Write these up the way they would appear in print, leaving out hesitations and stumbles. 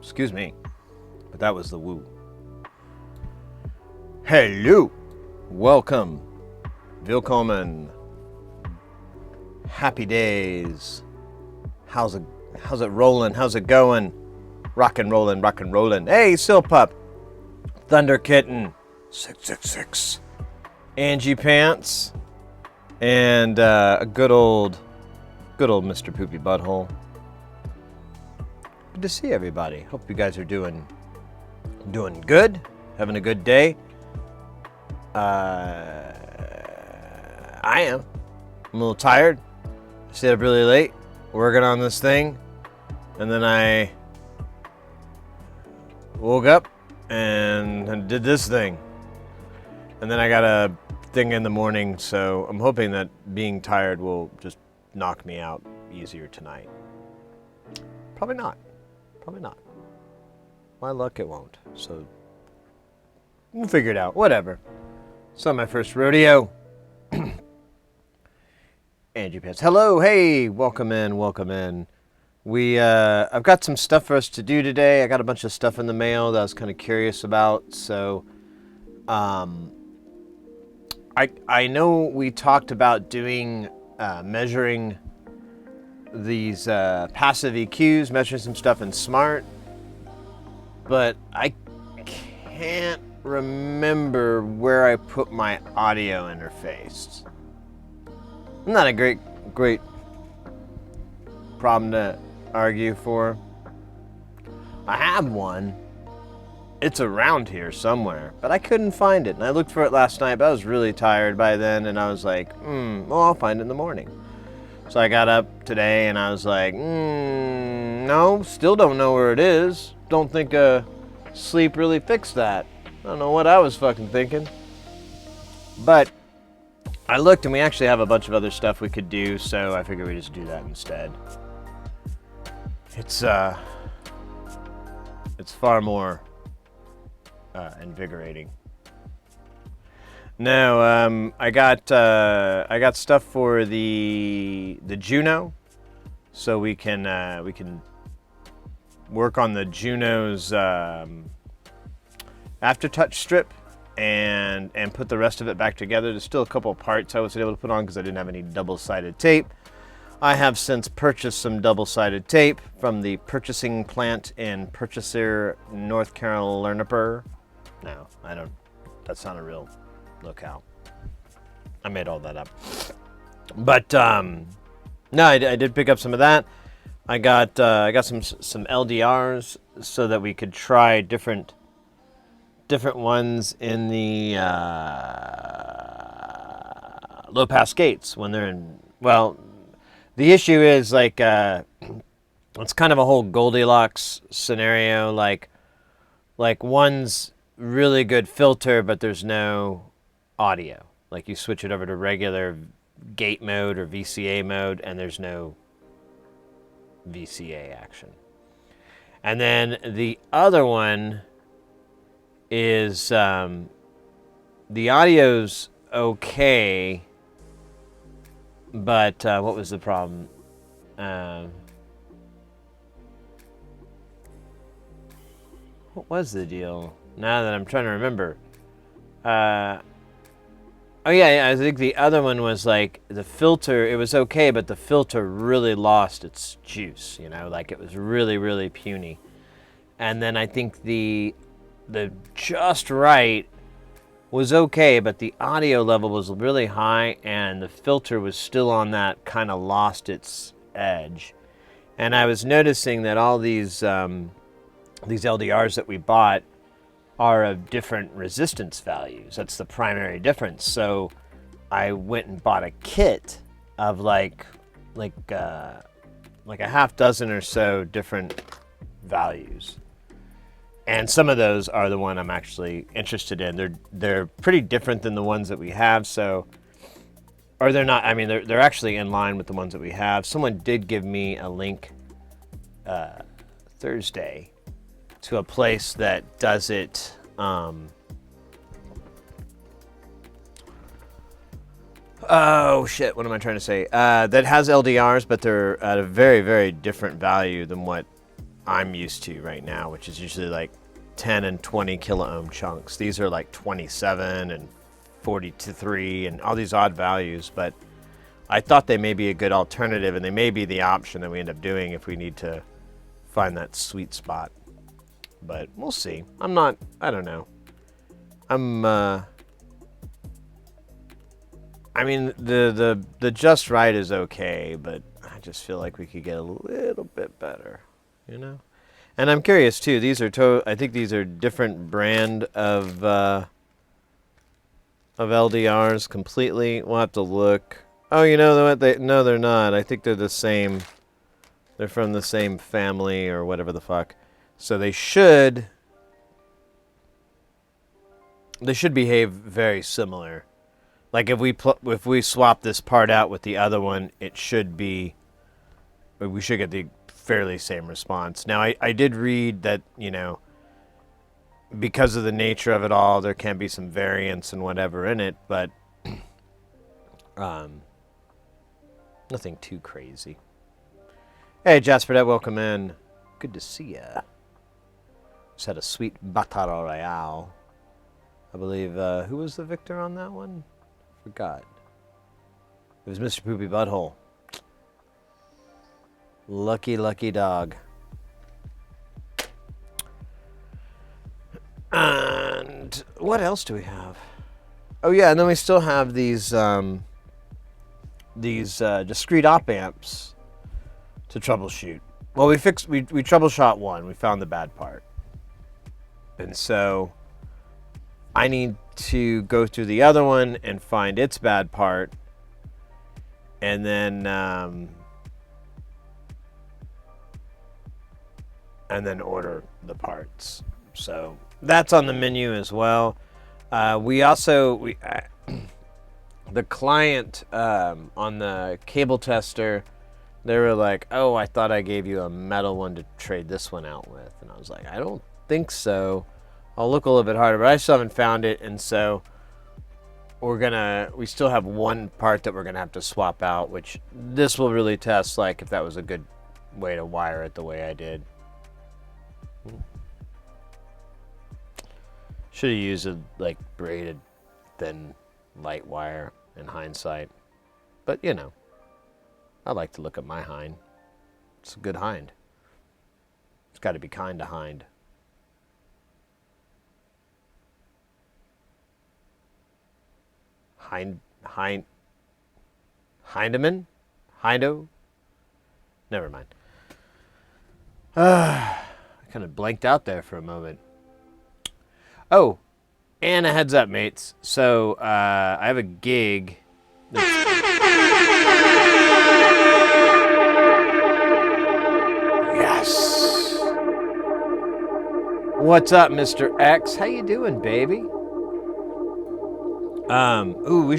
Excuse me, but that was the woo. Hello, welcome, willkommen, happy days. How's it rolling? How's it going? Rock and rollin'. Hey, Silpup, Thunder Kitten, 666, Angie Pants, and a good old Mr. Poopy Butthole. Good to see everybody. Hope you guys are doing good, having a good day. I am. I'm a little tired. I stayed up really late working on this thing, and then I woke up and did this thing, and then I got a thing in the morning, so I'm hoping that being tired will just knock me out easier tonight. Probably not. My luck, it won't. So we'll figure it out. Whatever. It's not my first rodeo. Angie Pants. Hello, hey, welcome in. I've got some stuff for us to do today. I got a bunch of stuff in the mail that I was kind of curious about. So, I know we talked about doing measuring these passive EQs, measuring some stuff in Smart, but I can't remember where I put my audio interface. Not a great problem to argue for. I have one. It's around here somewhere, but I couldn't find it. And I looked for it last night, but I was really tired by then, and I was like, well, I'll find it in the morning. So I got up today, and I was like, no, still don't know where it is. Don't think sleep really fixed that. I don't know what I was fucking thinking. But I looked, and we actually have a bunch of other stuff we could do, so I figured we just do that instead. It's far more invigorating. No, I got stuff for the Juno, so we can work on the Juno's aftertouch strip and put the rest of it back together. There's still a couple parts I wasn't able to put on because I didn't have any double-sided tape. I have since purchased some double-sided tape from the purchasing plant in Purchaser, North Carolina. No, I don't. That's not a real locale. I made all that up. But no, I did pick up some of that. I got some LDRs so that we could try different ones in the low pass gates when they're in. Well, the issue is like it's kind of a whole Goldilocks scenario. Like one's really good filter, but there's no audio. Like you switch it over to regular gate mode or VCA mode, and there's no VCA action. And then the other one is the audio's okay, but what was the problem? What was the deal? Now that I'm trying to remember. Oh yeah, I think the other one was like the filter, it was okay, but the filter really lost its juice, like it was really, really puny. And then I think the just right was okay, but the audio level was really high and the filter was still on that, kind of lost its edge. And I was noticing that all these LDRs that we bought are of different resistance values. That's the primary difference. So I went and bought a kit of like a half dozen or so different values. And some of those are the one I'm actually interested in. They're pretty different than the ones that we have, or they're not. I mean, they're actually in line with the ones that we have. Someone did give me a link Thursday to a place that does it. Oh shit! What am I trying to say? That has LDRs, but they're at a very, very different value than what I'm used to right now, which is usually like 10 and 20 kilo ohm chunks. These are like 27 and 43 and all these odd values, but I thought they may be a good alternative, and they may be the option that we end up doing if we need to find that sweet spot. But we'll see. I don't know. I mean, the just right is okay, but I just feel like we could get a little bit better, you know? And I'm curious too. I think these are different brand of LDRs completely. We'll have to look. Oh, you know what? No, they're not. I think they're the same. They're from the same family or whatever the fuck. So they should behave very similar. Like if we swap this part out with the other one, we should get the fairly same response. Now I did read that, because of the nature of it all, there can be some variance and whatever in it, but nothing too crazy. Hey Jasper, welcome in. Good to see ya. Just had a sweet Battle Royale. I believe, who was the victor on that one? Forgot. It was Mr. Poopy Butthole. Lucky, lucky dog. And what else do we have? Oh yeah, and then we still have these discrete op amps to troubleshoot. Well, we troubleshot one. We found the bad part, and so I need to go through the other one and find its bad part, and then order the parts. So that's on the menu as well. The client on the cable tester, they were like, "Oh, I thought I gave you a metal one to trade this one out with," and I was like, "I don't think so. I'll look a little bit harder," but I still haven't found it, and so we still have one part that we're gonna have to swap out, which this will really test, like if that was a good way to wire it the way I did. Should have used a braided thin light wire in hindsight, but I like to look at my hind. It's a good hind. It's got to be kind to hind. Hindeman? Hindo? Never mind. I kind of blanked out there for a moment. Oh, and a heads up, mates. So, I have a gig. Yes! What's up, Mr. X? How you doing, baby? Ooh, we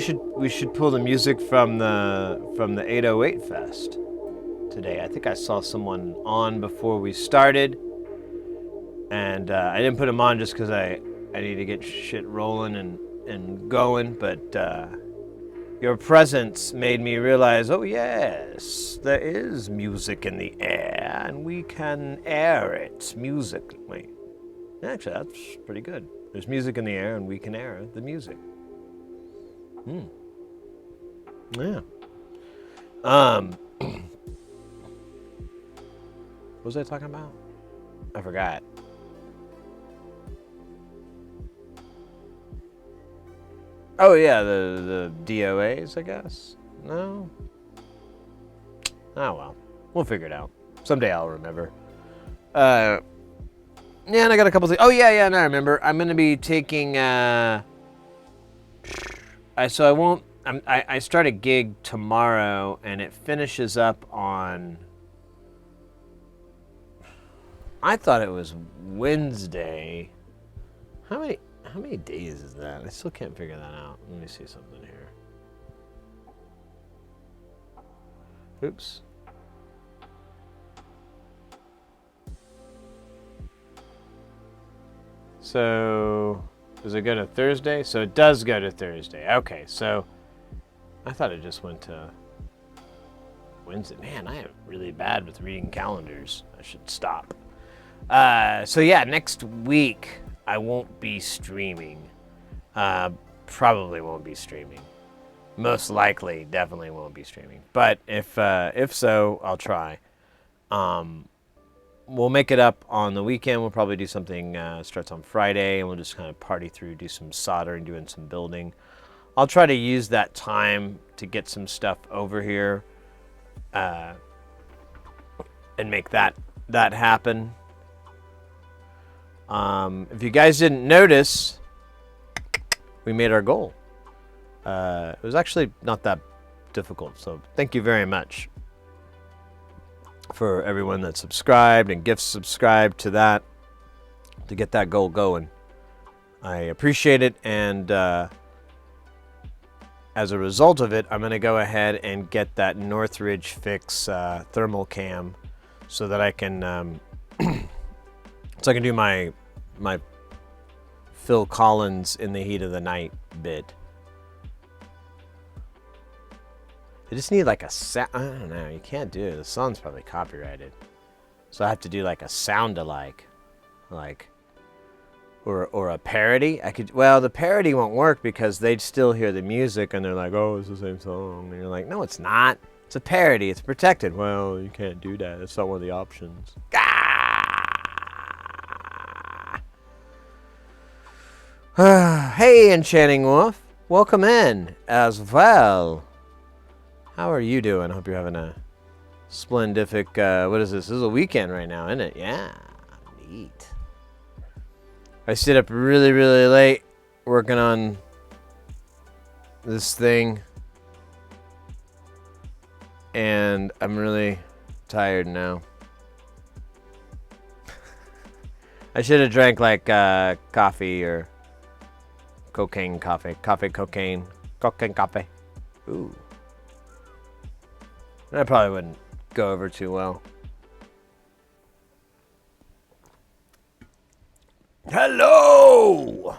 should pull the music from the 808 Fest today. I think I saw someone on before we started, and I didn't put him on just because I need to get shit rolling and going, but your presence made me realize, oh yes, there is music in the air, and we can air it musically. Actually, that's pretty good. There's music in the air, and we can air the music. Yeah. What was I talking about? I forgot. Oh yeah, the DOAs, I guess. No. Oh well, we'll figure it out. Someday I'll remember. Yeah, and I got a couple things. Oh yeah, now I remember. I'm gonna be taking. I start a gig tomorrow, and it finishes up on. I thought it was Wednesday. How many days is that? I still can't figure that out. Let me see something here. Oops. So, does it go to Thursday? So it does go to Thursday. Okay, so I thought it just went to Wednesday. Man, I am really bad with reading calendars. I should stop. So yeah, next week I won't be streaming. Probably won't be streaming. Most likely, definitely won't be streaming. But if so, I'll try. We'll make it up on the weekend. We'll probably do something starts on Friday, and we'll just kind of party through, do some soldering, doing some building. I'll try to use that time to get some stuff over here, and make that happen. If you guys didn't notice, we made our goal. It was actually not that difficult, so thank you very much for everyone that subscribed and gift subscribed to that, to get that goal going. I appreciate it, and as a result of it, I'm going to go ahead and get that Northridge Fix thermal cam so that I can do my Phil Collins In the Heat of the Night bit. I just need like a sound. I don't know. You can't do it. The song's probably copyrighted, so I have to do like a sound-alike, or a parody. I could. Well, the parody won't work because they'd still hear the music and they're like, "Oh, it's the same song," and you're like, "No, it's not. It's a parody. It's protected." Well, you can't do that. That's not one of the options. Hey, Enchanting Wolf, welcome in as well. How are you doing? I hope you're having a splendific, what is this? This is a weekend right now, isn't it? Yeah, neat. I stayed up really, really late working on this thing, and I'm really tired now. I should have drank like coffee or cocaine coffee. Cocaine coffee. Ooh. That probably wouldn't go over too well. Hello!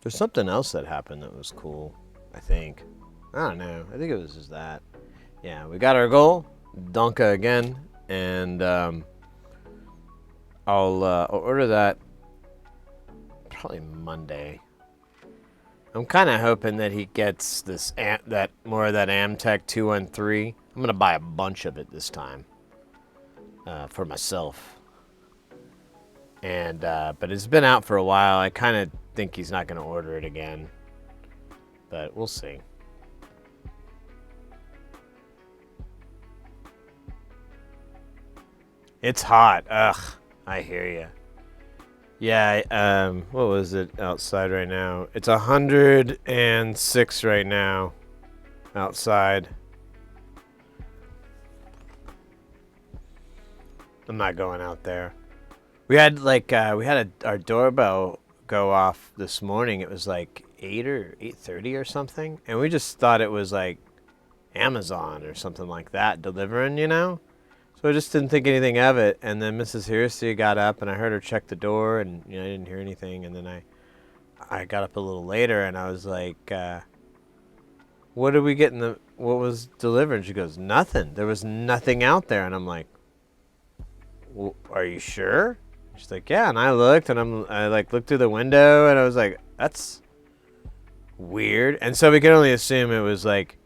There's something else that happened that was cool, I think. I don't know. I think it was just that. Yeah, we got our goal. Donka again. And I'll order that probably Monday. I'm kind of hoping that he gets this that more of that Amtech 213. I'm gonna buy a bunch of it this time for myself. And but it's been out for a while. I kind of think he's not gonna order it again, but we'll see. It's hot. Ugh, I hear you. Yeah, what was it outside right now? It's 106 right now outside. I'm not going out there. We had our doorbell go off this morning. It was like 8 or 8:30 or something, and we just thought it was like Amazon or something like that delivering, you know? So I just didn't think anything of it, and then Mrs. Hersey got up, and I heard her check the door, and I didn't hear anything, and then I got up a little later, and I was like, what did we get what was delivered? And she goes, nothing. There was nothing out there, and I'm like, well, are you sure? She's like, yeah, and I looked, and I looked through the window, and I was like, that's weird, and so we could only assume it was like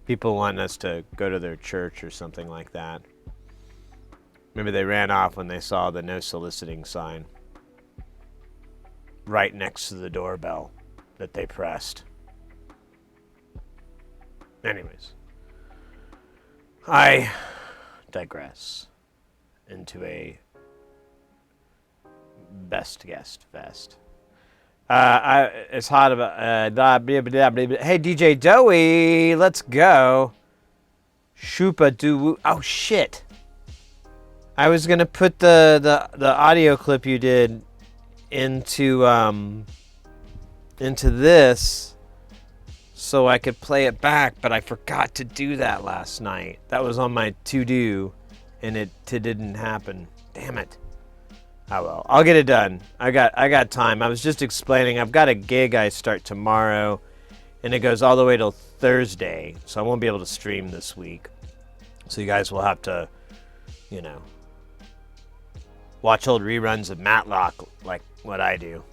people wanting us to go to their church or something like that. Maybe they ran off when they saw the no soliciting sign right next to the doorbell that they pressed. Anyways, I digress into a best guest fest. It's hot about. Hey, DJ Doey, let's go. Shoopa doo. Oh shit. I was gonna put the audio clip you did into this so I could play it back, but I forgot to do that last night. That was on my to-do, and it didn't happen. Damn it. Oh well, I'll get it done. I got time. I was just explaining. I've got a gig I start tomorrow, and it goes all the way till Thursday, so I won't be able to stream this week. So you guys will have to, you know, watch old reruns of Matlock like what I do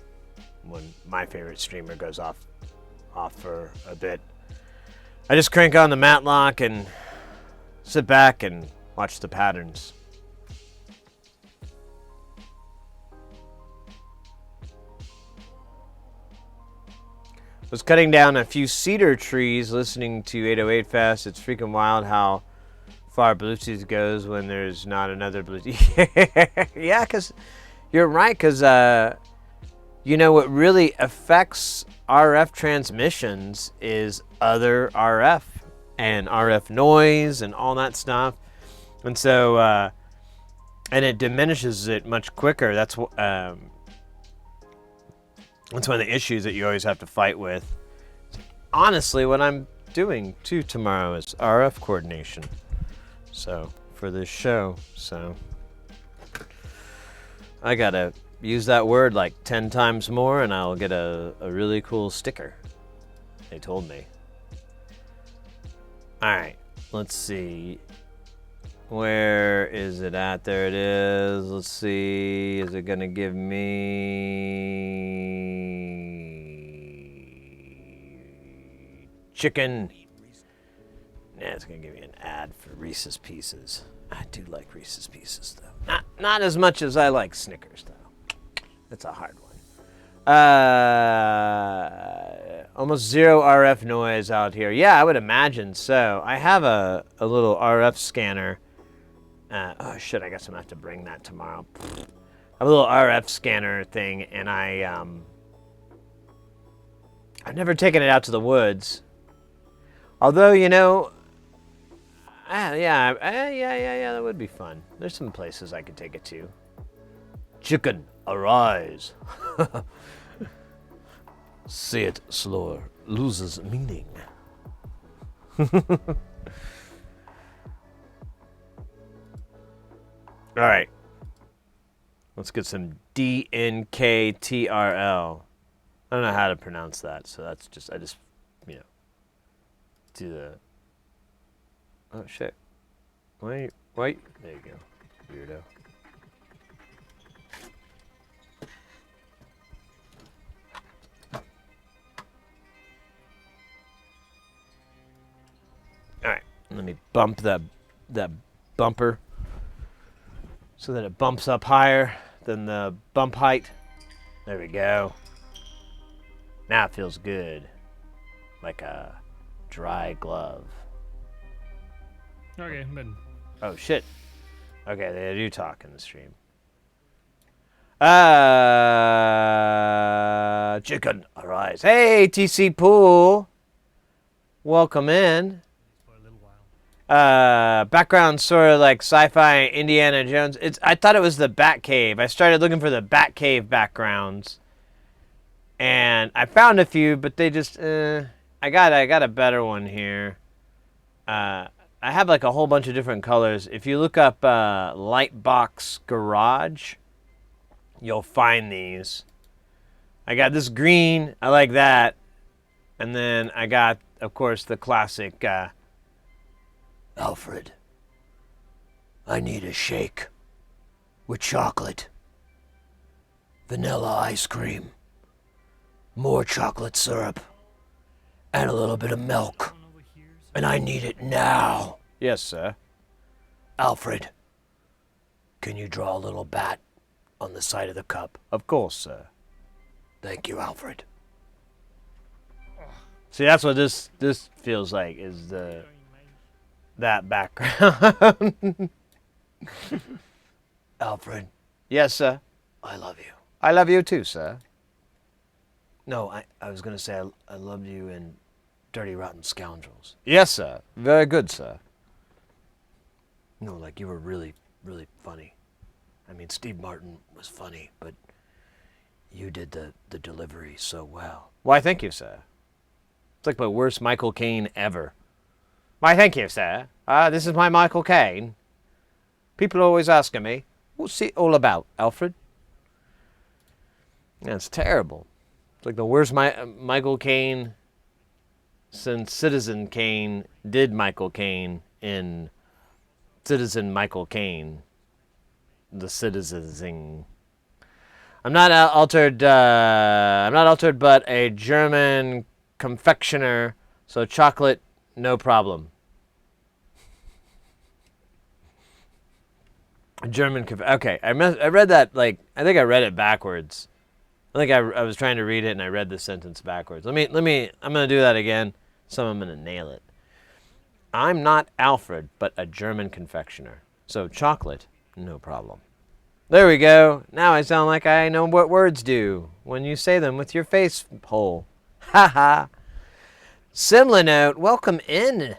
when my favorite streamer goes off for a bit. I just crank on the Matlock and sit back and watch the patterns. Was cutting down a few cedar trees listening to 808 Fest. It's freaking wild how far Bluetooth goes when there's not another Bluetooth. Yeah, because you're right, because you know what really affects RF transmissions is other RF and RF noise and all that stuff. And so, and it diminishes it much quicker. That's one of the issues that you always have to fight with. Honestly, what I'm doing too tomorrow is RF coordination. So, for this show, so I gotta use that word like 10 times more and I'll get a really cool sticker. They told me. Alright, let's see. Where is it at? There it is. Let's see. Is it gonna give me chicken? Yeah, it's gonna give me an ad for Reese's Pieces. I do like Reese's Pieces though. Not as much as I like Snickers though. It's a hard one. Almost zero RF noise out here. Yeah, I would imagine so. I have a little RF scanner. Oh shit, I guess I'm gonna have to bring that tomorrow. I have a little RF scanner thing, and I've never taken it out to the woods. Although, you know, yeah, that would be fun. There's some places I could take it to. Chicken, arise. Say it slower, loses meaning. All right. Let's get some DNKTRL. I don't know how to pronounce that, so I just, you know, do the... Oh, shit. Wait. There you go, weirdo. All right, let me bump that bumper so that it bumps up higher than the bump height. There we go. Now it feels good, like a dry glove. Okay, then. Oh shit. Okay, they do talk in the stream. Chicken, arise. Hey, TC Pool. Welcome in. For a little while. Background sort of like sci-fi Indiana Jones. I thought it was the Batcave. I started looking for the Batcave backgrounds, and I found a few, but they just I got a better one here. I have like a whole bunch of different colors. If you look up Lightbox Garage, you'll find these. I got this green. I like that, and then I got, of course, the classic. Alfred, I need a shake with chocolate, vanilla ice cream, more chocolate syrup, and a little bit of milk. And I need it now. Yes, sir. Alfred, can you draw a little bat on the side of the cup? Of course, sir. Thank you, Alfred. See, that's what this feels like, is that background. Alfred. Yes, sir. I love you. I love you too, sir. No, I was going to say I loved you in Dirty Rotten Scoundrels. Yes, sir. Very good, sir. No, like you were really, really funny. I mean, Steve Martin was funny, but you did the delivery so well. Why, thank you, sir. It's like my worst Michael Caine ever. Why, thank you, sir. This is my Michael Caine. People are always asking me, what's it all about, Alfred? That's terrible. It's like the worst Michael Caine since Citizen Kane did Michael Caine in Citizen Michael Caine. The Citizen. I'm not altered. I'm not altered, but a German confectioner. So chocolate, no problem. German. Okay, I read that like I think I read it backwards. I think I was trying to read it and I read the sentence backwards. Let me. I'm gonna do that again. So I'm gonna nail it. I'm not Alfred, but a German confectioner. So chocolate, no problem. There we go. Now I sound like I know what words do when you say them with your face hole. Ha ha. Simlanote, welcome in.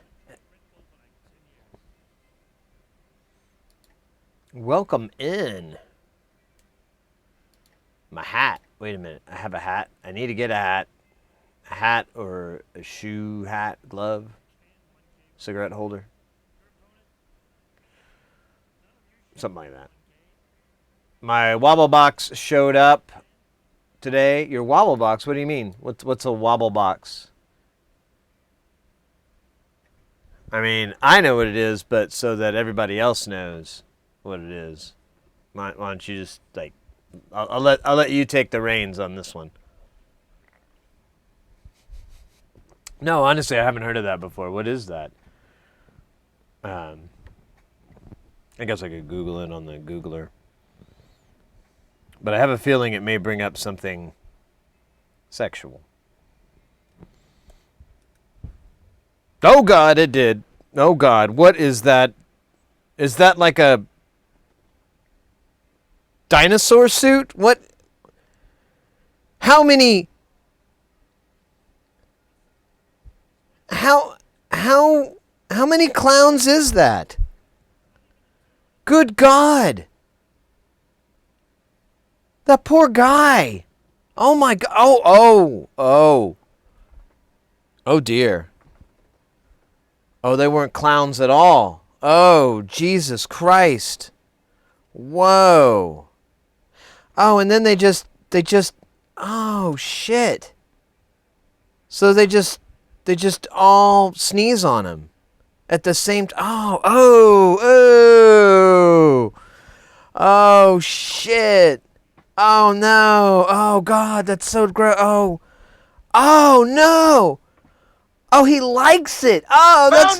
Welcome in. My hat. Wait a minute. I have a hat. I need to get a hat. A hat or a shoe hat, glove, cigarette holder. Something like that. My wobble box showed up today. Your wobble box? What do you mean? What's a wobble box? I mean, I know what it is, but so that everybody else knows what it is. Why don't you just like I'll let you take the reins on this one. No, honestly, I haven't heard of that before. What is that? I guess I could Google it on the Googler. But I have a feeling it may bring up something sexual. Oh, God, it did. Oh, God, what is that? Is that like a dinosaur suit? What? How many? How many clowns is that? Good God. That poor guy. Oh my God. Oh dear. Oh, they weren't clowns at all. Oh, Jesus Christ. Whoa. Oh, and then they just, oh shit. So they just all sneeze on him at the same time. Oh shit. Oh no. Oh God, that's so gross. Oh no. Oh, he likes it. Oh, that's.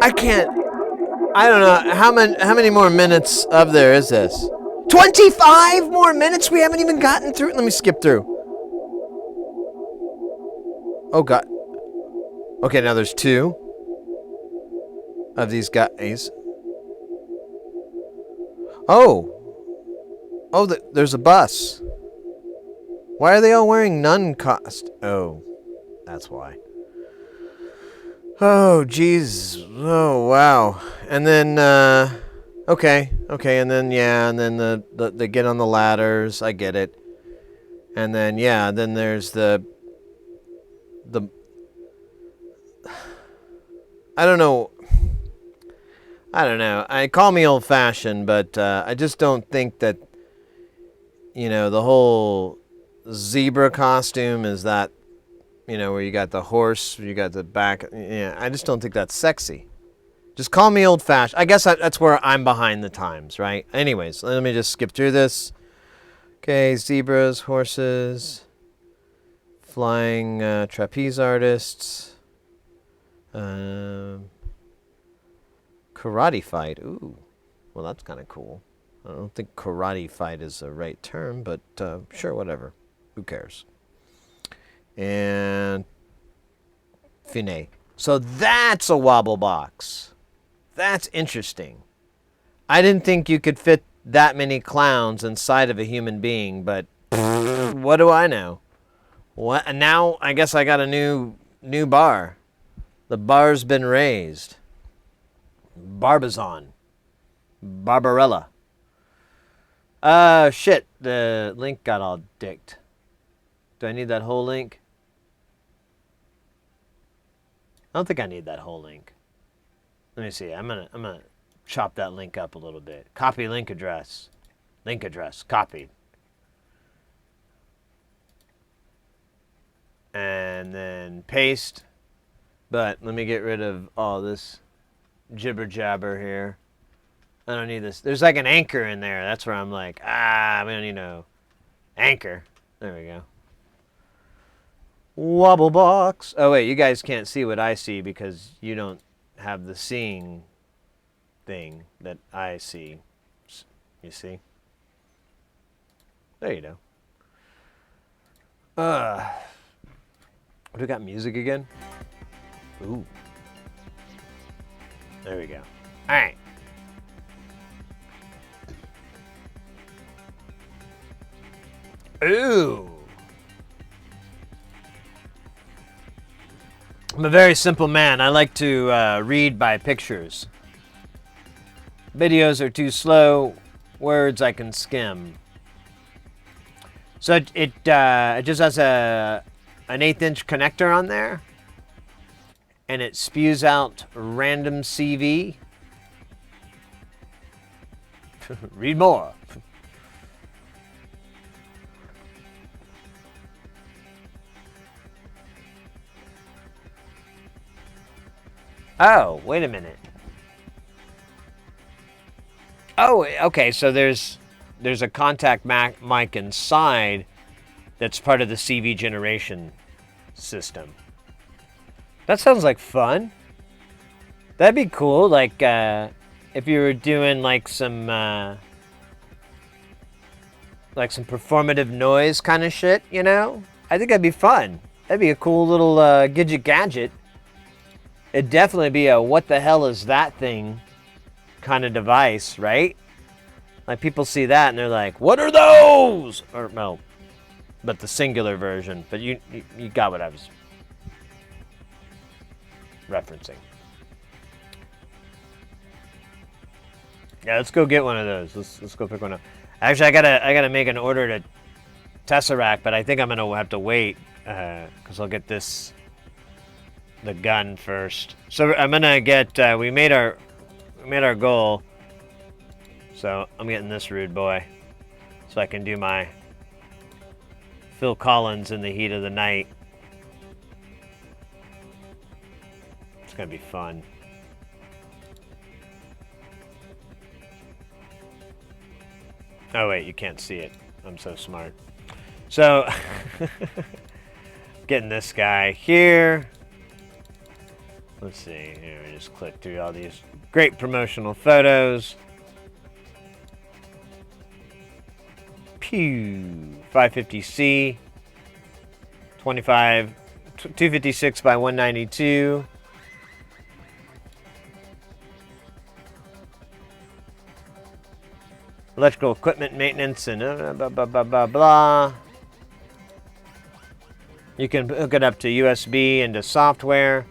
I can't. I don't know how many more minutes of there is this. 25 more minutes. We haven't even gotten through. Let me skip through. Oh God. Okay, now there's 2 of these guys. Oh, there's a bus. Why are they all wearing nun cost? Oh, that's why. Oh, jeez. Oh, wow. And then, okay, and then, yeah, and then they get on the ladders. I get it. And then, yeah, then there's the I don't know. I call me old-fashioned, but I just don't think that, the whole zebra costume is that, where you got the horse, you got the back. Yeah, I just don't think that's sexy. Just call me old-fashioned. I guess that's where I'm behind the times, right? Anyways, let me just skip through this. Okay, zebras, horses, flying trapeze artists, karate fight. Ooh, well, that's kind of cool. I don't think karate fight is the right term, but sure, whatever. Who cares? And Finet. So that's a wobble box. That's interesting. I didn't think you could fit that many clowns inside of a human being, but what do I know? What? And now I guess I got a new bar. The bar's been raised. Barbizon. Barbarella. Shit. The link got all dicked. Do I need that whole link? I don't think I need that whole link. Let me see. I'm gonna chop that link up a little bit. Copy link address. Link address copied. And then paste. But let me get rid of all this jibber jabber here. I don't need this. There's like an anchor in there. That's where I'm like, we don't need no anchor. There we go. Wobble box. Oh wait, you guys can't see what I see because you don't have the seeing thing that I see. You see? There you go. We got music again? Ooh. There we go. All right. Ooh. I'm a very simple man. I like to read by pictures. Videos are too slow. Words I can skim. So it just has an 1/8" connector on there, and it spews out random CV. Read more. Oh, wait a minute. Oh, okay, so there's a contact mic inside that's part of the CV generation system. That sounds like fun. That'd be cool, like if you were doing like some performative noise kind of shit, you know? I think that'd be fun. That'd be a cool little gadget. It'd definitely be a what the hell is that thing kind of device, right? Like people see that and they're like, what are those? Or no, but the singular version. But you got what I was referencing. Yeah, let's go get one of those. Let's go pick one up. Actually, I gotta make an order to Tesseract, but I think I'm gonna have to wait because I'll get the gun first. So I'm gonna get. We made our goal. So I'm getting this rude boy, so I can do my Phil Collins in the heat of the night. It's gonna be fun. Oh wait, you can't see it. I'm so smart. So getting this guy here. Let's see, here we just click through all these great promotional photos. Pew, 550C, 256 by 192. Electrical equipment maintenance and blah, blah, blah, blah, blah. You can hook it up to USB and to software.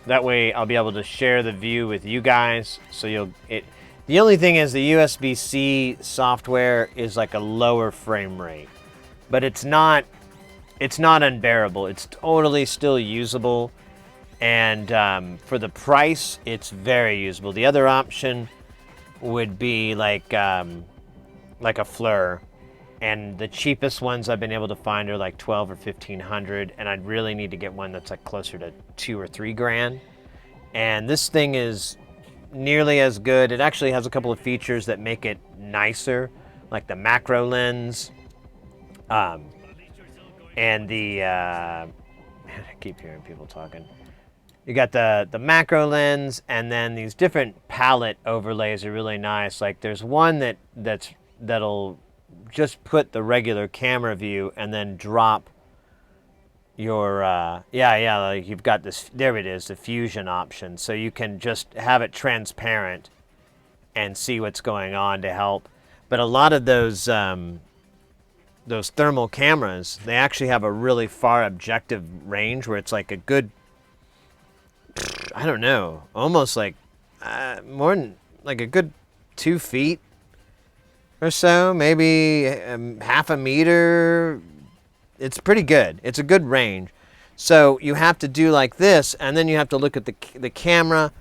That way I'll be able to share the view with you guys. So the only thing is the USB-C software is like a lower frame rate, but it's not unbearable. It's totally still usable, and for the price, it's very usable. The other option would be like a FLIR, and the cheapest ones I've been able to find are like 12 or 1500, and I'd really need to get one that's like closer to 2 or 3 grand. And this thing is nearly as good. It actually has a couple of features that make it nicer, like the macro lens, and the man, I keep hearing people talking. You got the macro lens, and then these different palette overlays are really nice. Like there's one that'll just put the regular camera view and then drop your like you've got this, there it is, the fusion option, so you can just have it transparent and see what's going on to help. But a lot of those thermal cameras, they actually have a really far objective range where it's like a good, I don't know, almost like more than like a good 2 feet or so, maybe half a meter. It's pretty good. It's a good range. So you have to do like this, and then you have to look at the camera,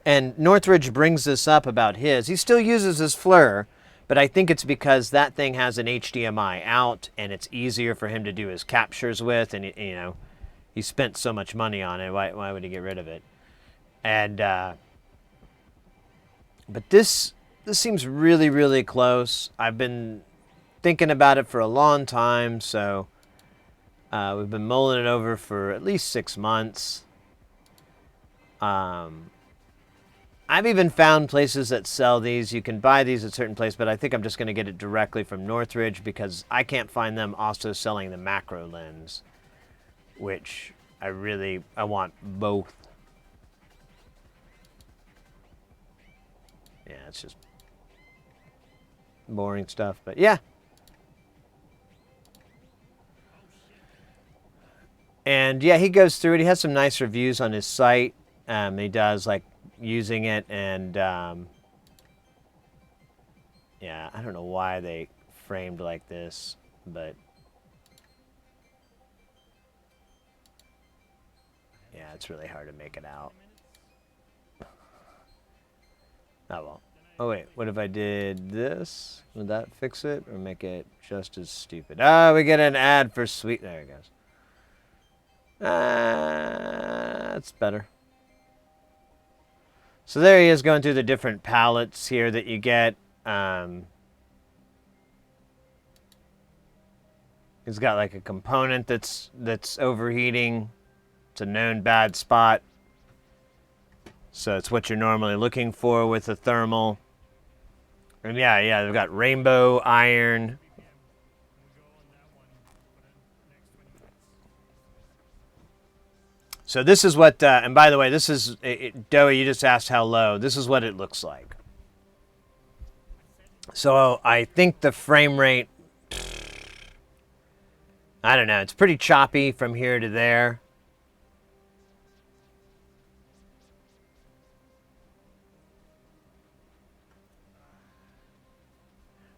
And Northridge brings this up about his. He still uses his FLIR, but I think it's because that thing has an HDMI out, and it's easier for him to do his captures with, and you know, he spent so much money on it. Why would he get rid of it? And but this seems really, really close. I've been thinking about it for a long time, so we've been mulling it over for at least 6 months. I've even found places that sell these. You can buy these at certain places, but I think I'm just going to get it directly from Northridge because I can't find them also selling the macro lens, which I want both. Yeah, it's just boring stuff, but yeah. And yeah, he goes through it. He has some nice reviews on his site. He does like using it, and yeah, I don't know why they framed like this, but yeah, it's really hard to make it out. Oh well. Oh wait, what if I did this? Would that fix it or make it just as stupid? Ah, we get an ad for sweet. There it goes. That's better. So there he is going through the different palettes here that you get. He's got like a component that's overheating. It's a known bad spot. So it's what you're normally looking for with a thermal. And yeah, they've got rainbow iron. So this is what, and by the way, this is, Doey, you just asked how low. This is what it looks like. So I think the frame rate, I don't know, it's pretty choppy from here to there.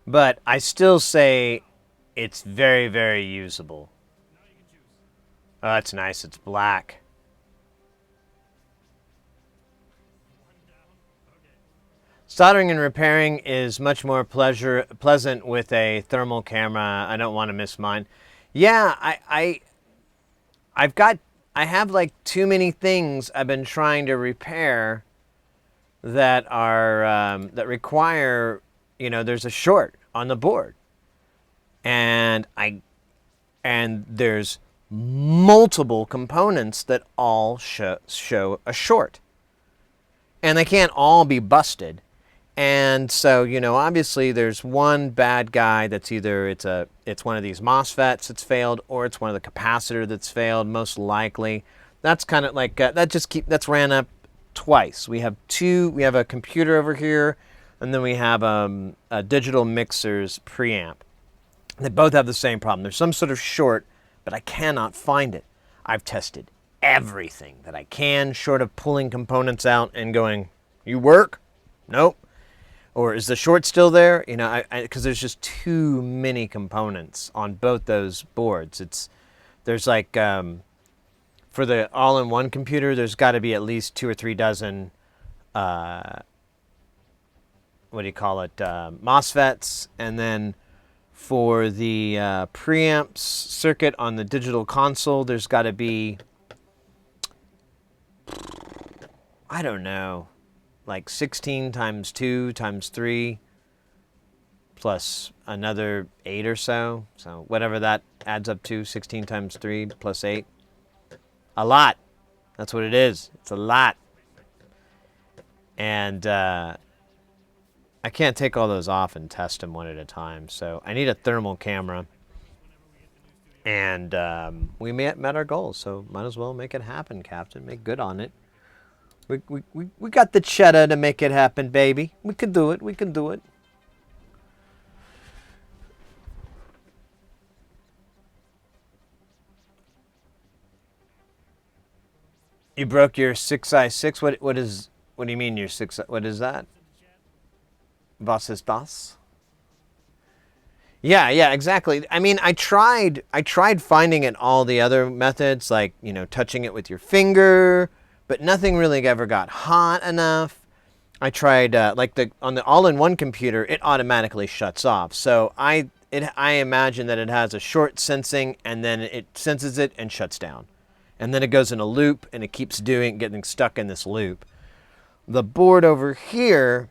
But I still say it's very, very usable. Oh, that's nice. It's black. Soldering and repairing is much more pleasant with a thermal camera. I don't want to miss mine. Yeah, I have like too many things I've been trying to repair that are that require, you know, there's a short on the board, and there's multiple components that all show a short, and they can't all be busted. And so, you know, obviously there's one bad guy that's either it's one of these MOSFETs that's failed, or it's one of the capacitor that's failed, most likely. That's kind of like that's ran up twice. We have a computer over here, and then we have a digital mixer's preamp. They both have the same problem. There's some sort of short, but I cannot find it. I've tested everything that I can, short of pulling components out and going, "You work?" Nope. Or is the short still there? You know, because there's just too many components on both those boards. There's like, for the all-in-one computer, there's got to be at least 2 or 3 dozen, what do you call it, MOSFETs. And then for the preamps circuit on the digital console, there's got to be, I don't know, like 16 times 2 times 3 plus another 8 or so. So whatever that adds up to, 16 times 3 plus 8. A lot. That's what it is. It's a lot. And I can't take all those off and test them one at a time. So I need a thermal camera. And we met our goals, so might as well make it happen, Captain. Make good on it. We got the cheddar to make it happen, baby. We can do it. We can do it. You broke your 6i6? What do you mean your 6? What is that? Was ist das? Yeah, exactly. I mean, I tried finding it all the other methods, like, you know, touching it with your finger, but nothing really ever got hot enough. I tried on the all-in-one computer, it automatically shuts off. So I imagine that it has a short sensing, and then it senses it and shuts down, and then it goes in a loop, and it keeps getting stuck in this loop. The board over here,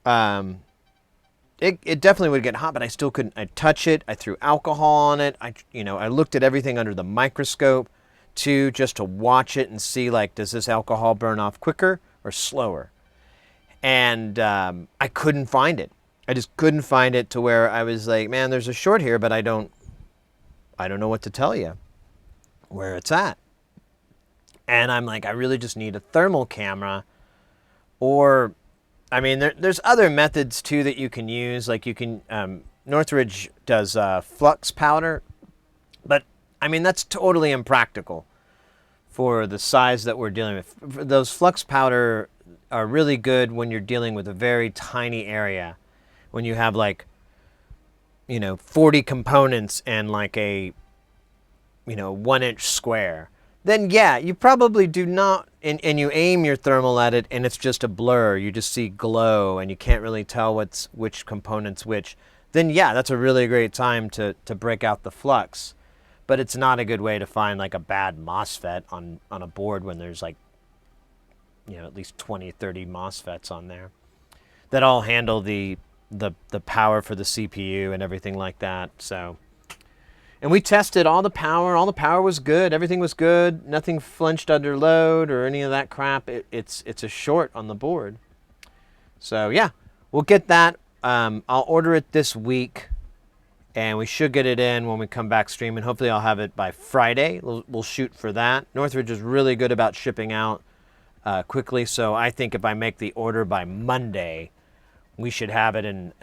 it definitely would get hot, but I still couldn't. I touch it. I threw alcohol on it. I looked at everything under the microscope too, just to watch it and see, like, does this alcohol burn off quicker or slower? And I couldn't find it. I just couldn't find it to where I was like, man, there's a short here, but I don't know what to tell you where it's at. And I'm like, I really just need a thermal camera. Or, I mean, there's other methods too that you can use. Like you can, Northridge does flux powder, but I mean, that's totally impractical for the size that we're dealing with. Those flux powder are really good when you're dealing with a very tiny area. When you have 40 components and like a, 1-inch square. Then yeah, you probably do not, and you aim your thermal at it and it's just a blur. You just see glow and you can't really tell which component's which. Then yeah, that's a really great time to break out the flux. But it's not a good way to find like a bad MOSFET on a board when there's like, at least 20, 30 MOSFETs on there that all handle the power for the CPU and everything like that. So, and we tested all the power. All the power was good. Everything was good. Nothing flinched under load or any of that crap. It's a short on the board. So yeah, we'll get that. I'll order it this week, and we should get it in when we come back streaming. Hopefully I'll have it by Friday. We'll shoot for that. Northridge is really good about shipping out quickly, so I think if I make the order by Monday, we should have it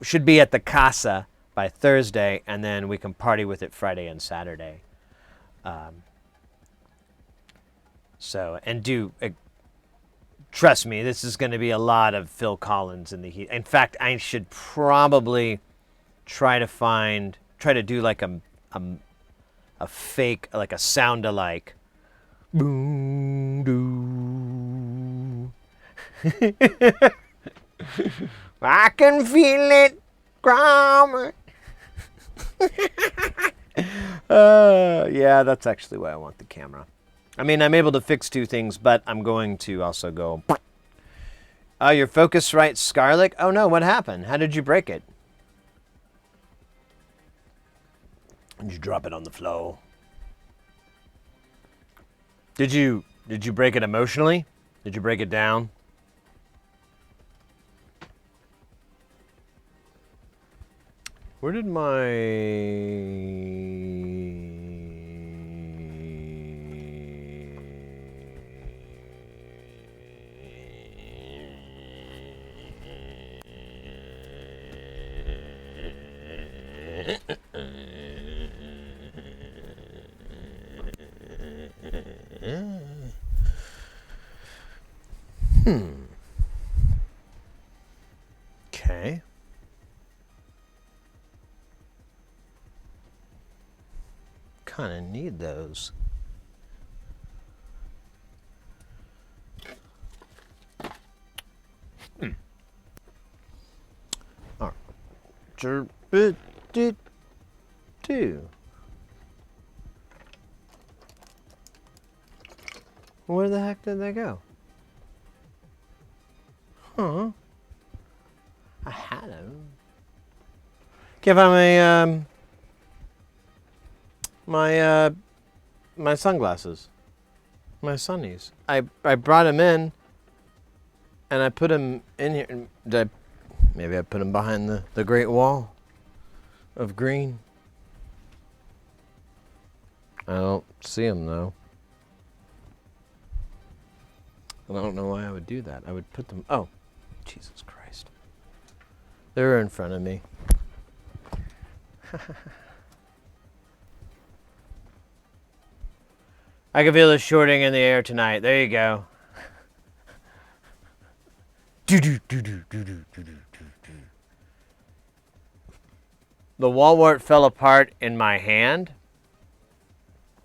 should be at the casa by Thursday, and then we can party with it Friday and Saturday. Trust me, this is going to be a lot of Phil Collins in the heat. In fact, I should probably try to do like a fake, like a sound-alike. Boom, doo. I can feel it growing. Yeah, that's actually why I want the camera. I mean, I'm able to fix two things, but I'm going to also go. Oh, your Focusrite Scarlett? Oh no, what happened? How did you break it? Did you drop it on the floor? Did you break it emotionally? Did you break it down? Where did my... Okay. Kind of need those. All right. Where the heck did they go? Huh. I had them. Can't find my sunglasses. My sunnies. I brought them in, and I put them in here. Maybe I put them behind the Great Wall of green. I don't see them though. And I don't know why I would do that. I would put them. Oh, Jesus Christ! They were in front of me. I can feel the shorting in the air tonight. There you go. The wall wart fell apart in my hand.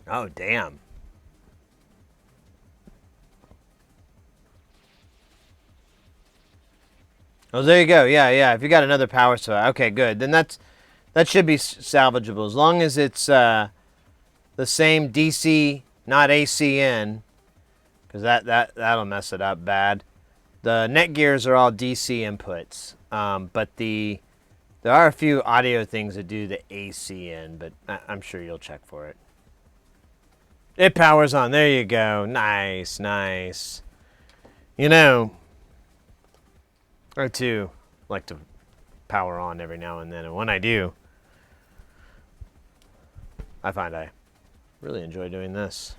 Oh, damn. Oh, there you go. Yeah, yeah. If you got another power supply, okay, good. Then that should be salvageable as long as it's the same DC, not ACN, because that'll mess it up bad. The Netgears are all DC inputs, but there are a few audio things that do the ACN, but I'm sure you'll check for it. It powers on. There you go. Nice, nice. You know, I too like to power on every now and then, and when I do, I find I really enjoy doing this.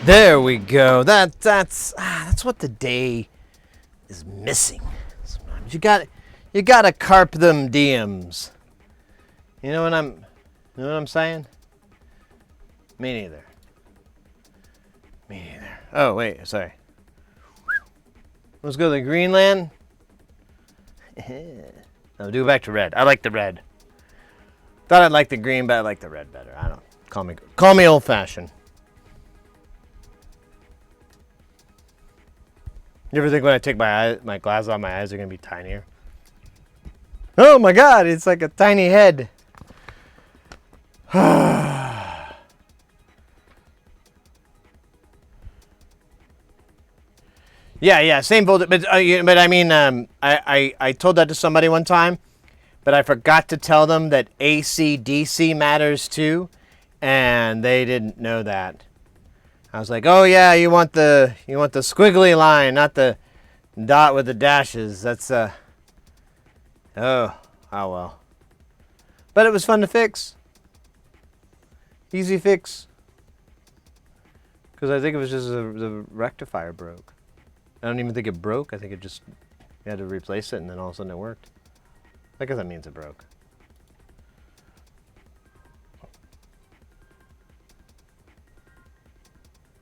There we go. That's what the day is missing. Sometimes you gotta carp them diems. You know what I'm saying? Me neither. Oh wait, sorry. Let's go to Greenland. I'll do it back to red. I like the red. Thought I'd like the green, but I like the red better. I don't. Call me old fashioned. You ever think when I take my glasses off, my eyes are going to be tinier? Oh my God, it's like a tiny head. Yeah, same voltage. But I mean, I told that to somebody one time, but I forgot to tell them that AC DC matters too, and they didn't know that. I was like, oh yeah, you want the squiggly line, not the dot with the dashes. That's oh well. But it was fun to fix. Easy fix. Because I think it was just the rectifier broke. I don't even think it broke. I think it just, you had to replace it and then all of a sudden it worked. I guess that means it broke.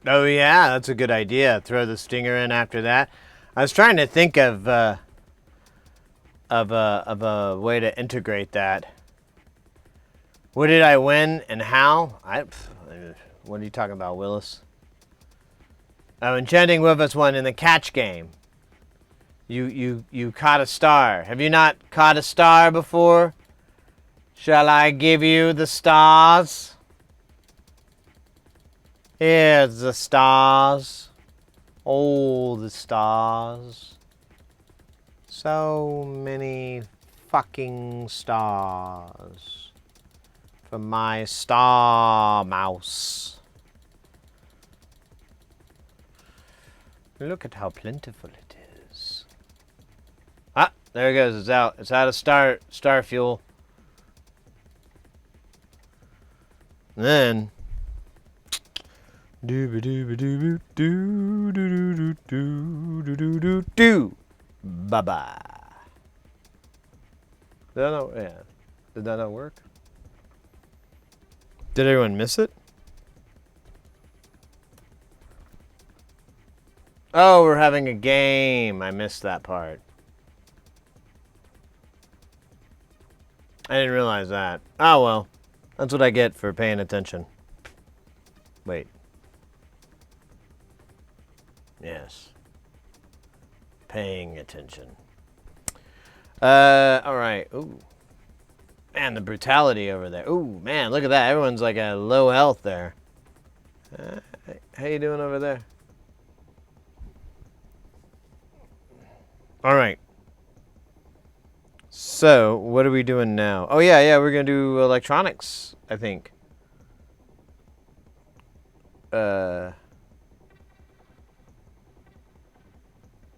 Oh yeah, that's a good idea. Throw the stinger in after that. I was trying to think of a way to integrate that. What did I win and how? What are you talking about, Willis? Oh, Enchanting Willis won in the catch game. You caught a star. Have you not caught a star before? Shall I give you the stars? Here's the stars. Oh, the stars. So many fucking stars. For my star mouse. Look at how plentiful it is. Ah, there it goes. It's out. It's out of star fuel. And then bye bye. Did that not? Yeah. Did that not work? Did everyone miss it? Oh, we're having a game. I missed that part. I didn't realize that. Oh well. That's what I get for paying attention. Wait. Yes. Paying attention. Alright. Ooh. Man, the brutality over there. Ooh, man, look at that. Everyone's like a low health there. How you doing over there? Alright. So, what are we doing now? Oh, yeah, we're going to do electronics, I think.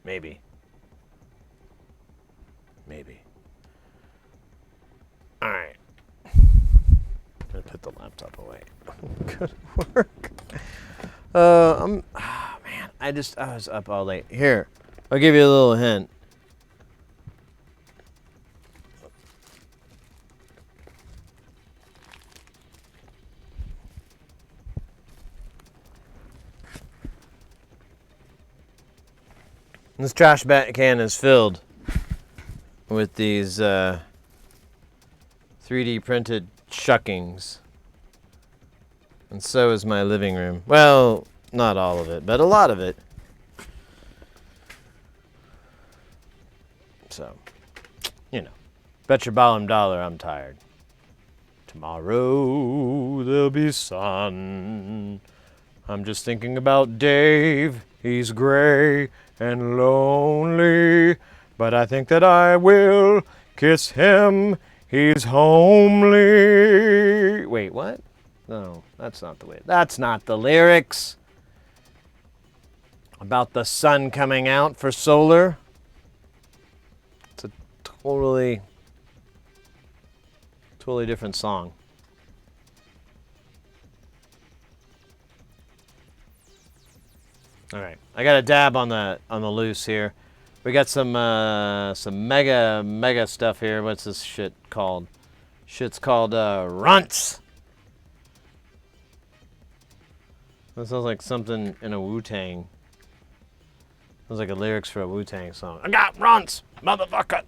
Maybe. Alright. I'm going to put the laptop away. Good work. Man, I was up all late. Here, I'll give you a little hint. This trash can is filled with these 3D printed shuckings. And so is my living room. Well, not all of it, but a lot of it. So, you know, bet your bottom dollar I'm tired. Tomorrow there'll be sun. I'm just thinking about Dave. He's gray and lonely, but I think that I will kiss him. He's homely. Wait, what? No, that's not the way. That's not the lyrics. About the sun coming out for solar. It's a totally different song. All right, I got a dab on the loose here. We got some mega stuff here. What's this shit called? Shit's called runts. That sounds like something in a Wu-Tang. Sounds like a lyrics for a Wu-Tang song. I got runts, motherfucker.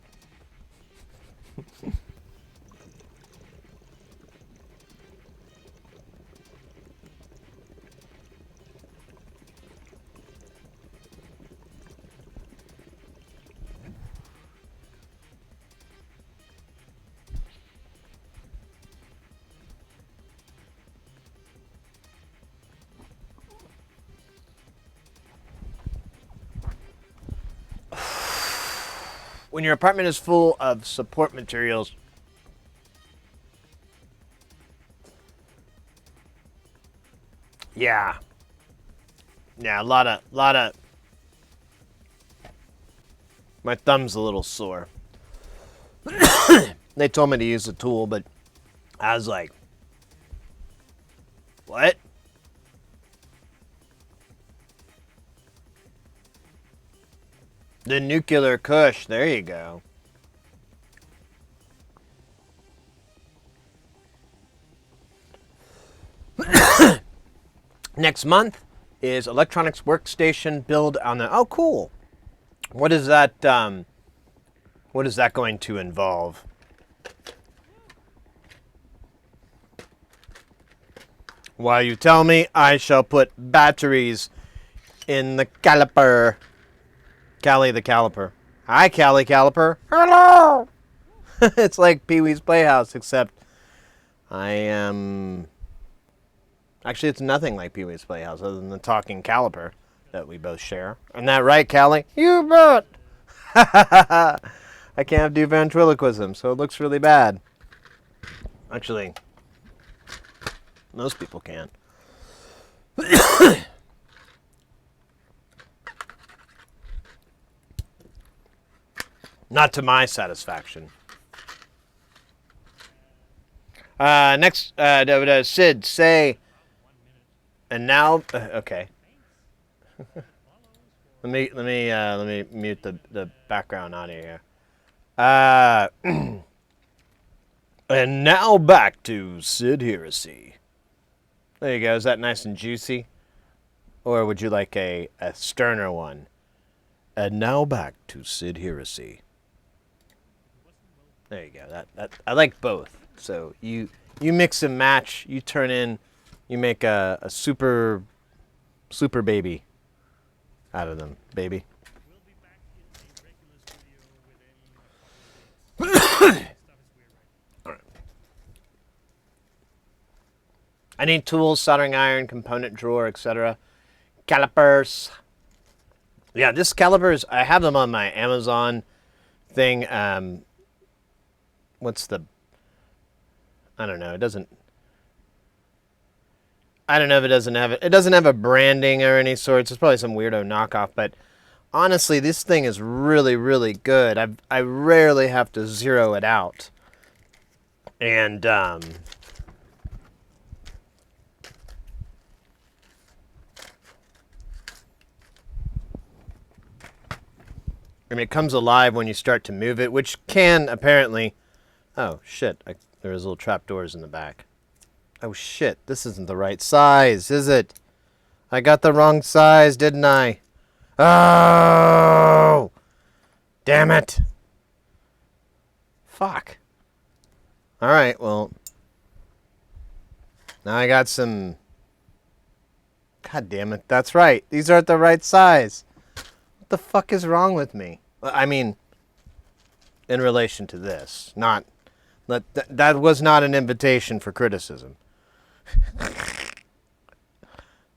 When your apartment is full of support materials, yeah, a lot of. My thumb's a little sore. They told me to use the tool, but I was like, what? The nuclear kush, there you go. Next month is electronics workstation build on the. Oh, cool. What is that? What is that going to involve? While you tell me, I shall put batteries in the caliper. Callie the Caliper. Hi, Callie Caliper. Hello! It's like Pee-wee's Playhouse, except I am... Actually, it's nothing like Pee-wee's Playhouse other than the talking caliper that we both share. Isn't that right, Callie? You bet! I can't do ventriloquism, so it looks really bad. Actually, most people can. Not to my satisfaction. Next, Sid, say, and now, okay. let me mute the background audio here. And now back to Sid Heresy. There you go. Is that nice and juicy? Or would you like a sterner one? And now back to Sid Heresy. There you go. That I like both. So you mix and match. You turn in. You make a super baby out of them, baby. We'll be back in the regular studio within. All right. I need tools, soldering iron, component drawer, etc. Calipers. Yeah, this calipers. I have them on my Amazon thing. What's the? I don't know. It doesn't. I don't know if it doesn't have it. It doesn't have a branding or any sorts. It's probably some weirdo knockoff. But honestly, this thing is really, really good. I rarely have to zero it out. And I mean, it comes alive when you start to move it, which can apparently. Oh shit! There's little trapdoors in the back. Oh shit, this isn't the right size, is it? I got the wrong size, didn't I? Oh! Damn it! Fuck. Alright, well. Now I got some... God damn it, that's right. These aren't the right size. What the fuck is wrong with me? I mean, in relation to this. Not... That was not an invitation for criticism.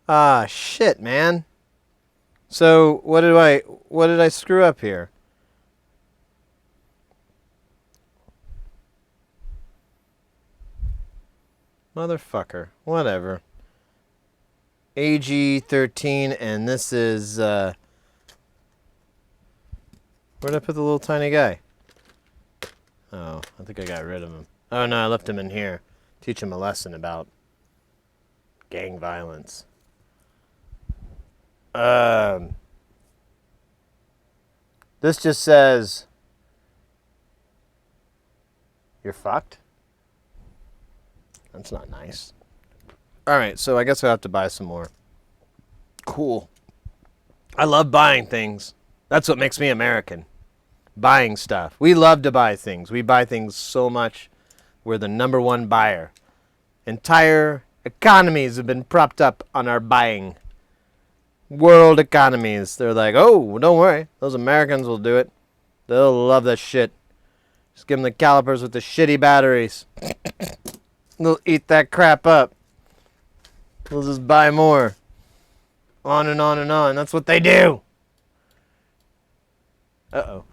Ah, shit, man. So, what did I screw up here? Motherfucker. Whatever. AG13, and this is, where'd I put the little tiny guy? Oh, I think I got rid of him. Oh, no, I left him in here. Teach him a lesson about gang violence. This just says, you're fucked? That's not nice. Alright, so I guess I'll have to buy some more. Cool. I love buying things. That's what makes me American. Buying stuff. We love to buy things. We buy things so much. We're the #1 buyer. Entire economies have been propped up on our buying. World economies. They're like, oh, don't worry. Those Americans will do it. They'll love that shit. Just give them the calipers with the shitty batteries. They'll eat that crap up. They'll just buy more. On and on and on. That's what they do. Uh-oh.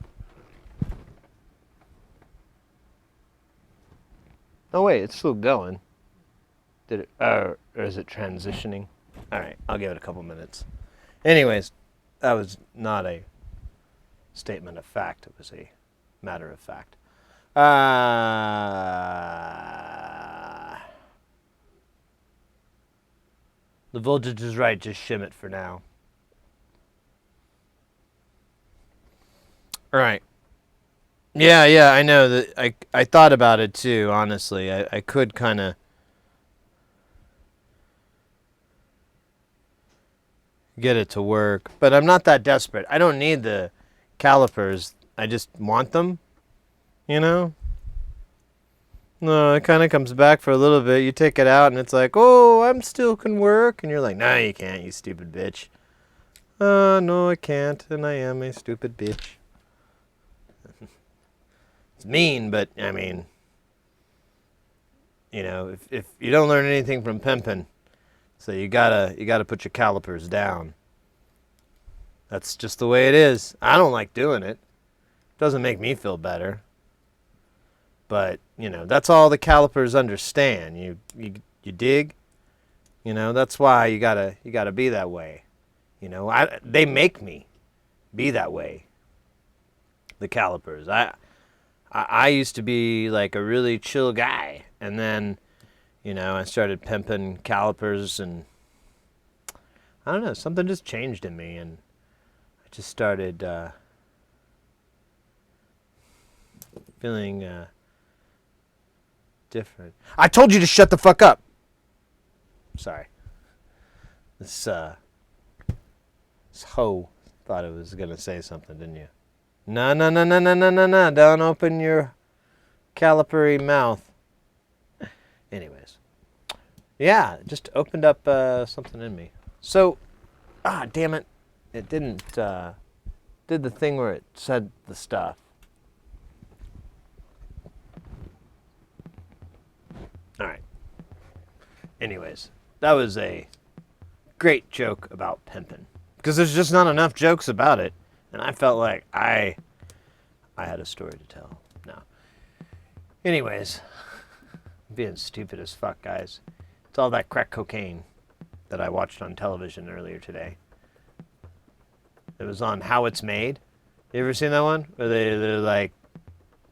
Oh, wait. It's still going. Did it? Or is it transitioning? All right. I'll give it a couple minutes. Anyways, that was not a statement of fact. It was a matter of fact. The voltage is right. Just shim it for now. All right. Yeah, I know that. I thought about it too. Honestly, I could kind of get it to work, but I'm not that desperate. I don't need the calipers. I just want them. You know. No, it kind of comes back for a little bit. You take it out, and it's like, oh, I'm still can work, and you're like, no, you can't, you stupid bitch. No, I can't, and I am a stupid bitch. It's mean, but I mean, you know, if you don't learn anything from pimping, so you gotta put your calipers down. That's just the way it is. I don't like doing it. Doesn't make me feel better. But, you know, that's all the calipers understand. You dig? You know, that's why you gotta be that way. You know, they make me be that way. The calipers. I used to be like a really chill guy, and then, you know, I started pimping calipers, and I don't know, something just changed in me, and I just started feeling different. I told you to shut the fuck up. Sorry. This hoe thought it was gonna say something, didn't you? No. Don't open your calipery mouth. Anyways. Yeah, just opened up something in me. So, damn it. It didn't, did the thing where it said the stuff. Alright. Anyways, that was a great joke about pimping. Because there's just not enough jokes about it. And I felt like I had a story to tell. No. Anyways, I'm being stupid as fuck, guys. It's all that crack cocaine that I watched on television earlier today. It was on How It's Made. You ever seen that one? Where they're like,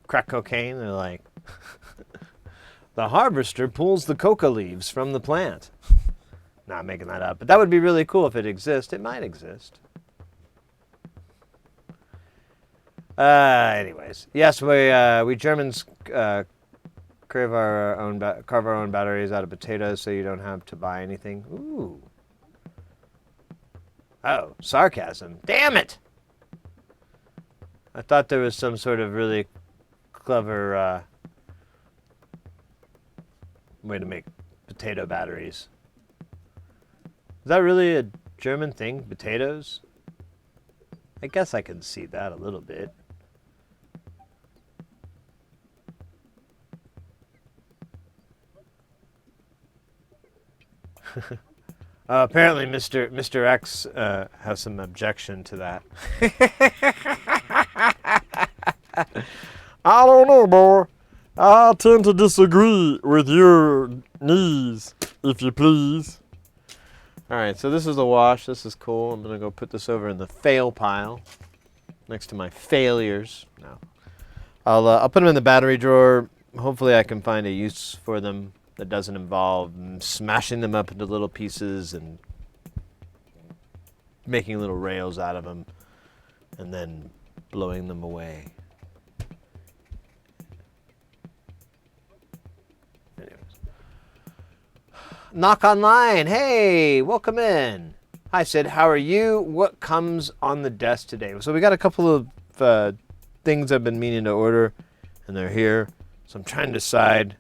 crack cocaine, they're like, the harvester pulls the coca leaves from the plant. Not making that up, but that would be really cool if it exists. It might exist. Anyways, yes, we Germans carve our own batteries out of potatoes, so you don't have to buy anything. Ooh. Oh, sarcasm. Damn it! I thought there was some sort of really clever way to make potato batteries. Is that really a German thing? Potatoes? I guess I can see that a little bit. Apparently, Mr. X has some objection to that. I don't know, boy. I tend to disagree with your knees, if you please. Alright, so this is the wash. This is cool. I'm going to go put this over in the fail pile next to my failures. No. I'll put them in the battery drawer. Hopefully I can find a use for them that doesn't involve smashing them up into little pieces and making little rails out of them and then blowing them away. Anyways. Knock on line. Hey, welcome in. Hi, Sid. How are you? What comes on the desk today? So we got a couple of things I've been meaning to order, and they're here. So I'm trying to decide.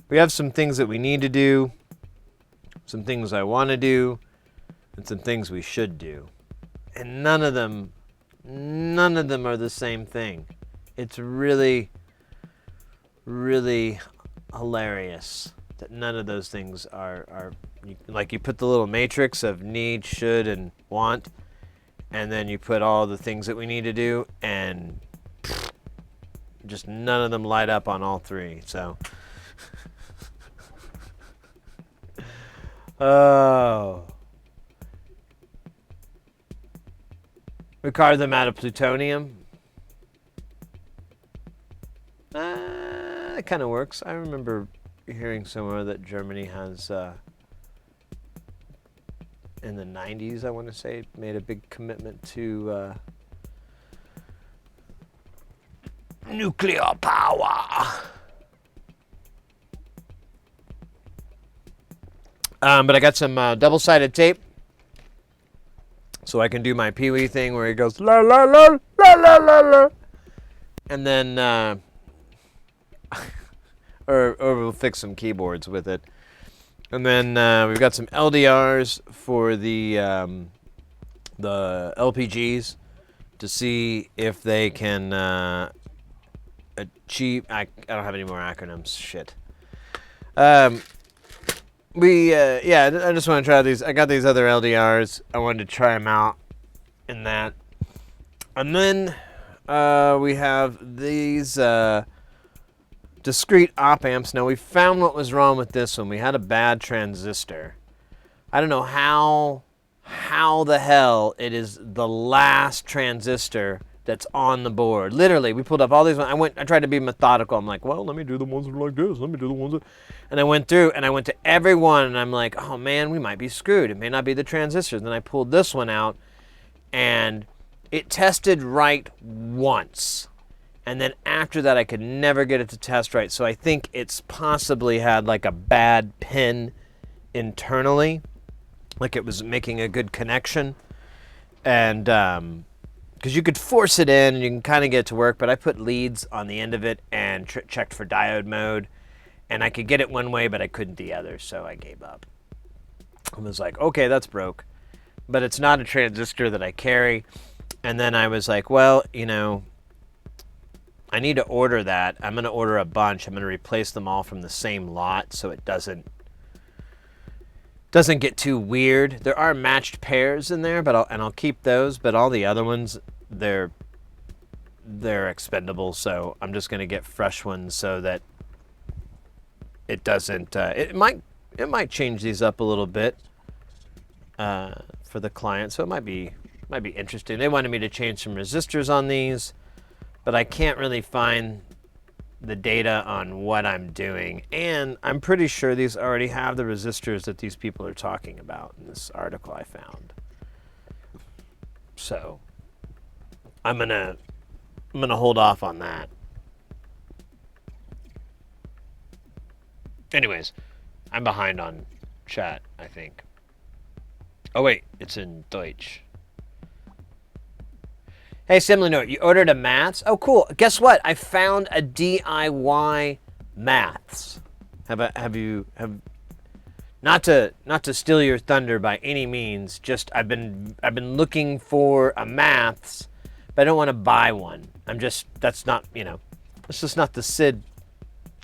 We have some things that we need to do, some things I want to do, and some things we should do. And none of them are the same thing. It's really, really hilarious that none of those things are like you put the little matrix of need, should, and want, and then you put all the things that we need to do, and just none of them light up on all three. So, oh. We carve them out of plutonium. It kind of works. I remember hearing somewhere that Germany has, in the 90s, I want to say, made a big commitment to nuclear power. But I got some double-sided tape, so I can do my Pee-wee thing where he goes la la la la la la la, and then or we'll fix some keyboards with it, and then we've got some LDRs for the LPGs to see if they can achieve. I don't have any more acronyms. Shit. I just want to try these. I got these other LDRs. I wanted to try them out in that. And then We have these discrete op amps. Now we found what was wrong with this one. We had a bad transistor. I don't know how the hell it is the last transistor that's on the board. Literally, we pulled up all these ones. I tried to be methodical. I'm like, well, let me do the ones that are like this. Let me do the ones that... And I went through and I went to every one and I'm like, oh man, we might be screwed. It may not be the transistors. And then I pulled this one out and it tested right once. And then after that, I could never get it to test right. So I think it's possibly had like a bad pin internally. Like it was making a good connection. And because you could force it in and you can kind of get it to work, but I put leads on the end of it and checked for diode mode. And I could get it one way, but I couldn't the other, so I gave up. I was like, okay, that's broke. But it's not a transistor that I carry. And then I was like, well, you know, I need to order that. I'm going to order a bunch. I'm going to replace them all from the same lot so it doesn't get too weird. There are matched pairs in there, but I'll keep those. But all the other ones, they're expendable. So I'm just going to get fresh ones so that it doesn't. It might change these up a little bit for the client. So it might be interesting. They wanted me to change some resistors on these, but I can't really find the data on what I'm doing. And I'm pretty sure these already have the resistors that these people are talking about in this article I found. So I'm gonna hold off on that. Anyways, I'm behind on chat, I think. Oh wait, it's in Deutsch. Hey, Simly Note, you ordered a maths? Oh, cool. Guess what? I found a DIY maths. Have you not to steal your thunder by any means, just I've been looking for a maths, but I don't want to buy one. That's not, you know, it's just not the Sid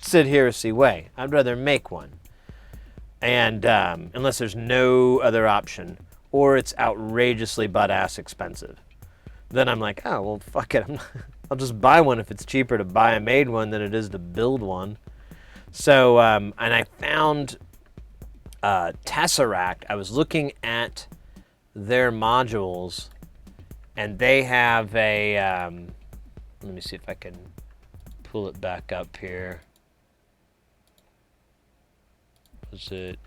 Heresy way. I'd rather make one. And unless there's no other option or it's outrageously butt-ass expensive. Then I'm like, oh, well, fuck it. I'll just buy one if it's cheaper to buy a made one than it is to build one. So, and I found Tesseract. I was looking at their modules, and they have a, let me see if I can pull it back up here. Was it?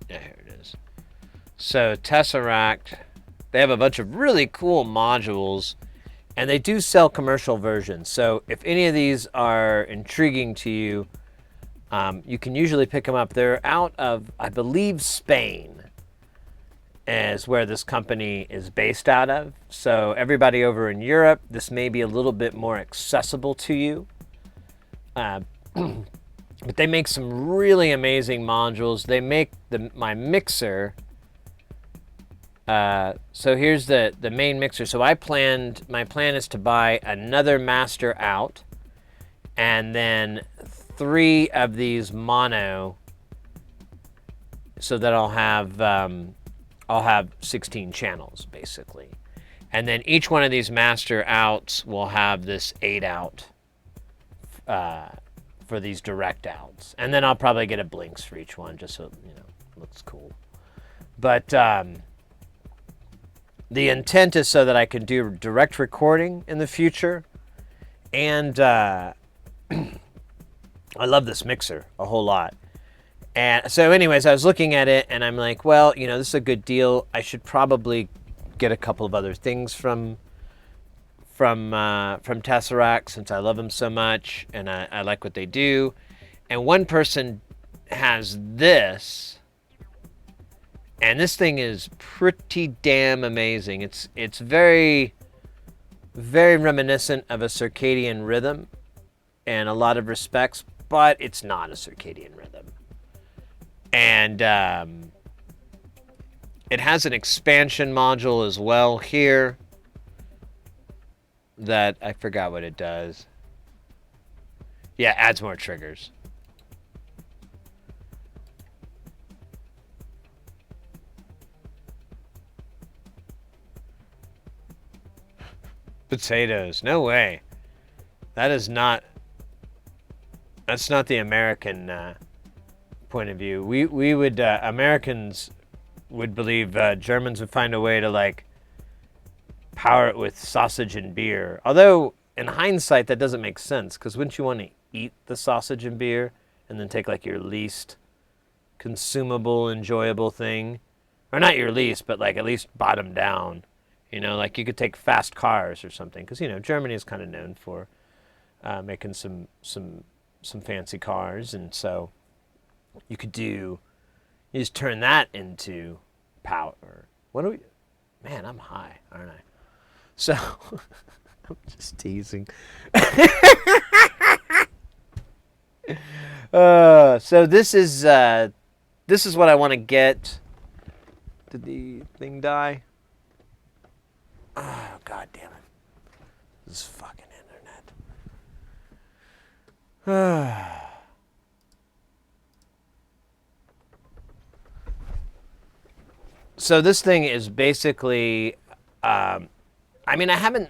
Yeah, here it is. So, Tesseract... They have a bunch of really cool modules, and they do sell commercial versions. So if any of these are intriguing to you, you can usually pick them up. They're out of, I believe, Spain is where this company is based out of. So everybody over in Europe, this may be a little bit more accessible to you. But they make some really amazing modules. They make my mixer... so here's the main mixer. So my plan is to buy another master out and then 3 of these mono so that I'll have 16 channels basically. And then each one of these master outs will have this 8 out for these direct outs. And then I'll probably get a blinks for each one just so, you know, it looks cool. But the intent is so that I can do direct recording in the future. And I love this mixer a whole lot. And so anyways, I was looking at it and I'm like, well, you know, this is a good deal. I should probably get a couple of other things from Tesseract since I love them so much and I like what they do. And one person has this. And this thing is pretty damn amazing. It's very, very reminiscent of a circadian rhythm in a lot of respects, but it's not a circadian rhythm. And it has an expansion module as well here that I forgot what it does. Yeah, adds more triggers. Potatoes. No way. That is not. That's not the American point of view. We would Americans would believe Germans would find a way to like power it with sausage and beer. Although in hindsight that doesn't make sense because wouldn't you want to eat the sausage and beer and then take like your least consumable, enjoyable thing, or not your least, but like at least bottom down. You know, like you could take fast cars or something because you know Germany is kind of known for making some fancy cars, and so you could do. You just turn that into power. What do we? Man, I'm high, aren't I? So I'm just teasing. So this is what I want to get. Did the thing die? Oh, God damn it. This fucking internet. So this thing is basically, I mean, I haven't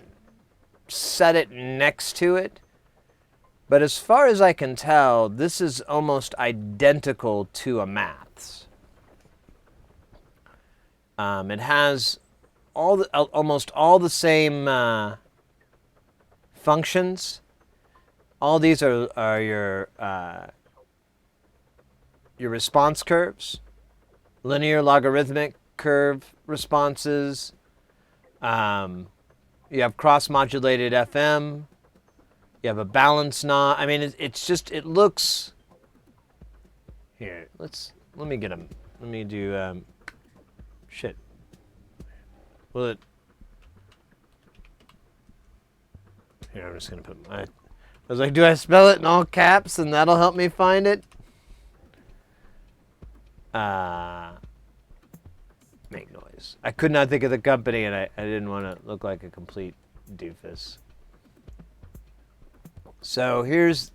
set it next to it, but as far as I can tell, this is almost identical to a Maths. It has almost all the same functions. All these are your response curves, linear, logarithmic curve responses. You have cross-modulated FM. You have a balance knob. I mean, it's just it looks. Here, let me get them. Let me do shit. Will it? Here, I'm just gonna put my. I was like, do I spell it in all caps and that'll help me find it? Make noise. I could not think of the company and I didn't want to look like a complete doofus. So here's,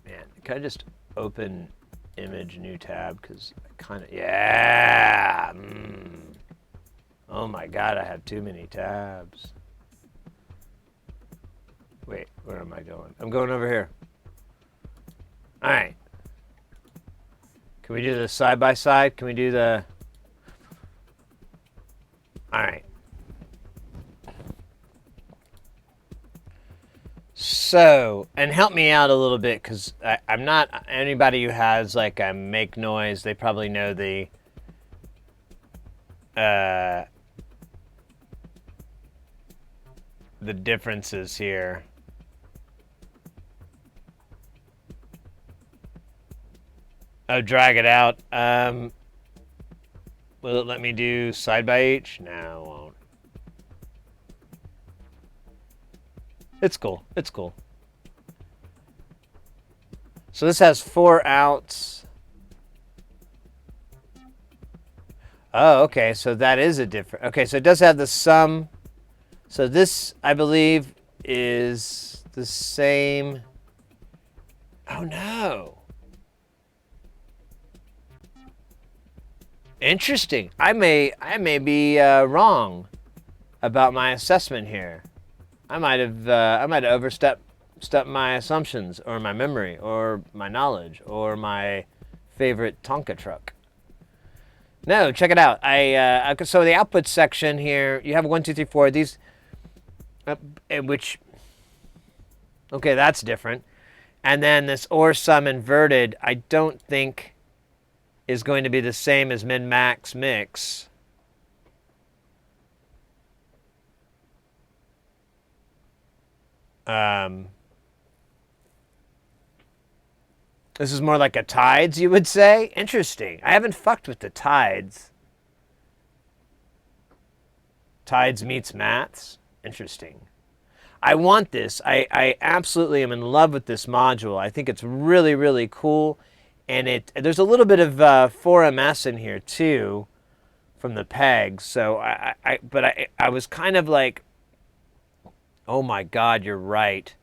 man, can I just open image, new tab? Because I kind of, yeah. Oh my God, I have too many tabs. Wait, where am I going? I'm going over here. All right. Can we do the side by side? Can we do the... All right. So, and help me out a little bit because I'm not... Anybody who has like a make noise, they probably know the... the differences here. Oh, drag it out. Will it let me do side by H? No, it won't. It's cool. It's cool. So this has 4 outs. Oh, okay. So that is a different. Okay, so it does have the sum. So this, I believe, is the same. Oh no. Interesting. I may be wrong about my assessment here. I might have overstepped my assumptions or my memory or my knowledge or my favorite Tonka truck. No, check it out. So the output section here, you have 1, 2, 3, 4. These, which, okay, that's different. And then this OR sum inverted, I don't think is going to be the same as min max mix. This is more like a tides, you would say? Interesting. I haven't fucked with the tides. Tides meets Maths? Interesting. I want this. I absolutely am in love with this module. I think it's really, really cool. And there's a little bit of 4MS in here too from the pegs. So I was kind of like, oh my God, you're right.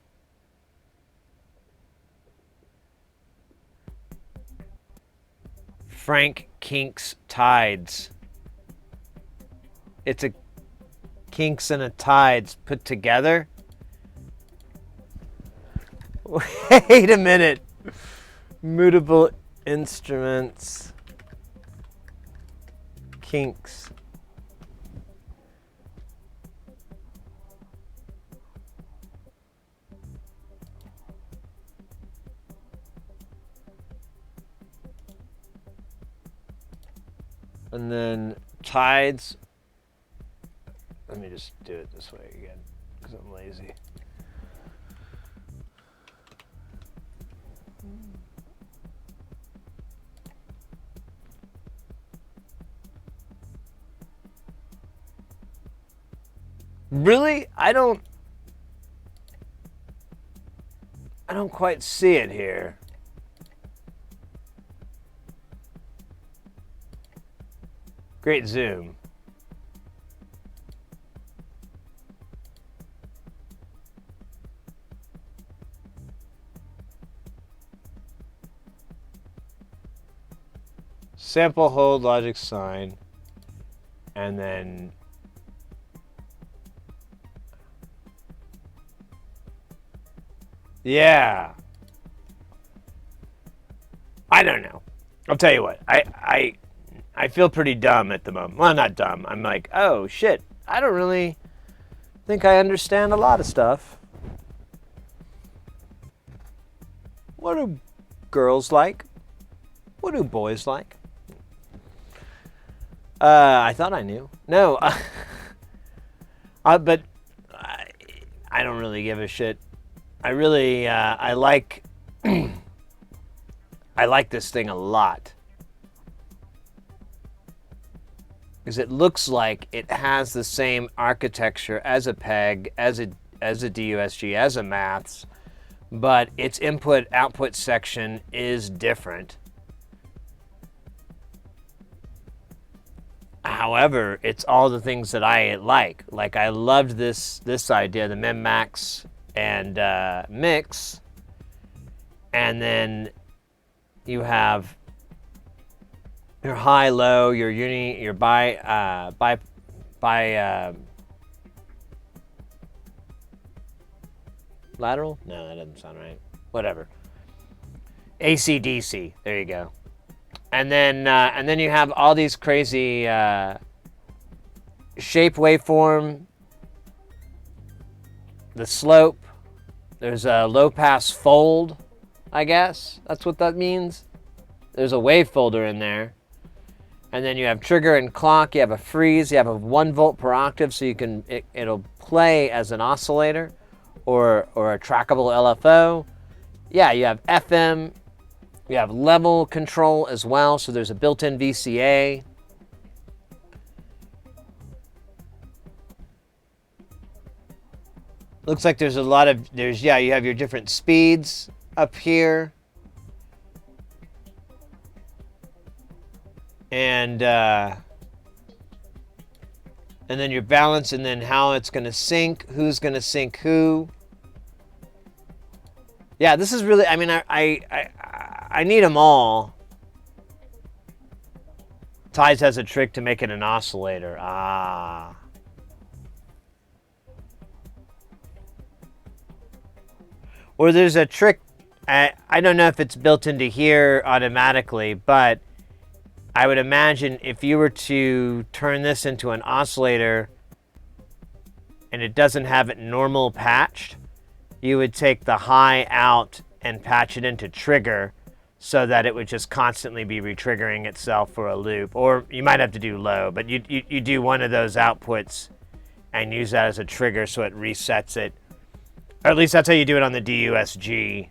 Frank Kink's Tides. It's a Kinks and a Tides put together? Wait a minute. Mutable instruments. Kinks. And then Tides. Let me just do it this way again, because I'm lazy. Really? I don't quite see it here. Great zoom. Sample, hold, logic, sign, and then yeah. I don't know. I'll tell you what. I feel pretty dumb at the moment. Well, not dumb. I'm like, oh shit. I don't really think I understand a lot of stuff. What do girls like? What do boys like? I thought I knew. No, but I don't really give a shit. I really, I like this thing a lot. Because it looks like it has the same architecture as a PEG, as a DUSG, as a Maths, but its input-output section is different. However, it's all the things that I like. Like, I loved this idea, the Mem-Max and Mix. And then you have your high, low, your uni, your bilateral? No, that doesn't sound right. Whatever. AC/DC. There you go. And then you have all these crazy shape waveform, the slope. There's a low pass fold, I guess. That's what that means. There's a wave folder in there. And then you have trigger and clock. You have a freeze. You have a 1 volt per octave, so you can it'll play as an oscillator or a trackable LFO. Yeah, you have FM. You have level control as well, so there's a built-in VCA. Looks like there's a lot of, you have your different speeds up here. And then your balance, and then how it's going to sync, who's going to sync who. Yeah, this is really, I mean, I need them all. Tides has a trick to make it an oscillator. Ah. Or there's a trick, I don't know if it's built into here automatically, but I would imagine if you were to turn this into an oscillator and it doesn't have it normal patched, you would take the high out and patch it into trigger so that it would just constantly be retriggering itself for a loop. Or you might have to do low, but you do one of those outputs and use that as a trigger so it resets it. Or at least that's how you do it on the DUSG.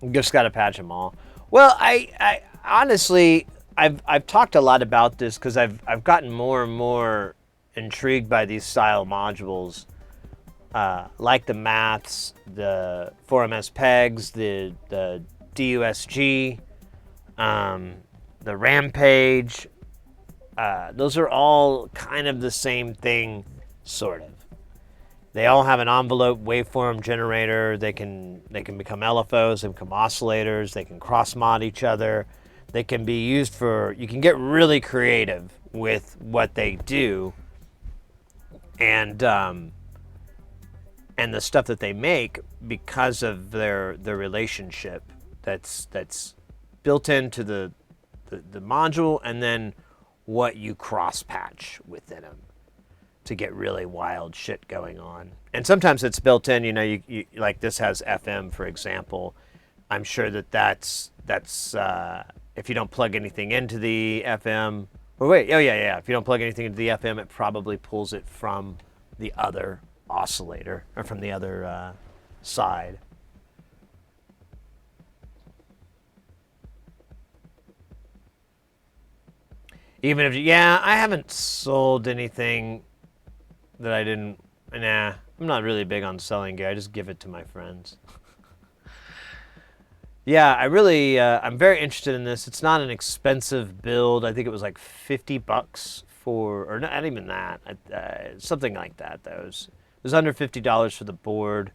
You just got to patch them all. Well, I honestly, I've talked a lot about this because I've gotten more and more intrigued by these style modules, like the Maths, the 4MS PEGs, the DUSG, the Rampage. Those are all kind of the same thing, sort of. They all have an envelope waveform generator. They can become LFOs, they become oscillators, they can cross-mod each other. They can be used for, you can get really creative with what they do, and the stuff that they make because of their relationship that's built into the module, and then what you cross patch within them to get really wild shit going on. And sometimes it's built in, you like this has FM, for example. I'm sure that's if you don't plug anything into the FM, if you don't plug anything into the FM, it probably pulls it from the other oscillator, or from the other side. Even if, I haven't sold anything that I didn't, I'm not really big on selling gear. I just give it to my friends. Yeah, I'm very interested in this. It's not an expensive build. I think it was like $50 or not even that. Something like that, though. It was under $50 for the board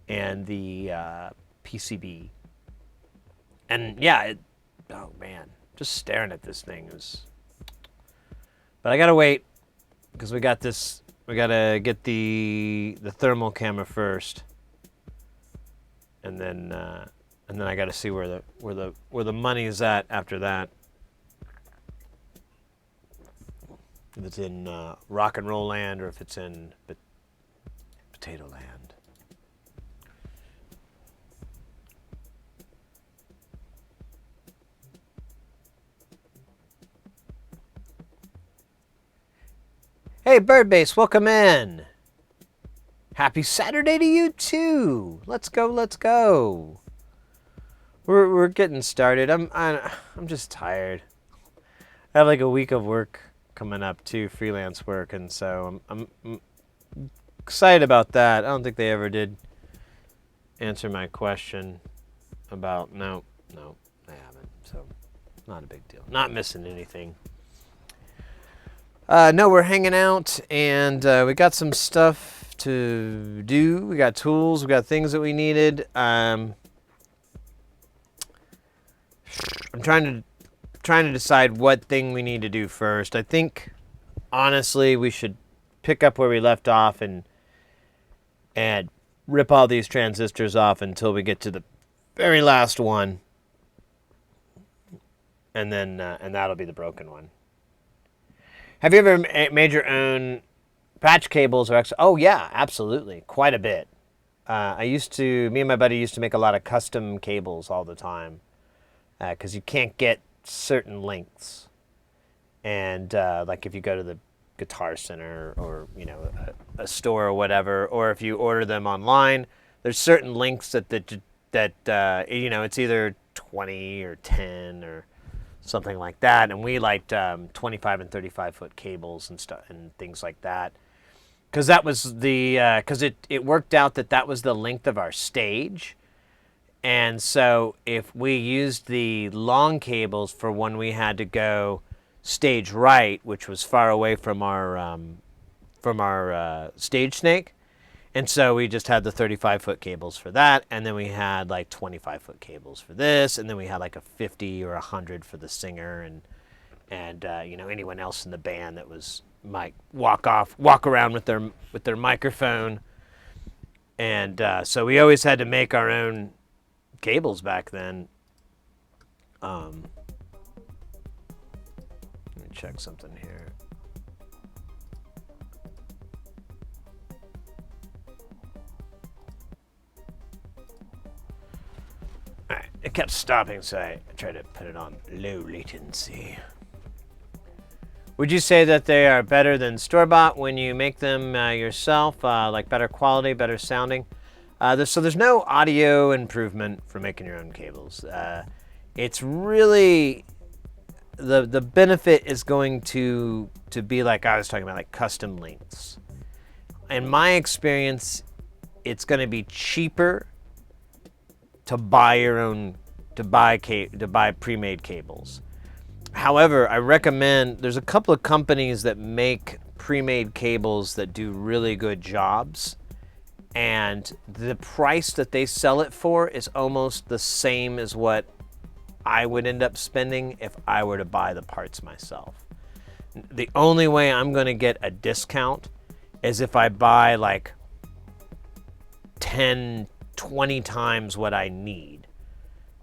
and the PCB. And yeah, oh man, just staring at this thing is. But I gotta wait because we got this. We gotta get the thermal camera first, and then I gotta see where the money is at after that. If it's in rock and roll land or if it's in potato land. Hey, Birdbase, welcome in. Happy Saturday to you too. Let's go, let's go. We're getting started. I'm just tired. I have like a week of work coming up too, freelance work, and so I'm excited about that. I don't think they ever did answer my question about no, they haven't. So not a big deal. Not missing anything. No, we're hanging out, and we got some stuff to do. We got tools. We got things that we needed. I'm trying to decide what thing we need to do first. I think, honestly, we should pick up where we left off and rip all these transistors off until we get to the very last one, and then and that'll be the broken one. Have you ever made your own patch cables or oh yeah, absolutely, quite a bit. Me and my buddy used to make a lot of custom cables all the time because you can't get certain lengths. And like if you go to the Guitar Center or a store or whatever, or if you order them online, there's certain lengths that it's either 20 or 10 or something like that, and we liked 25 and 35 foot cables and stuff and things like that, because that was because it worked out that was the length of our stage, and so if we used the long cables for when we had to go stage right, which was far away from our stage snake. And so we just had the 35-foot cables for that, and then we had like 25-foot cables for this, and then we had like a 50 or 100 for the singer, and anyone else in the band that might walk around with their microphone, and so we always had to make our own cables back then. Let me check something here. Alright, it kept stopping, so I tried to put it on low latency. Would you say that they are better than store-bought when you make them yourself, like better quality, better sounding? There's no audio improvement for making your own cables. It's really, the benefit is going to be like I was talking about, like custom lengths. In my experience, it's going to be cheaper to buy pre-made cables. However, I recommend, there's a couple of companies that make pre-made cables that do really good jobs, and the price that they sell it for is almost the same as what I would end up spending if I were to buy the parts myself. The only way I'm going to get a discount is if I buy like 10, 20 times what I need,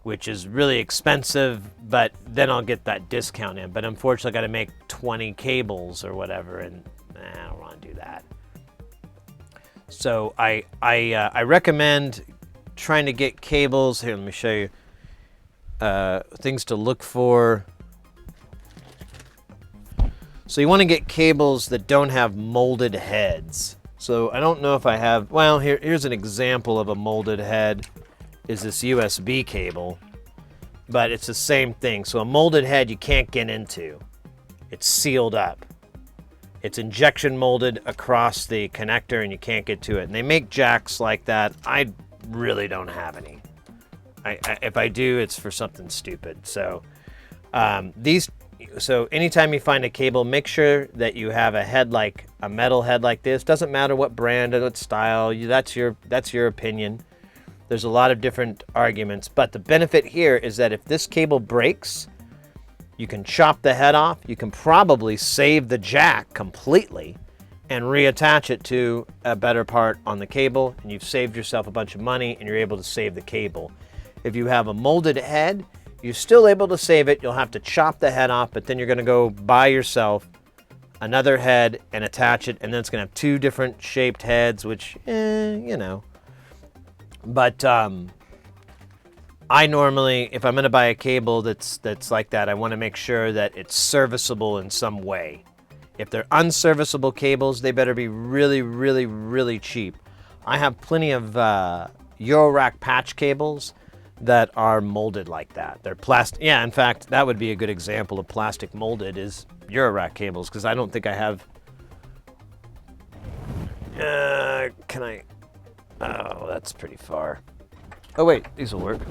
which is really expensive, but then I'll get that discount in. But unfortunately, I got to make 20 cables or whatever, and I don't want to do that. So I recommend trying to get cables. Here, let me show you things to look for. So you want to get cables that don't have molded heads. So I don't know if I have, well, here's an example of a molded head, is this USB cable, but it's the same thing. So a molded head you can't get into. It's sealed up. It's injection molded across the connector and you can't get to it. And they make jacks like that. I really don't have any. If I do, it's for something stupid. So so anytime you find a cable, make sure that you have a head like a metal head like this. Doesn't matter what brand or what style. That's your opinion. There's a lot of different arguments, but the benefit here is that if this cable breaks, you can chop the head off. You can probably save the jack completely and reattach it to a better part on the cable, and you've saved yourself a bunch of money and you're able to save the cable. If you have a molded head, you're still able to save it. You'll have to chop the head off, but then you're going to go buy yourself another head and attach it, and then it's going to have two different shaped heads, which, you know. But I normally, if I'm going to buy a cable that's like that, I want to make sure that it's serviceable in some way. If they're unserviceable cables, they better be really, really, really cheap. I have plenty of Eurorack patch cables that are molded like that. They're plastic. Yeah, in fact, that would be a good example of plastic molded is Eurorack cables, because I don't think I have. Can I? Oh, that's pretty far. Oh wait, these will work.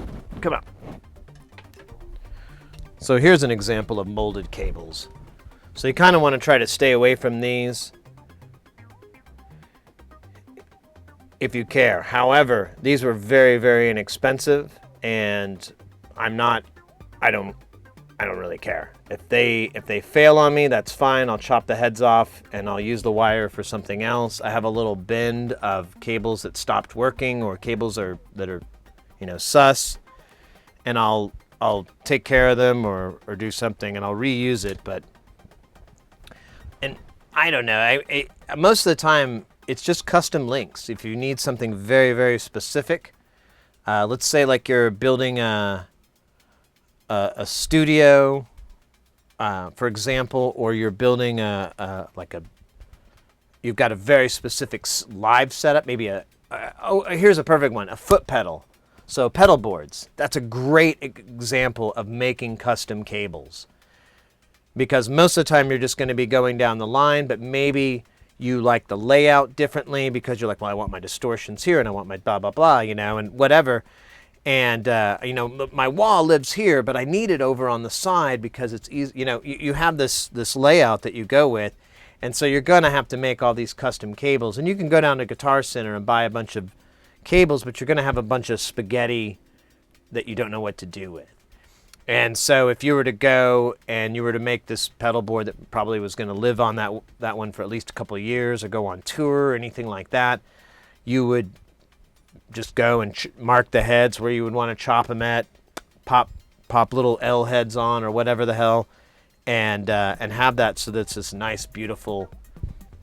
Come on. So here's an example of molded cables. So you kind of want to try to stay away from these if you care. However, these were very, very inexpensive, and I don't really care. If they fail on me, that's fine. I'll chop the heads off and I'll use the wire for something else. I have a little bend of cables that stopped working, or cables that are, you know, sus, and I'll take care of them or do something, and I'll reuse it. But and I don't know. Most of the time it's just custom links. If you need something very, very specific, let's say like you're building a studio, for example, or you're building you've got a very specific live setup. Maybe here's a perfect one: a foot pedal. So pedal boards. That's a great example of making custom cables, because most of the time you're just going to be going down the line, but maybe you like the layout differently because you're like, well, I want my distortions here and I want my blah, blah, blah, you know, and whatever. And, you know, my wall lives here, but I need it over on the side because it's easy. You know, you have this layout that you go with. And so you're going to have to make all these custom cables. And you can go down to Guitar Center and buy a bunch of cables, but you're going to have a bunch of spaghetti that you don't know what to do with. And so if you were to go and you were to make this pedal board that probably was going to live on that one for at least a couple of years, or go on tour or anything like that, you would just go and mark the heads where you would want to chop them at, pop little L heads on or whatever the hell, and have that so that it's this nice, beautiful,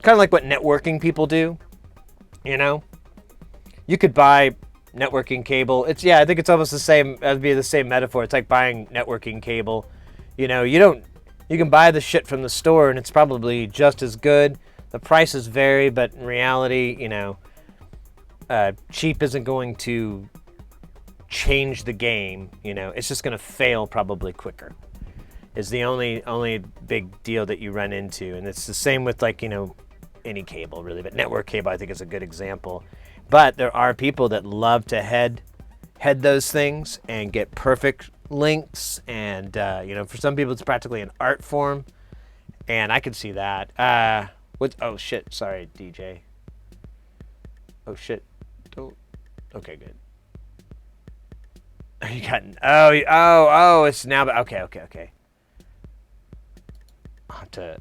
kind of like what networking people do, you know? You could buy networking cable. I think it's almost the same. That'd be the same metaphor. It's like buying networking cable. You know, you can buy the shit from the store and it's probably just as good. The prices vary, but in reality, you know, cheap isn't going to change the game. You know, it's just going to fail probably quicker. Is the only big deal that you run into, and it's the same with, like, you know, any cable really, but network cable I think is a good example. But there are people that love to head those things and get perfect links, and you know, for some people it's practically an art form, and I can see that. Oh shit! Sorry, DJ. Oh shit! Okay, good. You got oh, it's now. Okay. I'll have to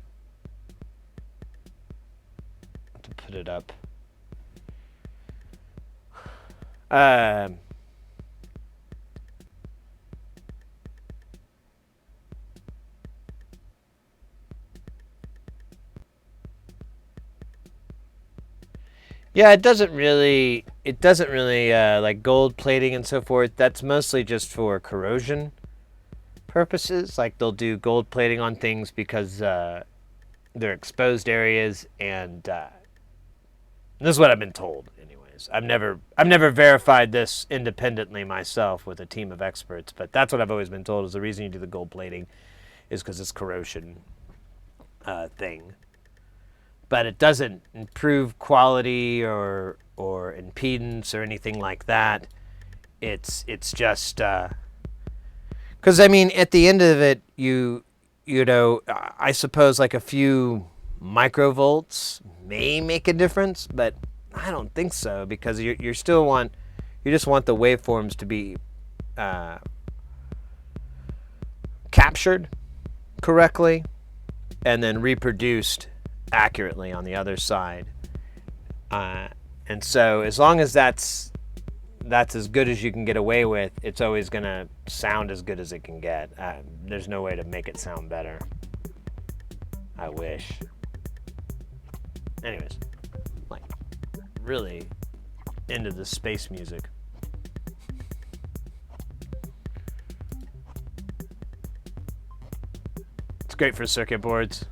put it up. Yeah, it doesn't really like gold plating and so forth. That's mostly just for corrosion purposes. Like they'll do gold plating on things because they're exposed areas, and this is what I've been told. Anyways, I've never verified this independently myself with a team of experts, but that's what I've always been told is the reason you do the gold plating is because it's corrosion thing. But it doesn't improve quality or impedance or anything like that. It's just because I mean at the end of it you know I suppose like a few microvolts may make a difference, but I don't think so because you just want the waveforms to be captured correctly and then reproduced accurately on the other side, and so as long as that's as good as you can get away with, it's always gonna sound as good as it can get. There's no way to make it sound better. I wish. Anyways, like really into the space music. It's great for circuit boards.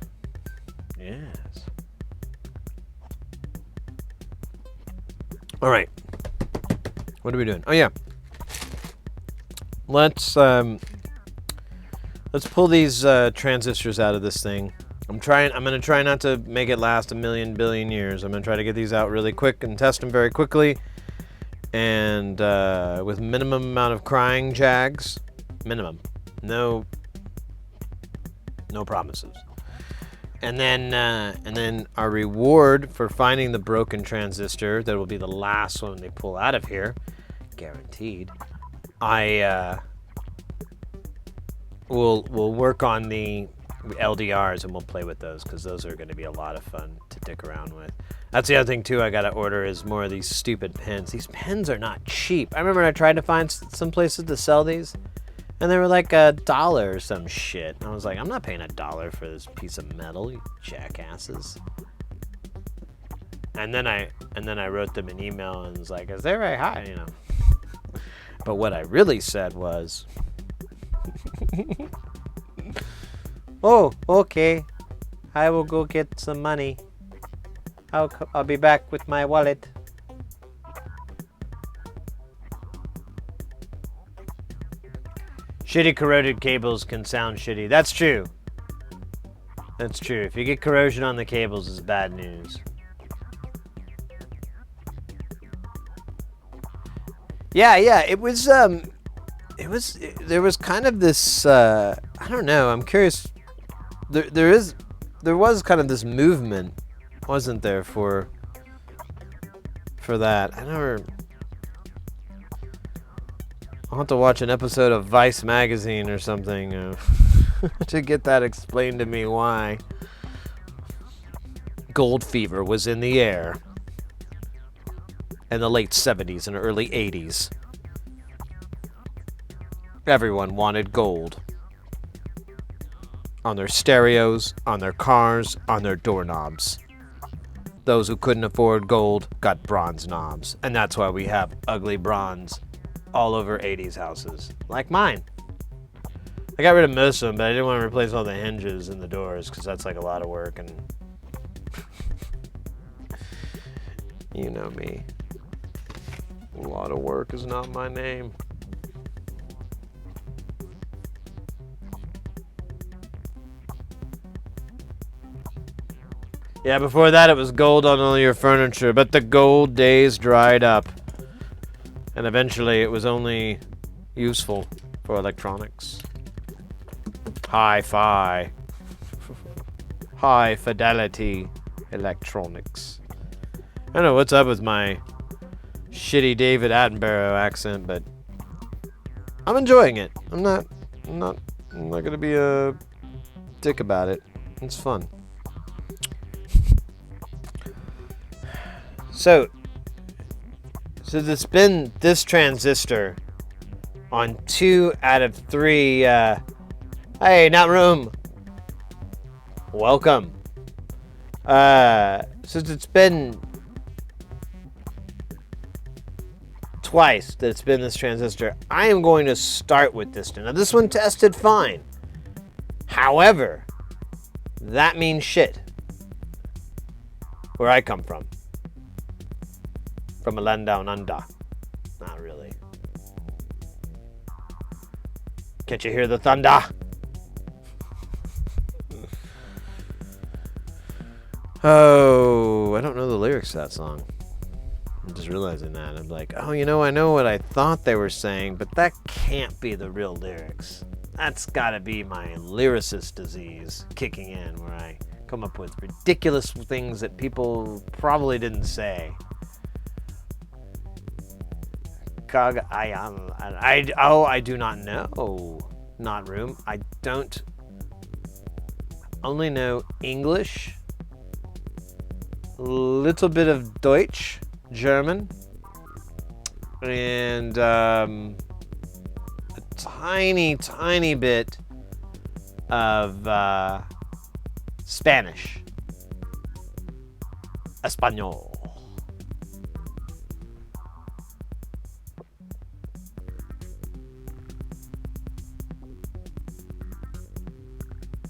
Yes. All right. What are we doing? Oh yeah. Let's pull these transistors out of this thing. I'm gonna try not to make it last a million billion years. I'm gonna try to get these out really quick and test them very quickly, and with minimum amount of crying jags. Minimum. No promises. And then our reward for finding the broken transistor, that will be the last one they pull out of here, guaranteed. We'll work on the LDRs and we'll play with those because those are going to be a lot of fun to dick around with. That's the other thing too I got to order is more of these stupid pens. These pens are not cheap. I remember I tried to find some places to sell these, and they were like $1 or some shit. I was like, I'm not paying $1 for this piece of metal, you jackasses. And then I wrote them an email and was like, is they very high, you know? But what I really said was, oh, okay, I will go get some money. I'll be back with my wallet. Shitty corroded cables can sound shitty. That's true. That's true. If you get corrosion on the cables, it's bad news. Yeah. It was there was kind of this I don't know. I'm curious. There was kind of this movement, wasn't there, for that? I'll have to watch an episode of Vice magazine or something to get that explained to me why gold fever was in the air in the late 70s and early 80s. Everyone wanted gold. On their stereos, on their cars, on their doorknobs. Those who couldn't afford gold got bronze knobs. And that's why we have ugly bronze all over 80s houses. Like mine. I got rid of most of them, but I didn't want to replace all the hinges and the doors because that's like a lot of work, and you know me. A lot of work is not my name. Yeah, before that it was gold on all your furniture, but the gold days dried up. And eventually it was only useful for electronics. Hi-fi. High fidelity electronics. I don't know what's up with my shitty David Attenborough accent, but I'm enjoying it. I'm not gonna be a dick about it. It's fun. So it's been this transistor on 2 out of 3. Hey, not room. Welcome. Since it's been twice that it's been this transistor, I am going to start with this one. Now, this one tested fine. However, that means shit. Where I come from. From a land down under. Not really. Can't you hear the thunder? Oh, I don't know the lyrics to that song. I'm just realizing that. I'm like, oh, I know what I thought they were saying, but that can't be the real lyrics. That's gotta be my lyricist disease kicking in, where I come up with ridiculous things that people probably didn't say. I do not know. Not room. I don't only know English, little bit of Deutsch, German, and a tiny bit of Spanish, Espanol.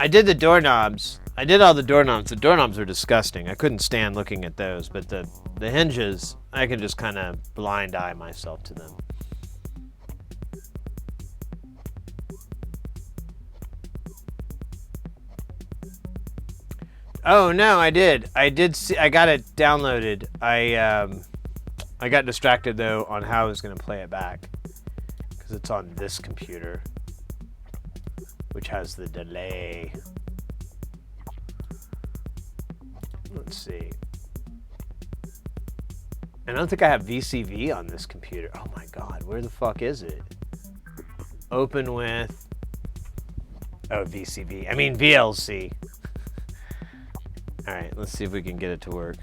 I did the doorknobs. I did all the doorknobs. The doorknobs were disgusting. I couldn't stand looking at those, but the hinges, I could just kind of blind eye myself to them. Oh no, I did. I did see. I got it downloaded. I got distracted though on how I was gonna play it back because it's on this computer, which has the delay. Let's see. I don't think I have VCV on this computer. Oh my god, where the fuck is it? Open with... Oh, VCV. I mean VLC. Alright, let's see if we can get it to work.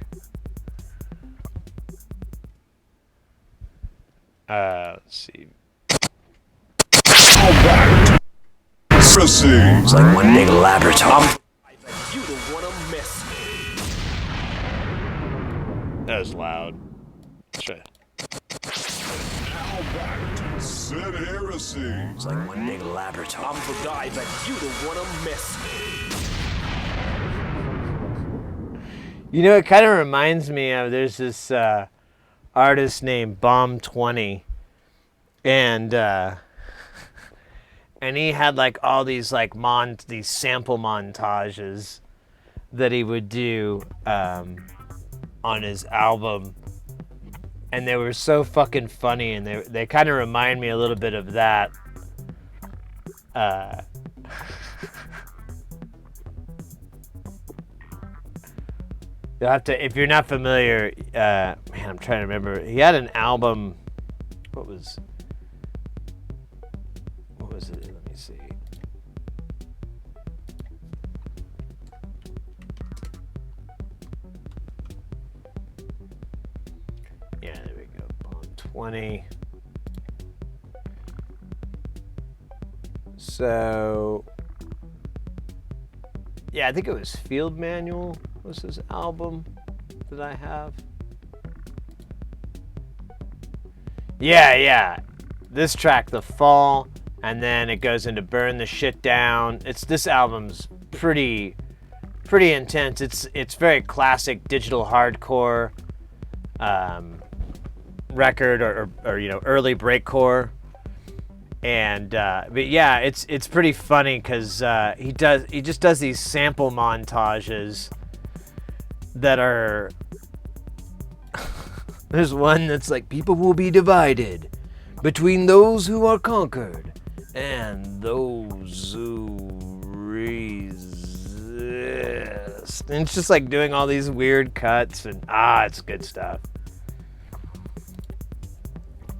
Let's see. It's like one big laboratory. That was loud. Sure. Said heresy. It's like one big laboratory. I'm the guy that you don't want to miss. It kind of reminds me of, there's this artist named Bomb20, and he had like all these like these sample montages that he would do on his album, and they were so fucking funny, and they kind of remind me a little bit of that. You'll have to, if you're not familiar, man, I'm trying to remember. He had an album. What was it? Let me see. Yeah, there we go. Bomb 20. So, yeah, I think it was Field Manual was his album that I have. Yeah. This track, The Fall, and then it goes into Burn the Shit Down. This album's pretty intense. It's very classic digital hardcore record or early breakcore. And but yeah, it's pretty funny because he just does these sample montages that are there's one that's like, people will be divided between those who are conquered and those who resist. And it's just like doing all these weird cuts, and it's good stuff.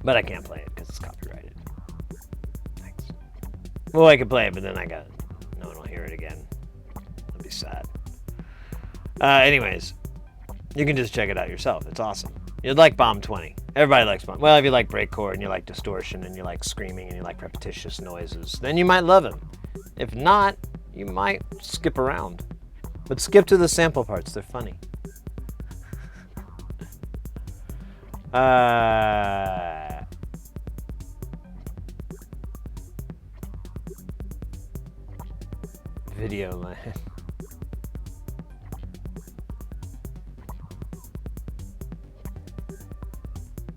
But I can't play it because it's copyrighted. Well, I could play it, but then no one will hear it again. That'd be sad. Anyways, you can just check it out yourself. It's awesome. You'd like Bomb 20. Everybody likes Bomb. Well, if you like breakcore and you like distortion and you like screaming and you like repetitious noises, then you might love him. If not, you might skip around. But skip to the sample parts. They're funny. Video line.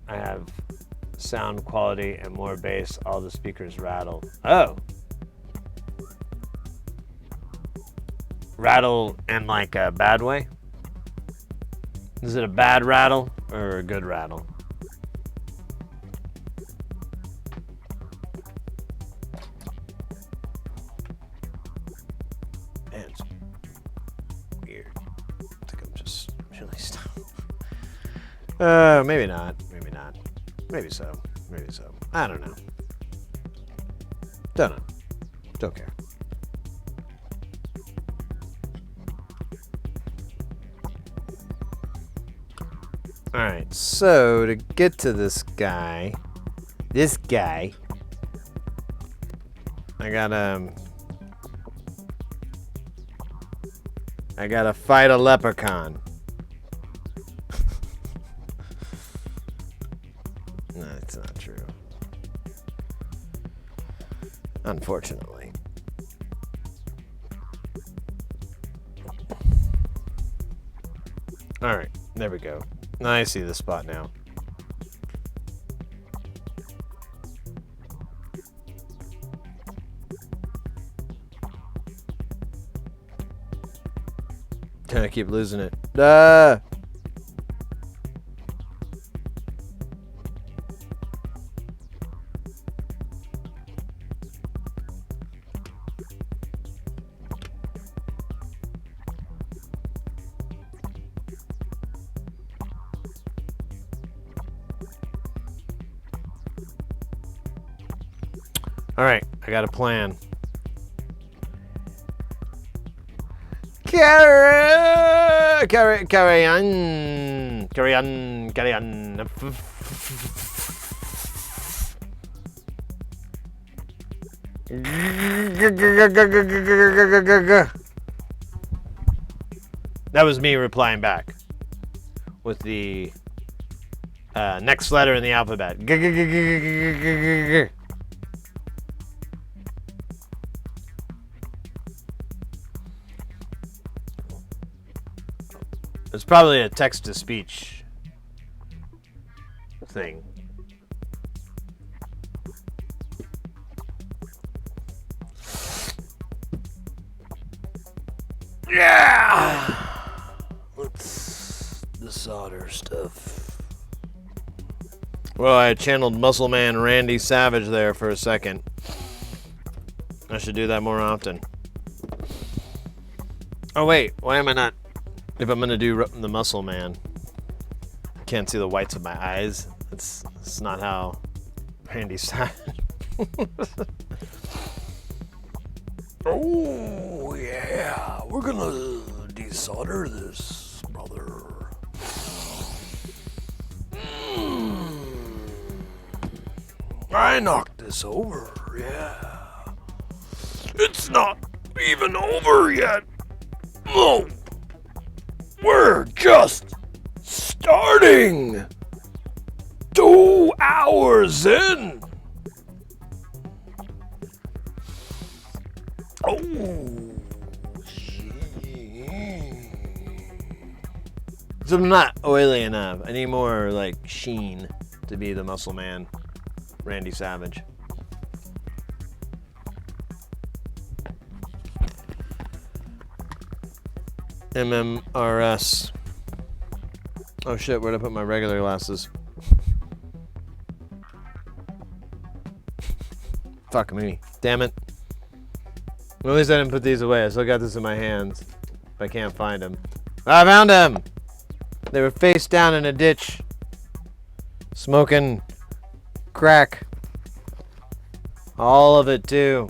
I have sound quality and more bass. All the speakers rattle. Oh. Rattle in like a bad way? Is it a bad rattle or a good rattle? Man, it's weird. I think I'm just really stoned. Maybe not. Maybe not. Maybe so. Maybe so. I don't know. Don't know. Don't care. Alright, so to get to this guy, I gotta fight a leprechaun. No, it's not true. Unfortunately. Alright, there we go. I see the spot now. I keep losing it. All right, I got a plan. Carry on. That was me replying back with the next letter in the alphabet. It's probably a text-to-speech thing. Yeah! Let's desolder stuff. Well, I channeled Muscle Man Randy Savage there for a second. I should do that more often. Oh wait, why am I not? If I'm gonna do the Muscle Man, can't see the whites of my eyes. That's not how Randy Savage. Oh yeah, we're gonna desolder this, brother. I knocked this over, yeah. It's not even over yet. No. We're just starting. 2 hours in. Oh. So I'm not oily enough. I need more like sheen to be the Muscle Man, Randy Savage. MMRS. Oh shit, where'd I put my regular glasses? Fuck me. Damn it. Well, at least I didn't put these away. I still got this in my hands. If I can't find them. I found them! They were face down in a ditch. Smoking crack. All of it too.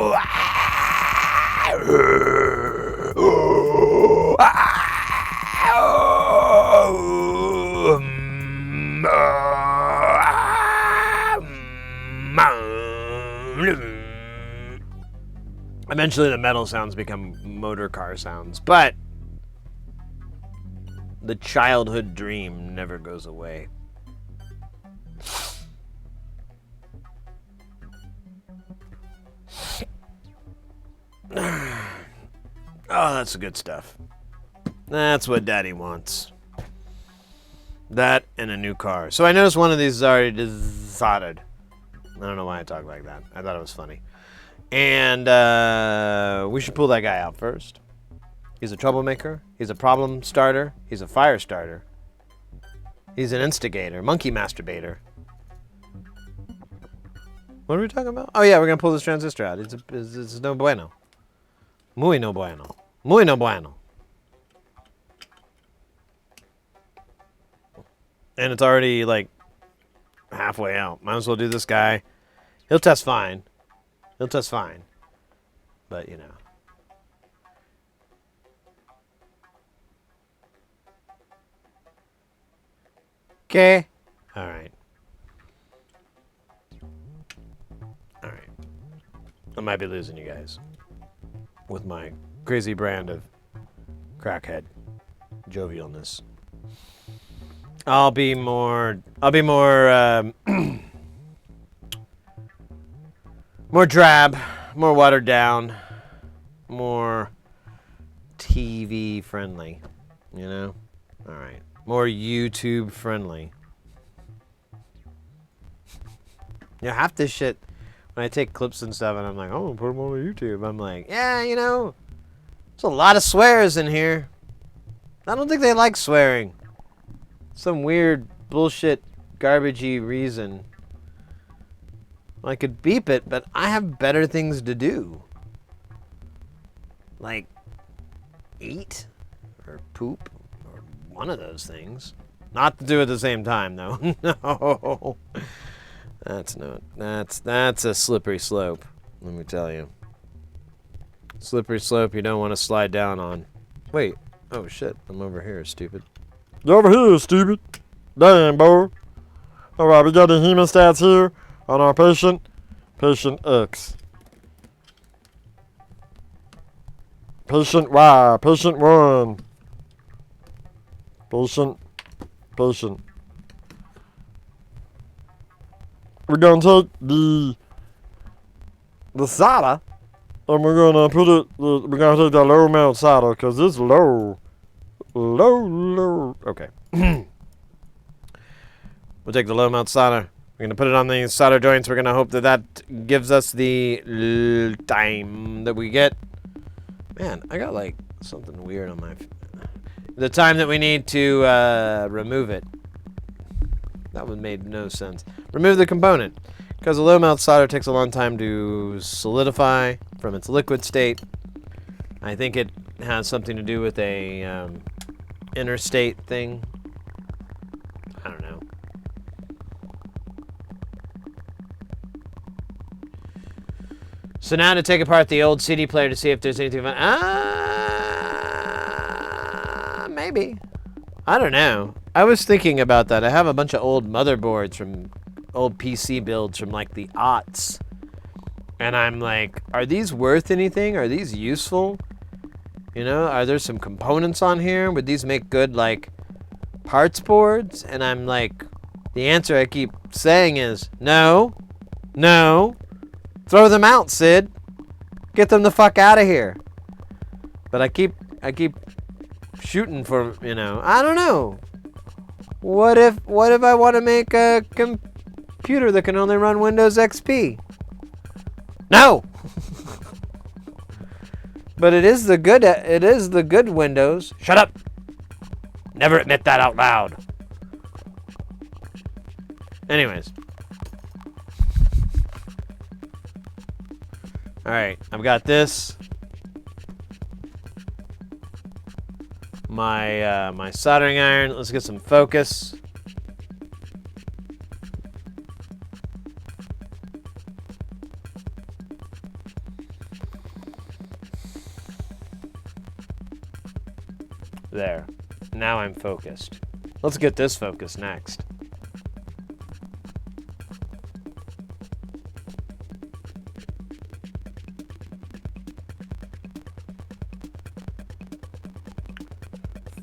Eventually the metal sounds become motor car sounds, but the childhood dream never goes away. Oh, that's the good stuff. That's what Daddy wants. That and a new car. So I noticed one of these is already soldered. I don't know why I talk like that. I thought it was funny. And we should pull that guy out first. He's a troublemaker. He's a problem starter. He's a fire starter. He's an instigator. Monkey masturbator. What are we talking about? Oh yeah, we're gonna pull this transistor out. It's no bueno. Muy no bueno. Muy no bueno. And it's already like halfway out. Might as well do this guy. He'll test fine. He'll test fine. But, you know. Okay. All right. All right. I might be losing you guys with my crazy brand of crackhead jovialness. I'll be more more drab, more watered down, more TV friendly, you know? All right. More YouTube friendly. You know, half this shit, when I take clips and stuff and I'm like, oh, put them on YouTube, I'm like, yeah, you know, there's a lot of swears in here. I don't think they like swearing. Some weird bullshit garbagey reason. I could beep it, but I have better things to do. Like eat or poop or one of those things. Not to do at the same time though. No. That's a slippery slope, let me tell you. Slippery slope you don't want to slide down on. Wait. Oh shit, I'm over here, stupid. You over here, stupid. Damn, boy. Alright, we got the hemostats here on our patient. Patient X. Patient Y. Patient 1. Patient. We're gonna take the SATA and we're gonna put it, we're gonna take that low mount SATA because it's low. Low. Okay. We'll take the low mount solder. We're going to put it on the solder joints. We're going to hope that that gives us the time that we get. Man, I got like something weird on my... The time that we need to remove it. That one made no sense. Remove the component. Because the low mount solder takes a long time to solidify from its liquid state. I think it has something to do with a interstate thing. I don't know. So now to take apart the old CD player to see if there's anything fun. Maybe. I don't know. I was thinking about that. I have a bunch of old motherboards from old PC builds from like the aughts. And I'm like, are these worth anything? Are these useful? You know, are there some components on here? Would these make good, like, parts boards? And I'm like, the answer I keep saying is, no. Throw them out, Sid. Get them the fuck out of here. But I keep shooting for, you know, I don't know. What if I want to make a computer that can only run Windows XP? No! But it is the good Windows. Shut up! Never admit that out loud. Anyways. Alright, I've got this. My soldering iron. Let's get some focus. There. Now I'm focused. Let's get this focused next.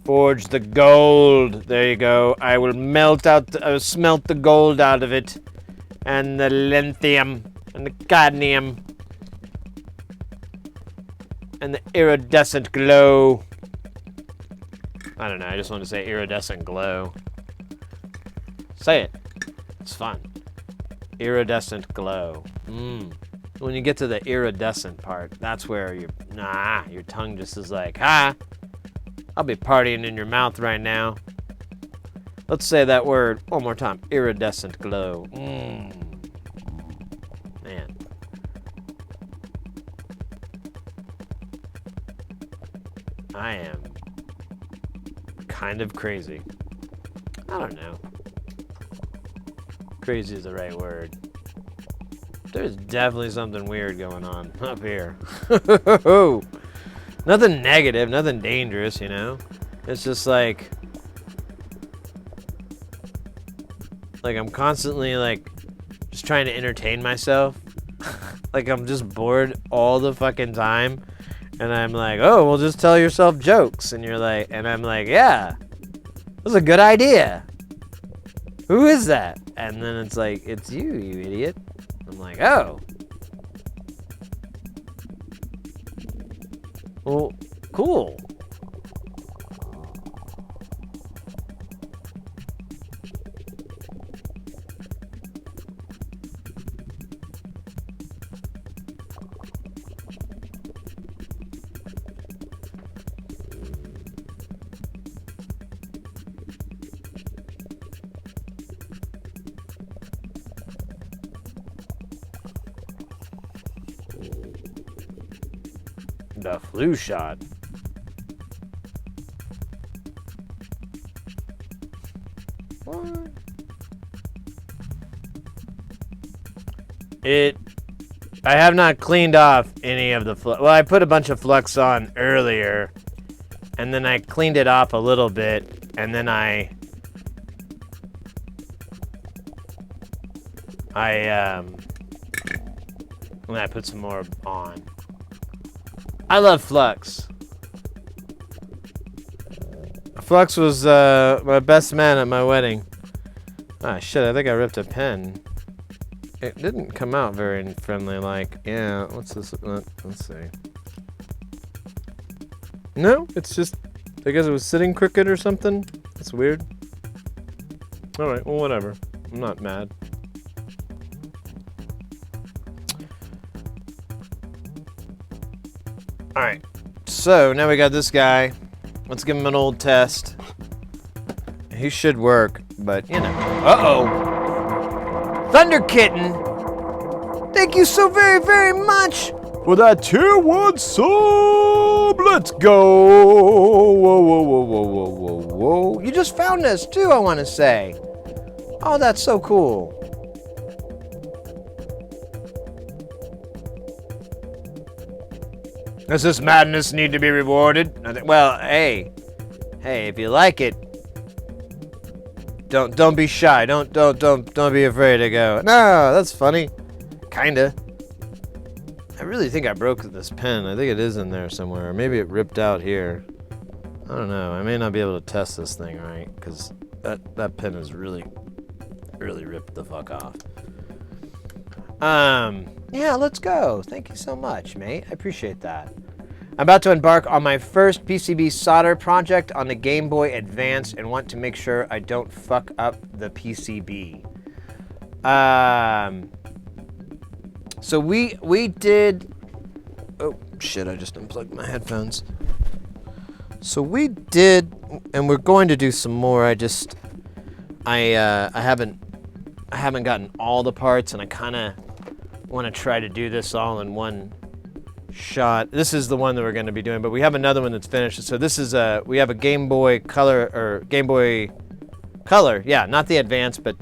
Forge the gold. There you go. I will smelt the gold out of it. And the lithium. And the cadmium. And the iridescent glow. I don't know. I just want to say iridescent glow. Say it. It's fun. Iridescent glow. When you get to the iridescent part, that's where your tongue just is like, I'll be partying in your mouth right now. Let's say that word one more time. Iridescent glow. Man. I am kind of crazy. I don't know. Crazy is the right word. There's definitely something weird going on up here. Nothing negative, nothing dangerous, you know? It's just like I'm constantly just trying to entertain myself. Like I'm just bored all the fucking time. And I'm like, oh, well, just tell yourself jokes. And you're like, and I'm like, yeah, that's a good idea. Who is that? And then it's like, it's you, you idiot. I'm like, oh. Well, cool. The flu shot. What? I have not cleaned off any of the flux. Well, I put a bunch of flux on earlier, and then I cleaned it off a little bit, and then I put some more on. I love Flux. Flux was my best man at my wedding. Ah, shit, I think I ripped a pen. It didn't come out very friendly like. Yeah, what's this? Let's see. No, it's just, I guess it was sitting crooked or something. That's weird. Alright, well, whatever. I'm not mad. Alright, so now we got this guy. Let's give him an old test. He should work, but you know. Uh-oh! Thunder Kitten! Thank you so very, very much for that tier 1 sub! Let's go! Whoa, whoa, whoa, whoa, whoa, whoa, whoa. You just found us too, I want to say. Oh, that's so cool. Does this madness need to be rewarded? Well, hey, if you like it, don't be shy. Don't be afraid to go. No, that's funny. Kinda. I really think I broke this pen. I think it is in there somewhere. Maybe it ripped out here. I don't know. I may not be able to test this thing right because that pen is really ripped the fuck off. Yeah, let's go. Thank you so much, mate. I appreciate that. I'm about to embark on my first PCB solder project on the Game Boy Advance and want to make sure I don't fuck up the PCB. So we did, oh shit, I just unplugged my headphones. So we did, and we're going to do some more. I haven't gotten all the parts, and I kind of want to try to do this all in one shot. This is the one that we're going to be doing, but we have another one that's finished. So this is we have a Game Boy Color, or Game Boy Color, yeah, not the Advance, but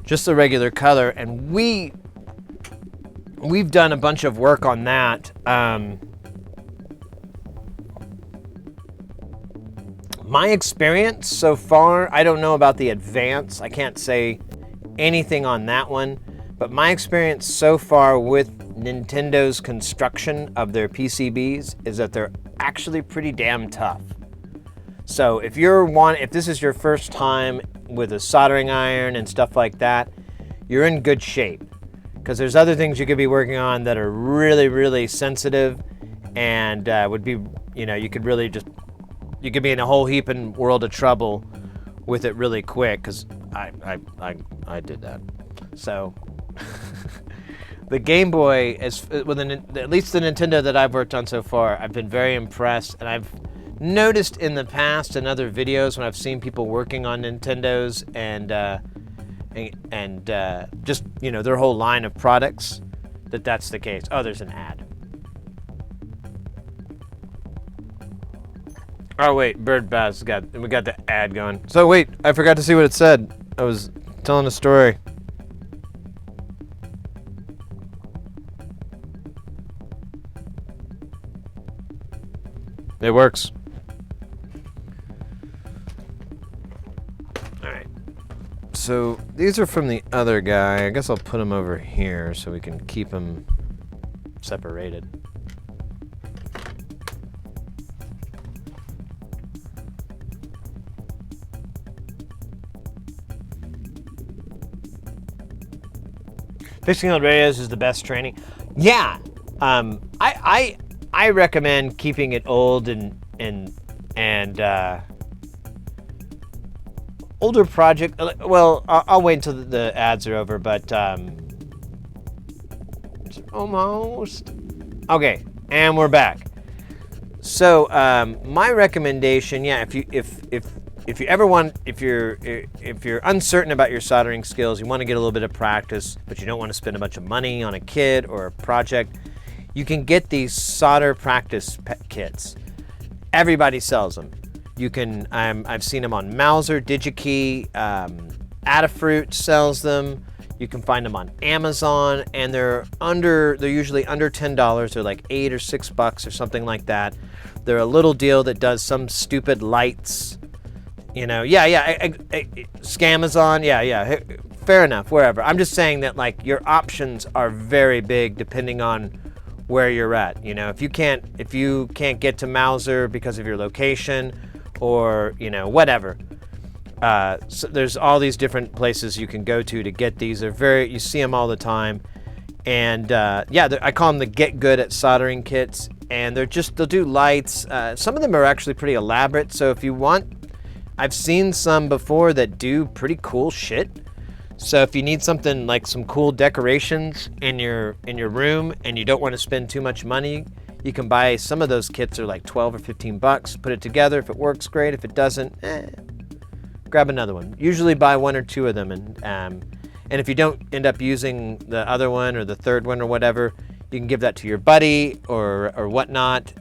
just the regular Color, and we've done a bunch of work on that. My experience so far, I don't know about the Advance. I can't say anything on that one, but my experience so far with Nintendo's construction of their PCBs is that they're actually pretty damn tough. So if this is your first time with a soldering iron and stuff like that, you're in good shape. Because there's other things you could be working on that are really, really sensitive and would be, you could really you could be in a whole heaping world of trouble with it really quick. Because I did that. So the Game Boy, at least the Nintendo that I've worked on so far, I've been very impressed, and I've noticed in the past in other videos when I've seen people working on Nintendos and just their whole line of products, that's the case. Oh, there's an ad. Oh wait, Bird Bass we got the ad going. So wait, I forgot to see what it said. I was telling a story. It works. Alright. So these are from the other guy. I guess I'll put them over here so we can keep them separated. Fixing on radios is the best training. Yeah. I recommend keeping it old and older project. Well, I'll wait until the ads are over, but almost. Okay, and we're back. So my recommendation, yeah, if you ever want, if you're uncertain about your soldering skills, you want to get a little bit of practice, but you don't want to spend a bunch of money on a kit or a project, you can get these solder practice kits. Everybody sells them. You can. I've seen them on Mouser, DigiKey, Adafruit sells them. You can find them on Amazon, and they're usually under $10. They're like $8 or $6 or something like that. They're a little deal that does some stupid lights. Scamazon, yeah. Fair enough, wherever. I'm just saying that like your options are very big depending on where you're at. If you can't get to Mouser because of your location, or whatever. So there's all these different places you can go to get these. You see them all the time, and I call them the Get Good at Soldering kits, and they'll do lights. Some of them are actually pretty elaborate. So if you want, I've seen some before that do pretty cool shit. So if you need something like some cool decorations in your room and you don't want to spend too much money, you can buy some of those kits. Are like $12 or $15. Put it together. If it works, great. If it doesn't, grab another one. Usually buy one or two of them, and if you don't end up using the other one or the third one or whatever, you can give that to your buddy or whatnot,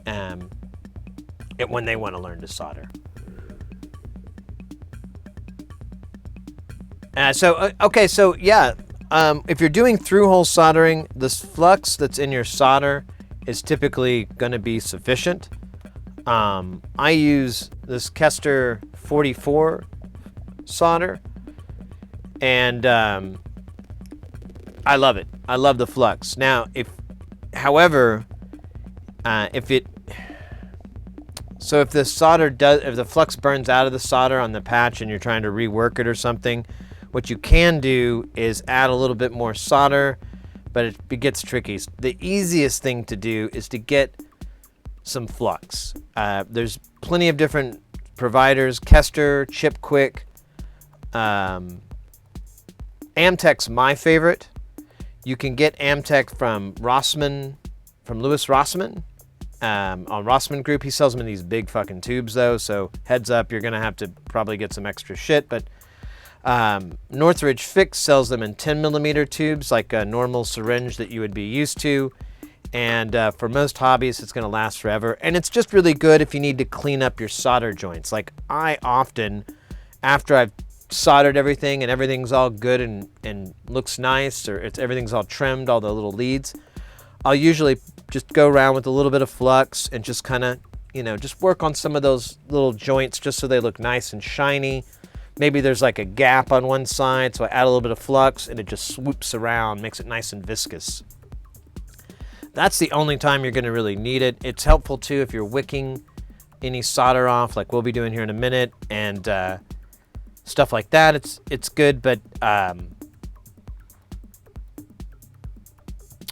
when they want to learn to solder. If you're doing through-hole soldering, this flux that's in your solder is typically going to be sufficient. I use this Kester 44 solder, and I love it. I love the flux. Now, if the flux burns out of the solder on the patch and you're trying to rework it or something, what you can do is add a little bit more solder, but it gets tricky. The easiest thing to do is to get some flux. There's plenty of different providers: Kester, Chipquik, Amtech's my favorite. You can get Amtech from Rossmann, from Louis Rossmann, on Rossmann Group. He sells them in these big fucking tubes though, so heads up, you're gonna have to probably get some extra shit, but Northridge Fix sells them in 10mm tubes, like a normal syringe that you would be used to. And for most hobbyists, it's going to last forever. And it's just really good if you need to clean up your solder joints. Like I often, after I've soldered everything and everything's all good and looks nice, or everything's all trimmed, all the little leads, I'll usually just go around with a little bit of flux and just kind of, just work on some of those little joints just so they look nice and shiny. Maybe there's like a gap on one side, so I add a little bit of flux and it just swoops around, makes it nice and viscous. That's the only time you're going to really need it. It's helpful too if you're wicking any solder off, like we'll be doing here in a minute, and stuff like that. It's good, but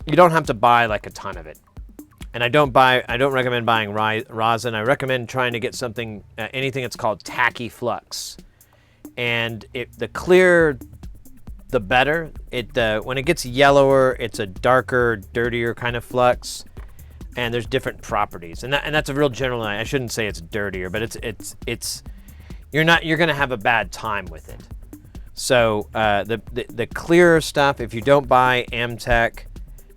you don't have to buy like a ton of it. And I don't recommend buying rosin. I recommend trying to get something, anything that's called tacky flux. And the clearer, the better. When it gets yellower, it's a darker, dirtier kind of flux, and there's different properties. And that's a real general. I shouldn't say it's dirtier, but you're gonna have a bad time with it. So the clearer stuff, if you don't buy Amtech,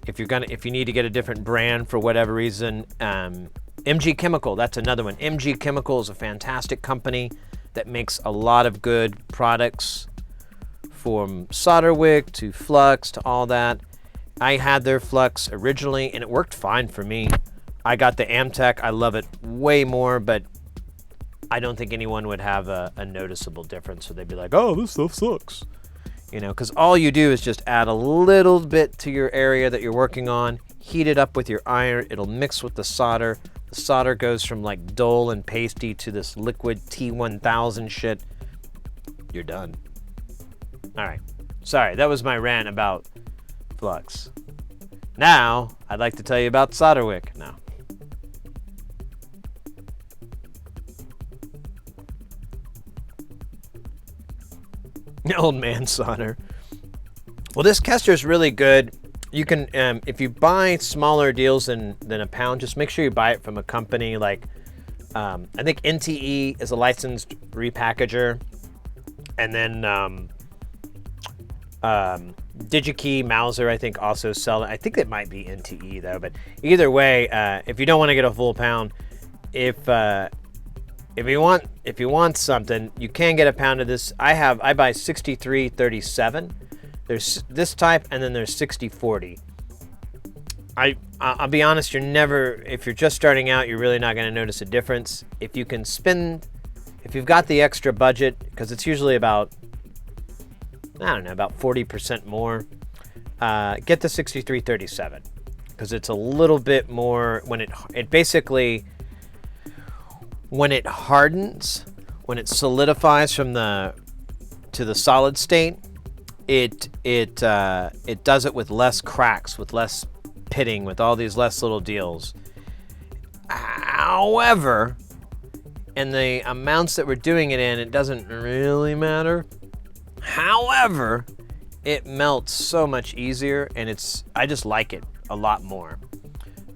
if you need to get a different brand for whatever reason, MG Chemical, that's another one. MG Chemical is a fantastic company that makes a lot of good products, from solder wick to flux to all that. I had their flux originally and it worked fine for me. I got the Amtech. I love it way more, but I don't think anyone would have a noticeable difference. So they'd be like, oh, this stuff sucks. You know, because all you do is just add a little bit to your area that you're working on, heat it up with your iron, it'll mix with the solder. The solder goes from like dull and pasty to this liquid T1000 shit. You're done. All right. Sorry, that was my rant about flux. Now, I'd like to tell you about solder wick. No. Old man solder. Well, this Kester is really good. You can, if you buy smaller deals than a pound, just make sure you buy it from a company like, I think NTE is a licensed repackager, and then DigiKey, Mauser, I think also sell it. I think it might be NTE though, but either way, if you don't want to get a full pound, if you want something, you can get a pound of this. I buy 6337. There's this type, and then there's 6040. I'll be honest, if you're just starting out, you're really not going to notice a difference. If you've got the extra budget, because it's usually about 40% more, get the 6337, because it's a little bit more, when it basically, when it hardens, when it solidifies to the solid state, it does it with less cracks, with less pitting, with all these less little deals. However, in the amounts that we're doing it in, it doesn't really matter. However, it melts so much easier, and I just like it a lot more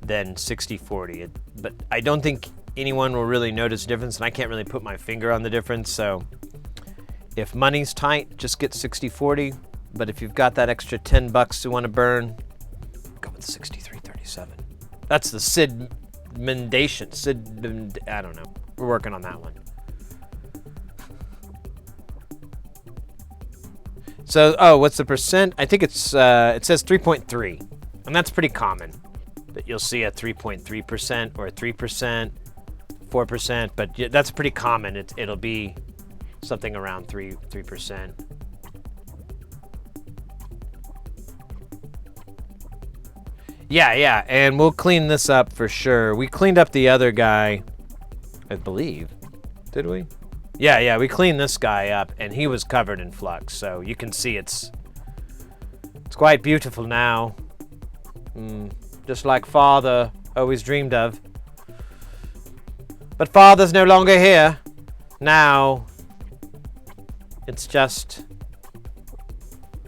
than 6040. But I don't think anyone will really notice a difference, and I can't really put my finger on the difference. So if money's tight, just get 6040. But if you've got that extra $10 you want to burn, go with 6337. That's the I don't know. We're working on that one. So, what's the percent? I think it says 3.3, and that's pretty common. But you'll see a 3.3% or a 3%, 4%, but that's pretty common. It'll be something around 3%. Yeah, and we'll clean this up for sure. We cleaned up the other guy, I believe. Did we? Yeah, we cleaned this guy up, and he was covered in flux, so you can see it's quite beautiful now. Just like Father always dreamed of. But Father's no longer here. Now, it's just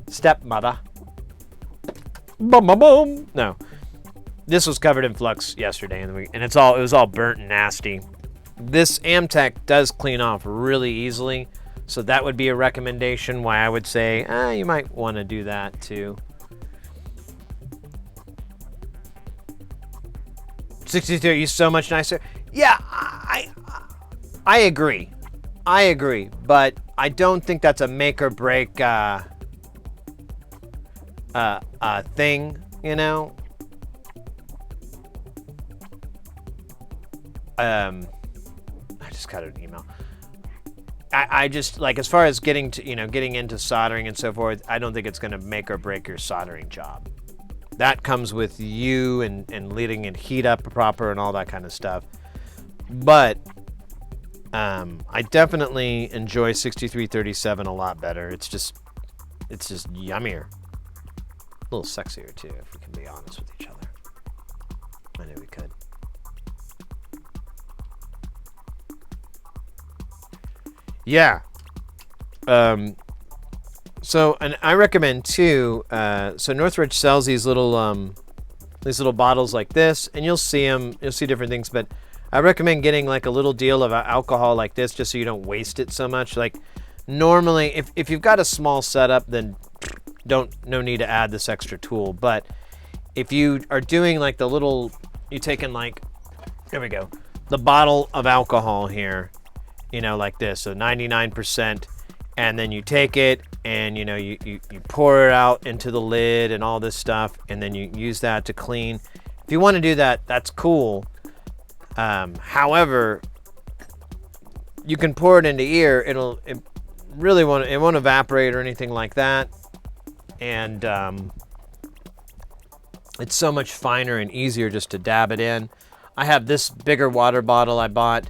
stepmother. Bum bum bum. No, this was covered in flux yesterday, and it was all burnt and nasty. This Amtech does clean off really easily, so that would be a recommendation. Why I would say you might want to do that too. 63 is so much nicer. Yeah, I agree. But I don't think that's a make or break thing, you know. I just got an email. I just, like, as far as getting into soldering and so forth, I don't think it's going to make or break your soldering job. That comes with you and letting it heat up proper and all that kind of stuff. But I definitely enjoy 6337 a lot better. It's just yummier. A little sexier too, if we can be honest with each other. I knew we could. Yeah. So, and I recommend too. So Northridge sells these little bottles like this, and you'll see them. You'll see different things, but I recommend getting like a little deal of alcohol like this, just so you don't waste it so much. Like normally, if you've got a small setup, then no need to add this extra tool. But if you are doing like the little, you taking like, there we go, the bottle of alcohol here, you know, like this, so 99%, and then you take it and you pour it out into the lid and all this stuff, and then you use that to clean. If you want to do that, that's cool. However, you can pour it into here. It won't evaporate or anything like that, and it's so much finer and easier just to dab it in. I have this bigger water bottle I bought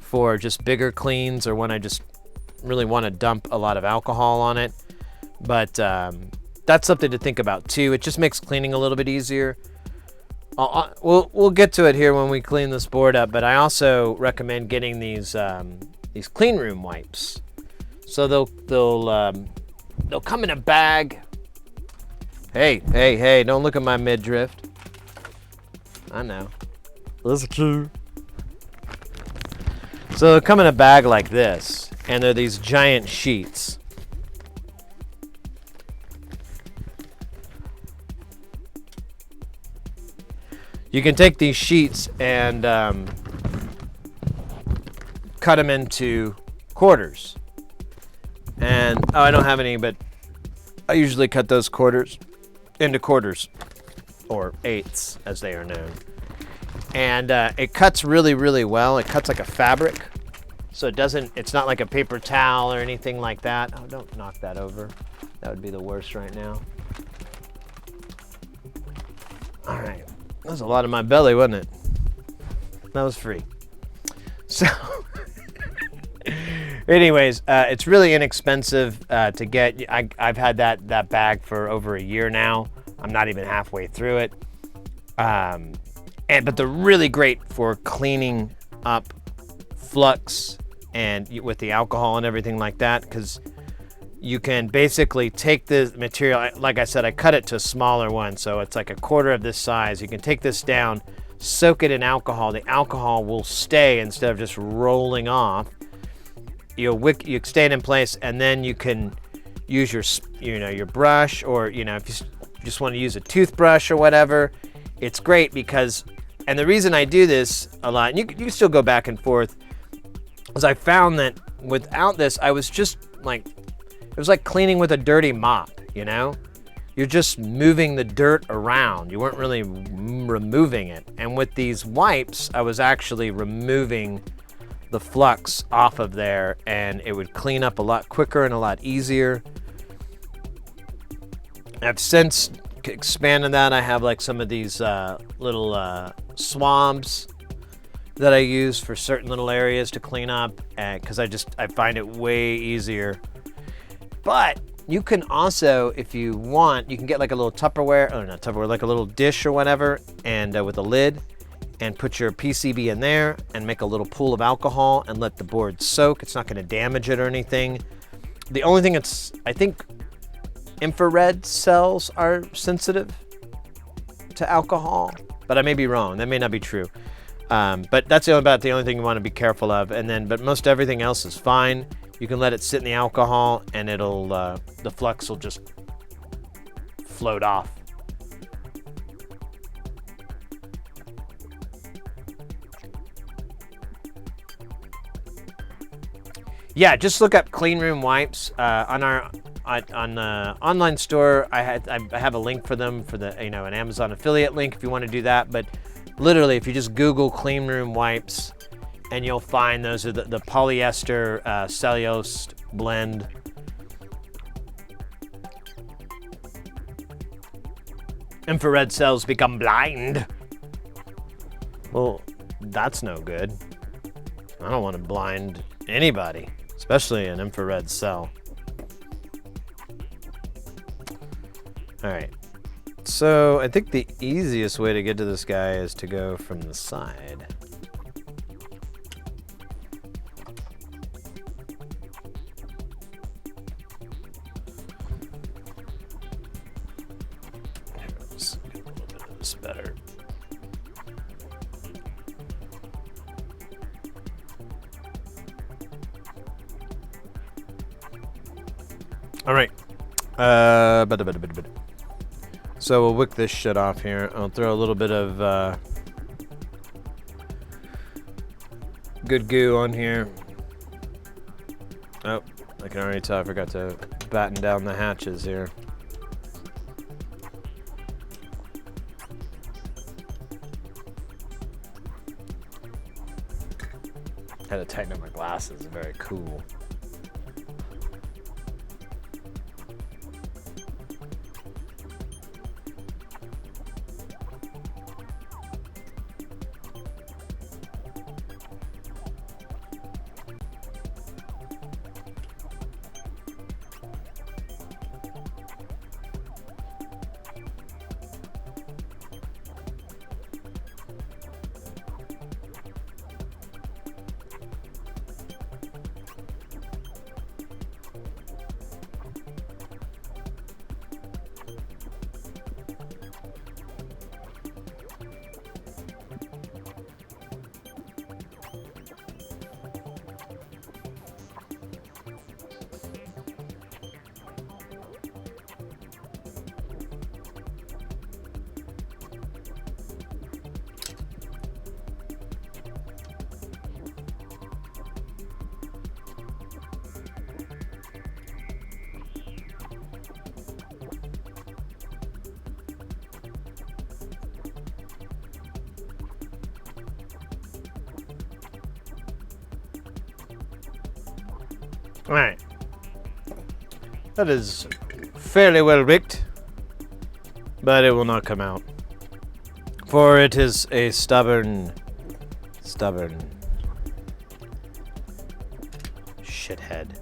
for just bigger cleans, or when I just really want to dump a lot of alcohol on it. But that's something to think about too. It just makes cleaning a little bit easier. We'll get to it here when we clean this board up, but I also recommend getting these clean room wipes. So they'll come in a bag. Hey, don't look at my midriff. I know. That's cute. So they'll come in a bag like this, and they're these giant sheets. You can take these sheets and cut them into quarters. And, I don't have any, but I usually cut those quarters into quarters, or eighths, as they are known. And it cuts really, really well. It cuts like a fabric. So it's not like a paper towel or anything like that. Oh, don't knock that over. That would be the worst right now. All right. That was a lot of my belly, wasn't it? That was free. So, anyways, it's really inexpensive to get. I've had that bag for over a year now. I'm not even halfway through it. But they're really great for cleaning up flux and with the alcohol and everything like that, because you can basically take the material, like I said, I cut it to a smaller one, so it's like a quarter of this size. You can take this down, soak it in alcohol. The alcohol will stay instead of just rolling off. You stay it in place, and then you can use your brush, or if you just want to use a toothbrush or whatever. It's great because, and the reason I do this a lot, and you can still go back and forth, is I found that without this, I was just like, it was like cleaning with a dirty mop, You're just moving the dirt around. You weren't really removing it. And with these wipes, I was actually removing the flux off of there, and it would clean up a lot quicker and a lot easier. I've since expanded that. I have like some of these little swabs that I use for certain little areas to clean up, because I find it way easier. But you can also, if you want, you can get like a little Tupperware, or not Tupperware, like a little dish or whatever, and with a lid, and put your PCB in there and make a little pool of alcohol and let the board soak. It's not going to damage it or anything. The only thing I think infrared cells are sensitive to alcohol, but I may be wrong. That may not be true. But that's about the only thing you want to be careful of. But most everything else is fine. You can let it sit in the alcohol, and the flux will just float off. Yeah, just look up clean room wipes on our online store. I have a link for them for an Amazon affiliate link if you want to do that. But literally, if you just Google clean room wipes, and you'll find those are the polyester cellulose blend. Infrared cells become blind. Well, that's no good. I don't want to blind anybody, especially an infrared cell. All right. So I think the easiest way to get to this guy is to go from the side. Let's get a little bit of this better. All right. So we'll wick this shit off here. I'll throw a little bit of good goo on here. Oh, I can already tell I forgot to batten down the hatches here. Had to tighten up my glasses. Very cool. All right. That is fairly well rigged, but it will not come out. For it is a stubborn shithead.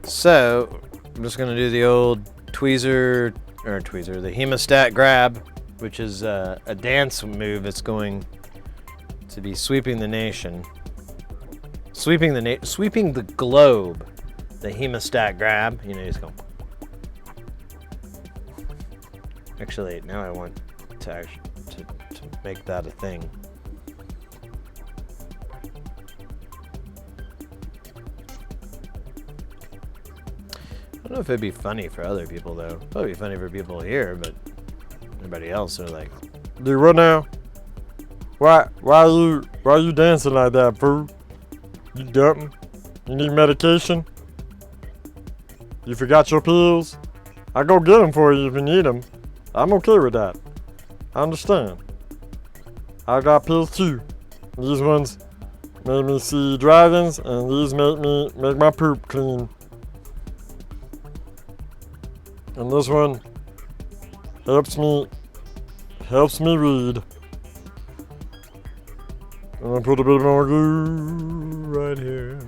So, I'm just gonna do the old the hemostat grab, which is a dance move that's going to be sweeping the nation. Sweeping the globe. The hemostat grab. You know, he's going. Actually, now I want to make that a thing. I don't know if it'd be funny for other people though. Probably be funny for people here, but everybody else are like, Dude, what now? Why are you dancing like that, fool? You dumping? You need medication? You forgot your pills? I'll go get them for you if you need them. I'm okay with that. I understand. I got pills too. These ones make me see drivings, and these make my poop clean. And this one helps me read. I'm gonna put a bit more glue right here.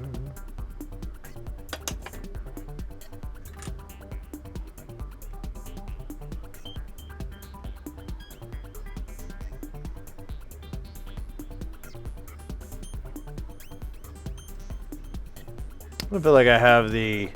I feel like I have the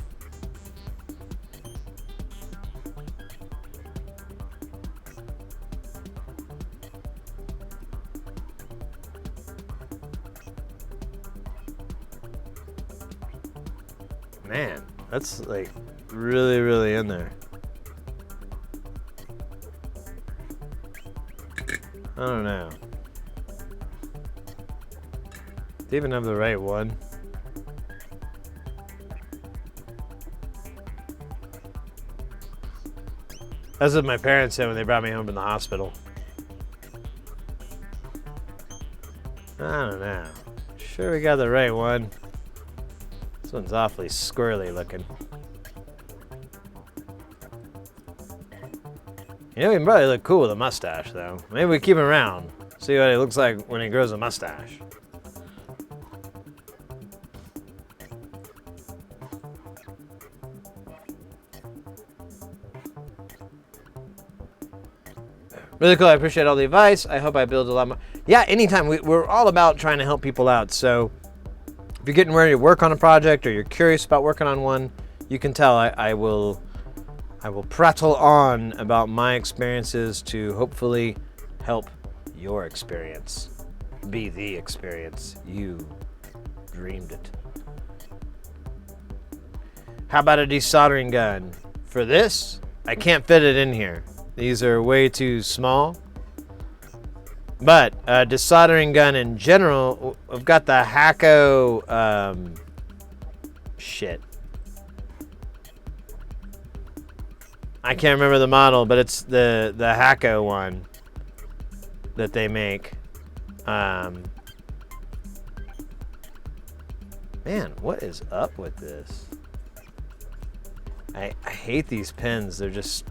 man, that's like really in there. I don't know. Do you even have the right one? That's what my parents said when they brought me home from the hospital. I don't know. Sure we got the right one. This one's awfully squirrely looking. You know, he can probably look cool with a mustache though. Maybe we keep him around. See what he looks like when he grows a mustache. Really cool. I appreciate all the advice. I hope I build a lot more. Yeah, anytime. We're all about trying to help people out. So if you're getting ready to work on a project or you're curious about working on one, you can tell I will prattle on about my experiences to hopefully help your experience be the experience. You dreamed it. How about a desoldering gun? For this, I can't fit it in here. These are way too small. But a desoldering gun in general, I've got the Hakko, shit. I can't remember the model, but it's the Hakko one that they make. Man, what is up with this? I hate these pens. They're just...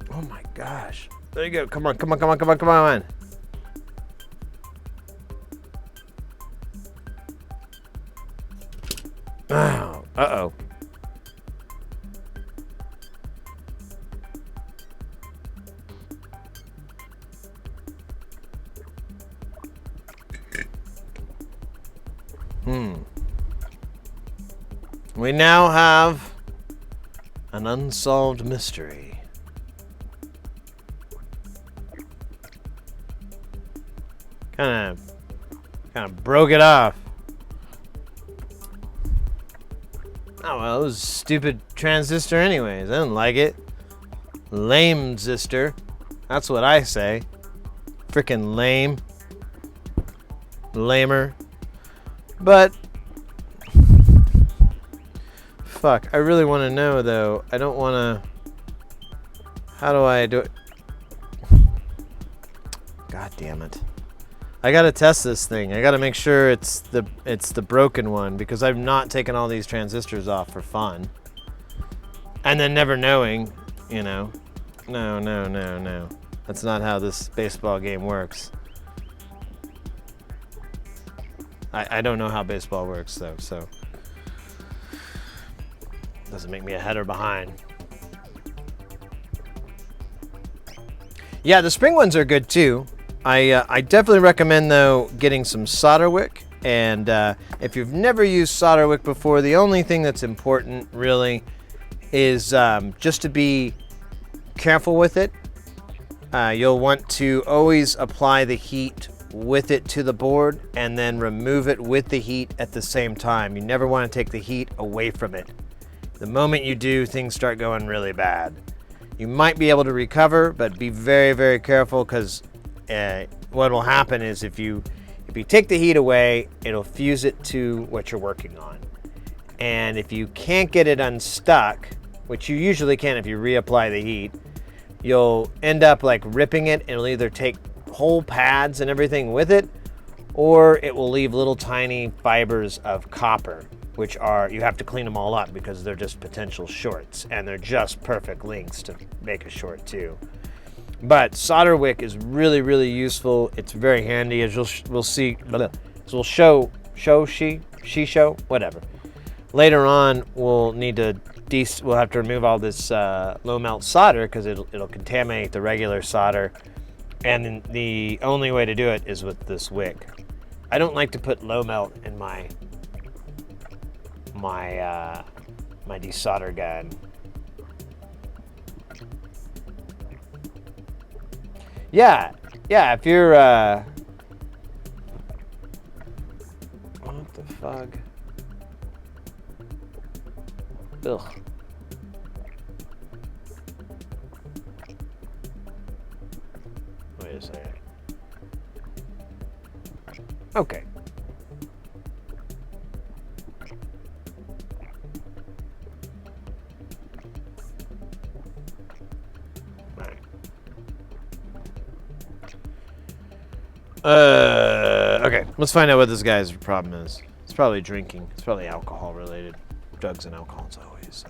Oh my gosh. There you go. Come on, come on, come on, come on, come on. Oh, uh-oh. We now have an unsolved mystery. Kind of broke it off. Oh well, it was a stupid transistor anyways. I didn't like it. Lame zister. That's what I say. Frickin' lame. Lamer. But fuck, I really want to know though. I don't want to. How do I do it? God damn it. I gotta test this thing. I gotta make sure it's the broken one because I've not taken all these transistors off for fun. And then never knowing, you know. No, no, no, no. That's not how this baseball game works. I don't know how baseball works though, so doesn't make me ahead or behind. Yeah, the spring ones are good too. I definitely recommend though getting some solder wick, and if you've never used solder wick before, the only thing that's important really is just to be careful with it. You'll want to always apply the heat with it to the board and then remove it with the heat at the same time. You never want to take the heat away from it. The moment you do, things start going really bad. You might be able to recover, but be very, very careful because what will happen is if you take the heat away, it'll fuse it to what you're working on. And if you can't get it unstuck, which you usually can if you reapply the heat, you'll end up like ripping it, and it'll either take whole pads and everything with it, or it will leave little tiny fibers of copper, which are, you have to clean them all up because they're just potential shorts, and they're just perfect lengths to make a short too. But solder wick is really, really useful. It's very handy, as we'll see. As we'll show whatever. Later on, we'll need to we'll have to remove all this low melt solder because it'll contaminate the regular solder. And the only way to do it is with this wick. I don't like to put low melt in my desolder gun. Yeah, if you're what the fuck? Ugh. Wait a second. Okay. Alright. Okay, let's find out what this guy's problem is. It's probably drinking. It's probably alcohol related. Drugs and alcohol, it's always.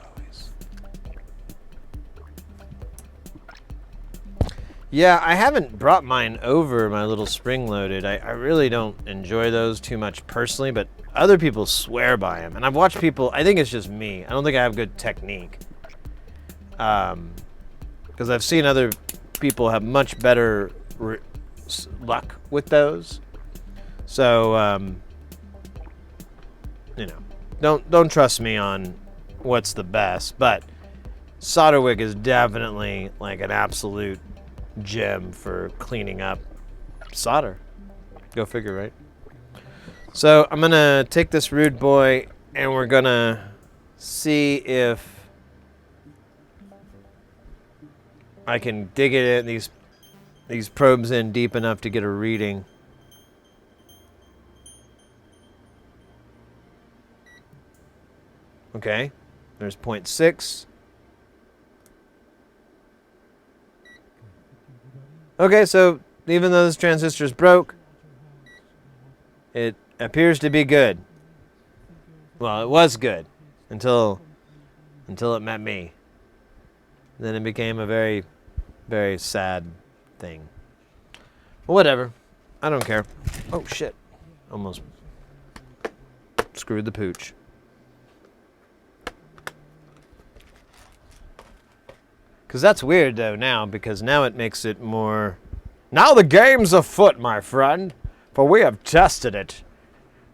Yeah, I haven't brought mine over, my little spring-loaded. I really don't enjoy those too much personally, but other people swear by them. And I've watched people, I think it's just me. I don't think I have good technique. Because I've seen other people have much better luck with those. So, you know, don't trust me on what's the best, but Solderwick is definitely like an absolute gem for cleaning up solder. Go figure, right? So I'm gonna take this rude boy and we're gonna see if I can dig it in these probes in deep enough to get a reading. Okay, there's 0.6. Okay, so even though this transistor's broke, it appears to be good. Well, it was good until it met me. Then it became a very, very sad thing. But whatever. I don't care. Oh, shit. Almost screwed the pooch. Because that's weird, though, now, because now it makes it more... Now the game's afoot, my friend, for we have tested it.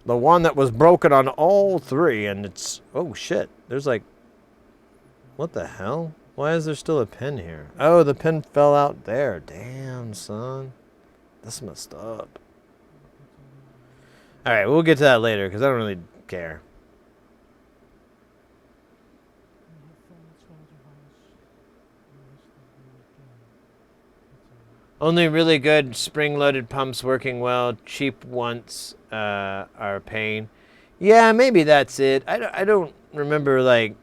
The one that was broken on all three, and it's... Oh, shit. There's like... What the hell? Why is there still a pin here? Oh, the pin fell out there. Damn, son. That's messed up. Alright, we'll get to that later, because I don't really care. Only really good spring-loaded pumps working well. Cheap ones are a pain. Yeah, maybe that's it. I don't remember, like...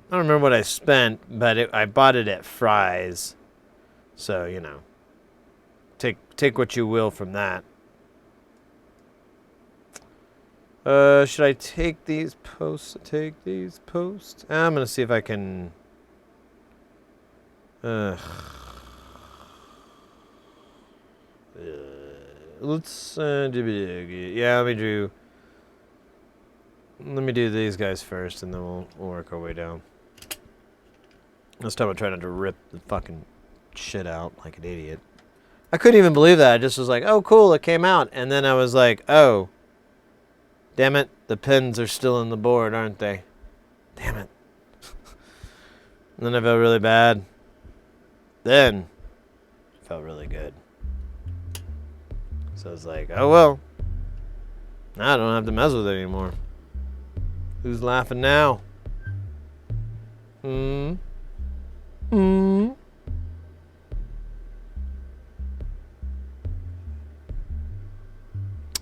I don't remember what I spent, but I bought it at Fry's. So, you know. Take what you will from that. Should I take these posts? I'm going to see if I can... let's yeah, let me do these guys first, and then we'll work our way down. This time I'm trying not to rip the fucking shit out like an idiot. I couldn't even believe that. I just was like, oh cool, it came out, and then I was like, oh damn it, the pins are still in the board, aren't they? Damn it. And then I felt really bad. Then, it felt really good. So I was like, oh well. Now I don't have to mess with it anymore. Who's laughing now?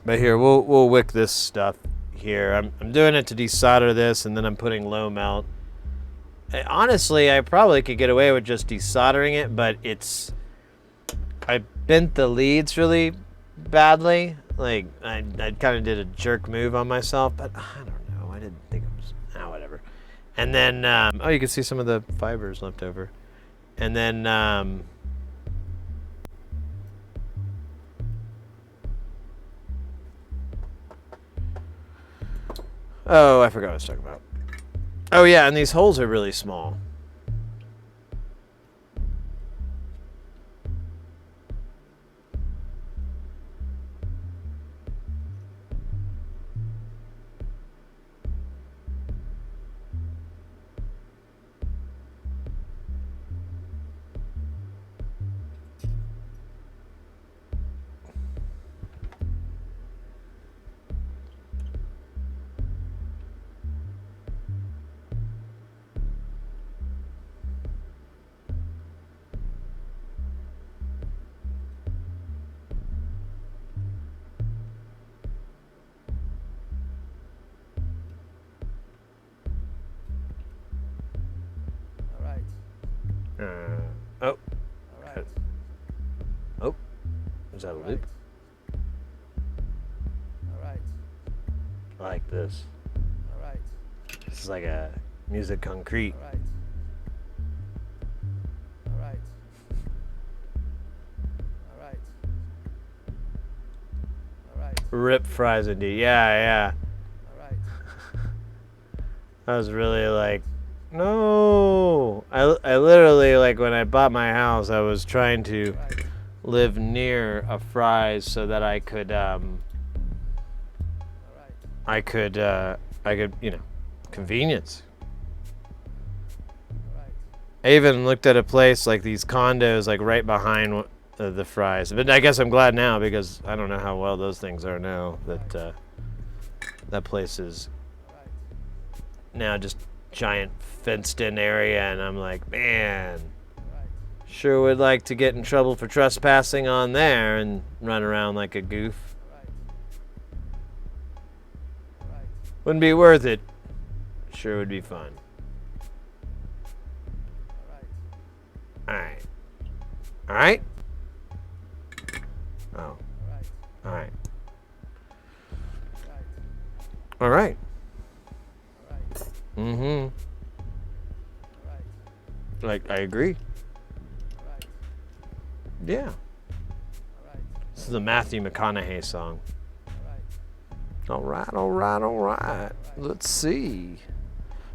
But here, we'll wick this stuff here. I'm doing it to desolder this, and then I'm putting low melt. Honestly, I probably could get away with just desoldering it, but it's... I bent the leads really badly. Like, I kind of did a jerk move on myself, but I don't know. I didn't think it was... Oh, whatever. And then, oh, you can see some of the fibers left over. And then, oh, I forgot what I was talking about. Oh yeah, and these holes are really small. Oh. Alright. Oh. Is that a loop? Alright. I like this. Alright. This is like a music concrete. Alright. Alright. Rip fries indeed. Yeah. Alright. I was really like, no. I literally, like, when I bought my house, I was trying to Right. live near a Fry's so that I could, Alright. you know, convenience. Alright. I even looked at a place like these condos, like right behind the Fry's. But I guess I'm glad now because I don't know how well those things are now. That that place is Alright. now just giant fenced-in area, and I'm like, man, Alright. sure would like to get in trouble for trespassing on there and run around like a goof. Alright. Alright. Wouldn't be worth it. Sure would be fun. Alright. All right. Oh. Alright. All right. Alright. All right. Alright. Mm-hmm. Alright. Like, I agree. Alright. Yeah. Alright. This is a Matthew McConaughey song. Alright. All right. Let's see.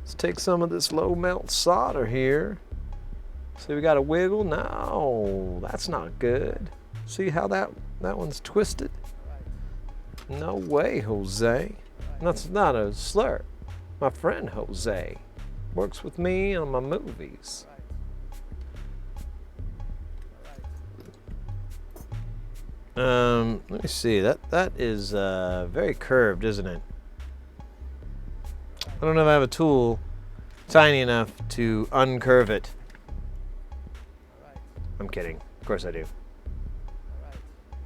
Let's take some of this low melt solder here. See, we got a wiggle. No, that's not good. See how that one's twisted? No way, Jose. That's not a slur. My friend Jose works with me on my movies. Let me see. That is very curved, isn't it? I don't know if I have a tool tiny enough to uncurve it. I'm kidding. Of course I do.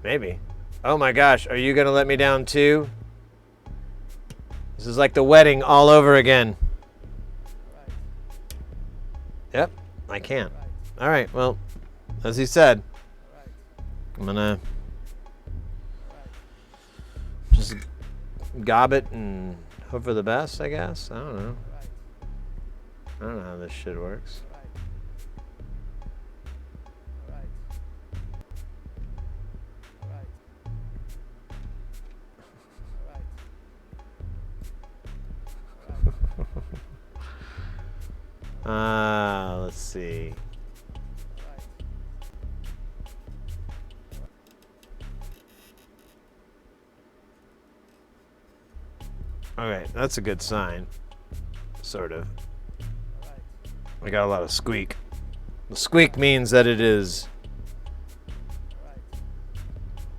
Maybe. Oh my gosh, are you gonna let me down too? This is like the wedding all over again. Yep, I can't. Alright, well, as he said, I'm gonna just gob it and hope for the best, I guess. I don't know. I don't know how this shit works. Let's see. Okay, that's a good sign. Sort of. I got a lot of squeak. The squeak means that it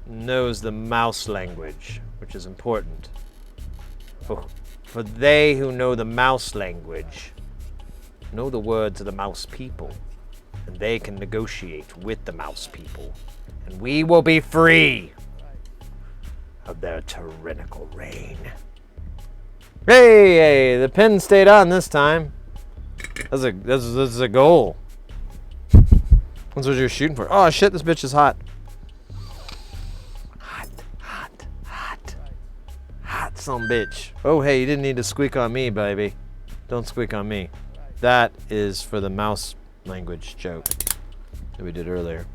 knows the mouse language, which is important. For they who know the mouse language know the words of the mouse people, and they can negotiate with the mouse people, and we will be free of their tyrannical reign. Hey, the pin stayed on this time. This is a goal. That's what you're shooting for. Oh shit, this bitch is hot. Hot some bitch. Oh hey, you didn't need to squeak on me, baby. Don't squeak on me. That is for the mouse language joke that we did earlier.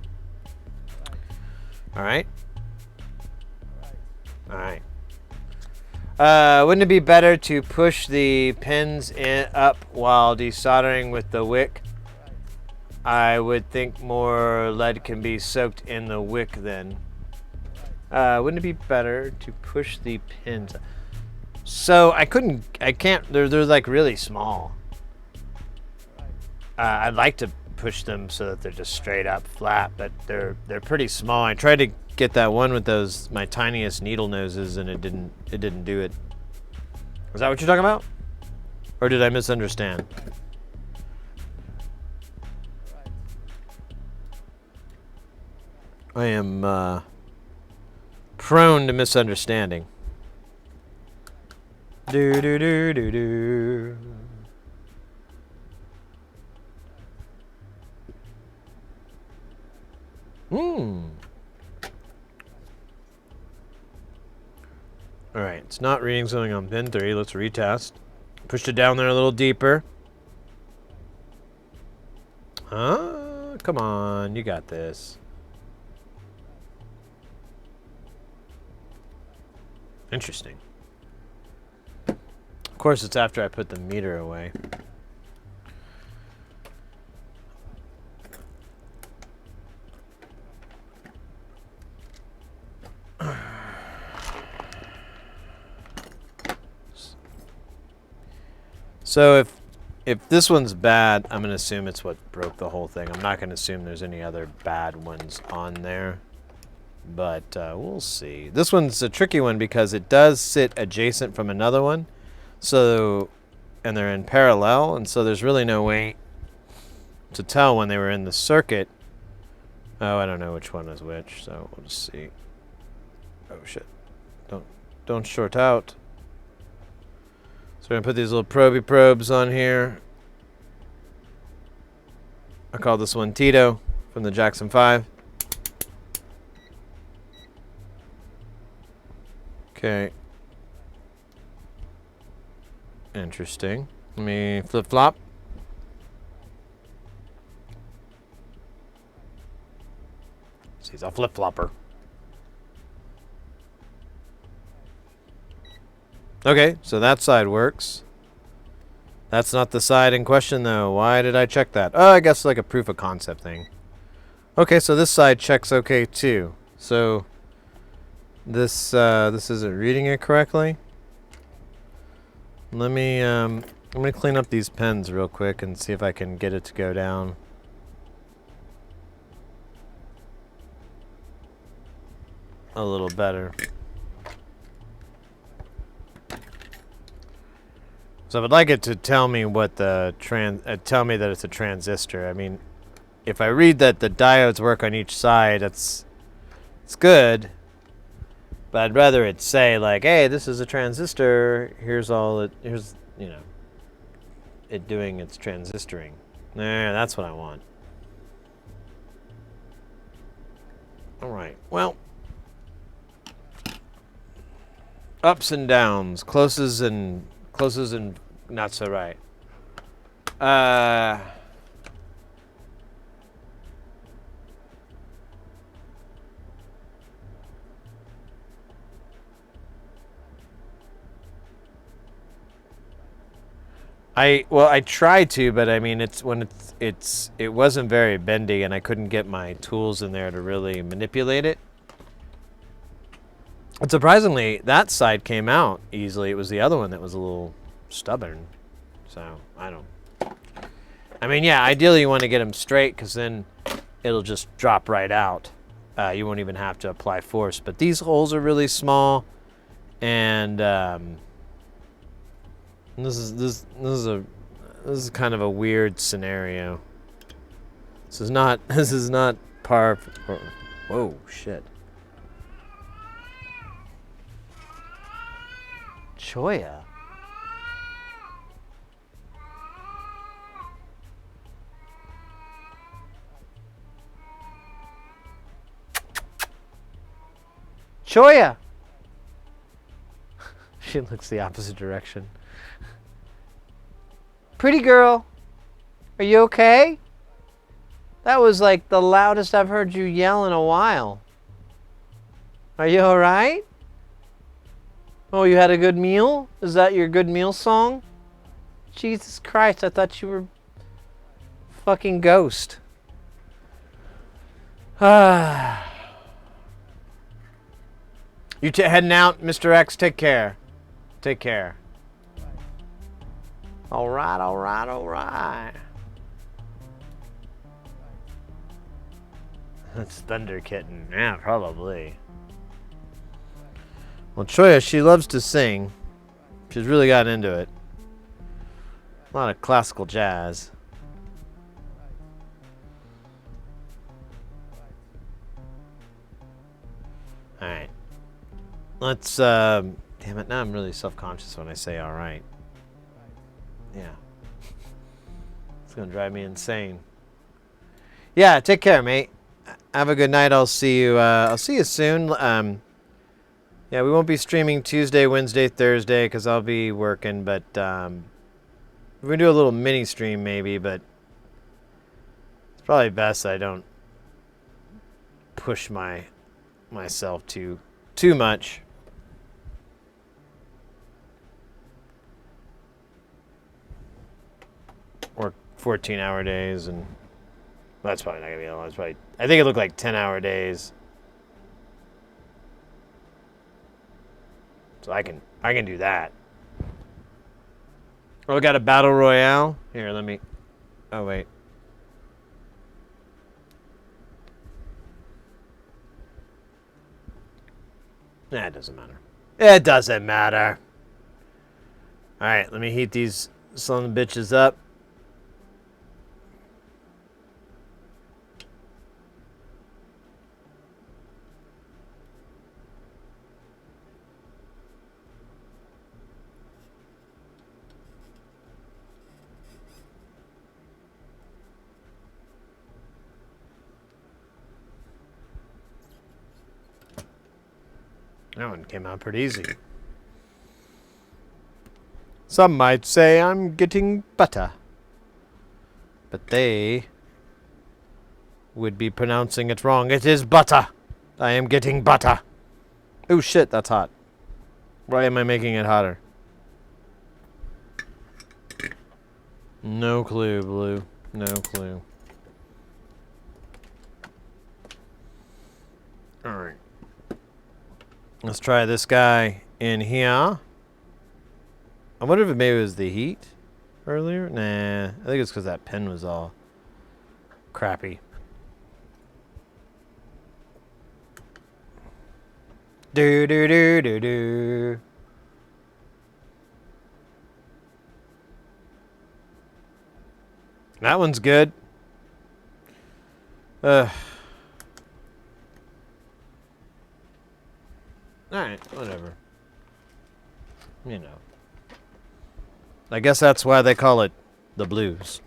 Alright? Alright. Wouldn't it be better to push the pins up while desoldering with the wick? I would think more lead can be soaked in the wick then. Wouldn't it be better to push the pins up? So I can't, they're like really small. I'd like to push them so that they're just straight up flat, but they're pretty small. I tried to get that one with my tiniest needle noses, and it didn't do it. Is that what you're talking about? Or did I misunderstand? I am prone to misunderstanding. Do do do do do. Alright, it's not reading something on pin 3. Let's retest. Pushed it down there a little deeper. Come on, you got this. Interesting. Of course, it's after I put the meter away. So if this one's bad, I'm going to assume it's what broke the whole thing. I'm not going to assume there's any other bad ones on there. But we'll see. This one's a tricky one because it does sit adjacent from another one. So, and they're in parallel. And so there's really no way to tell when they were in the circuit. Oh, I don't know which one is which. So we'll just see. Oh, shit. Don't short out. So we're going to put these little proby probes on here. I call this one Tito from the Jackson 5. Okay. Interesting. Let me flip-flop. So he's a flip-flopper. Okay, so that side works. That's not the side in question, though. Why did I check that? Oh, I guess like a proof of concept thing. Okay, so this side checks okay, too. So this isn't reading it correctly. Let me, I'm going to clean up these pens real quick and see if I can get it to go down. A little better. So I would like it to tell me what the tell me that it's a transistor. I mean, if I read that the diodes work on each side, it's good. But I'd rather it say like, "Hey, this is a transistor. Here's you know, it doing its transistoring." Nah, that's what I want. All right. Well, ups and downs, closes and not so right. I tried to, but I mean it wasn't very bendy, and I couldn't get my tools in there to really manipulate it. And surprisingly, that side came out easily. It was the other one that was a little stubborn. So, I mean, yeah, ideally you want to get them straight because then it'll just drop right out. You won't even have to apply force. But these holes are really small, and this is kind of a weird scenario. This is not par. Whoa, shit. Choya. Choya. She looks the opposite direction. Pretty girl, are you okay? That was like the loudest I've heard you yell in a while. Are you all right? Oh, you had a good meal? Is that your good meal song? Jesus Christ, I thought you were fucking ghost. Ah. You heading out, Mr. X? Take care. Take care. All right, all right, all right. That's Thunder Kitten. Yeah, probably. Well, Choya, she loves to sing. She's really gotten into it. A lot of classical jazz. Alright. Let's, damn it, now I'm really self-conscious when I say alright. Yeah. It's gonna drive me insane. Yeah, take care, mate. Have a good night. I'll see you soon. Yeah, we won't be streaming Tuesday, Wednesday, Thursday because I'll be working, but we're gonna do a little mini stream maybe, but it's probably best I don't push myself too much. 14-hour days, and well, that's probably not gonna be that long. It's probably, I think it looked like 10-hour days. So I can do that. Oh, we got a battle royale. Here, let me. Oh wait. Nah, it doesn't matter. It doesn't matter. All right, let me heat these son of bitches up. That one came out pretty easy. Some might say I'm getting butter, but they would be pronouncing it wrong. It is butter. I am getting butter. Oh shit, that's hot. Why am I making it hotter? No clue, Blue. No clue. Alright. Let's try this guy in here. I wonder if it maybe was the heat earlier. Nah, I think it's because that pen was all crappy. Do do do do do. That one's good. Alright, whatever. You know. I guess that's why they call it the blues.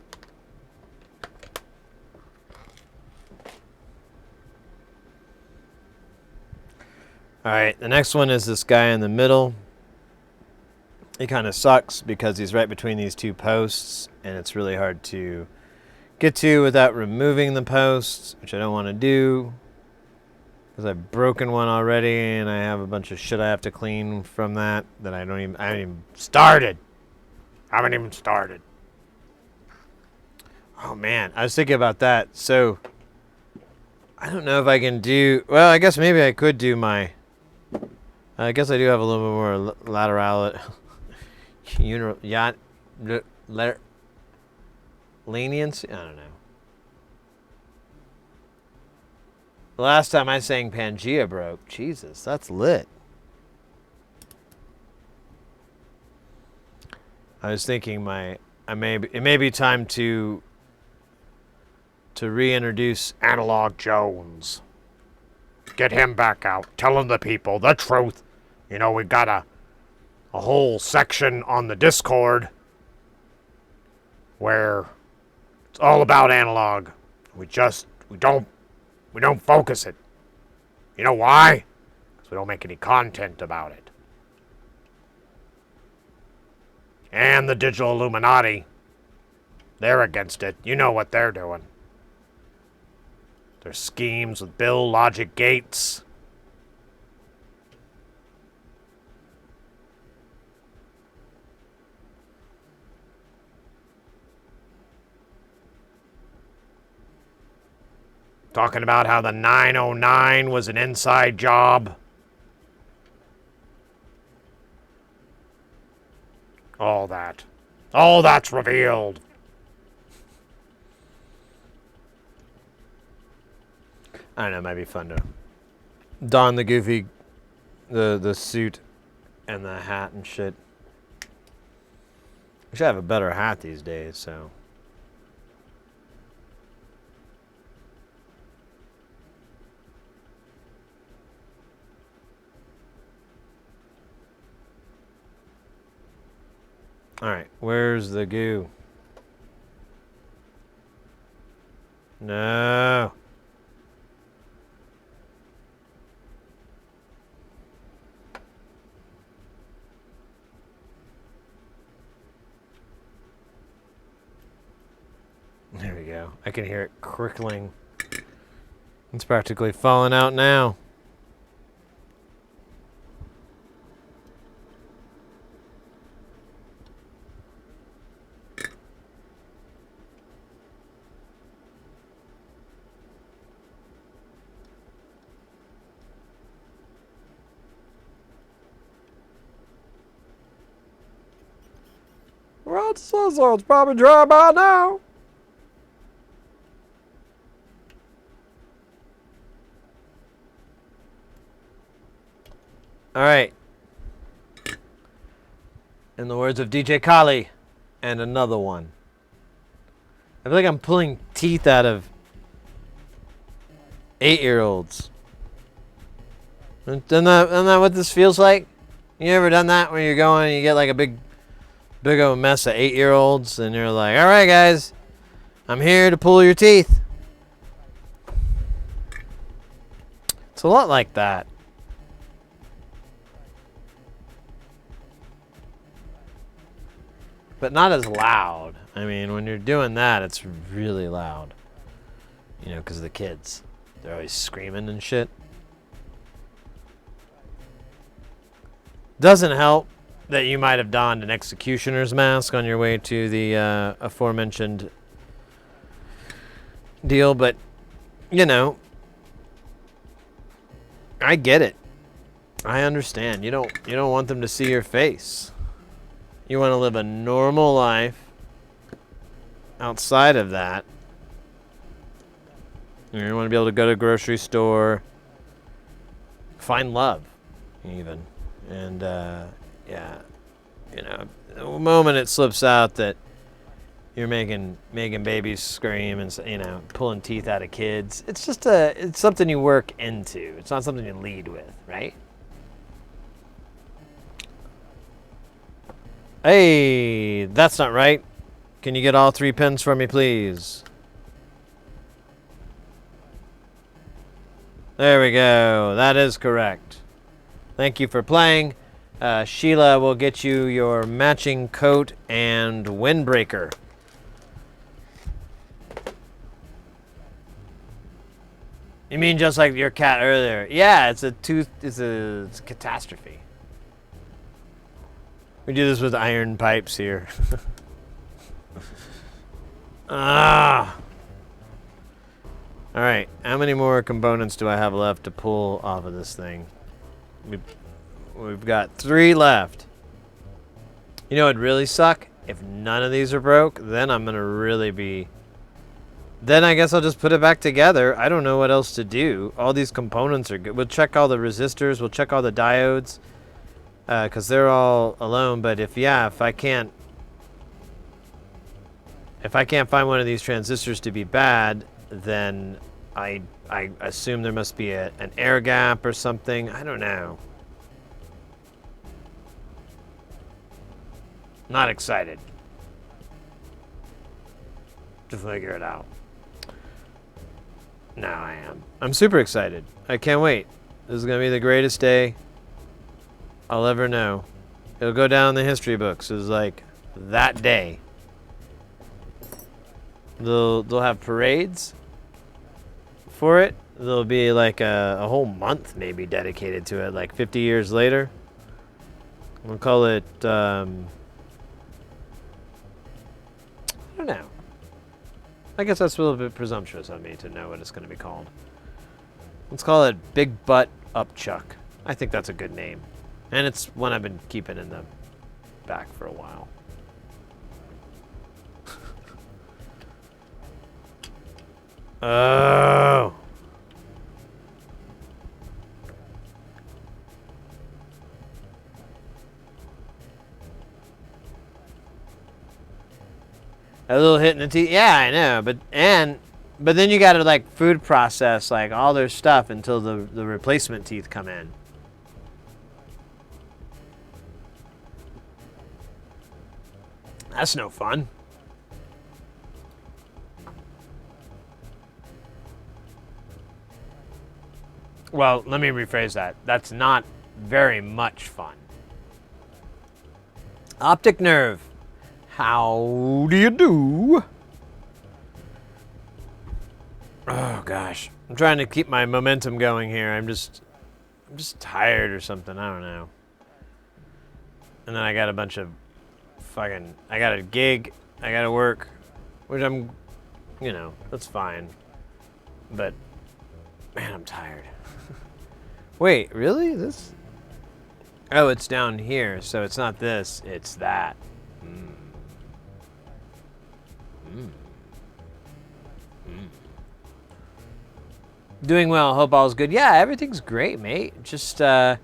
Alright, the next one is this guy in the middle. He kind of sucks because he's right between these two posts, and it's really hard to get to without removing the posts, which I don't want to do. Because I've broken one already, and I have a bunch of shit I have to clean from that I haven't even started. Oh man, I was thinking about that. So I don't know if I can do. Well, I guess maybe I could do my. I guess I do have a little bit more lateral. Leniency. I don't know. The last time I sang Pangea broke. Jesus, that's lit. I was thinking it may be time to reintroduce Analog Jones. Get him back out. Telling the people the truth. You know, we got a whole section on the Discord where it's all about Analog. We don't focus it. You know why? Because we don't make any content about it. And the Digital Illuminati, they're against it. You know what they're doing. Their schemes with Bill Logic Gates. Talking about how the 909 was an inside job. All that's revealed. I don't know, it might be fun to don the goofy, the suit and the hat and shit. We should have a better hat these days, so. Alright, where's the goo? No. There we go. I can hear it crickling. It's practically falling out now. I just said so. It's probably dry by now. All right. In the words of DJ Kali, and another one. I feel like I'm pulling teeth out of 8-year-olds. Isn't that what this feels like? You ever done that when you're going and you get like a big old mess of 8-year-olds and you're like, all right, guys, I'm here to pull your teeth. It's a lot like that. But not as loud. I mean, when you're doing that, it's really loud. You know, because of the kids. They're always screaming and shit. Doesn't help that you might have donned an executioner's mask on your way to the aforementioned deal, but, you know, I get it. I understand. You don't want them to see your face. You want to live a normal life outside of that. You want to be able to go to a grocery store, find love, even. And, yeah, you know, the moment it slips out that you're making babies scream and, you know, pulling teeth out of kids, it's just it's something you work into. It's not something you lead with, right? Hey, that's not right. Can you get all 3 pins for me, please? There we go. That is correct. Thank you for playing. Sheila will get you your matching coat and windbreaker. You mean just like your cat earlier? Yeah, it's a catastrophe. We do this with iron pipes here. Ah. All right, how many more components do I have left to pull off of this thing? We've got 3 left. You know, it'd really suck if none of these are broke. Then I'm gonna really be. Then I guess I'll just put it back together. I don't know what else to do. All these components are good. We'll check all the resistors. We'll check all the diodes, because they're all alone. But if I can't find one of these transistors to be bad, then I assume there must be an air gap or something. I don't know. Not excited to figure it out. Now I am. I'm super excited. I can't wait. This is going to be the greatest day I'll ever know. It'll go down in the history books as like that day. They'll have parades for it. There'll be like a whole month maybe dedicated to it, like 50 years later. We'll call it, I don't know. I guess that's a little bit presumptuous of me to know what it's going to be called. Let's call it Big Butt Upchuck. I think that's a good name. And it's one I've been keeping in the back for a while. Oh. A little hit in the teeth. Yeah, I know, but then you got to like food process like all their stuff until the replacement teeth come in. That's no fun. Well, let me rephrase that. That's not very much fun. Optic nerve. How do you do? Oh gosh, I'm trying to keep my momentum going here. I'm just tired or something. I don't know. And then I got a bunch of I got a gig. I got to work, which I'm, you know, that's fine. But man, I'm tired. Wait, really? This? Oh, it's down here, so it's not this. It's that. Doing well. Hope all's good. Yeah, everything's great, mate. Just I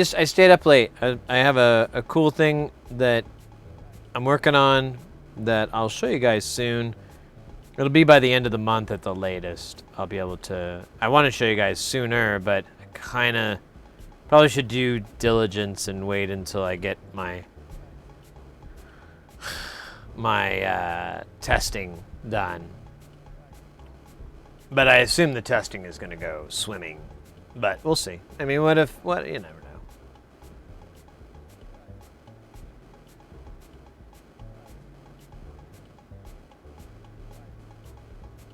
stayed up late. I have a cool thing that I'm working on that I'll show you guys soon. It'll be by the end of the month at the latest. I'll be able to. I want to show you guys sooner, but I kind of probably should do diligence and wait until I get my testing done. But I assume the testing is going to go swimming. But we'll see. I mean, what? You never know.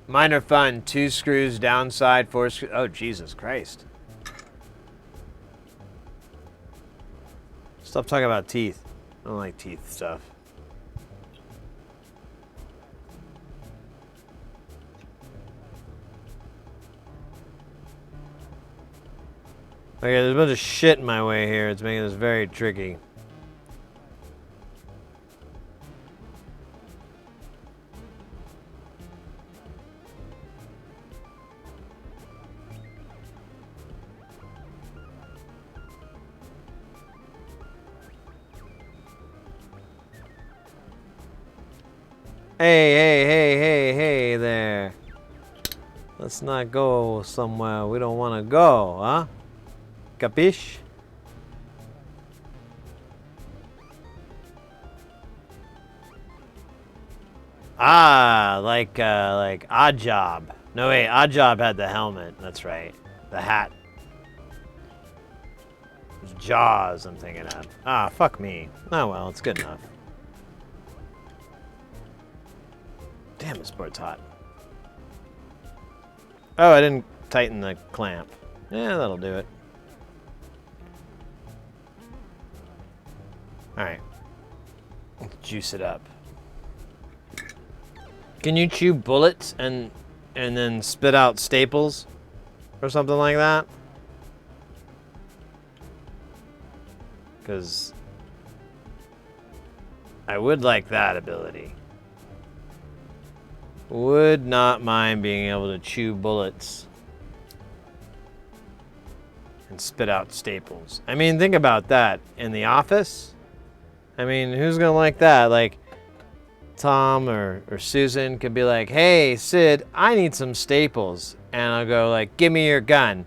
Mine are fun. 2 screws downside, 4 screws. Oh, Jesus Christ. Stop talking about teeth. I don't like teeth stuff. Okay, there's a bunch of shit in my way here. It's making this very tricky. Hey there. Let's not go somewhere we don't want to go, huh? Capiche? Ah, like Odd Job. No, wait, Odd Job had the helmet. That's right. The hat. It was Jaws, I'm thinking of. Ah, fuck me. Oh, well, it's good enough. Damn, this board's hot. Oh, I didn't tighten the clamp. Yeah, that'll do it. Alright. Let's juice it up. Can you chew bullets and then spit out staples? Or something like that? Because I would like that ability. Would not mind being able to chew bullets and spit out staples. I mean, think about that. In the office? I mean, who's gonna like that? Like, Tom or Susan could be like, hey, Sid, I need some staples. And I'll go like, give me your gun.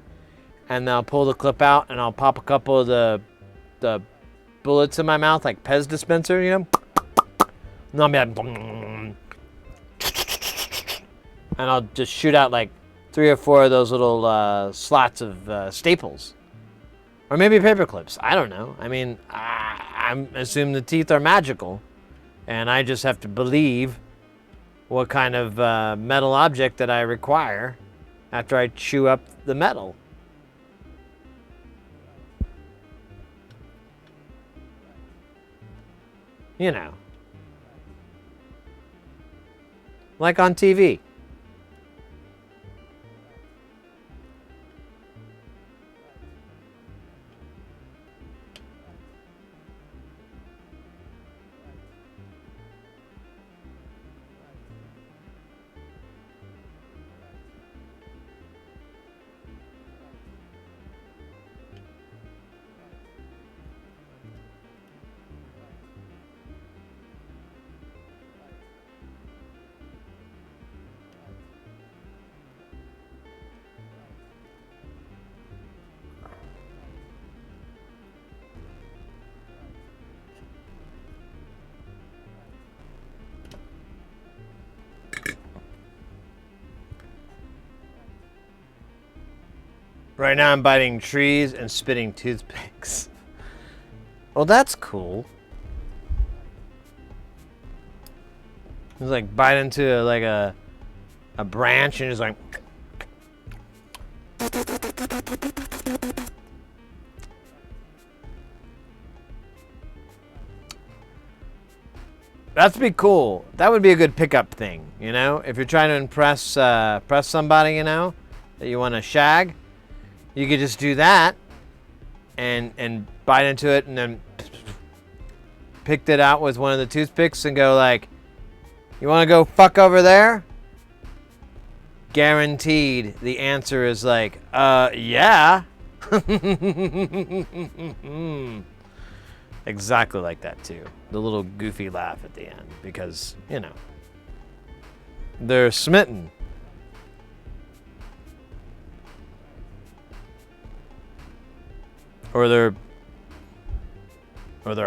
And they'll pull the clip out and I'll pop a couple of the bullets in my mouth, like Pez dispenser, you know? And I'll be like, and I'll just shoot out like 3 or 4 of those little slots of staples. Or maybe paper clips. I don't know. I mean, I assume the teeth are magical. And I just have to believe what kind of metal object that I require after I chew up the metal. You know. Like on TV. Right now I'm biting trees and spitting toothpicks. Well, that's cool. It's like bite into a branch and just like. That'd be cool. That would be a good pickup thing, you know? If you're trying to impress somebody, you know, that you want to shag. You could just do that and bite into it and then picked it out with one of the toothpicks and go like, You want to go fuck over there? Guaranteed the answer is like, yeah. Exactly like that too. The little goofy laugh at the end because, you know, they're smitten. Or they're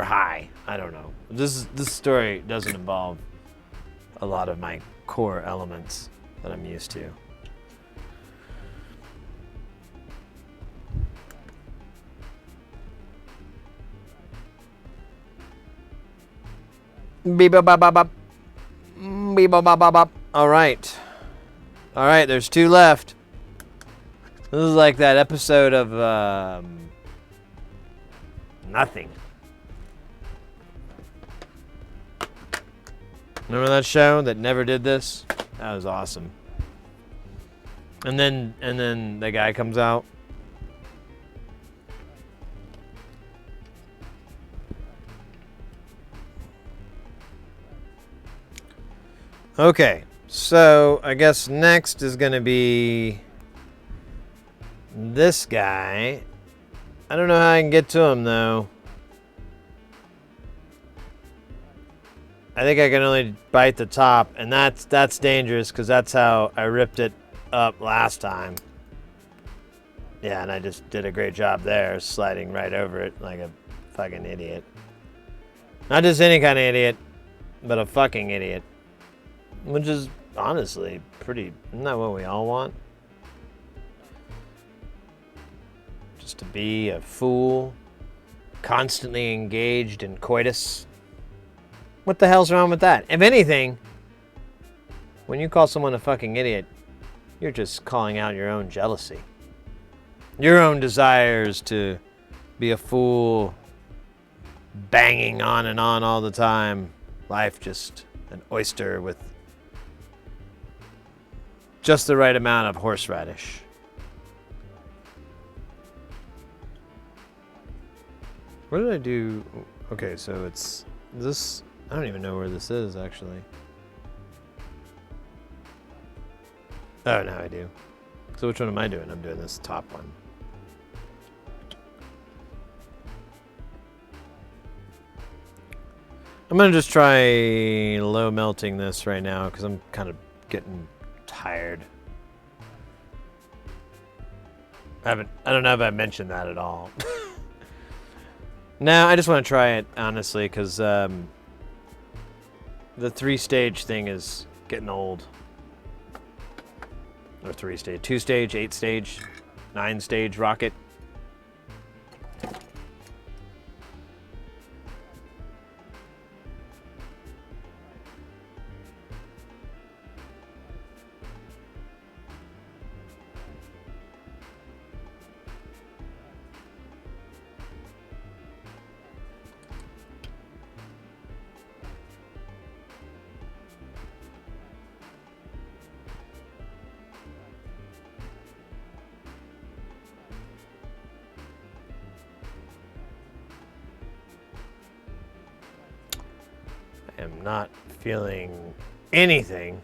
high. I don't know. This story doesn't involve a lot of my core elements that I'm used to. Beep-a-bop-bop-bop. Beep-a-bop-bop-bop. All right. All right, there's 2 left. This is like that episode of Nothing. Remember that show that never did this? That was awesome. And then the guy comes out. Okay, so I guess next is gonna be this guy. I don't know how I can get to him though. I think I can only bite the top, and that's dangerous because that's how I ripped it up last time. Yeah, and I just did a great job there, sliding right over it like a fucking idiot. Not just any kind of idiot, but a fucking idiot. Which is honestly pretty, isn't that what we all want? Just to be a fool, constantly engaged in coitus. What the hell's wrong with that? If anything, when you call someone a fucking idiot, you're just calling out your own jealousy. Your own desires to be a fool, banging on and on all the time. Life just an oyster with just the right amount of horseradish. What did I do? Okay, so it's this. I don't even know where this is, actually. Oh, now I do. So which one am I doing? I'm doing this top one. I'm going to just try low melting this right now because I'm kind of getting tired. I don't know if I mentioned that at all. No, I just want to try it, honestly, because the 3-stage thing is getting old. Or 3-stage, 2-stage, 8-stage, 9-stage rocket. I am not feeling anything.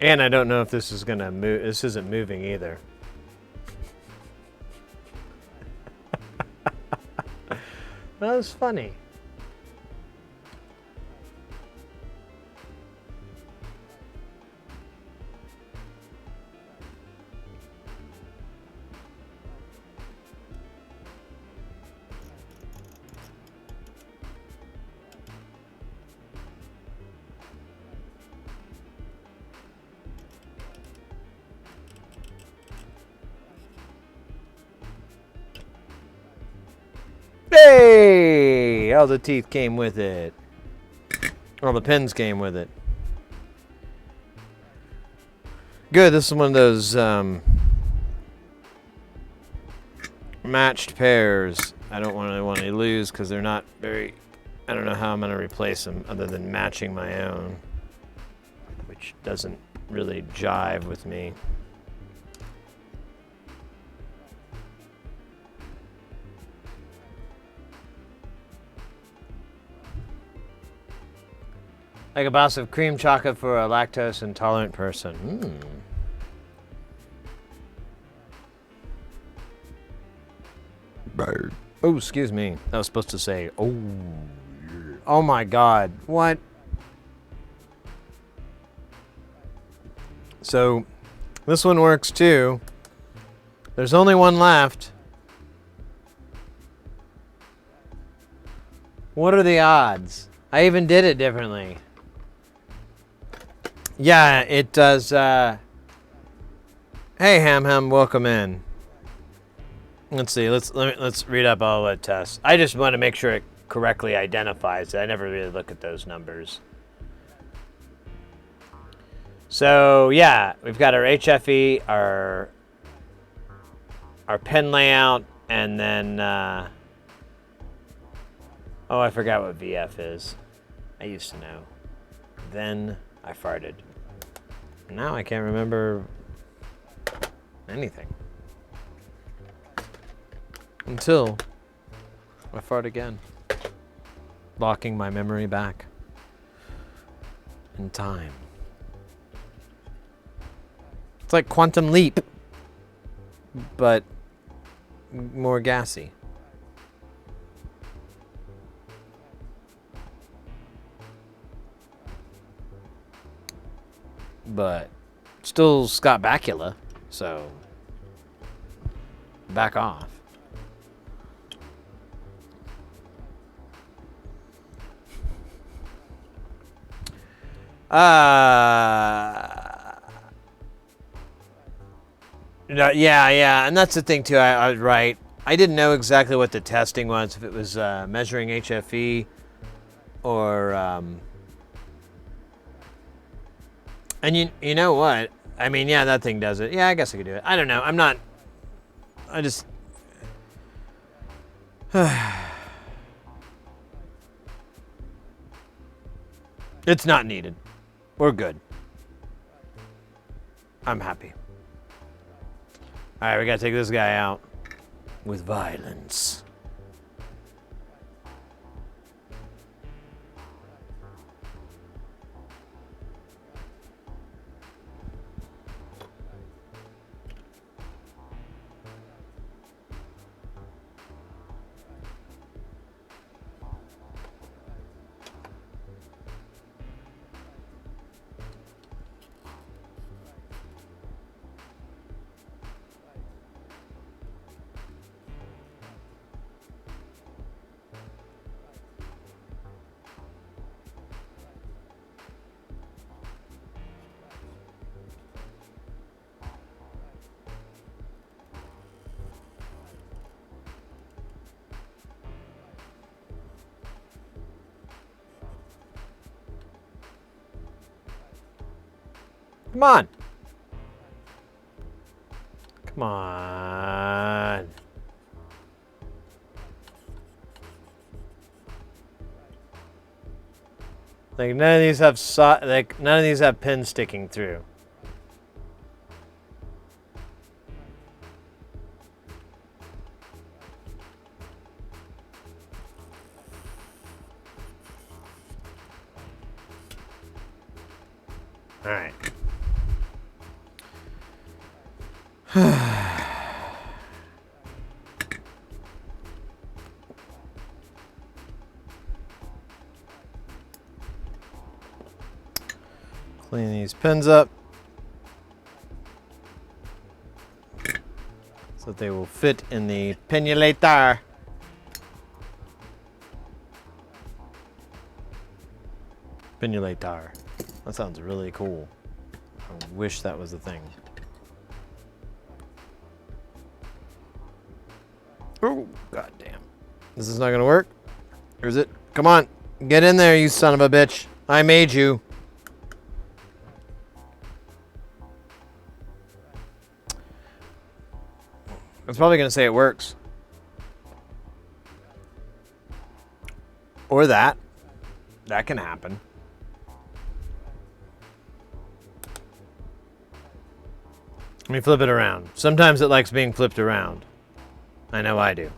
And I don't know if this is gonna move. This isn't moving either. That was funny. Hey! All the teeth came with it. All the pins came with it. Good, this is one of those matched pairs. I don't really want to lose because they're not very... I don't know how I'm going to replace them other than matching my own, which doesn't really jive with me. Like a box of cream chocolate for a lactose intolerant person. Oh, excuse me. I was supposed to say, oh. Oh my God. What? So, this one works too. There's only one left. What are the odds? I even did it differently. Yeah, it does. Hey, Ham, welcome in. Let's see. Let's read up all the tests. I just want to make sure it correctly identifies it. I never really look at those numbers. So yeah, we've got our HFE, our pen layout, and then oh, I forgot what VF is. I used to know. Then I farted. Now I can't remember anything. Until I fart again. Locking my memory back in time. It's like Quantum Leap, but more gassy. But still Scott Bakula, so back off. No, yeah, and that's the thing too. I was right. I didn't know exactly what the testing was, if it was measuring HFE or. And you know what? I mean, yeah, that thing does it. Yeah, I guess I could do it. I don't know. I'm not. I just. It's not needed. We're good. I'm happy. All right, we gotta take this guy out with violence. Come on. Come on. Like none of these have none of these have pins sticking through. All right. Clean these pins up so that they will fit in the pinulator. Pinulator. That sounds really cool. I wish that was a thing. Oh, goddamn. This is not gonna work? Or is it? Come on. Get in there, you son of a bitch. I made you. It's probably gonna say it works. Or that. That can happen. Let me flip it around. Sometimes it likes being flipped around. I know I do.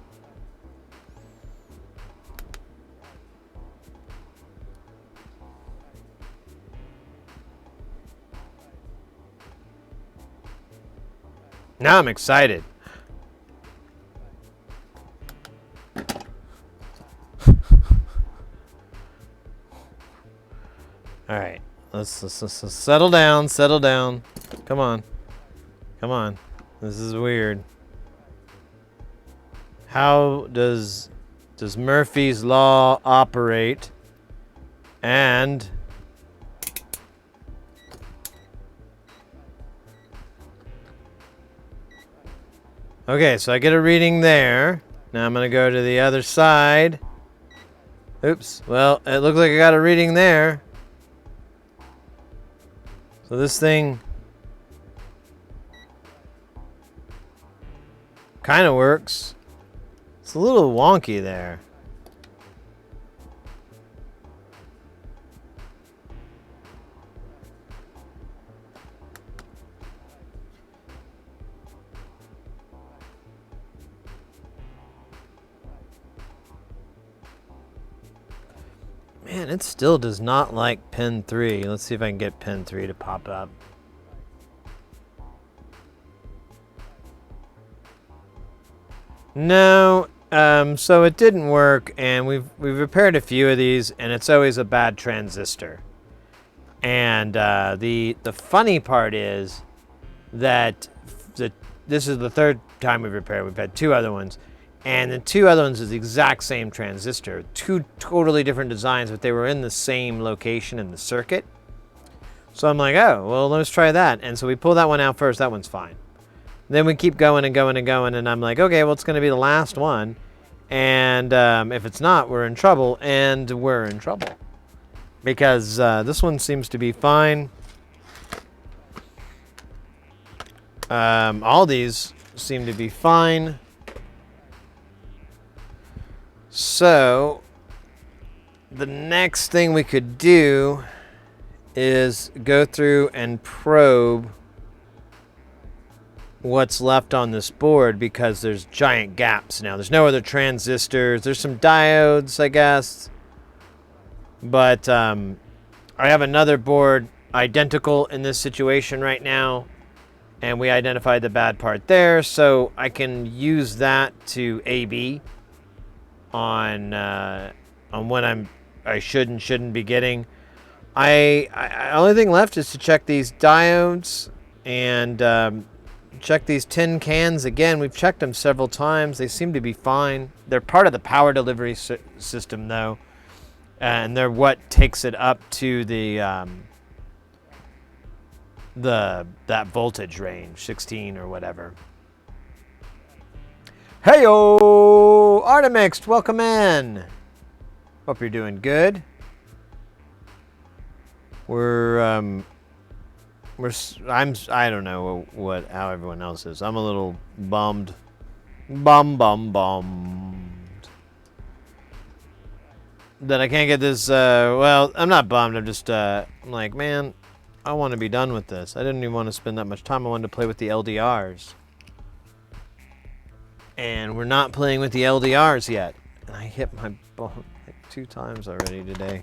Now I'm excited. All right, let's settle down. Settle down. Come on, come on. This is weird. How does Murphy's Law operate? And okay, so I get a reading there. Now I'm gonna go to the other side. Oops. Well, it looks like I got a reading there. So this thing kind of works. It's a little wonky there. Man, it still does not like pin 3. Let's see if I can get pin 3 to pop up. No, so it didn't work, and we've repaired a few of these, and it's always a bad transistor. And the funny part is that this is the third time we've repaired. We've had 2 other ones. And the 2 other ones is the exact same transistor. 2 totally different designs, but they were in the same location in the circuit. So I'm like, oh, well, let's try that. And so we pull that one out first. That one's fine. Then we keep going and going and going. And I'm like, okay, well, it's going to be the last one. And if it's not, we're in trouble. And we're in trouble. Because this one seems to be fine. All these seem to be fine. So, the next thing we could do is go through and probe what's left on this board because there's giant gaps now. There's no other transistors. There's some diodes, I guess. But I have another board identical in this situation right now. And we identified the bad part there. So I can use that to A/B on what I should and shouldn't be getting. Only thing left is to check these diodes and check these tin cans again. We've checked them several times. They seem to be fine. They're part of the power delivery system though, and they're what takes it up to that voltage range, 16 or whatever. Heyo, Artemix, welcome in. Hope you're doing good. I don't know how everyone else is. I'm a little bummed. Bummed. That I can't get this, well, I'm not bummed. I'm just, I'm like, man, I want to be done with this. I didn't even want to spend that much time. I wanted to play with the LDRs. And we're not playing with the LDRs yet. And I hit my bone like 2 times already today.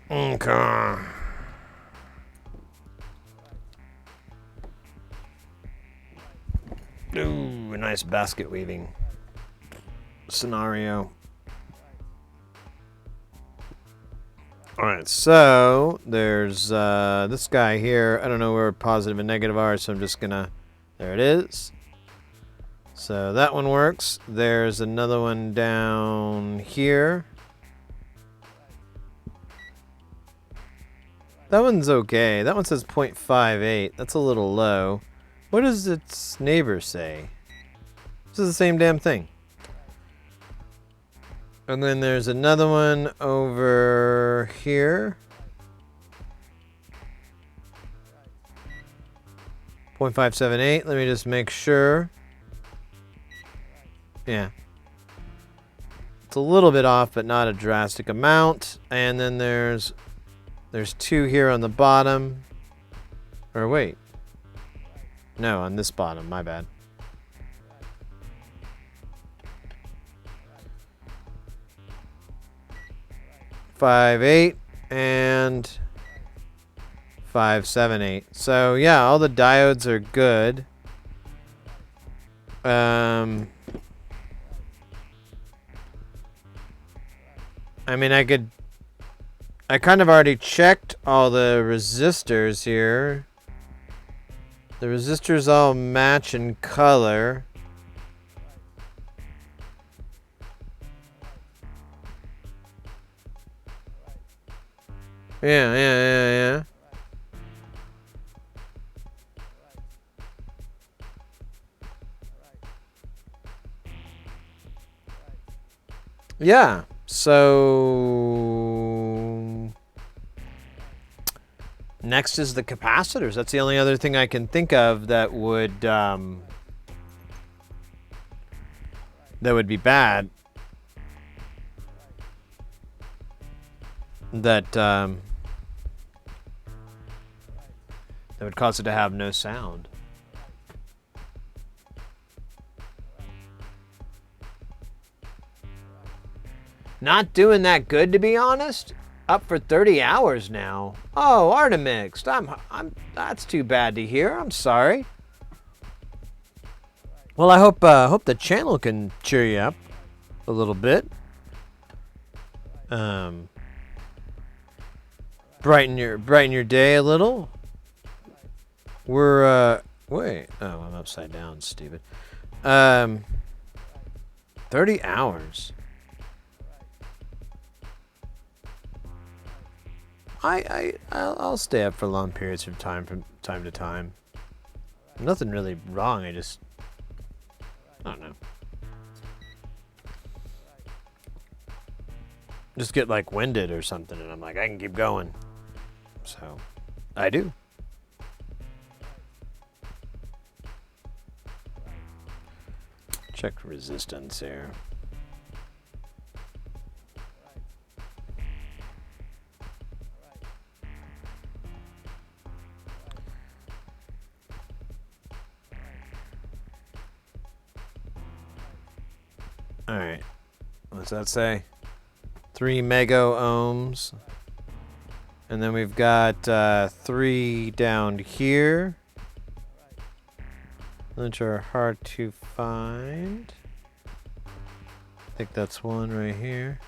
Okay. Ooh, a nice basket weaving scenario. Alright, so there's this guy here. I don't know where positive and negative are, so I'm just gonna... There it is. So that one works. There's another one down here. That one's okay. That one says 0.58. That's a little low. What does its neighbor say? This is the same damn thing. And then there's another one over here. 0.578. Let me just make sure. Yeah. It's a little bit off, but not a drastic amount. And then there's 2 here on the bottom. Or wait. No, on this bottom. My bad. .58 and 5, 7, 8. So yeah, all the diodes are good. I mean, I kind of already checked all the resistors here. The resistors all match in color. Yeah. Yeah, so next is the capacitors. That's the only other thing I can think of that would be bad. That would cause it to have no sound. Not doing that good, to be honest. Up for 30 hours now. Oh, Artemixed. That's too bad to hear. I'm sorry. Well, I hope the channel can cheer you up a little bit. Brighten your day a little. We're wait. Oh, I'm upside down, stupid. 30 hours. I'll stay up for long periods of time from time to time. Nothing really wrong. I don't know. Just get like winded or something, and I'm like, I can keep going. So, I do. Check resistance here. All right. What's that say? 3 mega ohms. And then we've got 3 down here, which are hard to find. I think that's one right here.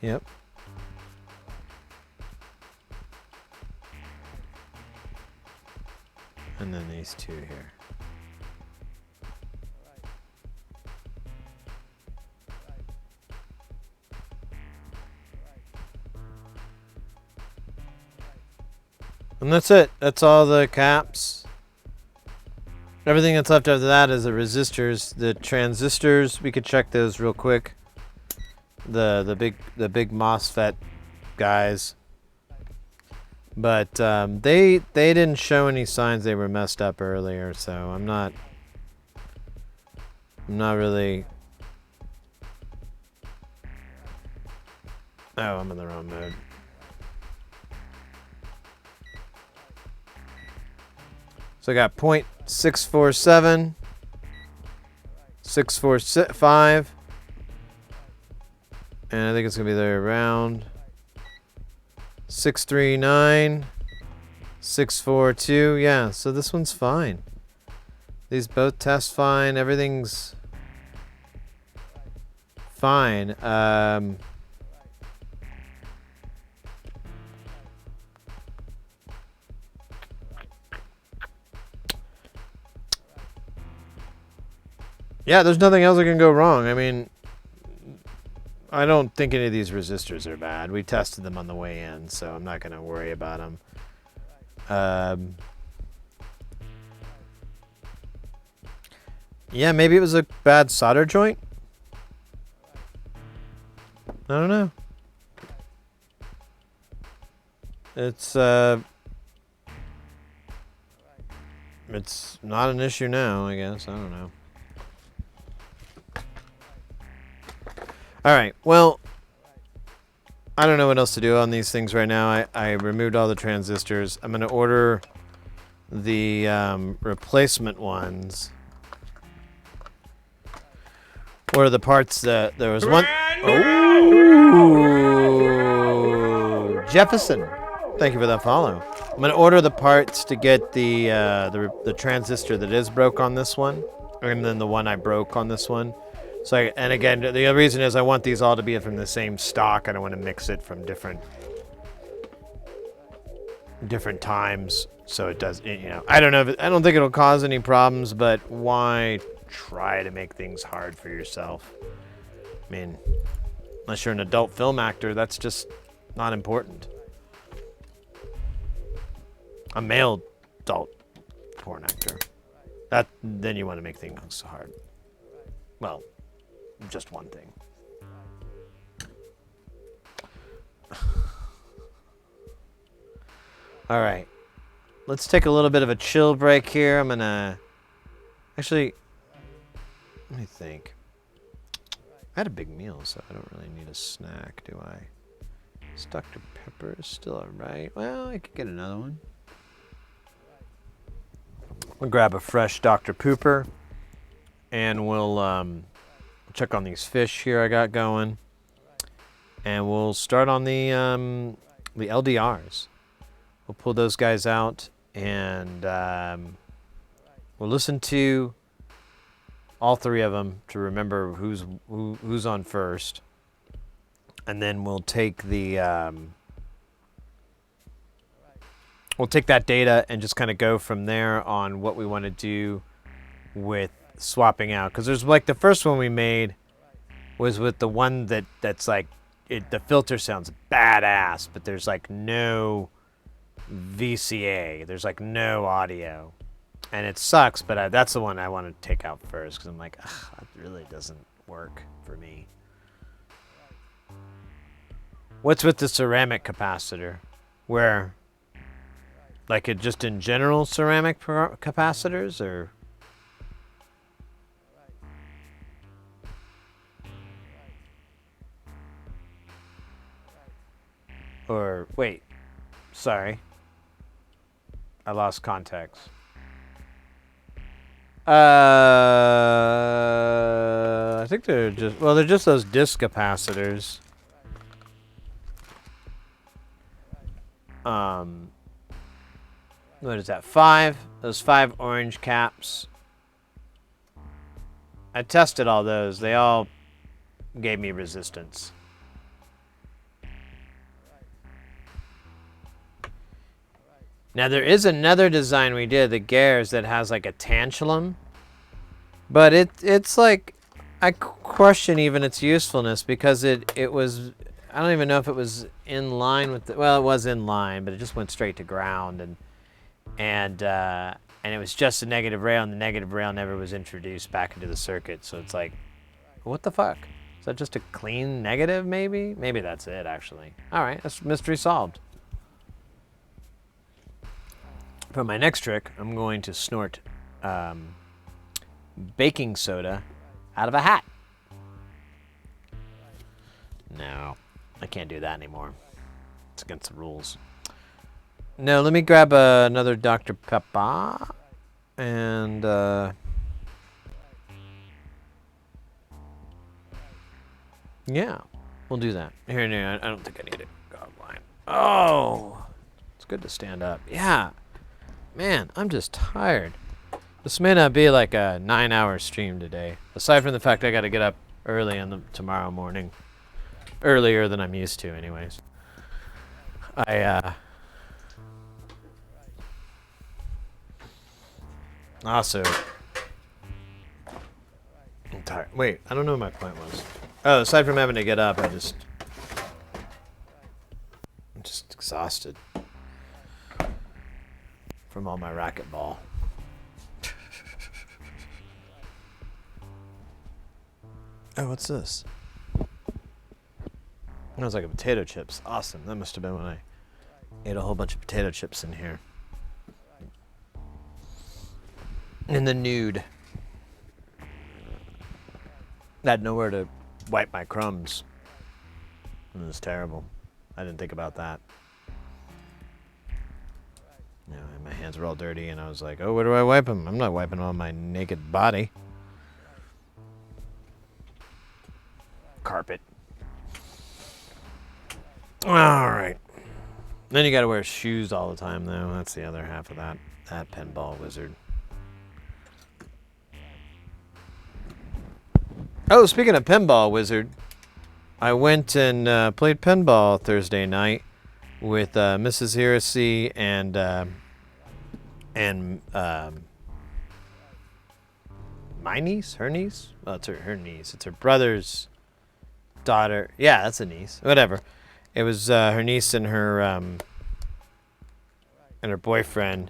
Yep. And then these 2 here. And that's it. That's all the caps. Everything that's left after that is the resistors. The transistors, we could check those real quick. The big MOSFET guys. But they didn't show any signs they were messed up earlier, so I'm not really. Oh, I'm in the wrong mode. So I got 0.647, 645, and I think it's gonna be there around 639, 642. Yeah, so this one's fine. These both test fine. Everything's fine. Yeah, there's nothing else that can go wrong. I mean, I don't think any of these resistors are bad. We tested them on the way in, so I'm not going to worry about them. Yeah, maybe it was a bad solder joint. I don't know. It's not an issue now, I guess. I don't know. All right, well, I don't know what else to do on these things right now. I removed all the transistors. I'm going to order the replacement ones. What are the parts that there was one? Oh, Jefferson. Thank you for that follow. I'm gonna order the parts to get the transistor that is broke on this one, and then the one I broke on this one. So, and again, the other reason is I want these all to be from the same stock. I don't want to mix it from different times, so it does. You know, I don't know. I don't think it'll cause any problems, but why try to make things hard for yourself? I mean, unless you're an adult film actor, that's just not important. A male adult porn actor. Then you want to make things hard. Well, just one thing. All right. Let's take a little bit of a chill break here. I'm gonna actually let me think. I had a big meal, so I don't really need a snack, do I? Is Dr. Pepper still alright? Well, I could get another one. We'll grab a fresh Dr. Pooper, and we'll check on these fish here I got going, and we'll start on the LDRs. We'll pull those guys out, and we'll listen to all three of them to remember who's on first, and then we'll take the we'll take that data and just kind of go from there on what we want to do with swapping out. Because there's like the first one we made was with the one that's like the filter sounds badass, but there's like no VCA. There's like no audio, and it sucks. But that's the one I want to take out first because I'm like, that really doesn't work for me. What's with the ceramic capacitor? Where? Like it just in general ceramic capacitors, or wait, sorry, I lost context. I think they're just those disc capacitors. What is that? 5? Those 5 orange caps. I tested all those. They all gave me resistance. Now there is another design we did, the Gears, that has like a tantalum. But it's like, I question even its usefulness because it was, I don't even know if it was in line with well, it was in line, but it just went straight to ground, and it was just a negative rail, and the negative rail never was introduced back into the circuit. So it's like, what the fuck? Is that just a clean negative, maybe? Maybe that's it, actually. All right, that's mystery solved. For my next trick, I'm going to snort baking soda out of a hat. No, I can't do that anymore. It's against the rules. No, let me grab another Dr. Pepper, and yeah, we'll do that. Here, no, I don't think I need it. God, line. Oh, it's good to stand up. Yeah, man, I'm just tired. This may not be like a 9-hour stream today, aside from the fact I got to get up early tomorrow morning, earlier than I'm used to, anyways. Also, I'm tired. Wait, I don't know what my point was. Oh, aside from having to get up, I'm just exhausted from all my racquetball. Oh, what's this? That was like a potato chips. Awesome. That must have been when I ate a whole bunch of potato chips in here. In the nude. I had nowhere to wipe my crumbs. It was terrible. I didn't think about that. You know, my hands were all dirty, and I was like, oh, where do I wipe them? I'm not wiping them on my naked body. Carpet. All right. Then you got to wear shoes all the time, though. That's the other half of that pinball wizard. Oh, speaking of pinball wizard, I went and played pinball Thursday night with Mrs. Heresy and my niece, her niece. Well, it's her niece. It's her brother's daughter. Yeah, that's a niece. Whatever. It was her niece and her boyfriend,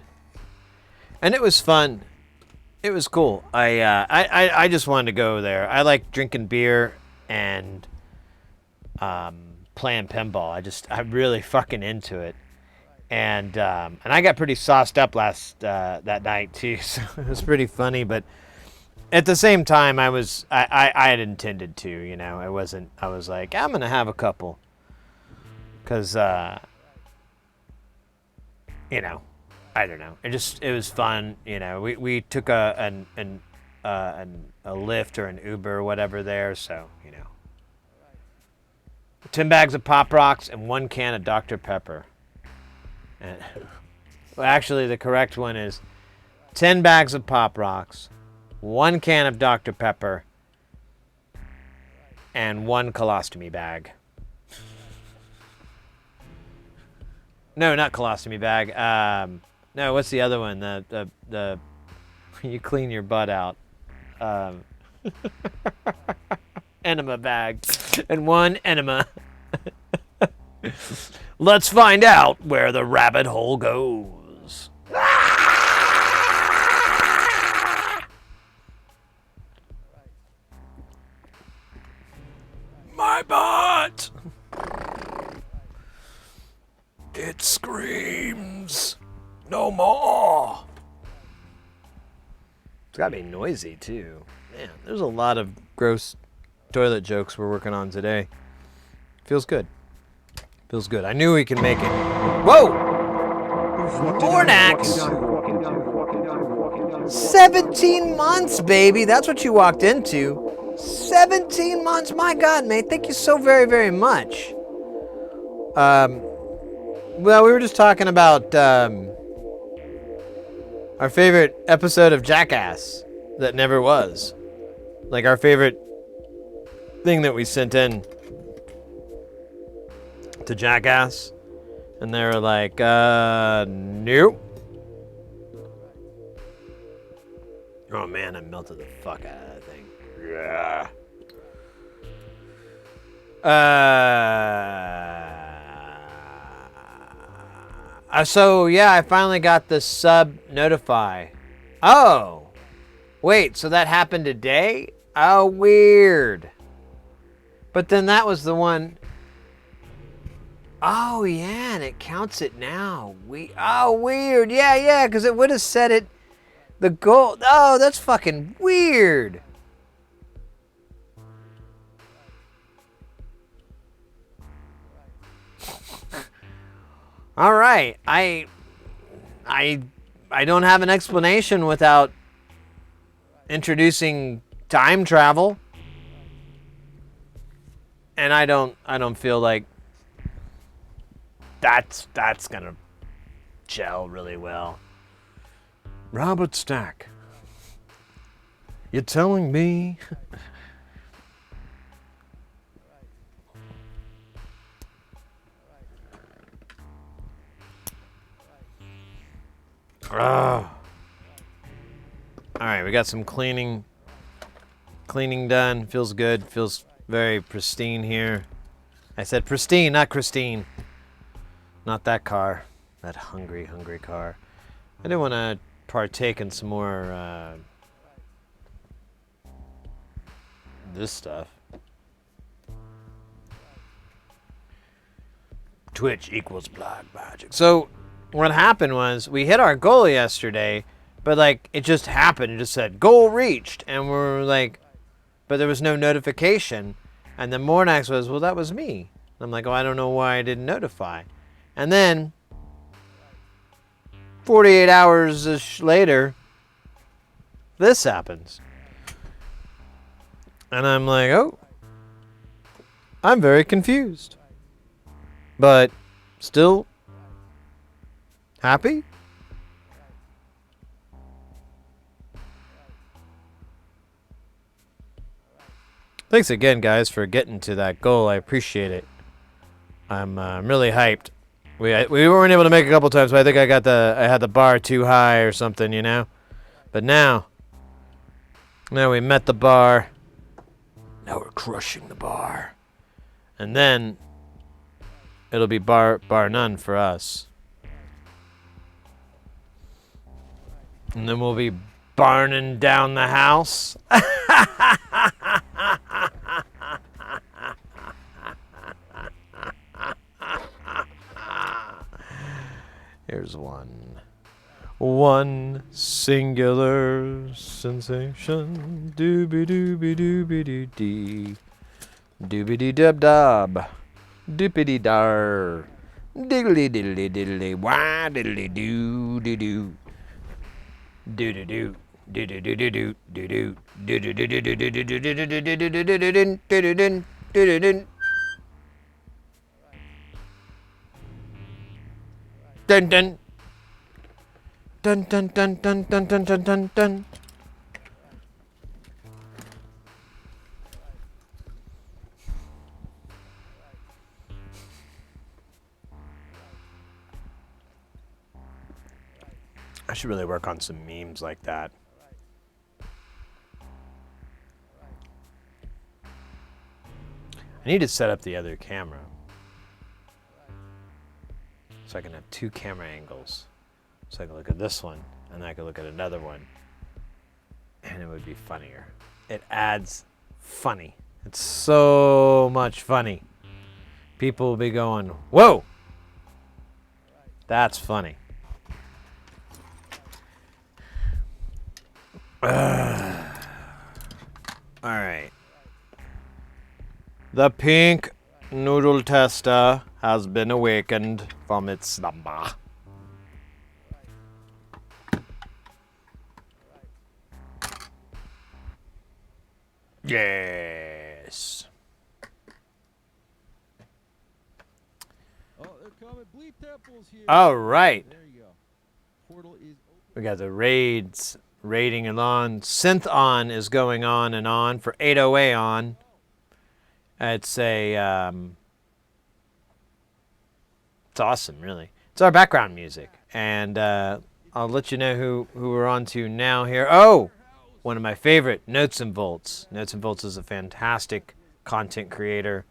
and it was fun. It was cool. I just wanted to go there. I like drinking beer and playing pinball. I'm really fucking into it, and I got pretty sauced up that night too. So it was pretty funny, but at the same time, I had intended to. You know, I wasn't. I was like, I'm gonna have a couple. Cause, you know, I don't know. It was fun. You know, we took a Lyft or an Uber or whatever there. So, you know, 10 bags of Pop Rocks and 1 can of Dr. Pepper. And, well, actually, the correct one is 10 bags of Pop Rocks, 1 can of Dr. Pepper, and 1 colostomy bag. No, not colostomy bag. No, what's the other one? The you clean your butt out. Enema bag. And 1 enema. Let's find out where the rabbit hole goes. My butt! It screams no more. It's gotta be noisy too. Man, there's a lot of gross toilet jokes we're working on today. Feels good. Feels good. I knew we could make it. Whoa! Mornax! 17 months, baby. That's what you walked into. 17 months. My God, mate. Thank you so very, very much. Well, we were just talking about our favorite episode of Jackass that never was. Like our favorite thing that we sent in to Jackass. And they were like, nope. Oh man, I melted the fuck out of that thing. Yeah. So yeah, I finally got the sub notify. Oh, wait, so that happened today? Oh, weird. But then that was the one. Oh yeah, and it counts it now. Oh, weird. Yeah, because it would have set it the goal. Oh, that's fucking weird. All right, I don't have an explanation without introducing time travel, and I don't feel like that's gonna gel really well. Robert Stack, you're telling me? Oh. All right, we got some cleaning done. Feels good. Feels very pristine here. I said pristine, not Christine. Not that car. That hungry car. I didn't want to partake in some more this stuff. Twitch equals black magic. So what happened was we hit our goal yesterday, but like it just happened. It just said goal reached, and we're like, but there was no notification. And then Mornax was, well, that was me. I'm like, oh, I don't know why I didn't notify. And then 48 hours later, this happens. And I'm like, oh, I'm very confused. But still Happy? Thanks again, guys, for getting to that goal. I appreciate it. I'm really hyped. We weren't able to make it a couple times, but I think I had the bar too high or something, you know. But now we met the bar. Now we're crushing the bar, and then it'll be bar none for us. And then we'll be barning down the house. Here's one. One singular sensation. Dooby dooby dooby doo dee. Dooby dee dub dub. Doopity dar. Diddly diddly diddly. Why diddly doo doo doo. Do do do. Do do do do do do do. Do do do do do do do do do do do do do do do do. Dun dun. Dun dun dun dun dun dun dun dun dun. I should really work on some memes like that. I need to set up the other camera so I can have two camera angles. So I can look at this one, and then I can look at another one, and it would be funnier. It adds funny. It's so much funny. People will be going, whoa! That's funny. Alright. The pink noodle tester has been awakened from its slumber. Yes. Oh, they're coming. Bleep Temple's here. All right. There you go. Portal is open. We got the raids raiding and on. Synth on is going on and on for 808 on. It's a it's awesome, really. It's our background music, and I'll let you know who we're on to now here. Oh, one of my favorite, Notes and Volts. Notes and Volts is a fantastic content creator.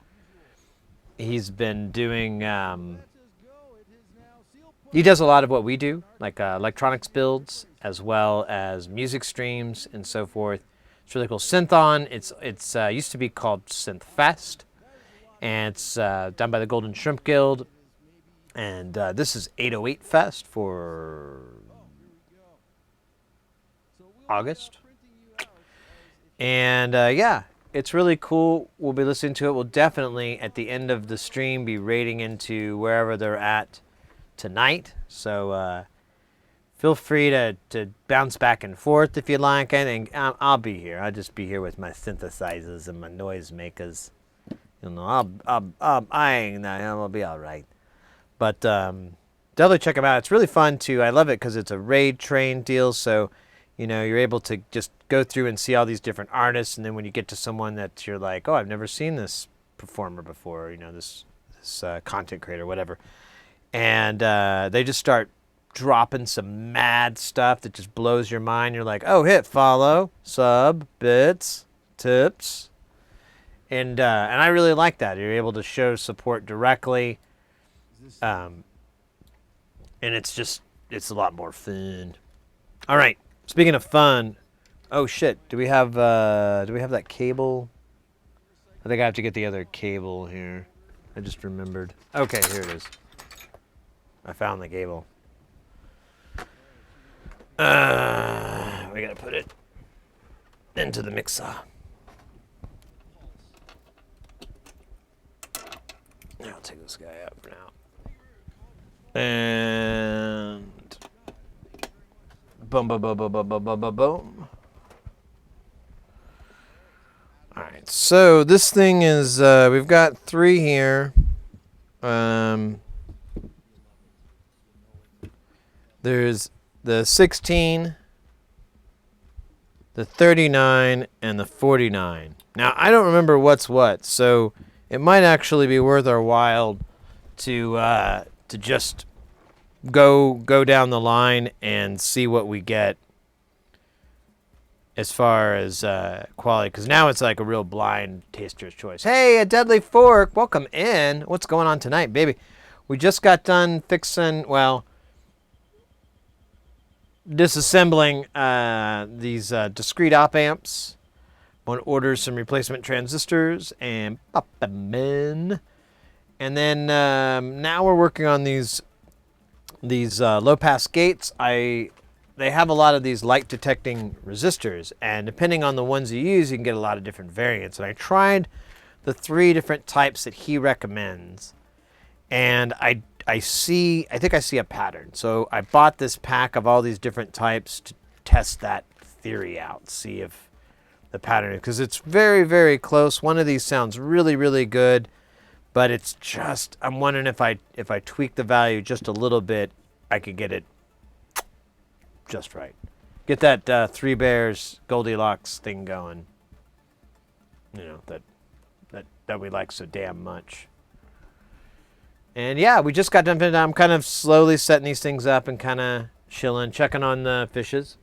He's been doing he does a lot of what we do, like electronics builds, as well as music streams and so forth. It's really cool. Synthon, it's used to be called Synth Fest, and it's done by the Golden Shrimp Guild. And this is 808 Fest for August. And yeah, it's really cool. We'll be listening to it. We'll definitely, at the end of the stream, be raiding into wherever they're at tonight. So feel free to bounce back and forth if you like. I think I'll be here. I'll just be here with my synthesizers and my noise makers. You know, I'll be all right. But definitely check them out. It's really fun too. I love it because it's a raid train deal. So, you know, you're able to just go through and see all these different artists, and then when you get to someone that you're like, oh, I've never seen this performer before, you know, this content creator, whatever, and they just start dropping some mad stuff that just blows your mind. You're like, oh, hit follow, sub, bits, tips, and I really like that. You're able to show support directly, and it's a lot more fun. All right. Speaking of fun, oh shit, do we have that cable? I think I have to get the other cable here. I just remembered. Okay, here it is. I found the cable. We gotta put it into the mixer. I'll take this guy out for now. And boom, boom, boom, boom, boom, boom, boom, boom, boom. All right, so this thing is, we've got 3 here. There's the 16, the 39, and the 49. Now, I don't remember what's what, so it might actually be worth our while to just go down the line and see what we get as far as quality, because now it's like a real blind taster's choice. Hey, a Deadly Fork, welcome in. What's going on tonight, baby? We just got done fixing, well, disassembling these discrete op amps. Want to order some replacement transistors and pop them in. And then now we're working on these low pass gates. They have a lot of these light detecting resistors, and depending on the ones you use, you can get a lot of different variants. And I tried the 3 different types that he recommends, and I think I see a pattern. So I bought this pack of all these different types to test that theory out, see if the pattern, because it's very, very close. One of these sounds really, really good, but it's just, I'm wondering if I tweak the value just a little bit, I could get it just right. Get that Three Bears Goldilocks thing going. You know, that we like so damn much. And yeah, we just got done. I'm kind of slowly setting these things up and kind of chilling, checking on the fishes.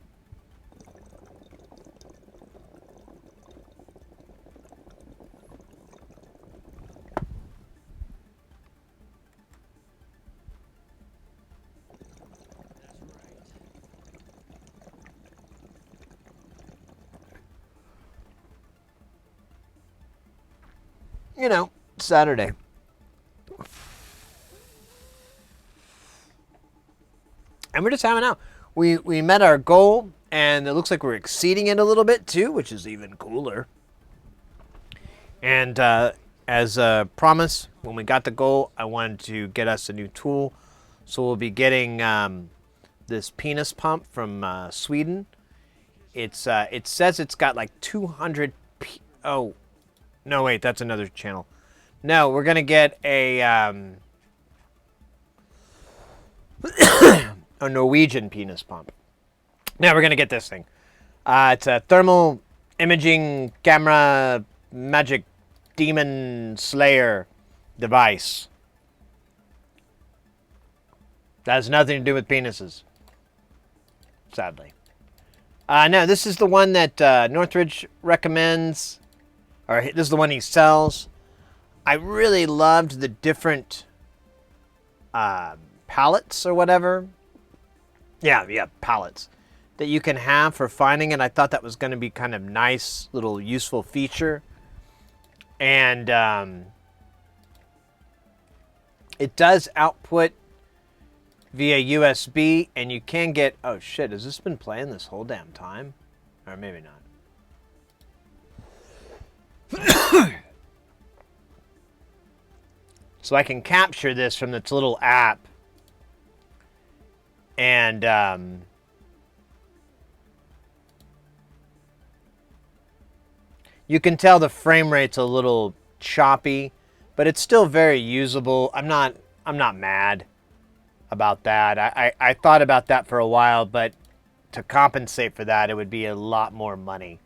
You know, Saturday. And we're just hanging out. We met our goal, and it looks like we're exceeding it a little bit too, which is even cooler. And as a promise, when we got the goal, I wanted to get us a new tool. So we'll be getting this penis pump from Sweden. It says it's got like 200. Oh, no, wait, that's another channel. No, we're gonna get a Norwegian penis pump. Now we're gonna get this thing. It's a thermal imaging camera magic demon slayer device. That has nothing to do with penises, sadly. No, this is the one that Northridge recommends, or this is the one he sells. I really loved the different palettes or whatever. Yeah, palettes that you can have for finding it. I thought that was going to be kind of nice, little useful feature. And it does output via USB, and you can get, oh shit, has this been playing this whole damn time? Or maybe not. So I can capture this from this little app, and you can tell the frame rate's a little choppy, but it's still very usable. I'm not mad about that. I thought about that for a while, but to compensate for that, it would be a lot more money.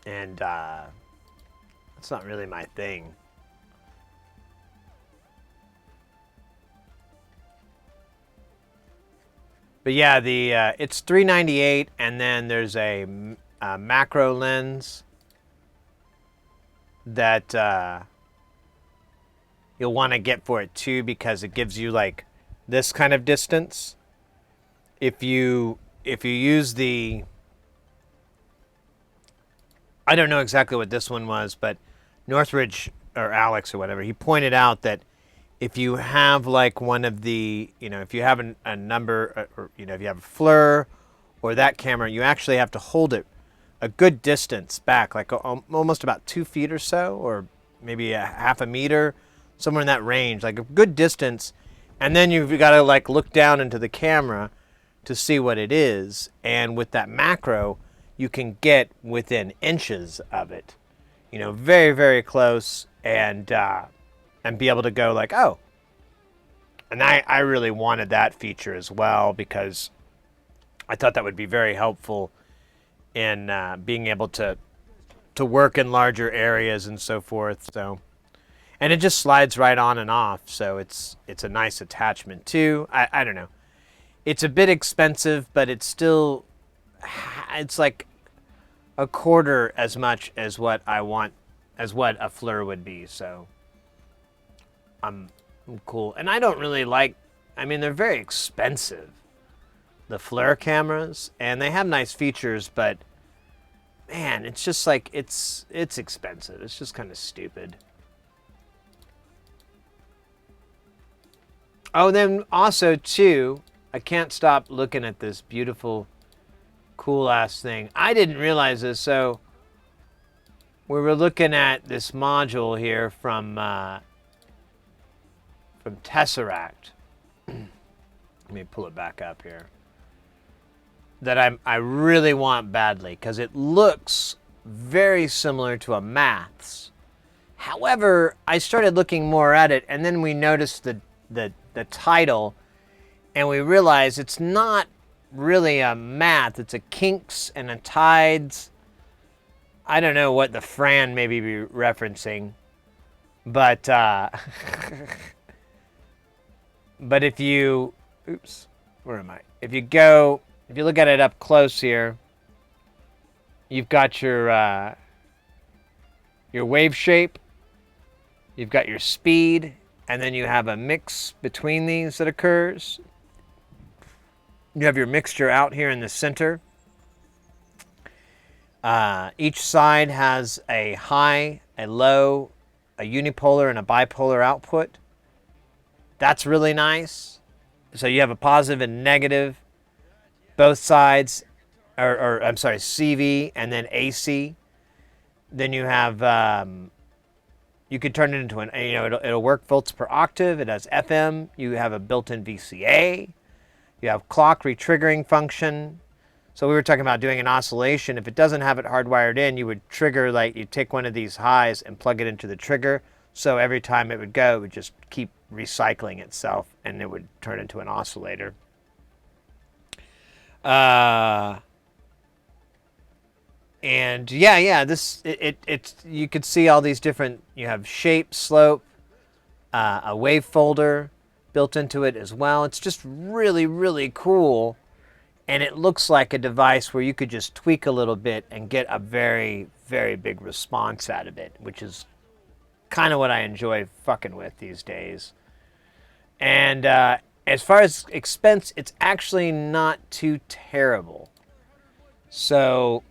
And that's not really my thing. But yeah, it's $398, and then there's a macro lens that you'll want to get for it too, because it gives you like this kind of distance. If you use the, I don't know exactly what this one was, but Northridge or Alex or whatever, he pointed out that if you have like one of the, if you have a number, or if you have a FLIR or that camera, you actually have to hold it a good distance back, like almost about 2 feet or so, or maybe a half a meter, somewhere in that range, like a good distance. And then you've got to like look down into the camera to see what it is. And with that macro, you can get within inches of it, very, very close, and be able to go like, oh, And I really wanted that feature as well because I thought that would be very helpful in being able to work in larger areas and so forth. So, and it just slides right on and off, so it's a nice attachment too. I don't know. It's a bit expensive, but it's still, it's like a quarter as much as what I want, as what a FLIR would be. So I'm cool. And I don't really like, I mean, they're very expensive, the FLIR cameras, and they have nice features, but man, it's just like, it's expensive. It's just kind of stupid. Oh, then also too, I can't stop looking at this beautiful, cool ass thing. I didn't realize this, so we were looking at this module here from Tesseract. Let me pull it back up here. That I really want badly because it looks very similar to a Maths. However, I started looking more at it, and then we noticed the title, and we realized it's not really a Math. It's a Kinks and a Tides. I don't know what the Fran maybe be referencing, but but if you, oops, where am I? If you look at it up close here, you've got your wave shape, you've got your speed, and then you have a mix between these that occurs. You have your mixture out here in the center. Each side has a high, a low, a unipolar, and a bipolar output. That's really nice. So you have a positive and negative, both sides, or I'm sorry, CV and then AC. Then you have, you could turn it into an, you know, it'll work volts per octave. It has FM. You have a built-in VCA. You have clock retriggering function. So we were talking about doing an oscillation. If it doesn't have it hardwired in, you would trigger, like you take one of these highs and plug it into the trigger. So every time it would go, it would just keep recycling itself and it would turn into an oscillator. And yeah, this, it's, you could see all these different, you have shape, slope, a wave folder built into it as well. It's just really, really cool. And it looks like a device where you could just tweak a little bit and get a very, very big response out of it, which is kind of what I enjoy fucking with these days. And as far as expense, it's actually not too terrible. So,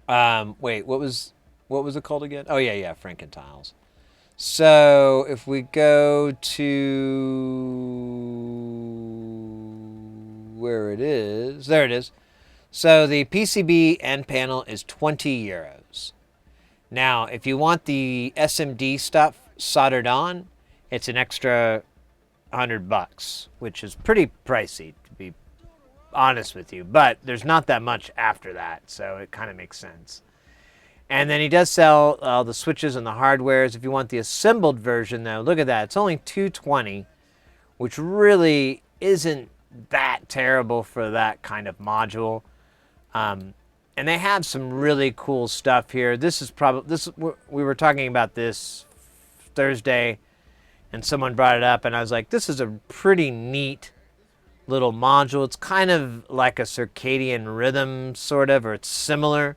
wait, what was it called again? Oh yeah, Frankentiles. So if we go to where it is, there it is. So the PCB end panel is 20 euros. Now, if you want the SMD stuff soldered on, it's an extra $100, which is pretty pricey, to be honest with you. But there's not that much after that, so it kind of makes sense. And then he does sell the switches and the hardwares. If you want the assembled version, though, look at that. It's only $220, which really isn't that terrible for that kind of module. And they have some really cool stuff here. This is probably, we were talking about this Thursday, and someone brought it up, and I was like, this is a pretty neat little module. It's kind of like a circadian rhythm, sort of, or it's similar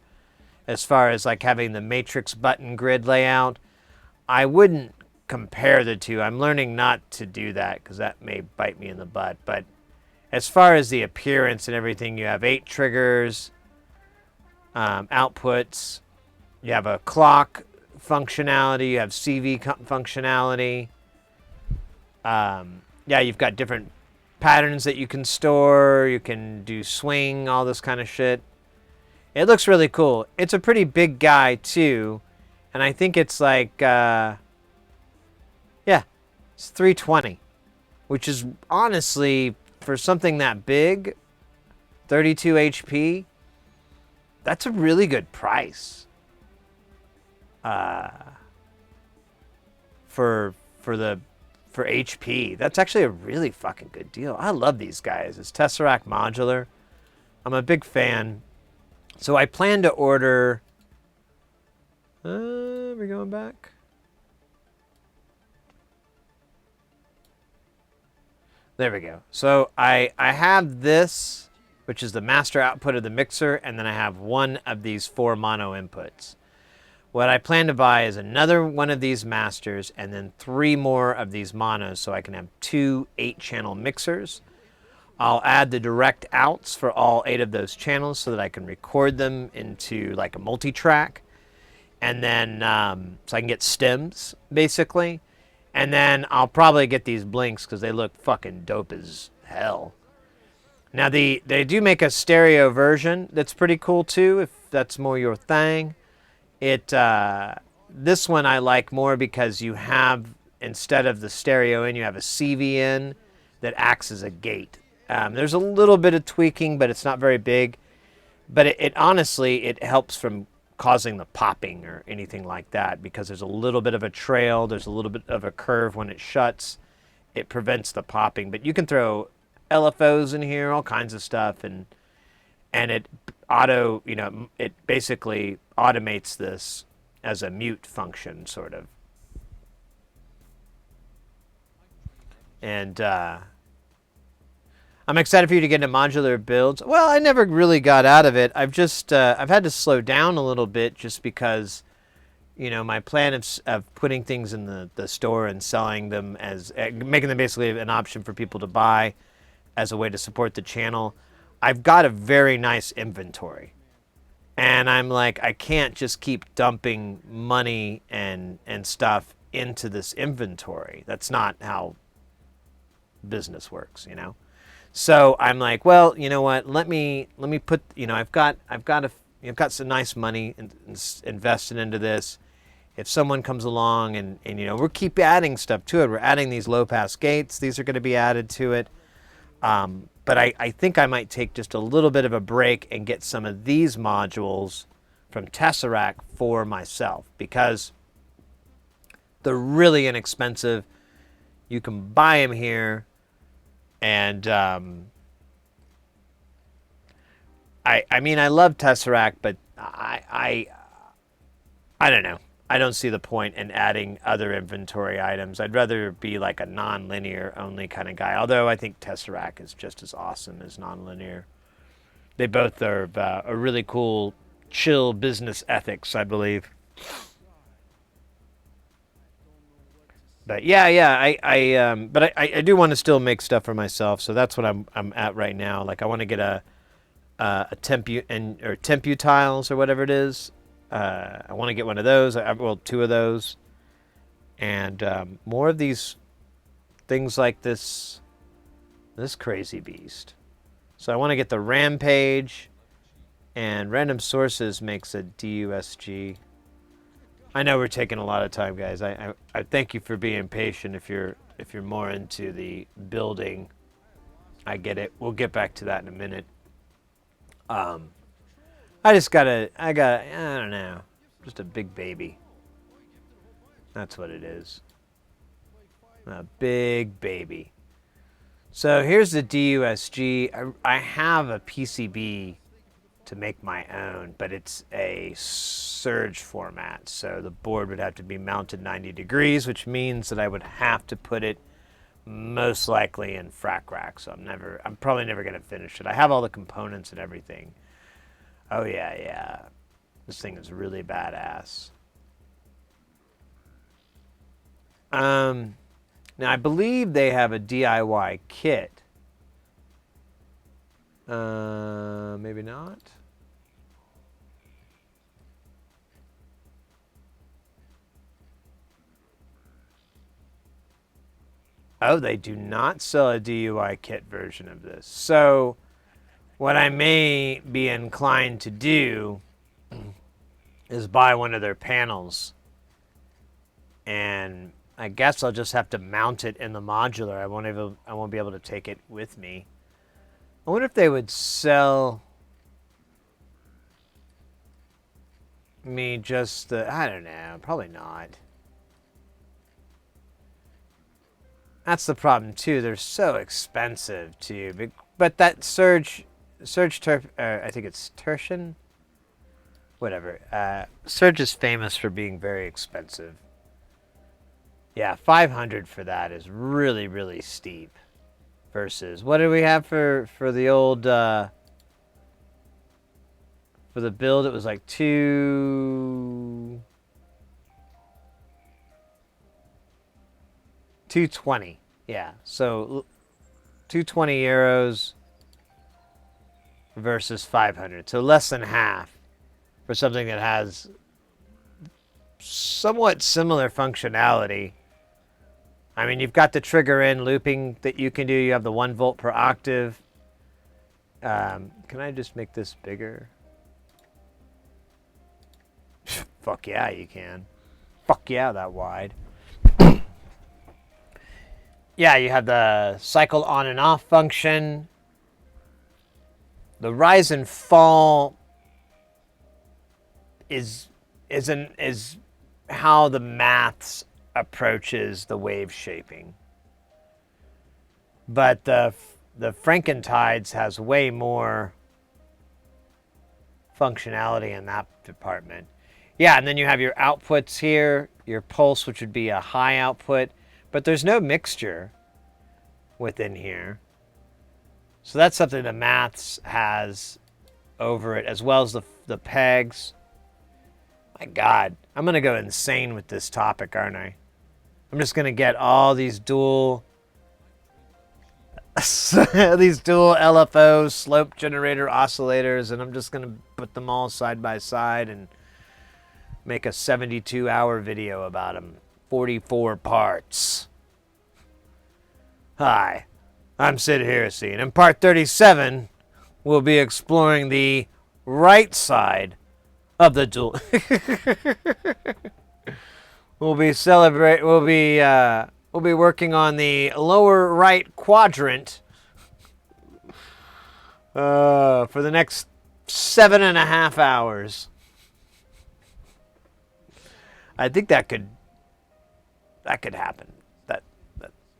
as far as like having the matrix button grid layout. I wouldn't compare the two. I'm learning not to do that because that may bite me in the butt. But as far as the appearance and everything, you have 8 triggers, outputs. You have a clock functionality. You have CV functionality. Yeah, you've got different patterns that you can store. You can do swing, all this kind of shit. It looks really cool. It's a pretty big guy too, and I think it's like, yeah, it's 320, which is honestly, for something that big, 32 HP, that's a really good price. For for HP. That's actually a really fucking good deal. I love these guys. It's Tesseract Modular. I'm a big fan. So I plan to order... we're going back. There we go. So I have this, which is the master output of the mixer, and then I have one of these 4 mono inputs. What I plan to buy is another one of these masters and then 3 more of these monos so I can have 2 8-channel mixers. I'll add the direct outs for all 8 of those channels so that I can record them into like a multi-track. And then, so I can get stems, basically. And then I'll probably get these blinks because they look fucking dope as hell. Now, they do make a stereo version that's pretty cool too, if that's more your thing. This one I like more because you have, instead of the stereo in, you have a CV in that acts as a gate. There's a little bit of tweaking, but it's not very big. But it honestly, it helps from causing the popping or anything like that because there's a little bit of a trail, there's a little bit of a curve when it shuts. It prevents the popping. But you can throw LFOs in here, all kinds of stuff, and it it basically automates this as a mute function, sort of. And I'm excited for you to get into modular builds. Well, I never really got out of it. I've just I've had to slow down a little bit just because, my plan of putting things in the store and selling them as making them basically an option for people to buy as a way to support the channel. I've got a very nice inventory. And I'm like, I can't just keep dumping money and stuff into this inventory. That's not how business works, So I'm like, well, you know what? Let me put, I've got some nice money invested into this. If someone comes along and we'll keep adding stuff to it. We're adding these low pass gates. These are going to be added to it. But I think I might take just a little bit of a break and get some of these modules from Tesseract for myself because they're really inexpensive. You can buy them here, and I mean, I love Tesseract, but I don't know. I don't see the point in adding other inventory items. I'd rather be like a non-linear only kind of guy. Although I think Tesseract is just as awesome as non-linear. They both are a really cool, chill business ethics, I believe. But I do want to still make stuff for myself. So that's what I'm at right now. Like I want to get a Tempu tiles or whatever it is. I want to get one of those. 2 of those, and more of these things like this crazy beast. So I want to get the Rampage, and Random Sources makes a DUSG. I know we're taking a lot of time, guys. I thank you for being patient. If you're more into the building, I get it. We'll get back to that in a minute. I don't know, just a big baby. That's what it is. A big baby. So here's the DUSG. I have a PCB to make my own, but it's a surge format. So the board would have to be mounted 90 degrees, which means that I would have to put it most likely in frac rack. So I'm probably never going to finish it. I have all the components and everything. Oh, yeah. This thing is really badass. Now, I believe they have a DIY kit. Maybe not. Oh, they do not sell a DIY kit version of this. So what I may be inclined to do is buy one of their panels, and I guess I'll just have to mount it in the modular. I won't be able to take it with me. I wonder if they would sell me just the, I don't know, probably not. That's the problem too. They're so expensive too. But that Surge I think it's Tertian. Whatever. Surge is famous for being very expensive. Yeah, 500 for that is really, really steep. Versus, what did we have for the old, for the build? It was like 220. Yeah, so 220 euros versus 500. So less than half for something that has somewhat similar functionality. I mean, you've got the trigger in looping that you can do. You have the 1 volt per octave. Can I just make this bigger? Fuck yeah, you can. Fuck yeah, that wide. Yeah, you have the cycle on and off function. The rise and fall is how the maths approaches the wave shaping. But the Frankentides has way more functionality in that department. Yeah, and then you have your outputs here, your pulse, which would be a high output, but there's no mixture within here. So that's something the maths has over it, as well as the pegs. My God, I'm going to go insane with this topic, aren't I? I'm just going to get all these dual LFO slope generator oscillators, and I'm just going to put them all side by side and make a 72-hour video about them. 44 parts. Hi, I'm Sid Heresy, and in part 37, we'll be exploring the right side of the dual. We'll be working on the lower right quadrant for the next 7.5 hours. I think that could happen. That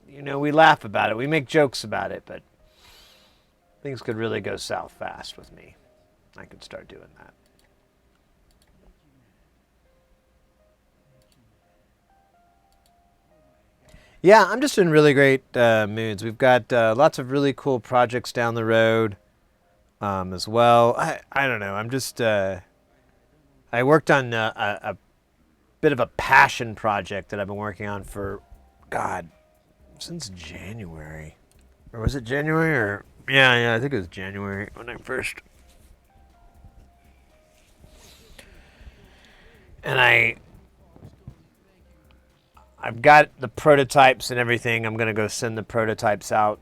we laugh about it, we make jokes about it, but things could really go south fast with me. I could start doing that. Yeah, I'm just in really great moods. We've got lots of really cool projects down the road as well. I don't know. I'm just... I worked on a bit of a passion project that I've been working on for, God, since January. Or was it January? Or yeah, I think it was January when I first... And I've got the prototypes and everything. I'm going to go send the prototypes out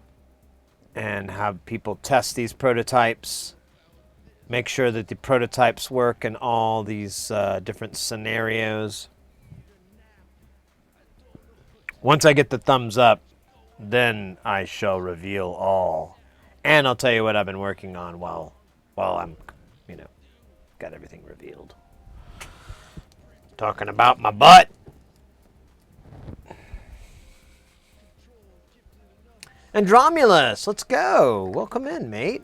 and have people test these prototypes. Make sure that the prototypes work in all these different scenarios. Once I get the thumbs up, then I shall reveal all. And I'll tell you what I've been working on while I'm, got everything revealed. Talking about my butt. Andromulus, let's go. Welcome in, mate.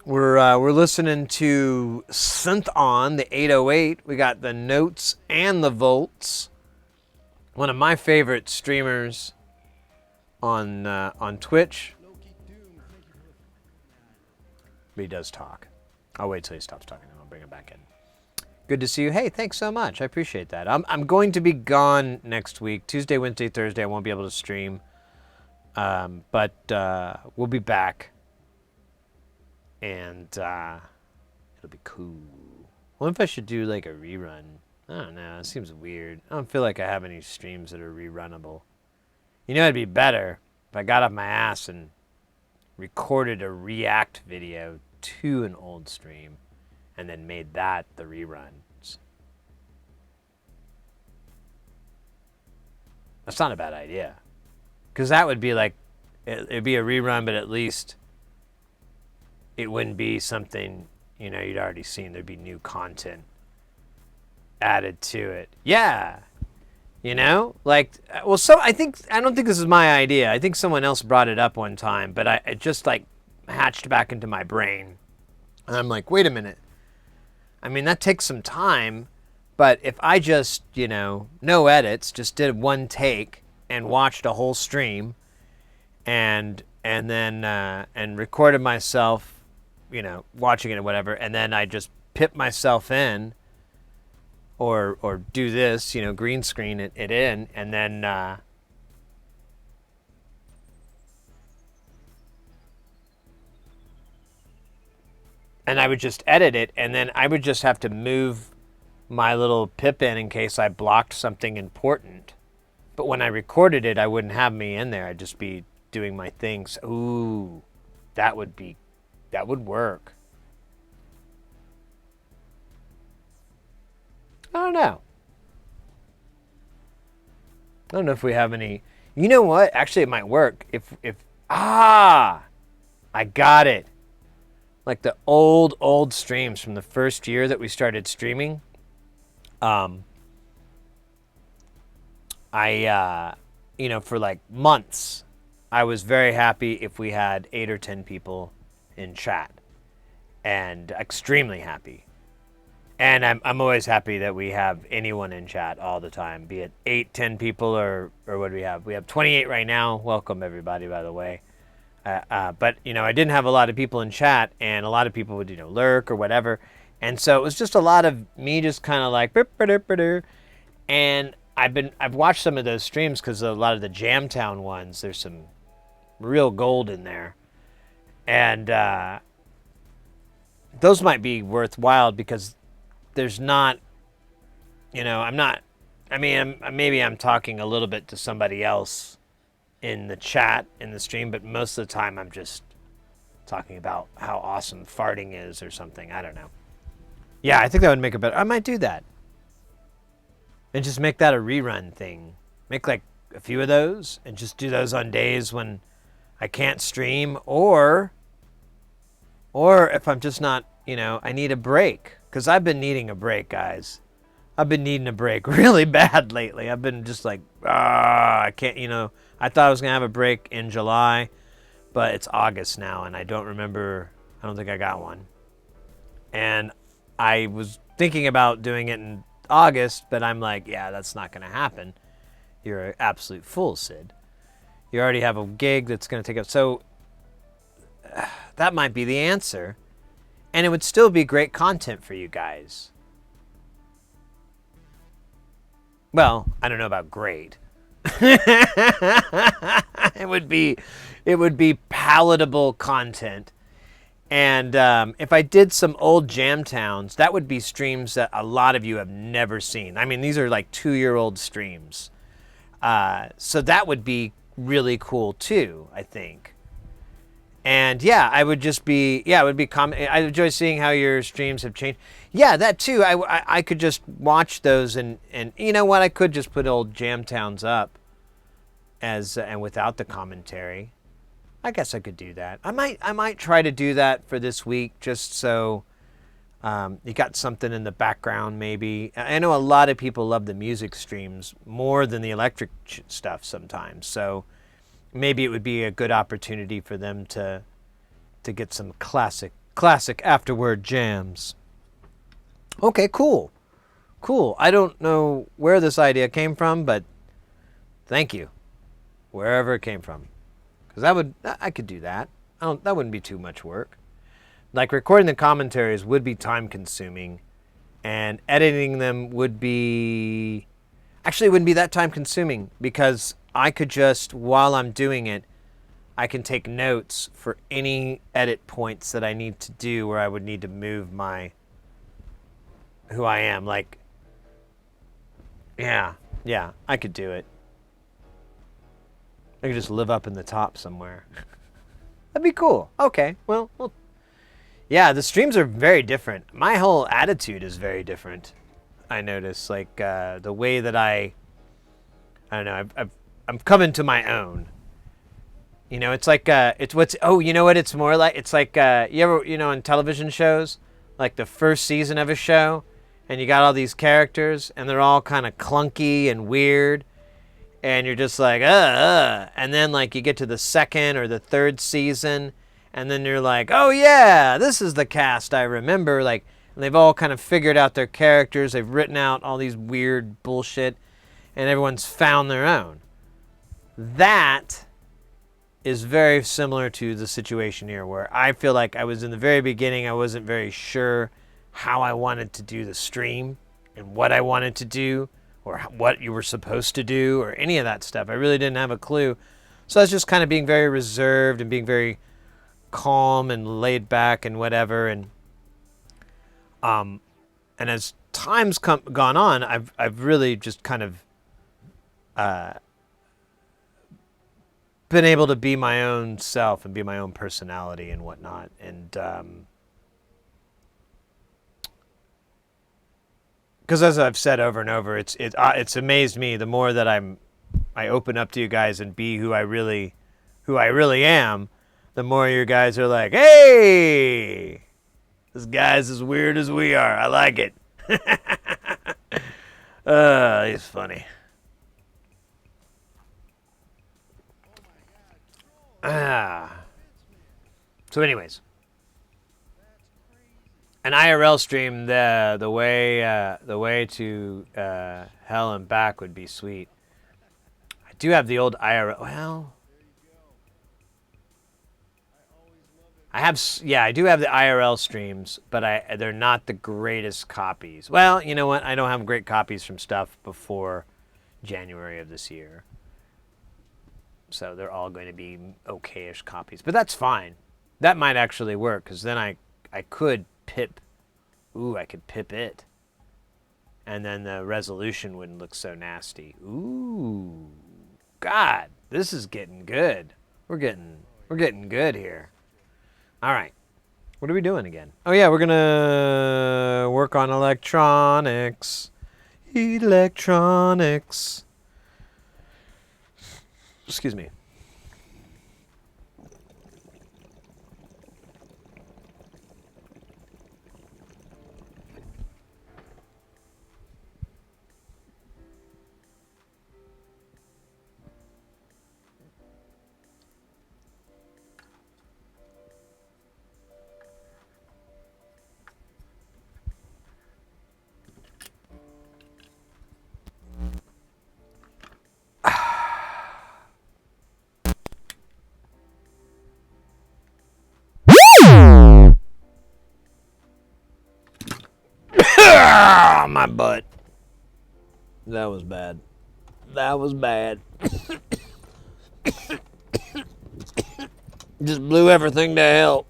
We're listening to Synth On, the 808. We got the notes and the volts. One of my favorite streamers on Twitch. But he does talk. I'll wait till he stops talking and I'll bring him back in. Good to see you. Hey, thanks so much. I appreciate that. I'm going to be gone next week. Tuesday, Wednesday, Thursday, I won't be able to stream. But we'll be back. And it'll be cool. What if I should do like a rerun? I don't know. It seems weird. I don't feel like I have any streams that are rerunnable. It'd be better if I got off my ass and recorded a react video to an old stream. And then made that the reruns. That's not a bad idea. Because that would be like, it'd be a rerun, but at least it wouldn't be something, you'd already seen. There'd be new content added to it. Yeah. You know, like, well, so I don't think this is my idea. I think someone else brought it up one time, but it just like hatched back into my brain. And I'm like, wait a minute. I mean, that takes some time, but if I just, no edits, just did one take and watched a whole stream and then and recorded myself, watching it or whatever, and then I just pip myself in or do this, green screen it in, and then and I would just edit it, and then I would just have to move my little pip in case I blocked something important. But when I recorded it, I wouldn't have me in there. I'd just be doing my things. Ooh, that would work. I don't know. I don't know if we have any. You know what? Actually, it might work. I got it. Like the old streams from the first year that we started streaming. For like months, I was very happy if we had 8 or 10 people in chat, and extremely happy. And I'm always happy that we have anyone in chat all the time, be it 8, 10 people or what do we have? We have 28 right now. Welcome everybody, by the way. But I didn't have a lot of people in chat, and a lot of people would lurk or whatever, and so it was just a lot of me just kind of like, and I've watched some of those streams because a lot of the Jamtown ones, there's some real gold in there, and those might be worthwhile because there's not, maybe I'm talking a little bit to somebody else in the chat, in the stream, but most of the time I'm just talking about how awesome farting is or something. I don't know. Yeah, I think that would make it better. I might do that. And just make that a rerun thing. Make like a few of those and just do those on days when I can't stream, or if I'm just not, I need a break. Because I've been needing a break, guys. I've been needing a break really bad lately. I've been just like, I can't, I thought I was going to have a break in July, but it's August now, and I don't think I got one. And I was thinking about doing it in August, but I'm like, yeah, that's not going to happen. You're an absolute fool, Sid. You already have a gig that's going to take up. So that might be the answer. And it would still be great content for you guys. Well, I don't know about great. It would be palatable content. And if I did some old Jamtowns, that would be streams that a lot of you have never seen. I mean, these are like 2-year-old streams. So that would be really cool too, I think. And yeah, it would be I enjoy seeing how your streams have changed. Yeah, that too. I could just watch those and you know what? I could just put old Jamtowns up and without the commentary. I guess I could do that. I might try to do that for this week, just so you got something in the background maybe. I know a lot of people love the music streams more than the electric stuff sometimes. So maybe it would be a good opportunity for them to get some classic afterword jams. Okay, cool. I don't know where this idea came from, but thank you, wherever it came from, because I could do that. That wouldn't be too much work. Like recording the commentaries would be time consuming, and editing them wouldn't be that time consuming, because I could just, while I'm doing it, I can take notes for any edit points that I need to do where I would need to move who I am. Like, yeah, I could do it. I could just live up in the top somewhere. That'd be cool. Okay, well, yeah, the streams are very different. My whole attitude is very different. I notice, like, the way that I don't know, I'm coming to my own. It's like, you know what it's more like? It's like, you ever, in television shows, like the first season of a show, and you got all these characters, and they're all kind of clunky and weird, and you're just like, and then like you get to the second or the third season, and then you're like, oh yeah, this is the cast I remember, like, and they've all kind of figured out their characters, they've written out all these weird bullshit, and everyone's found their own. That is very similar to the situation here, where I feel like I was in the very beginning, I wasn't very sure how I wanted to do the stream and what I wanted to do or what you were supposed to do or any of that stuff. I really didn't have a clue. So I was just kind of being very reserved and being very calm and laid back and whatever. And as time's gone on, I've really just kind of been able to be my own self and be my own personality and whatnot. And because as I've said over and over, it's amazed me the more that I open up to you guys and be who I really am, the more you guys are like, hey, this guy's as weird as we are. I like it. He's funny. So anyways, an IRL stream, the way to hell and back would be sweet. I do have the old IRL. Well, I do have the IRL streams, but they're not the greatest copies. Well, you know what? I don't have great copies from stuff before January of this year. So they're all going to be okay-ish copies. But that's fine. That might actually work, because then I could pip. Ooh, I could pip it. And then the resolution wouldn't look so nasty. Ooh. God, this is getting good. We're getting good here. All right. What are we doing again? Oh, yeah, we're going to work on electronics. Electronics. Excuse me. My butt. That was bad. That was bad. Just blew everything to hell.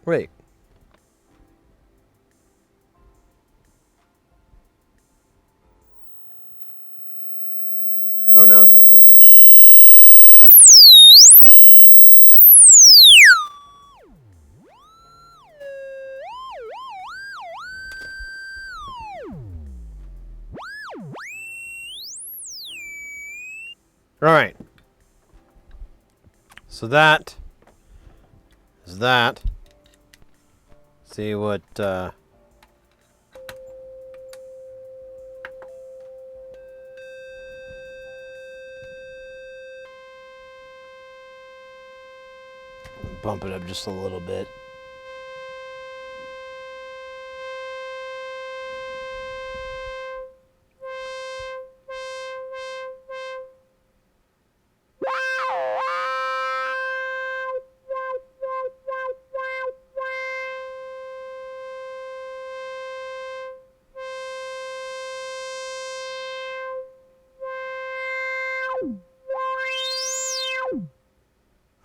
Wait. Oh, now it's not working. All right. So that is that. See what bump it up just a little bit.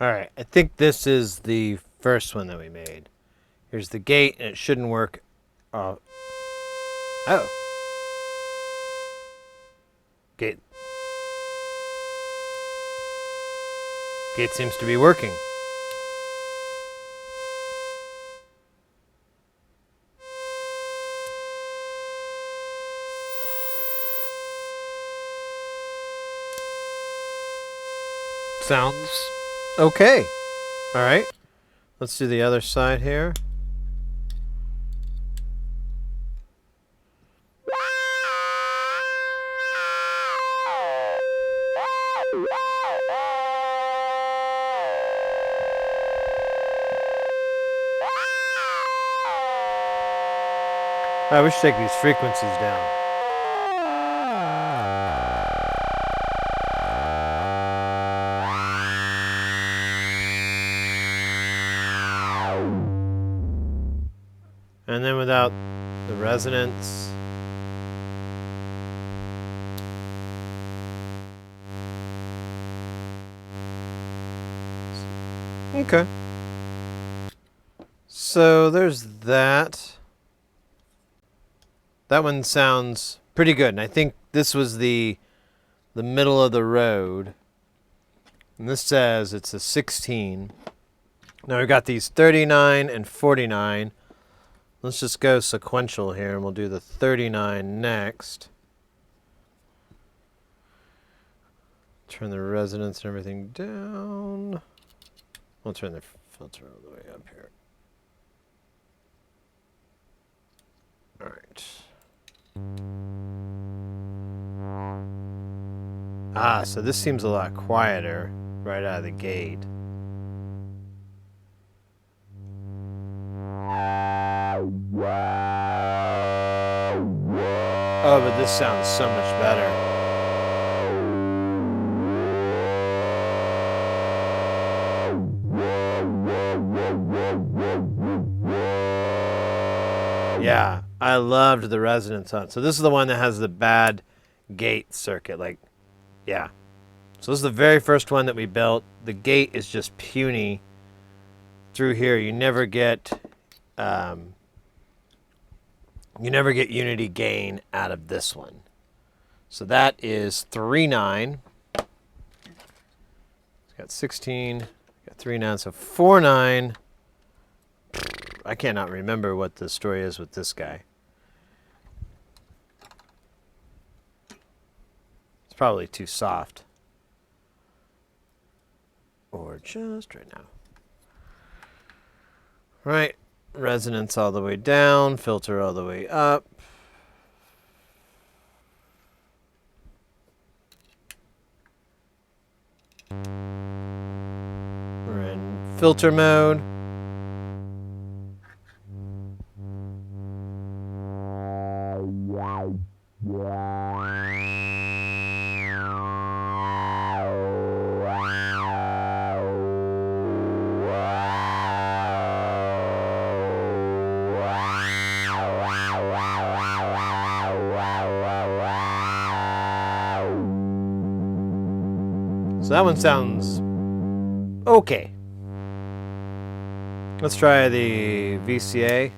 All right, I think this is the first one that we made. Here's the gate, and it shouldn't work. Oh. Gate. Gate seems to be working. Sounds okay. All right. Let's do the other side here. We should take these frequencies down. And then without the resonance. Okay. So there's that. That one sounds pretty good. And I think this was the middle of the road. And this says it's a 16. Now we've got these 39 and 49. Let's just go sequential here, and we'll do the 39 next. Turn the resonance and everything down. We'll turn the filter all the way up here. All right. Ah, so this seems a lot quieter right out of the gate. Oh, but this sounds so much better. Yeah, I loved the resonance on it. So this is the one that has the bad gate circuit. Like, yeah. So this is the very first one that we built. The gate is just puny through here. You never get unity gain out of this one. So that is 3-9. It's got 16, got 3-9, so 4-9. I cannot remember what the story is with this guy. It's probably too soft. Or just right now. Right. Resonance all the way down, filter all the way up. We're in filter mode. So that one sounds okay. Let's try the VCA.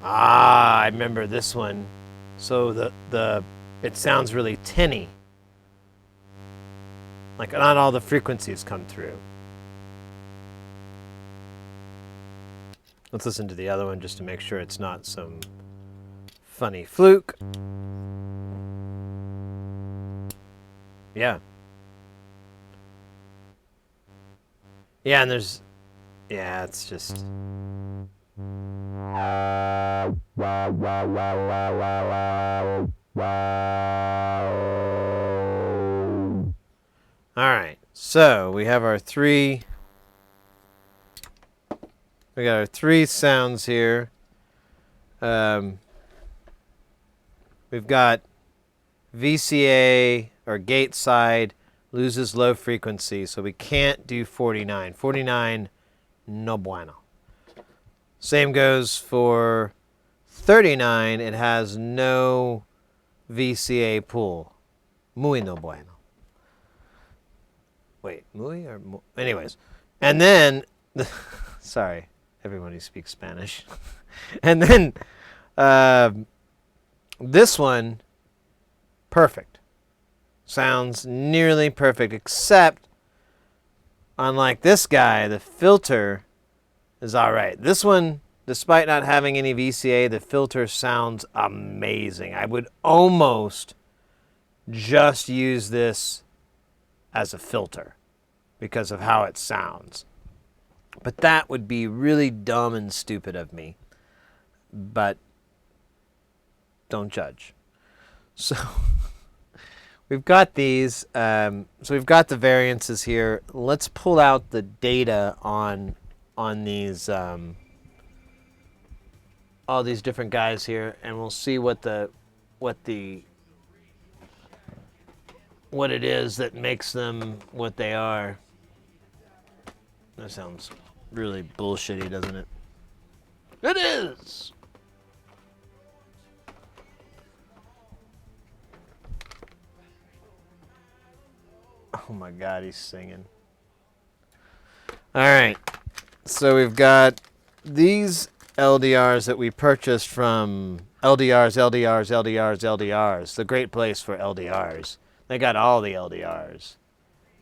Ah, I remember this one. So it sounds really tinny. Like not all the frequencies come through. Let's listen to the other one just to make sure it's not some funny fluke. Yeah. Yeah, and there's... Yeah, it's just... Alright, so we have our three... We got our three sounds here. We've got VCA, or gate side, loses low frequency, so we can't do 49. 49, no bueno. Same goes for 39. It has no VCA pool. Muy no bueno. Wait, muy or mu? Anyways. And then, sorry, everyone who speaks Spanish. And then, this one, perfect. Sounds nearly perfect, except, unlike this guy, the filter is all right. This one, despite not having any VCA, the filter sounds amazing. I would almost just use this as a filter. because of how it sounds. But that would be really dumb and stupid of me. But don't judge. So we've got these. So we've got the variances here. Let's pull out the data on these all these different guys here, and we'll see what it is that makes them what they are. That sounds really bullshitty, doesn't it? It is! Oh my god, he's singing. Alright, so we've got these LDRs that we purchased from LDRs, the great place for LDRs. They got all the LDRs.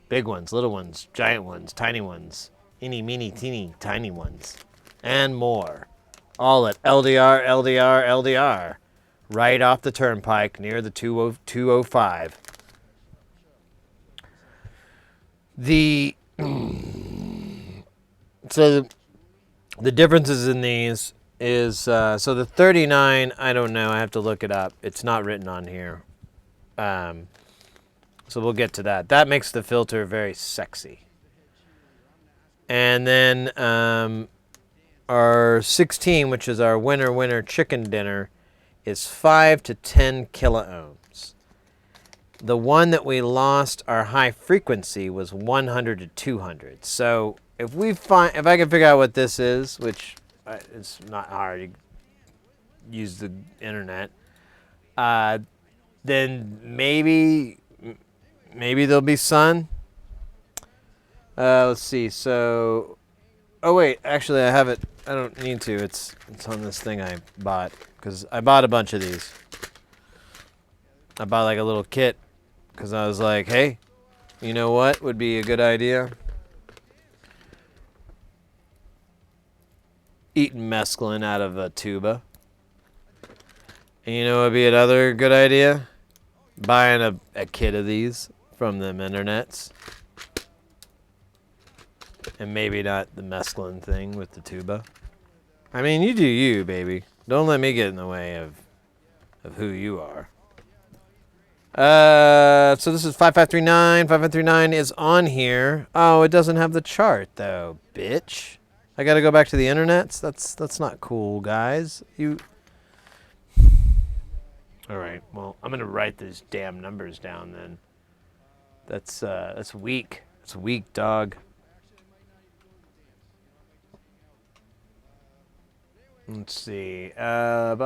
Big ones, little ones, giant ones, tiny ones, eeny, meeny, teeny, tiny ones, and more. All at LDR, right off the turnpike near the 205. So the differences in these is, so the 39, I don't know, I have to look it up. It's not written on here. So we'll get to that. That makes the filter very sexy. And then our 16, which is our winner chicken dinner, is 5 to 10 kiloohms. The one that we lost our high frequency was 100 to 200. So if I can figure out what this is, which it's not hard, you use the internet, then maybe there'll be sun. Let's see. So, oh wait, actually I have it. I don't need to. It's on this thing I bought, because I bought a bunch of these. I bought like a little kit because I was like, hey, you know what would be a good idea? Eating mescaline out of a tuba. And you know what would be another good idea? Buying a kit of these from them internets. And maybe not the mescaline thing with the tuba. I mean, you do you, baby. Don't let me get in the way of who you are. So this is 5539. 5539 is on here. Oh, it doesn't have the chart though, bitch. I gotta go back to the internets? That's not cool, guys. Alright, well, I'm gonna write these damn numbers down then. That's weak. That's weak, dog. Let's see. Can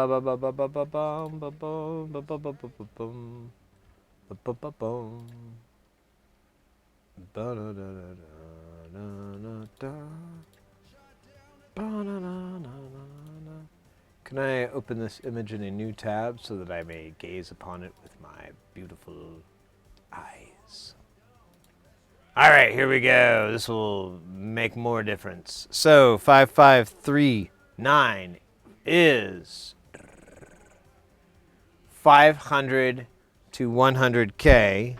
I open this image in a new tab so that I may gaze upon it with my beautiful eyes? All right, here we go. This will make more difference. So 5539 is 500 to 100K.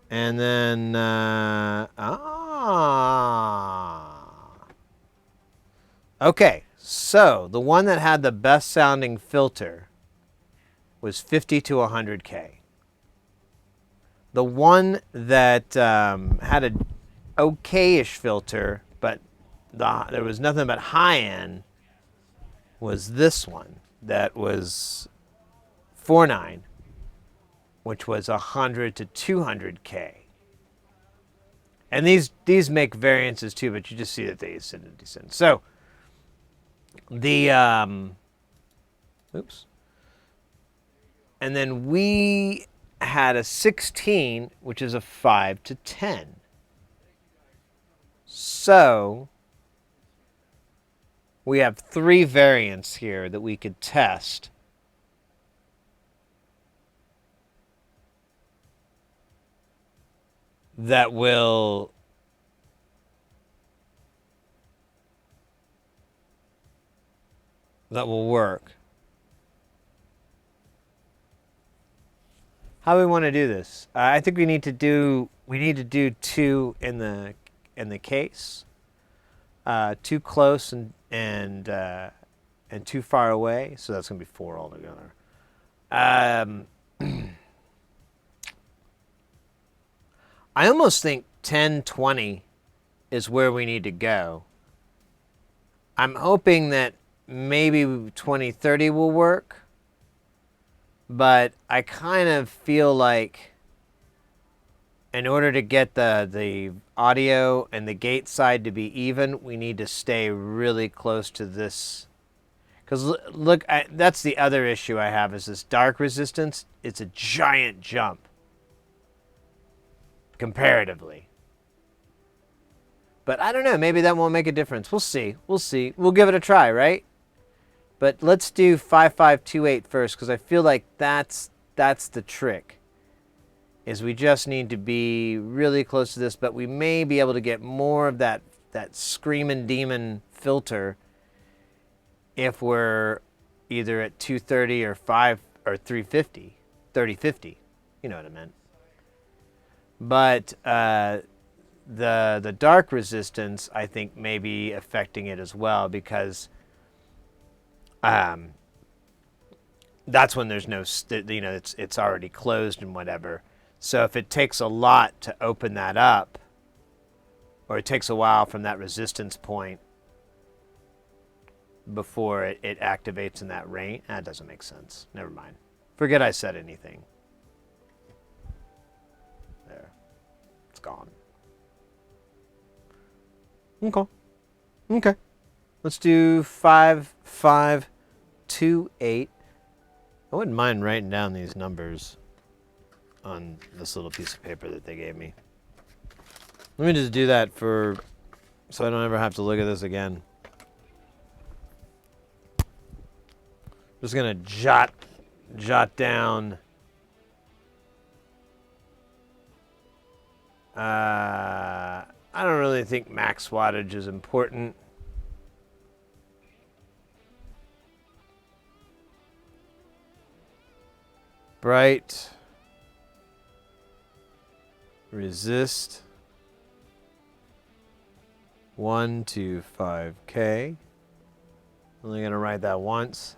And then, okay, so the one that had the best sounding filter was 50 to 100K. The one that had an okay-ish filter, but there was nothing but high end, was this one that was 49, which was 100 to 200K. And these make variances too, but you just see that they ascend and descend. So the oops. And then we had a 16, which is a 5 to 10. So we have 3 variants here that we could test. That will work. How do we want to do this? I think we need to do we need to do 2 in the case. 2 close and 2 far away, so that's gonna be 4 altogether. I almost think 10-20 is where we need to go. I'm hoping that maybe 20-30 will work, but I kind of feel like in order to get the audio and the gate side to be even, we need to stay really close to this. Because look, that's the other issue I have is this dark resistance. It's a giant jump comparatively. But I don't know. Maybe that won't make a difference. We'll see. We'll see. We'll give it a try, right? But let's do 5528 first, because I feel like that's the trick. Is we just need to be really close to this, but we may be able to get more of that screaming demon filter if we're either at 230 or 5 or 350, 3050. You know what I meant. But the dark resistance, I think, may be affecting it as well, because that's when there's no, it's already closed and whatever. So if it takes a lot to open that up, or it takes a while from that resistance point before it activates in that range, that doesn't make sense. Never mind. Forget I said anything. There. It's gone. Okay. Let's do 5528. I wouldn't mind writing down these numbers on this little piece of paper that they gave me. Let me just do that so I don't ever have to look at this again. Just gonna jot down I don't really think max wattage is important. Bright. Resist. 125K. Only gonna write that once.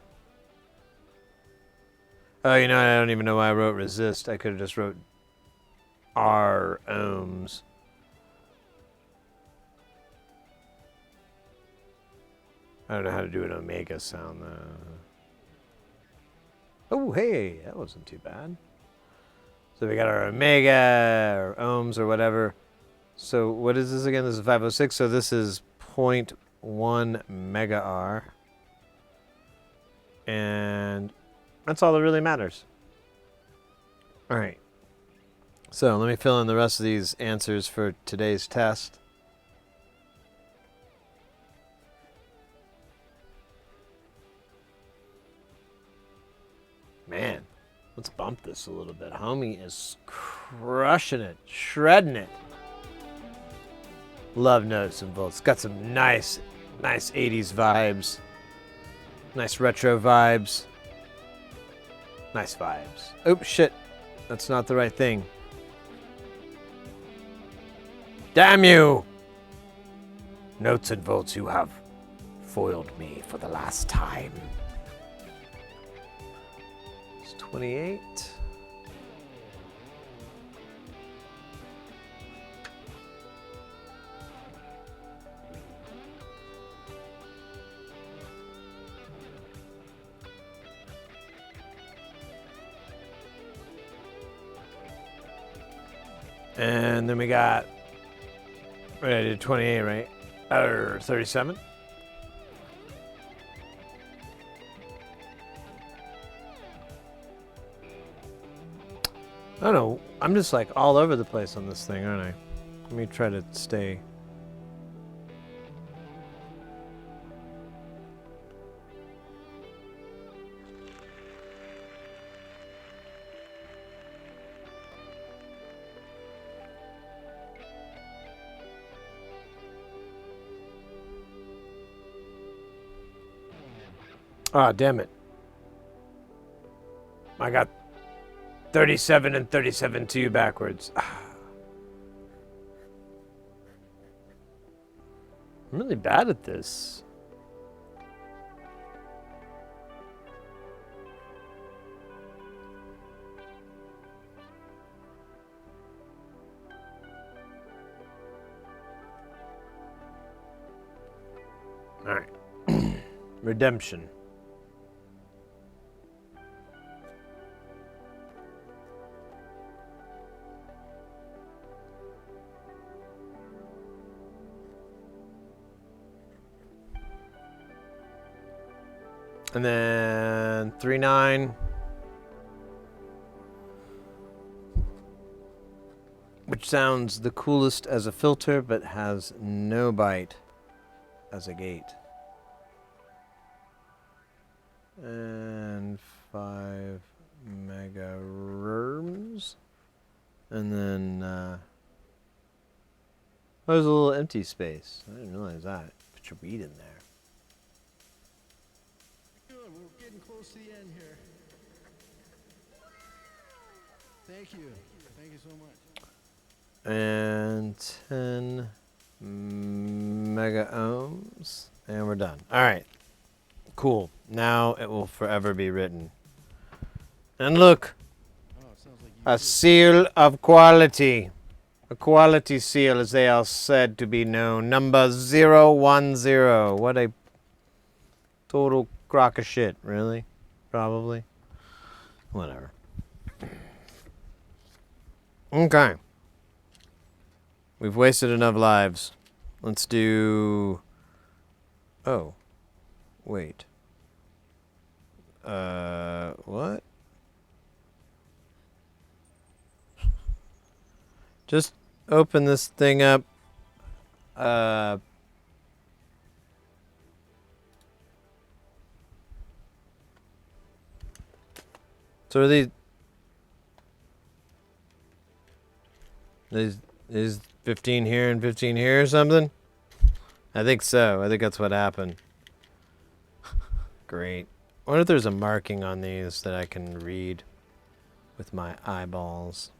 Oh, I don't even know why I wrote resist. I could have just wrote R ohms. I don't know how to do an omega sound though. Oh, hey, that wasn't too bad. So we got our omega or ohms or whatever. So what is this again? This is 506. So this is 0.1 mega R. And that's all that really matters. All right. So let me fill in the rest of these answers for today's test. Man, let's bump this a little bit. Homie is crushing it, shredding it. Love Notes and Volts. Got some nice 80s vibes. Nice retro vibes. Nice vibes. Oops, shit. That's not the right thing. Damn you! Notes and Volts, you have foiled me for the last time. 28. And then we got, I did 28, right? Or 37. I don't know. I'm just like all over the place on this thing, aren't I? Let me try to stay. Ah, damn it. I got 37 and 37 to you backwards. I'm really bad at this. All right. Redemption. And then 3-9. Which sounds the coolest as a filter, but has no bite as a gate. And 5 mega rooms. And then there's a little empty space. I didn't realize that. Put your weed in there. Good. We're getting close to the end here. Thank you. Thank you so much. And 10 mega ohms. And we're done. All right. Cool. Now it will forever be written. And look, Oh, it sounds like you a did. seal of quality. A quality seal, as they are said to be known. Number 010. What a total crock of shit, really? Probably. Whatever. Okay. We've wasted enough lives. Let's do... Oh. Wait. What? Just open this thing up. So are these 15 here and 15 here or something? I think so. I think that's what happened. Great. I wonder if there's a marking on these that I can read with my eyeballs.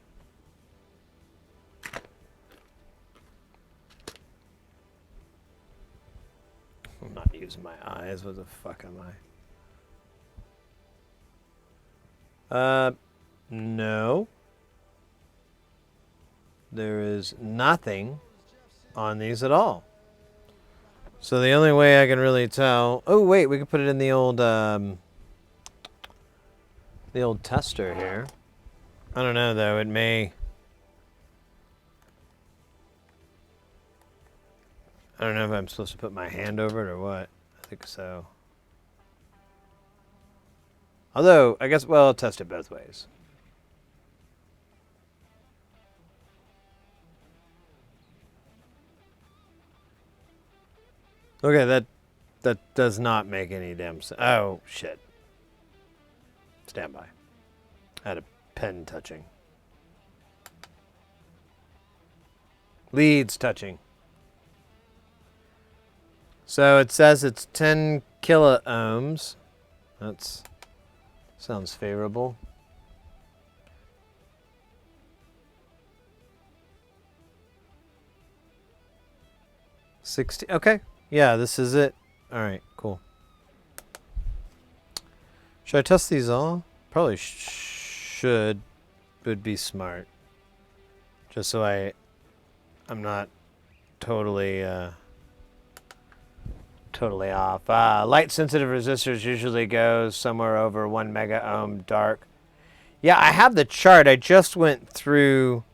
I'm not using my eyes. What the fuck am I? No. There is nothing on these at all. So the only way I can really tell... Oh, wait, we can put it in the old tester here. I don't know, though. It may... I don't know if I'm supposed to put my hand over it or what. I think so. Although, I guess, well, I'll test it both ways. Okay, that does not make any damn sense. Oh, shit. Stand by. I had a pen touching. Leads touching. So it says it's 10 kiloohms. That's sounds favorable. Okay. Yeah, this is it. All right, cool. Should I test these all? Probably should. Would be smart. Just so I'm not totally totally off. Light sensitive resistors usually goes somewhere over 1 mega ohm dark. Yeah, I have the chart. I just went through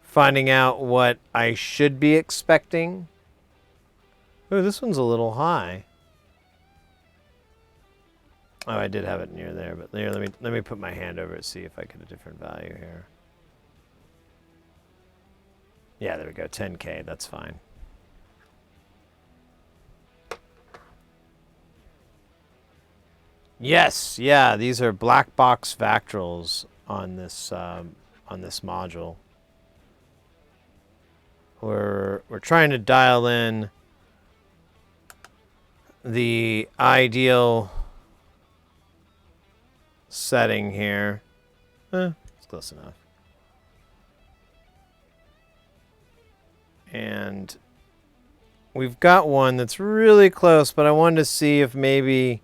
finding out what I should be expecting. Oh, this one's a little high. Oh, I did have it near there, but here, let me put my hand over it, see if I get a different value here. Yeah, there we go, 10K, that's fine. Yes, yeah, these are black box Vactrals on this module. We're trying to dial in the ideal setting here. It's close enough. we've got one that's really close, but I wanted to see if maybe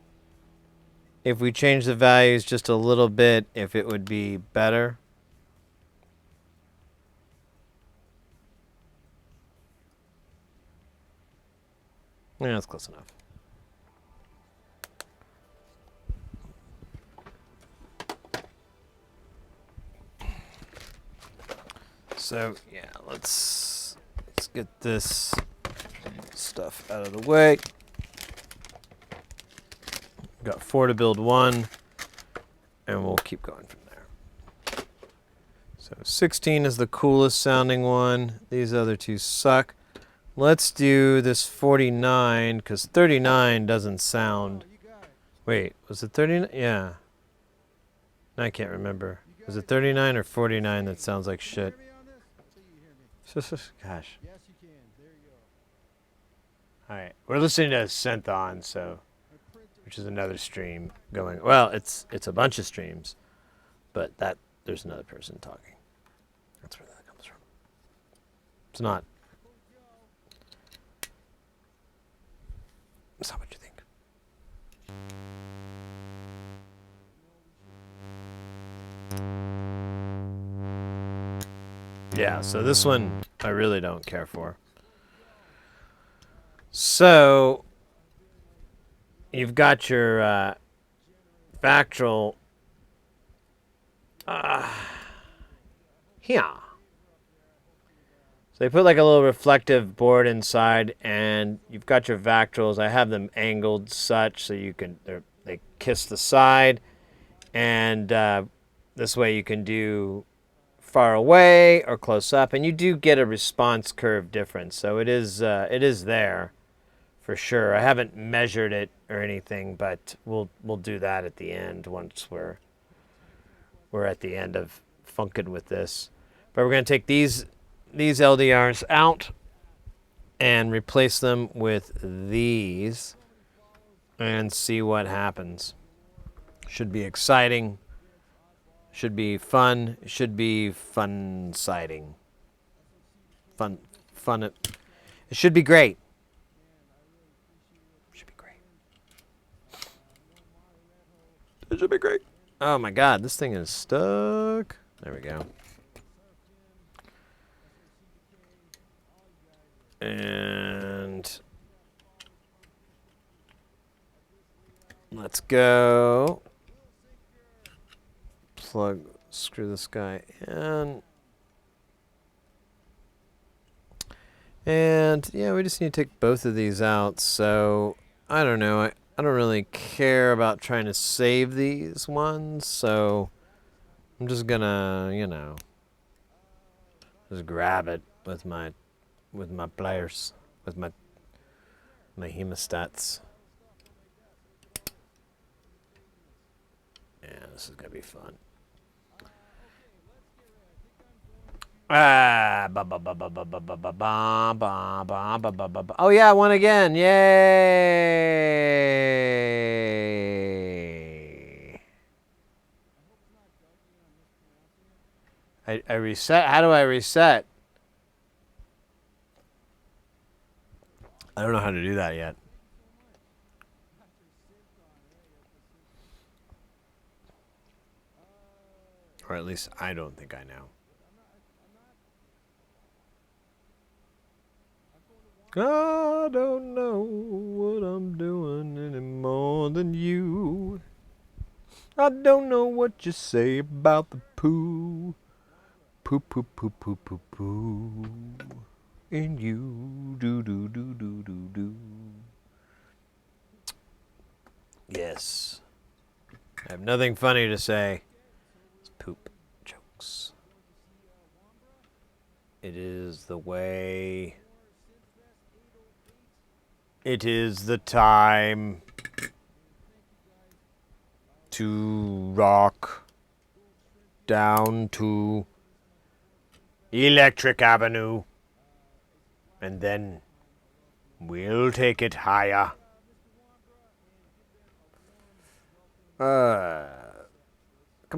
if we change the values just a little bit, if it would be better. Yeah, that's close enough. So yeah, let's get this stuff out of the way. Got 4 to build 1, and we'll keep going from there. So 16 is the coolest sounding one. These other two suck. Let's do this 49, because 39 doesn't sound... Wait, was it 39? Yeah. I can't remember. Was it 39 or 49 that sounds like shit? Gosh. Yes, you can. There you go. Alright, we're listening to Synthon, so... which is another stream going... Well, it's a bunch of streams, but there's another person talking. That's where that comes from. It's not what you think. Yeah, so this one I really don't care for. So you've got your Vactral here. So they put like a little reflective board inside, and you've got your Vactrals. I have them angled such so you can they kiss the side, and this way you can do far away or close up, and you do get a response curve difference. So it is there for sure. I haven't measured it or anything, but we'll do that at the end once we're at the end of funking with this. But we're going to take these LDRs out and replace them with these and see what happens. Should be exciting. Should be fun. Should be fun-siding. Fun. It should be great. Should be great. It should be great. Oh my God, this thing is stuck. There we go. And let's go. Screw this guy in. And yeah, we just need to take both of these out. So I don't know. I don't really care about trying to save these ones. So I'm just gonna, just grab it with my pliers, with my hemostats. Yeah, this is gonna be fun. Oh yeah, I won again! Yay! I reset. How do I reset? I don't know how to do that yet. Or at least I don't think I know. I don't know what I'm doing any more than you. I don't know what you say about the poo. Poo, poo, poo, poo, poo, poo. In you. Do, do, do, do, do, do. Yes. I have nothing funny to say. It's poop jokes. It is the way. It is the time to rock down to Electric Avenue, and then we'll take it higher. Come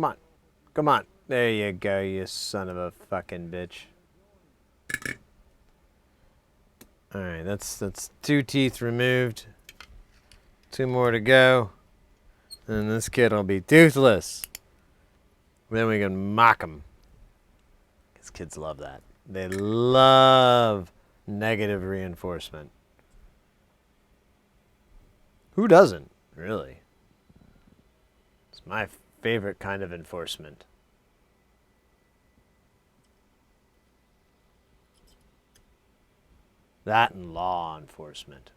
on. Come on. There you go, you son of a fucking bitch. All right, that's 2 teeth removed. 2 more to go. And this kid will be toothless. Then we can mock him. Because kids love that. They love negative reinforcement. Who doesn't, really? It's my favorite kind of enforcement. That and law enforcement.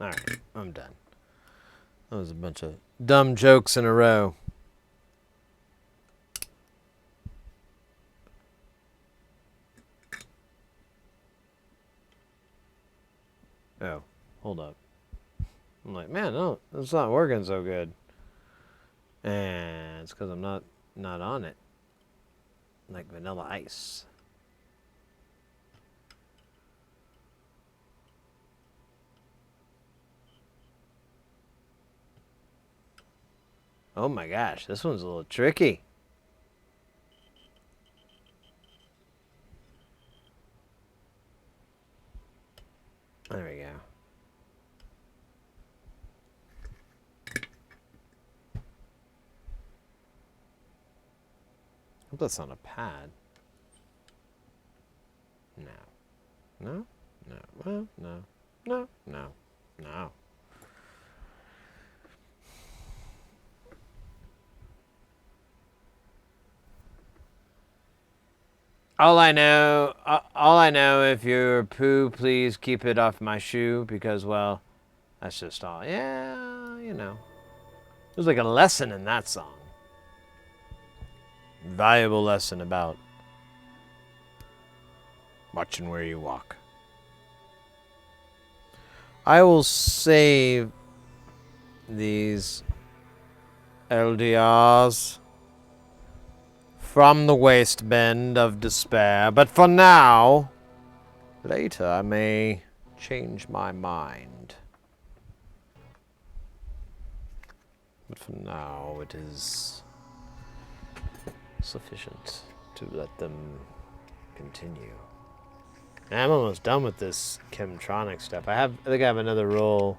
Alright, I'm done. That was a bunch of dumb jokes in a row. Oh, hold up. I'm like, man, no, it's not working so good. And it's because I'm not on it. Like Vanilla Ice. Oh my gosh, this one's a little tricky. There we go. Hope that's not a pad. No. No? No. Well, no. No. No. No. All I know, if you're poo, please keep it off my shoe because, well, that's just all. Yeah, you know. There's like a lesson in that song. Valuable lesson about watching where you walk. I will save these LDRs from the waste bend of despair, but for now, later I may change my mind. But for now, it is sufficient to let them continue. And I'm almost done with this Chemtronic stuff. I think I have another roll.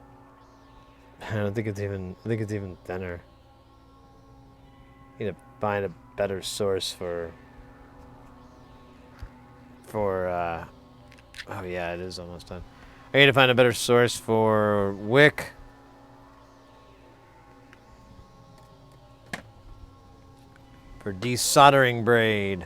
I don't think it's even. I think it's even thinner. Need to find a better source for. Oh yeah, it is almost done. I need to find a better source for wick. For desoldering braid.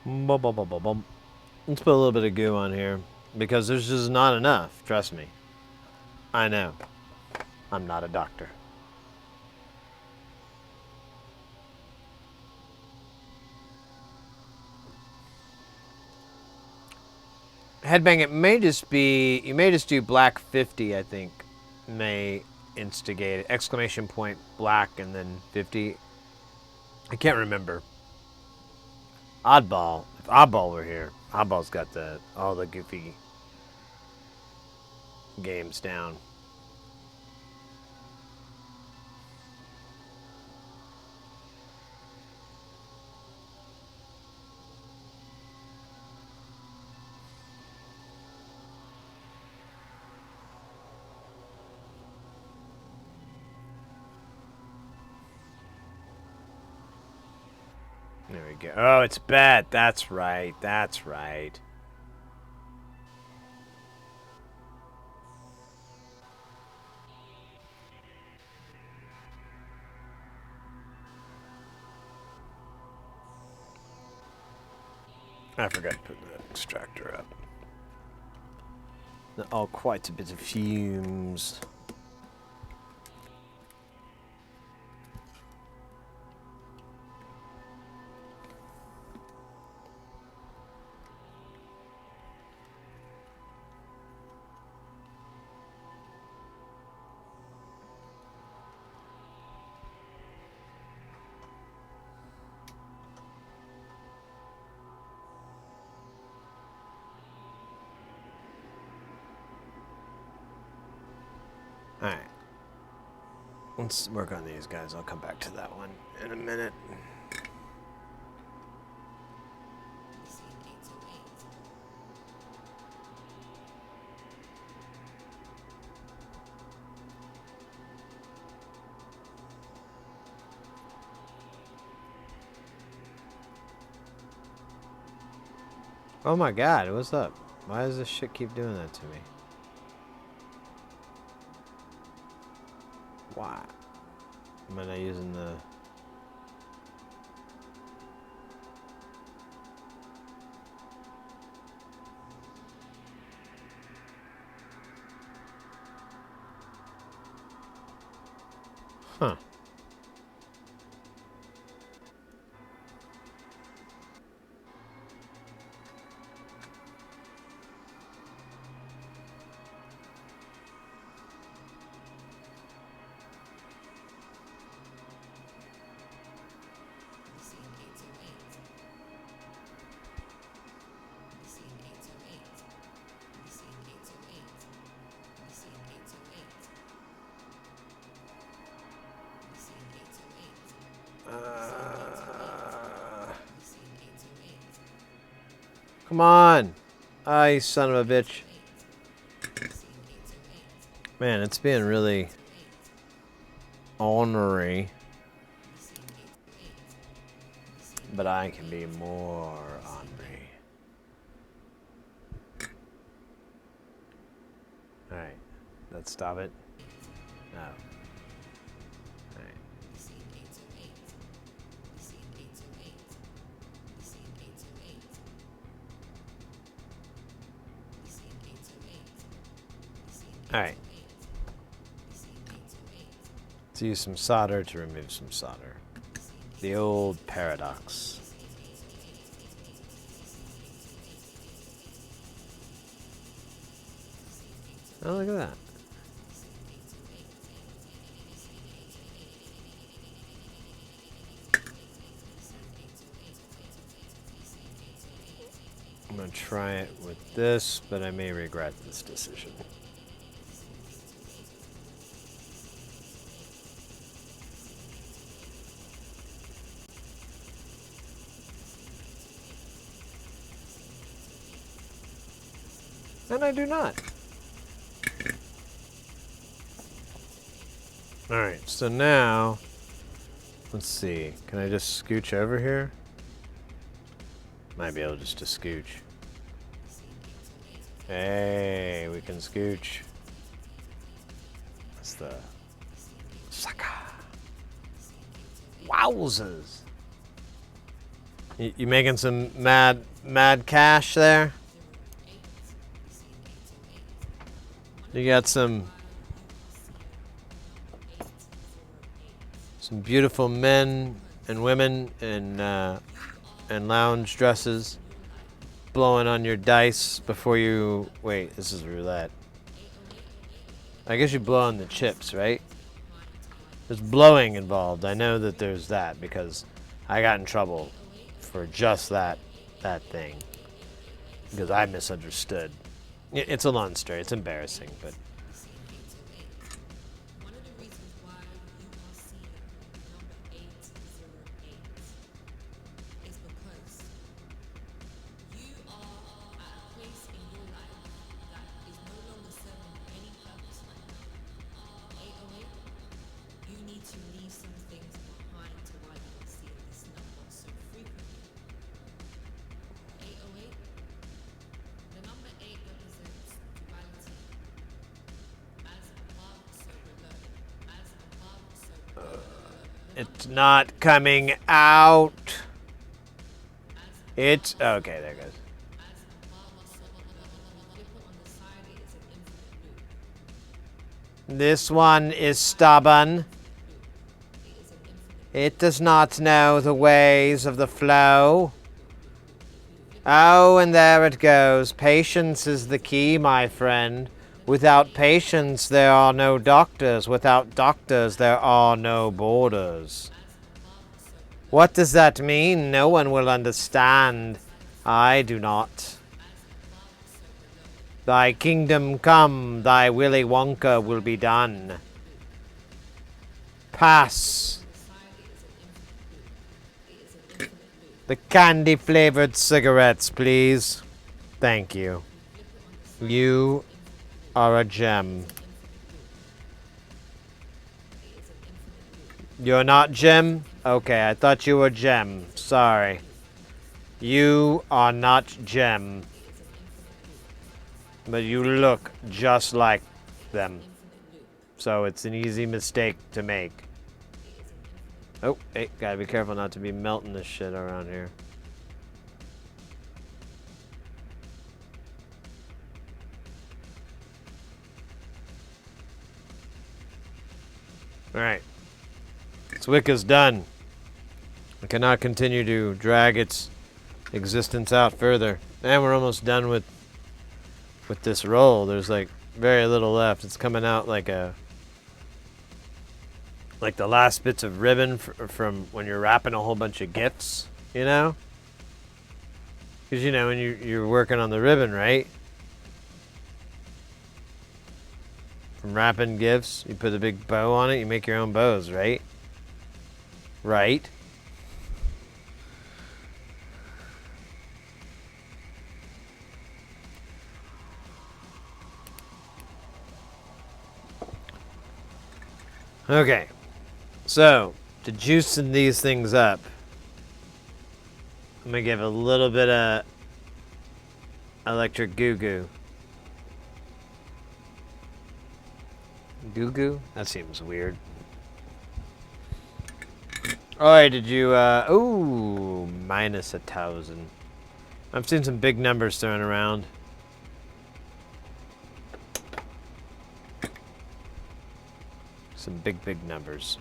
Let's put a little bit of goo on here because there's just not enough. Trust me. I know. I'm not a doctor. Headbang, it may just be, you may just do black 50, I think, may instigate it. Exclamation point black and then 50. I can't remember. Oddball. If Oddball were here, Oddball's got all the goofy games down. There we go. Oh, it's bad. That's right. That's right. I forgot to put the extractor up. Oh, quite a bit of fumes. Alright. Let's work on these guys. I'll come back to that one in a minute. Oh my god, what's up? Why does this shit keep doing that to me? Why? Am I not using the... Huh. Come on! Ah, you son of a bitch. Man, it's being really ornery. But I can be more ornery. Alright. Let's stop it. No. Alright. Let's use some solder to remove some solder. The old paradox. Oh, look at that. I'm going to try it with this, but I may regret this decision. And I do not. Alright, so now, let's see. Can I just scooch over here? Might be able just to scooch. Hey, we can scooch. That's the sucker. Wowzers. You making some mad cash there? You got some beautiful men and women in lounge dresses blowing on your dice before you... Wait, this is roulette. I guess you blow on the chips, right? There's blowing involved. I know that there's that because I got in trouble for just that thing because I misunderstood. It's a long story. It's embarrassing, but... It's not coming out. It's... Okay, there it goes. This one is stubborn. It does not know the ways of the flow. Oh, and there it goes. Patience is the key, my friend. Without patience, there are no doctors. Without doctors, there are no borders. What does that mean? No one will understand. I do not. Thy kingdom come, thy Willy Wonka will be done. Pass. The candy flavored cigarettes, please. Thank you. You are a gem. You're not Gem? Okay, I thought you were Gem. Sorry. You are not Gem. But you look just like them. So it's an easy mistake to make. Oh, hey, gotta be careful not to be melting this shit around here. Alright. Zwick is done. I cannot continue to drag its existence out further. And we're almost done with this roll. There's like very little left. It's coming out like the last bits of ribbon from when you're wrapping a whole bunch of gifts, you know? Because, you know, when you're working on the ribbon, right? From wrapping gifts, you put a big bow on it, you make your own bows, right? Right? Okay. So, to juicing these things up, I'm going to give a little bit of electric goo-goo. Goo-goo? That seems weird. Alright, did you, ooh, minus 1,000. I've seen some big numbers thrown around. Some big numbers.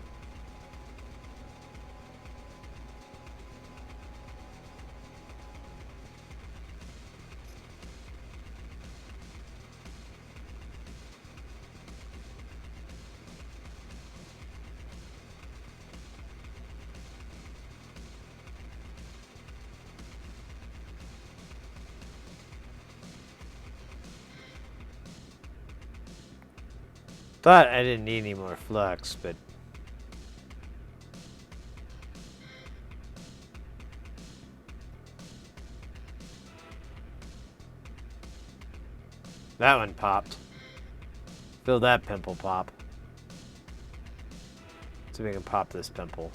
Thought I didn't need any more flux, but that one popped. Feel that pimple pop. See if we can pop this pimple.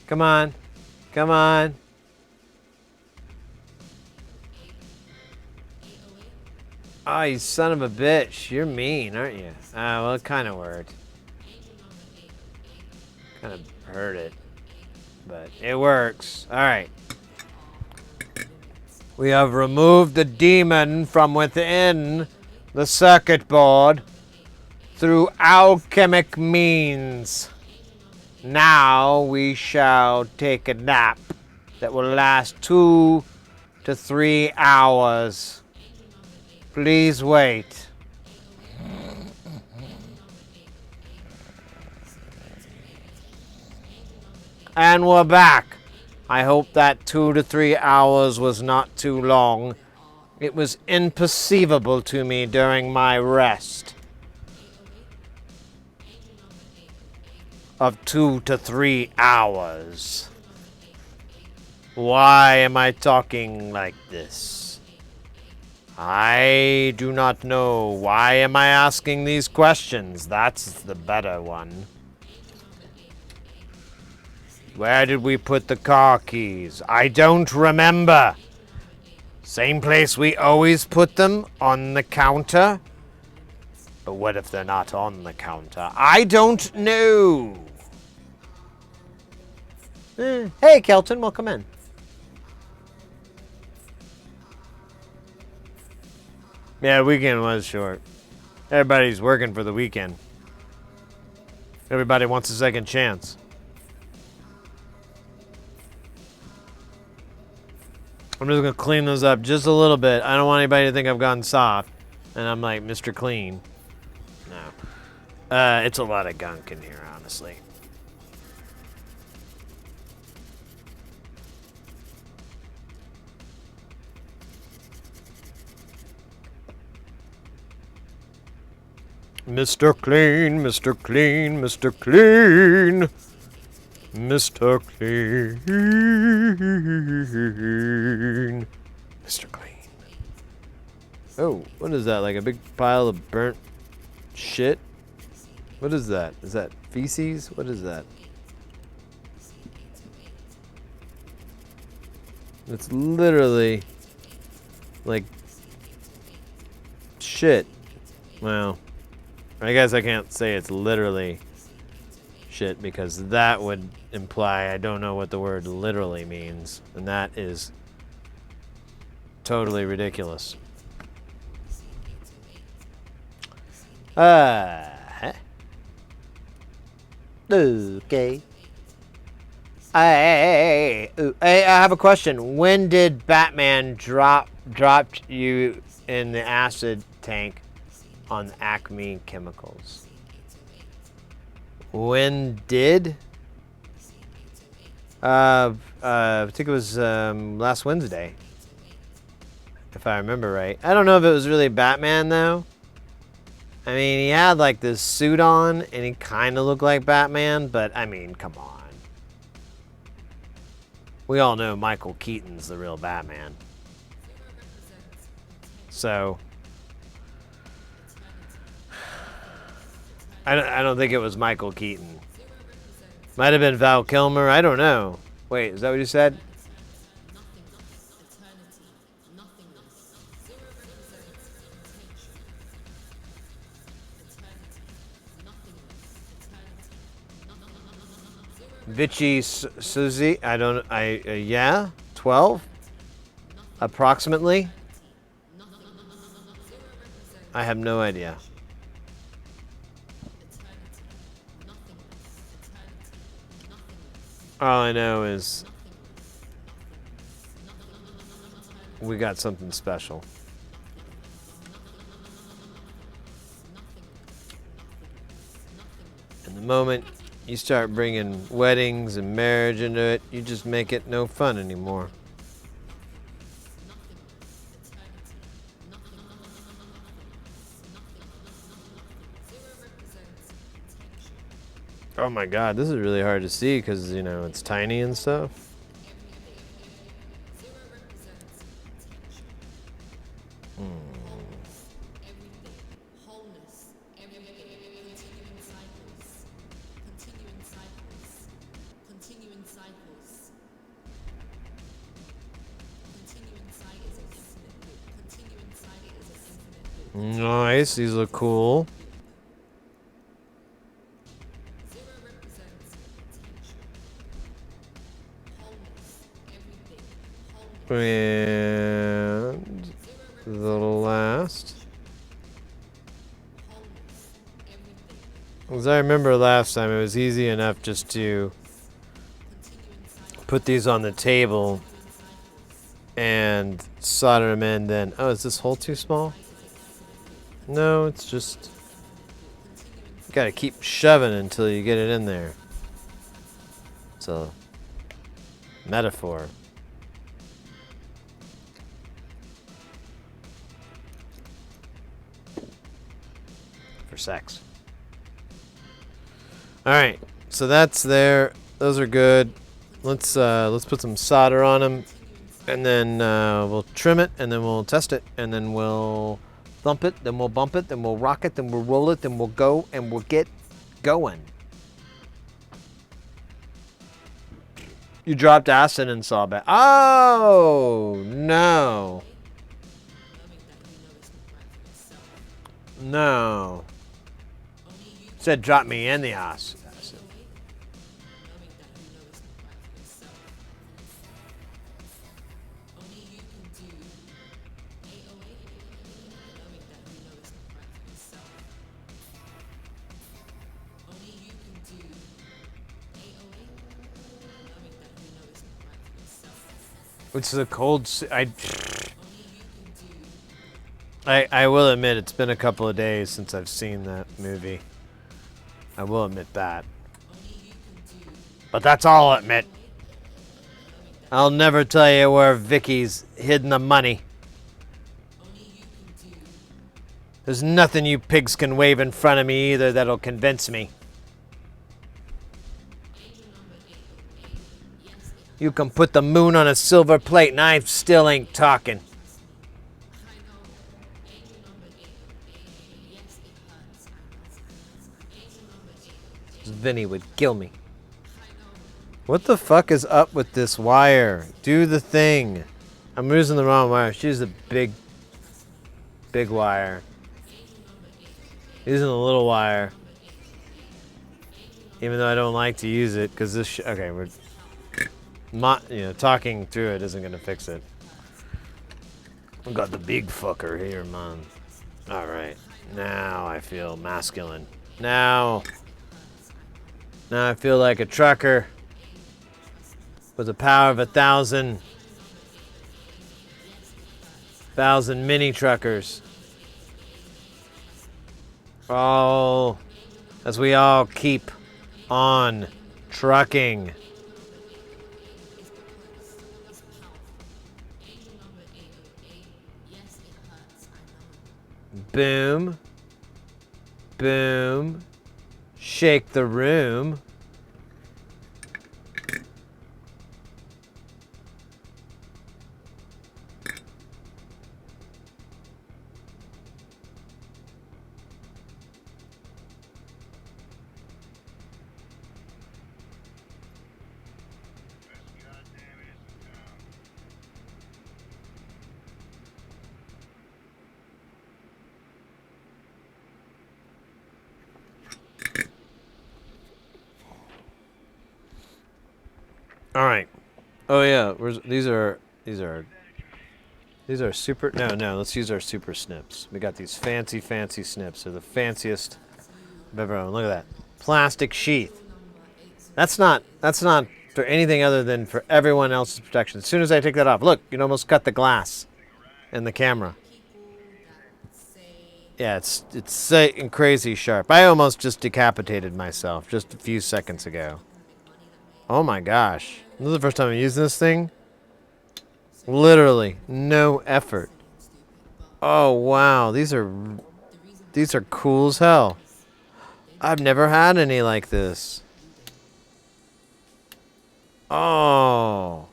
Come on. Come on. Oh, you son of a bitch. You're mean, aren't you? Ah, well, it kind of worked. Kind of hurt it. But it works. Alright. We have removed the demon from within the circuit board through alchemic means. Now we shall take a nap that will last 2 to 3 hours. Please wait. And we're back. I hope that 2 to 3 hours was not too long. It was imperceivable to me during my rest of 2 to 3 hours. Why am I talking like this? I do not know. Why am I asking these questions? That's the better one. Where did we put the car keys? I don't remember. Same place we always put them, on the counter? But what if they're not on the counter? I don't know. Hey, Kelton, welcome in. Yeah, weekend was short. Everybody's working for the weekend. Everybody wants a second chance. I'm just gonna clean those up just a little bit. I don't want anybody to think I've gone soft. And I'm like Mr. Clean. No. It's a lot of gunk in here, honestly. Mr. Clean, Mr. Clean, Mr. Clean. Mr. Clean. Mr. Clean. Oh, what is that? Like a big pile of burnt shit? What is that? Is that feces? What is that? It's literally like shit. Well, I guess I can't say it's literally shit because that would imply I don't know what the word literally means, and that is totally ridiculous. Okay. I have a question. When did Batman dropped you in the acid tank on Acme Chemicals? When did? I think it was last Wednesday, if I remember right. I don't know if it was really Batman though. I mean, he had like this suit on, and he kind of looked like Batman, but I mean, come on. We all know Michael Keaton's the real Batman. So, I don't think it was Michael Keaton. Might have been Val Kilmer. I don't know. Wait, is that what you said? Vichy Suzy, yeah, 12? Approximately? I have no idea. All I know is we got something special. And the moment you start bringing weddings and marriage into it, you just make it no fun anymore. Oh my god, this is really hard to see because, you know, it's tiny and stuff. Nice, these look cool. And the last. As I remember last time, it was easy enough just to put these on the table and solder them in. Then, oh, is this hole too small? No, it's just, you gotta keep shoving until you get it in there. It's a metaphor. For sex. Alright, so that's there. Those are good. Let's put some solder on them, and then we'll trim it, and then we'll test it, and then we'll thump it, then we'll bump it, then we'll rock it, then we'll roll it, then we'll go, and we'll get going. You dropped acid and saw bat. Oh, no. No. Said drop me in the acid. It's a cold. I will admit it's been a couple of days since I've seen that movie. I will admit that. But that's all I'll admit. I'll never tell you where Vicky's hidden the money. There's nothing you pigs can wave in front of me either that'll convince me. You can put the moon on a silver plate and I still ain't talking. Vinny would kill me. What the fuck is up with this wire? Do the thing. I'm using the wrong wire. She's a big wire. Using the little wire. Even though I don't like to use it, because this okay, we're talking through it isn't gonna fix it. I've got the big fucker here, man. Alright. Now I feel masculine. Now I feel like a trucker with the power of 1,000 mini truckers. Oh, as we all keep on trucking. Boom. Boom. Shake the room. All right. Oh yeah, these are super. No. Let's use our super snips. We got these fancy snips. They're the fanciest I've ever owned. Look at that plastic sheath. That's not for anything other than for everyone else's protection. As soon as I take that off, look, you almost cut the glass in the camera. Yeah, it's crazy sharp. I almost just decapitated myself just a few seconds ago. Oh my gosh. This is the first time I'm using this thing. Literally, no effort. Oh wow, these are cool as hell. I've never had any like this. Oh.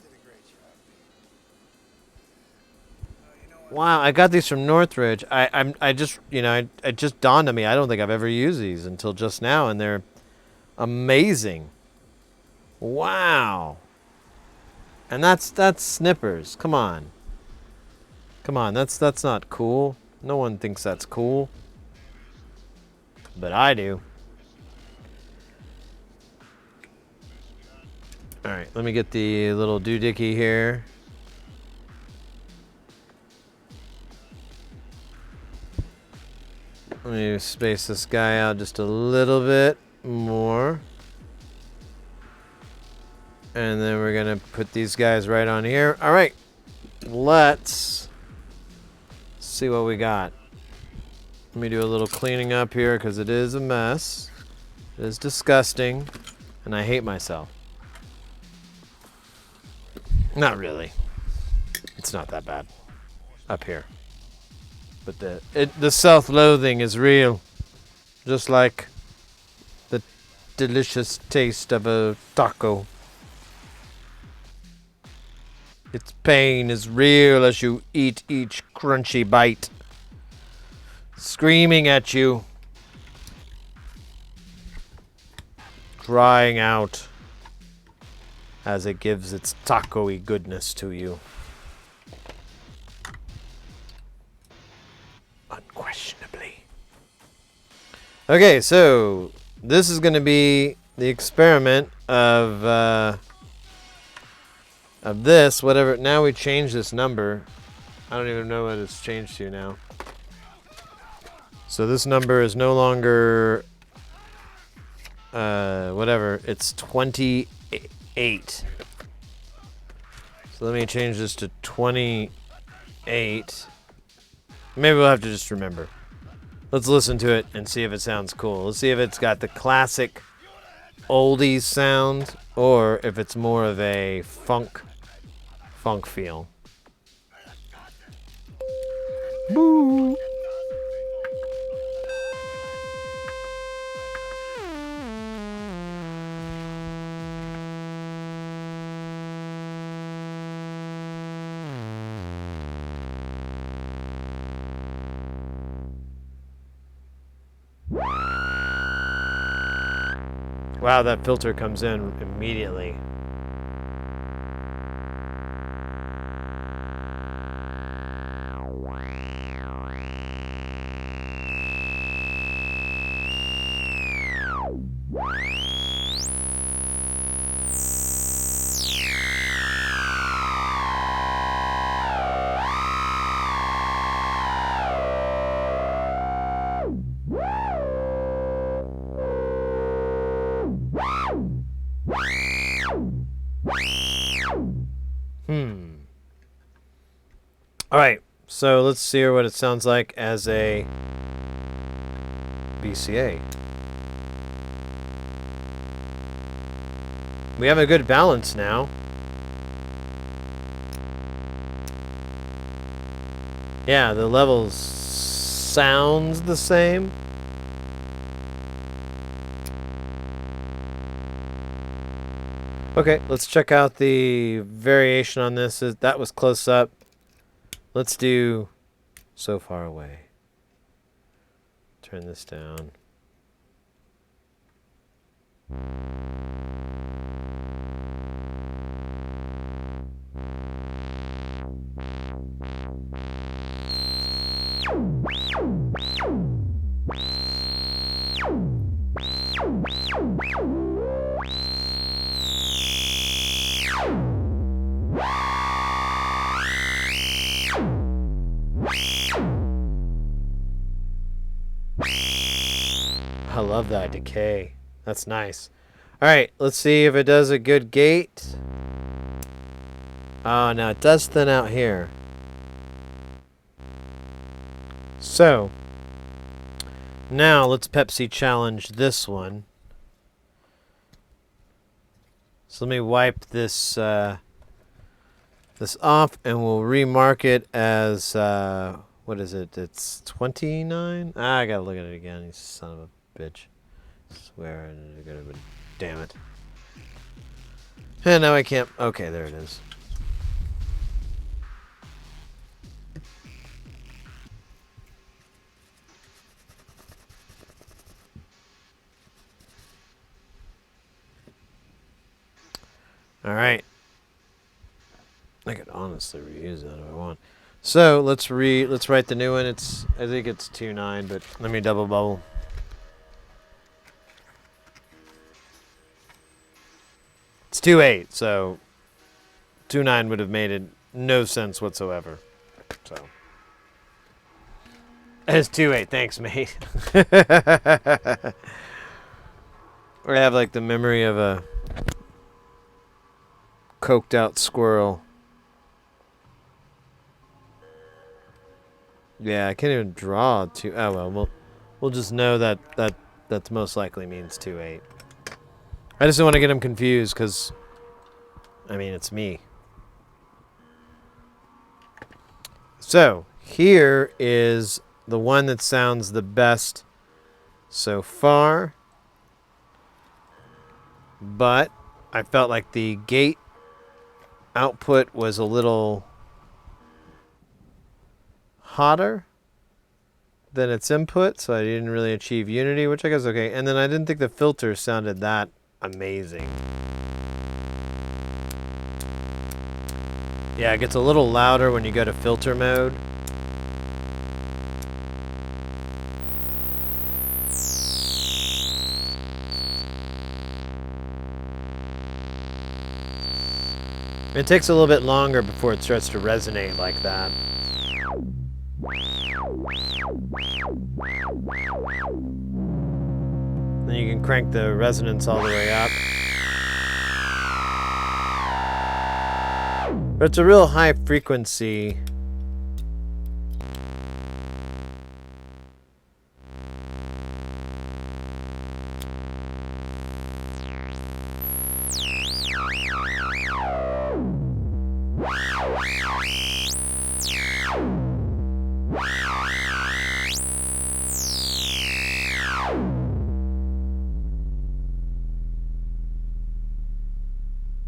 Wow, I got these from Northridge. I just, it just dawned on me. I don't think I've ever used these until just now, and they're amazing. Wow. And that's snippers. Come on. Come on, that's not cool. No one thinks that's cool. But I do. Alright, let me get the little doohickey here. Let me space this guy out just a little bit more. And then we're gonna put these guys right on here. All right, let's see what we got. Let me do a little cleaning up here because it is a mess. It is disgusting, and I hate myself. Not really. It's not that bad up here, but the self-loathing is real, just like the delicious taste of a taco. Its pain is real as you eat each crunchy bite, screaming at you, crying out as it gives its taco-y goodness to you. Unquestionably. Okay, so this is going to be the experiment of this, whatever. Now we change this number. I don't even know what it's changed to now. So this number is no longer whatever. It's 28. So let me change this to 28. Maybe we'll have to just remember. Let's listen to it and see if it sounds cool. Let's see if it's got the classic oldies sound or if it's more of a funk feel. Boo. Wow, that filter comes in immediately. Alright, so let's hear what it sounds like as a BCA. We have a good balance now. Yeah, the levels sounds the same. Okay, let's check out the variation on this. That was close up. Let's do So Far Away. Turn this down. I love that decay. That's nice. Alright, let's see if it does a good gate. Oh, no, it does thin out here. So, now let's Pepsi challenge this one. So let me wipe this this off, and we'll remark it as what is it? It's 29. I gotta look at it again. You son of a bitch! I swear, damn it. And now I can't. Okay, there it is. All right. I could honestly reuse that if I want. So let's write the new one. I think it's 2.9, but let me double bubble. It's 2.8, so 2.9 would have made it no sense whatsoever. So it's 2.8. Thanks, mate. I have like the memory of a coked out squirrel. Yeah, I can't even draw two. Oh well, we'll just know that most likely means 2.8. I just don't want to get him confused because, I mean, it's me. So here is the one that sounds the best so far, but I felt like the gate output was a little hotter than its input, so I didn't really achieve unity, which I guess is okay. And then I didn't think the filter sounded that amazing. Yeah, it gets a little louder when you go to filter mode. It takes a little bit longer before it starts to resonate like that. Then you can crank the resonance all the way up. But it's a real high frequency.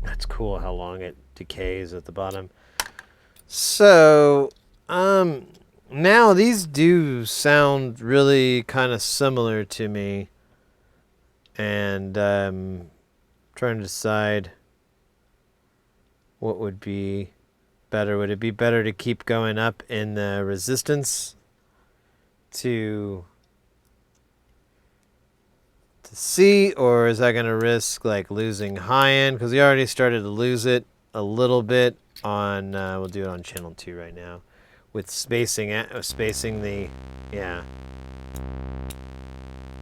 That's cool how long it decays at the bottom. So, now these do sound really kind of similar to me. And trying to decide what would be better. Would it be better to keep going up in the resistance to C, or is that going to risk like losing high end? Because we already started to lose it a little bit on. We'll do it on channel 2 right now, with spacing the, yeah.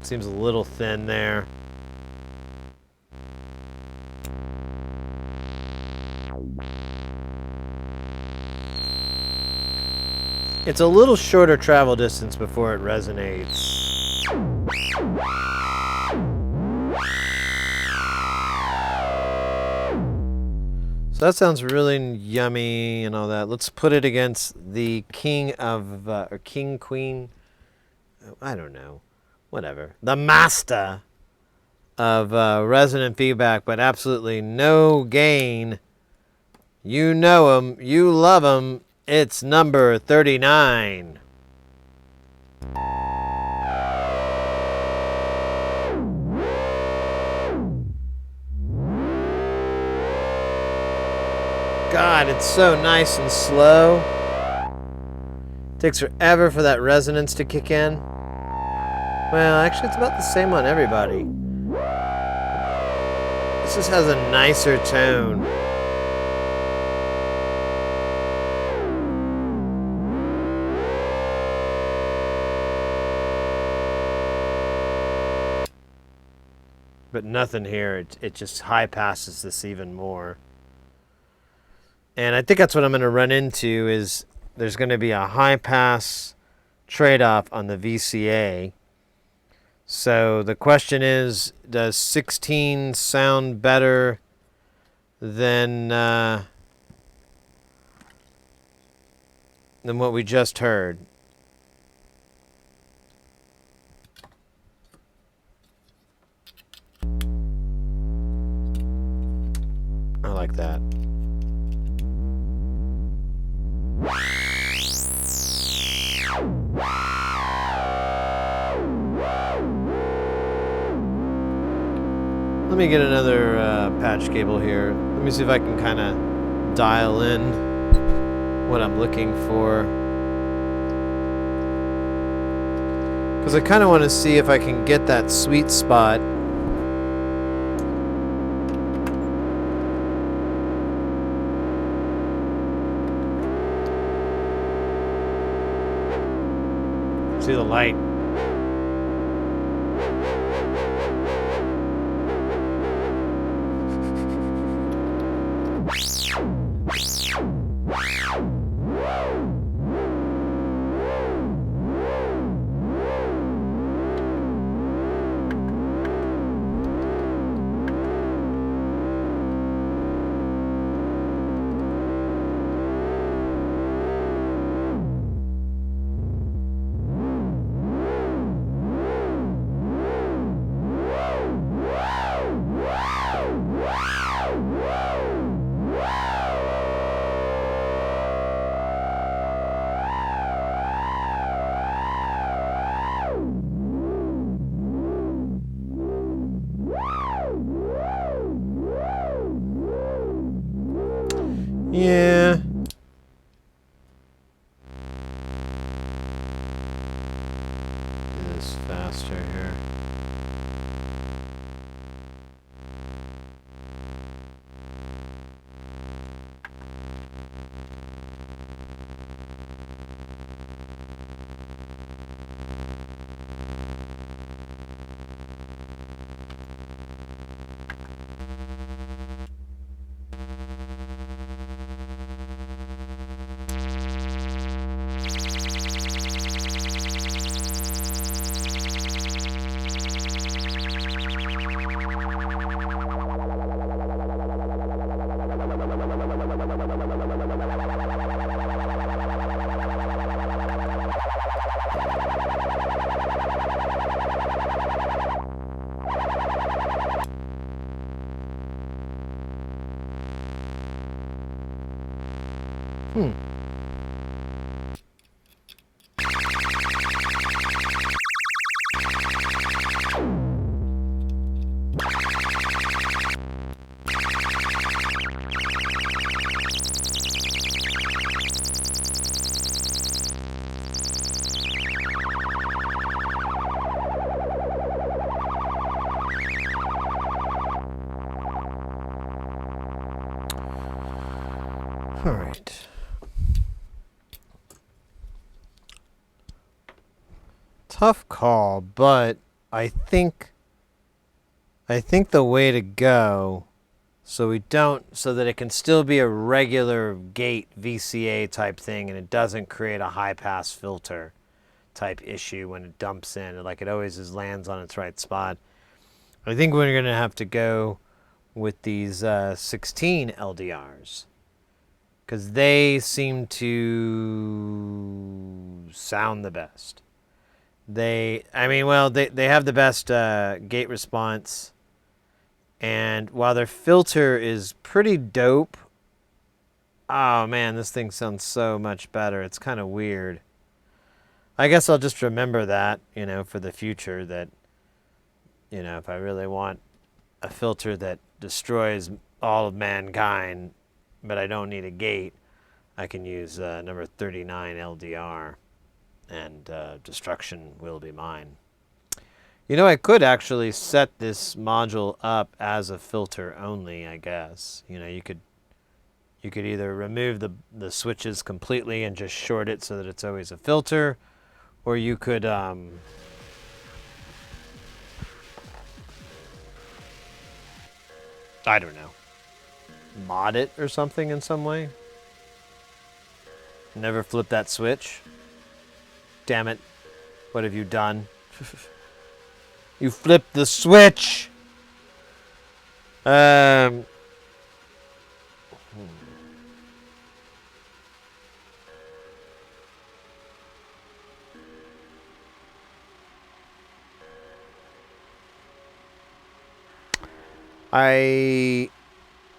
Seems a little thin there. It's a little shorter travel distance before it resonates. So that sounds really yummy and all that. Let's put it against the king of, or king, queen, I don't know, whatever. The master of resonant feedback, but absolutely no gain. You know him, you love him. It's number 39. God, it's so nice and slow. Takes forever for that resonance to kick in. Well, actually, it's about the same on everybody. This just has a nicer tone. But nothing here. It just high passes this even more. And I think that's what I'm going to run into is there's going to be a high pass trade-off on the VCA. So the question is, does 16 sound better than what we just heard? I like that. Let me get another patch cable here. Let me see if I can kind of dial in what I'm looking for. Because I kind of want to see if I can get that sweet spot. See the light. Yeah. Do this faster here. All right. Tough call, but I think the way to go so that it can still be a regular gate VCA type thing and it doesn't create a high pass filter type issue when it dumps in, like it always lands on its right spot. I think we're going to have to go with these 16 LDRs because they seem to sound the best. They have the best gate response, and while their filter is pretty dope, oh man, this thing sounds so much better. It's kind of weird. I guess I'll just remember that, for the future, that, if I really want a filter that destroys all of mankind, but I don't need a gate, I can use number 39 LDR, and destruction will be mine. I could actually set this module up as a filter only, I guess. You could either remove the switches completely and just short it so that it's always a filter, or you could I don't know, mod it or something in some way. Never flip that switch. Damn it. What have you done? You flipped the switch!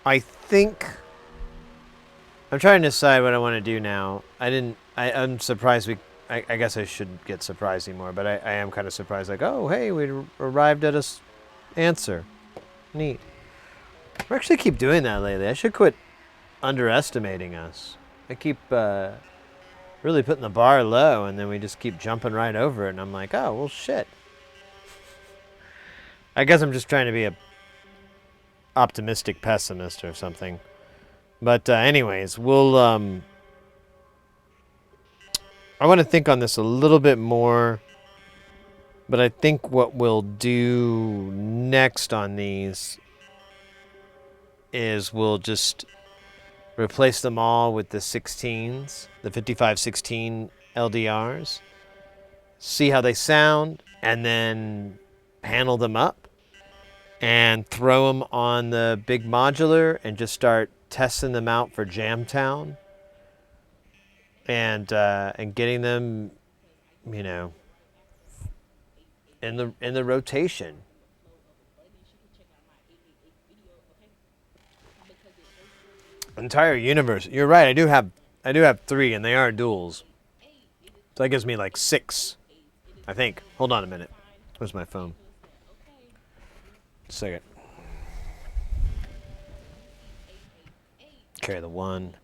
I think I'm trying to decide what I want to do now. I'm surprised I guess I should get surprised anymore, but I am kind of surprised, like, oh, hey, we arrived at a answer. Neat. We actually keep doing that lately. I should quit underestimating us. I keep really putting the bar low, and then we just keep jumping right over it, and I'm like, oh, well, shit. I guess I'm just trying to be a optimistic pessimist or something. But anyways, we'll I want to think on this a little bit more, but I think what we'll do next on these is we'll just replace them all with the 16s, the 5516 LDRs, see how they sound, and then panel them up and throw them on the big modular and just start testing them out for Jamtown and getting them, in the rotation. Entire universe. You're right. I do have 3, and they are duals. So that gives me like 6, I think. Hold on a minute. Where's my phone? Just a second. Carry the 1.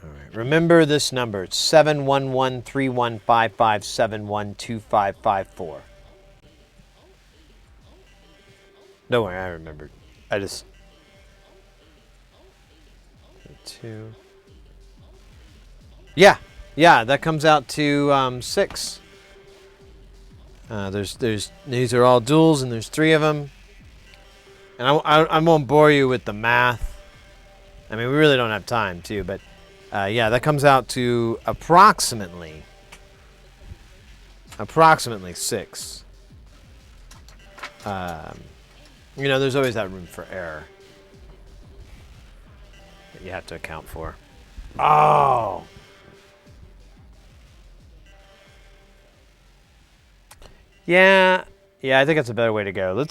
All right. Remember this number. It's 711-3155-712554. Don't worry, I remembered. I just... 2. Yeah, that comes out to 6. These are all duals, and there's 3 of them. And I won't bore you with the math. I mean, we really don't have time, too. But yeah, that comes out to approximately 6. There's always that room for error that you have to account for. Oh. Yeah, I think that's a better way to go.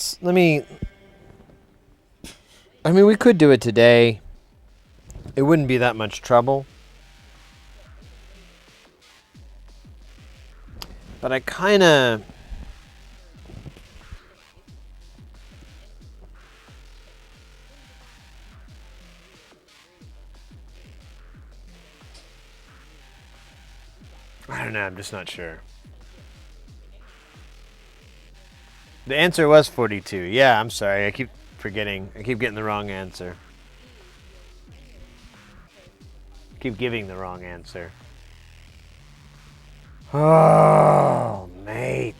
We could do it today. It wouldn't be that much trouble. But I kind of... I don't know, I'm just not sure. The answer was 42. Yeah, I'm sorry. I keep forgetting. I keep getting the wrong answer. Keep giving the wrong answer. Oh, mate.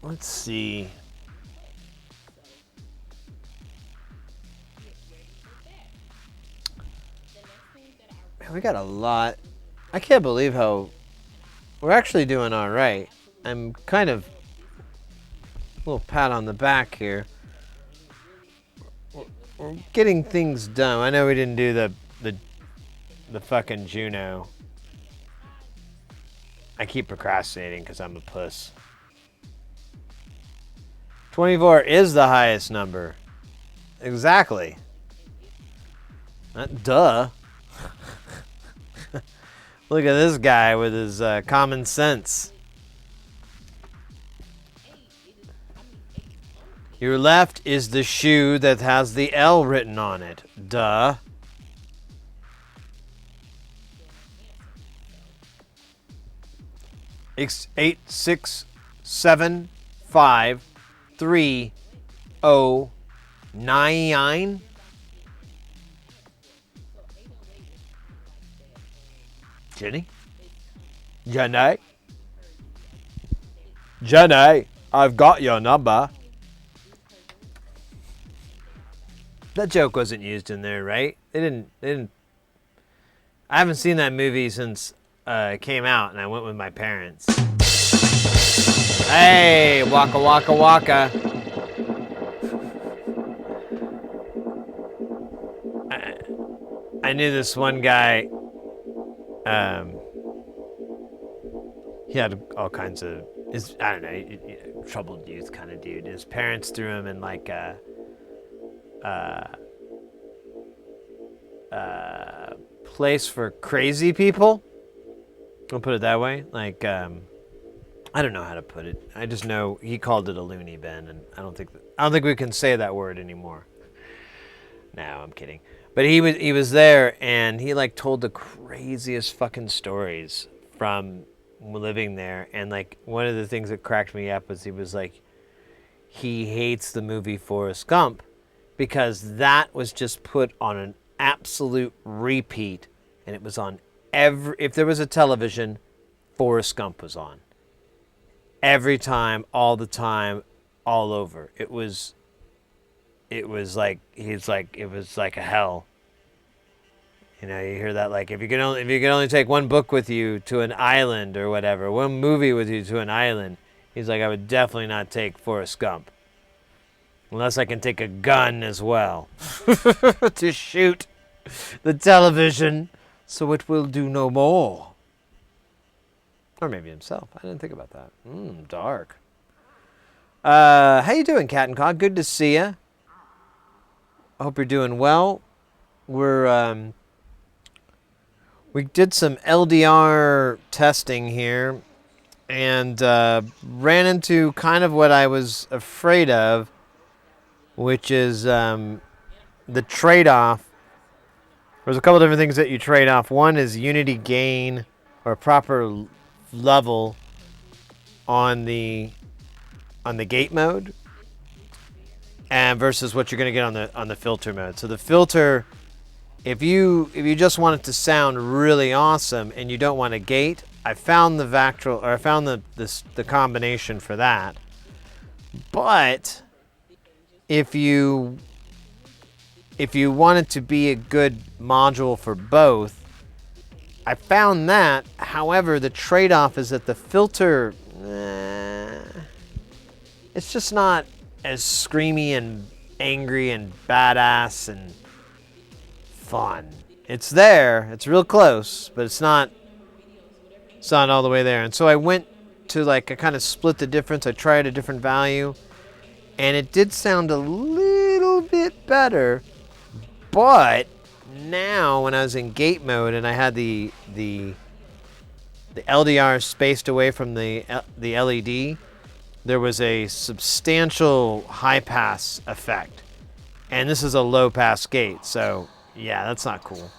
Let's see. Man, we got a lot. I can't believe how we're actually doing all right. I'm kind of a little pat on the back here. We're getting things done. I know we didn't do the fucking Juno. I keep procrastinating because I'm a puss. 24 is the highest number. Exactly. Duh. Look at this guy with his common sense. Your left is the shoe that has the L written on it. Duh. It's 8675309. Jenny? Jenny, I've got your number. That joke wasn't used in there, right? They didn't. I haven't seen that movie since it came out, and I went with my parents. Hey, waka waka waka. I knew this one guy. He had all kinds of, I don't know, troubled youth kind of dude. His parents threw him in like a place for crazy people. I'll put it that way. Like, I don't know how to put it. I just know he called it a loony bin, and I don't think we can say that word anymore. No, I'm kidding. But he was there, and he like told the craziest fucking stories from living there. And like one of the things that cracked me up was he was like, he hates the movie Forrest Gump because that was just put on an absolute repeat, and it was on if there was a television, Forrest Gump was on. Every time, all the time, all over. It was like it was like a hell. You know, you hear that like if you can only take one book with you to an island or whatever, one movie with you to an island, he's like, I would definitely not take Forrest Gump. Unless I can take a gun as well to shoot the television so it will do no more. Or maybe himself. I didn't think about that. Dark. How you doing, Cat and Cod? Good to see you. I hope you're doing well. We did some LDR testing here and ran into kind of what I was afraid of, which is the trade-off. There's a couple different things that you trade off. One is unity gain or proper level on the gate mode, and versus what you're going to get on the filter mode. So the filter, if you just want it to sound really awesome and you don't want a gate, I found the Vactral, or I found the combination for that. But if you want it to be a good module for both, I found that. However, the trade-off is that the filter, it's just not as screamy and angry and badass and fun. It's there, it's real close, but it's not all the way there. And so I went to like, I kind of split the difference. I tried a different value, and it did sound a little bit better. But now when I was in gate mode and I had the LDR spaced away from the LED, there was a substantial high pass effect. And this is a low pass gate, so yeah, that's not cool.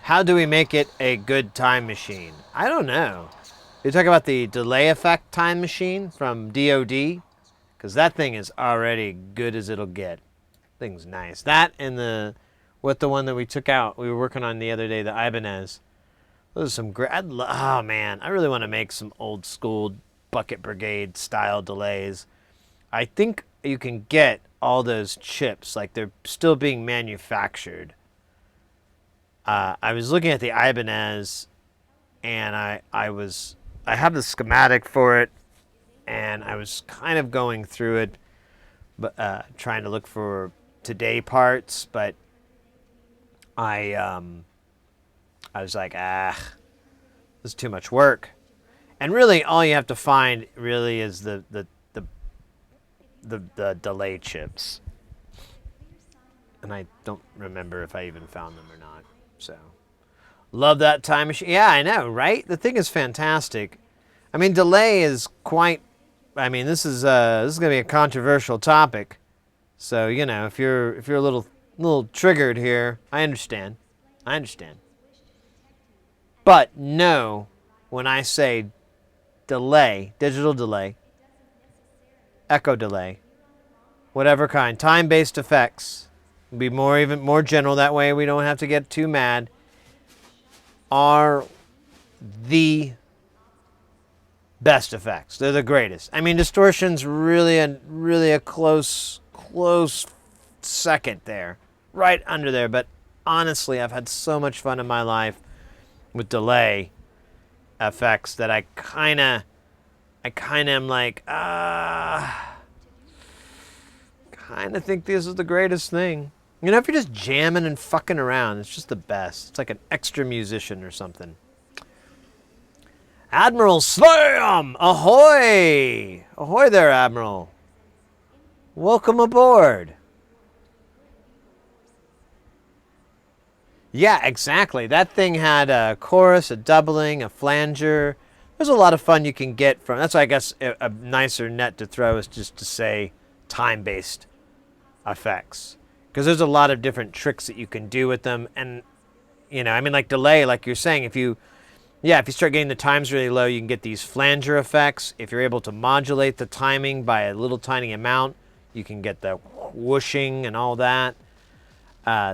How do we make it a good time machine? I don't know. You talk about the delay effect time machine from DoD, because that thing is already good as it'll get. Thing's nice. That and the one that we took out, we were working on the other day, the Ibanez. Those are some great. Oh man, I really want to make some old school bucket brigade style delays. I think you can get all those chips, like they're still being manufactured. I was looking at the Ibanez, and I have the schematic for it, and I was kind of going through it, but trying to look for today parts, but I was like, this is too much work. And really, all you have to find really is the delay chips. And I don't remember if I even found them or not. So, love that time machine. Yeah, I know, right? The thing is fantastic. I mean, delay is quite. I mean, this is going to be a controversial topic. So you know, if you're a little triggered here, I understand. But no, when I say delay, digital delay, echo delay, whatever kind, time-based effects, be even more general. That way we don't have to get too mad. Are the best effects. They're the greatest. I mean, distortion's really a close second there, right under there. But honestly, I've had so much fun in my life with delay effects that I kind of am like, kind of think this is the greatest thing. You know, if you're just jamming and fucking around, it's just the best. It's like an extra musician or something. Admiral Slam! Ahoy! Ahoy there, Admiral. Welcome aboard. Yeah, exactly. That thing had a chorus, a doubling, a flanger. There's a lot of fun you can get from. That's why I guess a nicer net to throw is just to say time-based effects. Because there's a lot of different tricks that you can do with them. And, you know, I mean, like delay, like you're saying, if you start getting the times really low, you can get these flanger effects. If you're able to modulate the timing by a little tiny amount, you can get the whooshing and all that.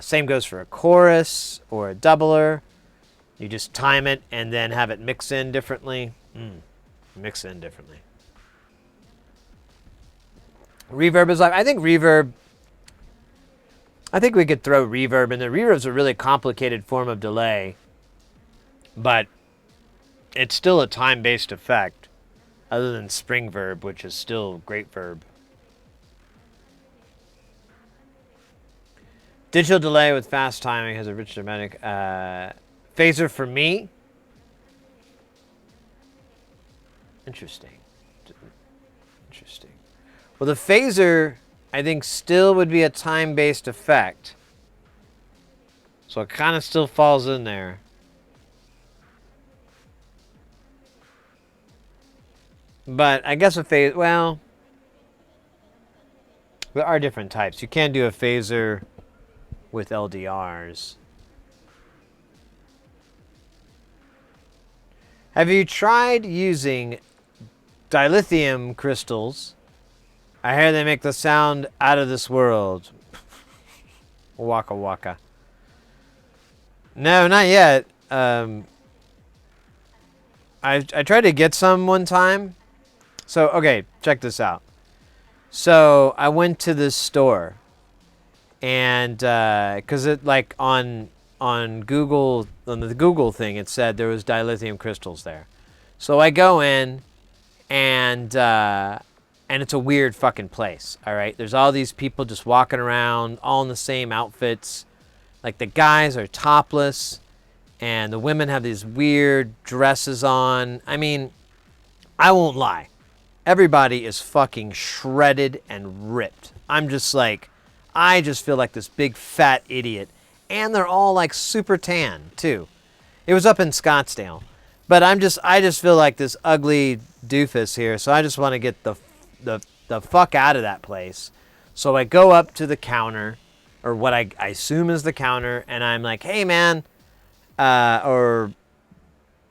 Same goes for a chorus or a doubler. You just time it and then have it mix in differently. Mix in differently. Reverb is like, I think we could throw reverb in there. Reverb's a really complicated form of delay, but it's still a time-based effect, other than spring verb, which is still great verb. Digital delay with fast timing has a rich dramatic phaser for me. Interesting. Well, the phaser, I think, still would be a time-based effect. So it kind of still falls in there. But I guess a phase, well, there are different types. You can do a phaser with LDRs. Have you tried using dilithium crystals? I hear they make the sound out of this world. Waka waka. No, not yet. I tried to get some one time. So, okay, check this out. So, I went to this store. And, because it, like, on Google, on the Google thing, it said there was dilithium crystals there. So, I go in, and it's a weird fucking place, all right? There's all these people just walking around, all in the same outfits. Like, the guys are topless, and the women have these weird dresses on. I mean, I won't lie. Everybody is fucking shredded and ripped. I'm just like, I just feel like this big fat idiot. And they're all like super tan, too. It was up in Scottsdale. But I just feel like this ugly doofus here, so I just want to get the fuck out of that place. So I go up to the counter, or what I assume is the counter, and I'm like, hey man, or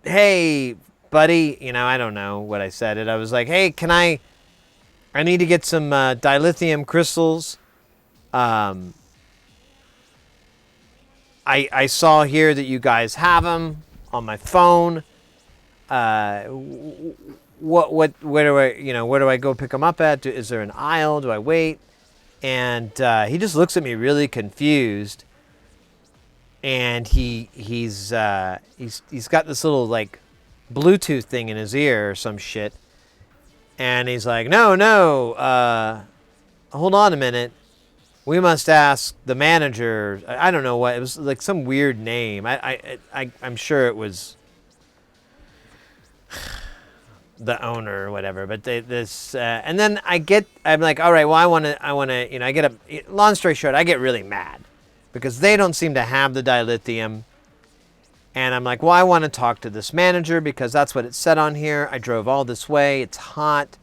hey buddy, you know, I don't know what I said it. I was like, hey, I need to get some dilithium crystals. I saw here that you guys have them on my phone. Where do I go pick them up at? Is there an aisle? Do I wait? And he just looks at me really confused. And he's got this little like Bluetooth thing in his ear or some shit. And he's like, no, hold on a minute. We must ask the manager. I don't know what. It was like some weird name. I'm sure it was the owner or whatever. But and then I'm like, all right, well, I want to, you know, long story short, I get really mad because they don't seem to have the dilithium. And I'm like, well, I want to talk to this manager because that's what it said on here. I drove all this way. It's hot.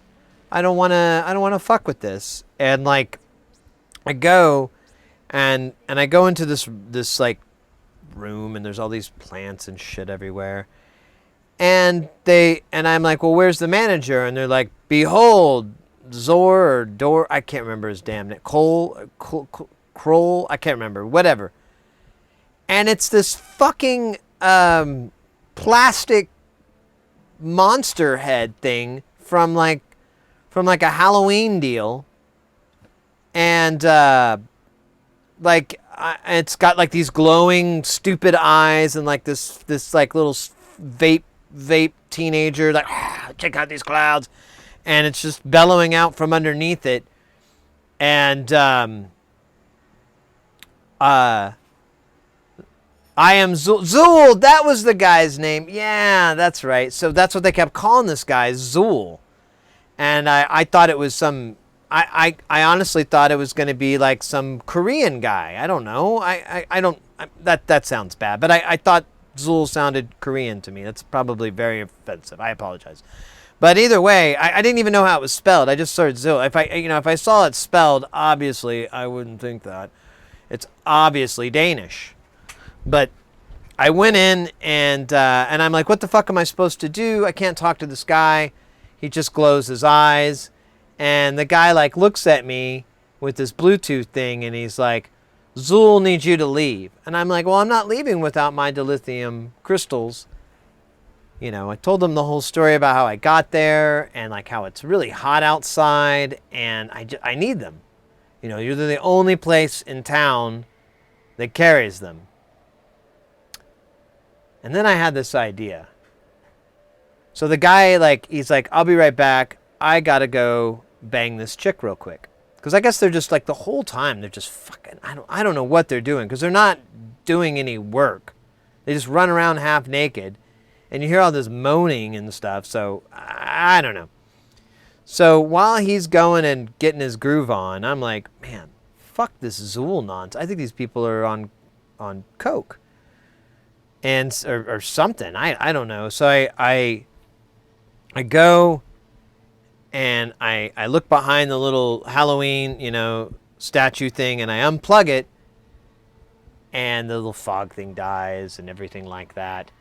I don't want to fuck with this. And like, I go and I go into this like room and there's all these plants and shit everywhere. And I'm like, well, where's the manager? And they're like, behold, Zor or Dor, I can't remember his damn name. Kroll, I can't remember, whatever. And it's this fucking plastic monster head thing from like a Halloween deal. And it's got like these glowing stupid eyes and like this like little vape teenager like, check out these clouds, and it's just bellowing out from underneath it. And I am Zool. That was the guy's name. Yeah, that's right. So that's what they kept calling this guy, Zool. And I thought it was some. I honestly thought it was going to be like some Korean guy. I don't know. That sounds bad. But I thought Zool sounded Korean to me. That's probably very offensive. I apologize. But either way, I didn't even know how it was spelled. I just started Zool. If I saw it spelled, obviously I wouldn't think that. It's obviously Danish. But I went in and I'm like, what the fuck am I supposed to do? I can't talk to this guy. He just glows his eyes. And the guy like looks at me with this Bluetooth thing and he's like, Zool needs you to leave. And I'm like, well, I'm not leaving without my dilithium crystals. You know, I told them the whole story about how I got there and like how it's really hot outside and I need them. You know, you're the only place in town that carries them. And then I had this idea. So the guy, like, he's like, I'll be right back. I gotta go bang this chick real quick. Because I guess they're just like the whole time they're just fucking, I don't know what they're doing. Because they're not doing any work. They just run around half naked. And you hear all this moaning and stuff. So I don't know. So while he's going and getting his groove on, I'm like, man, fuck this Zool nonsense. I think these people are on coke. And or something. I don't know. So I go and I look behind the little Halloween, you know, statue thing and I unplug it and the little fog thing dies and everything like that.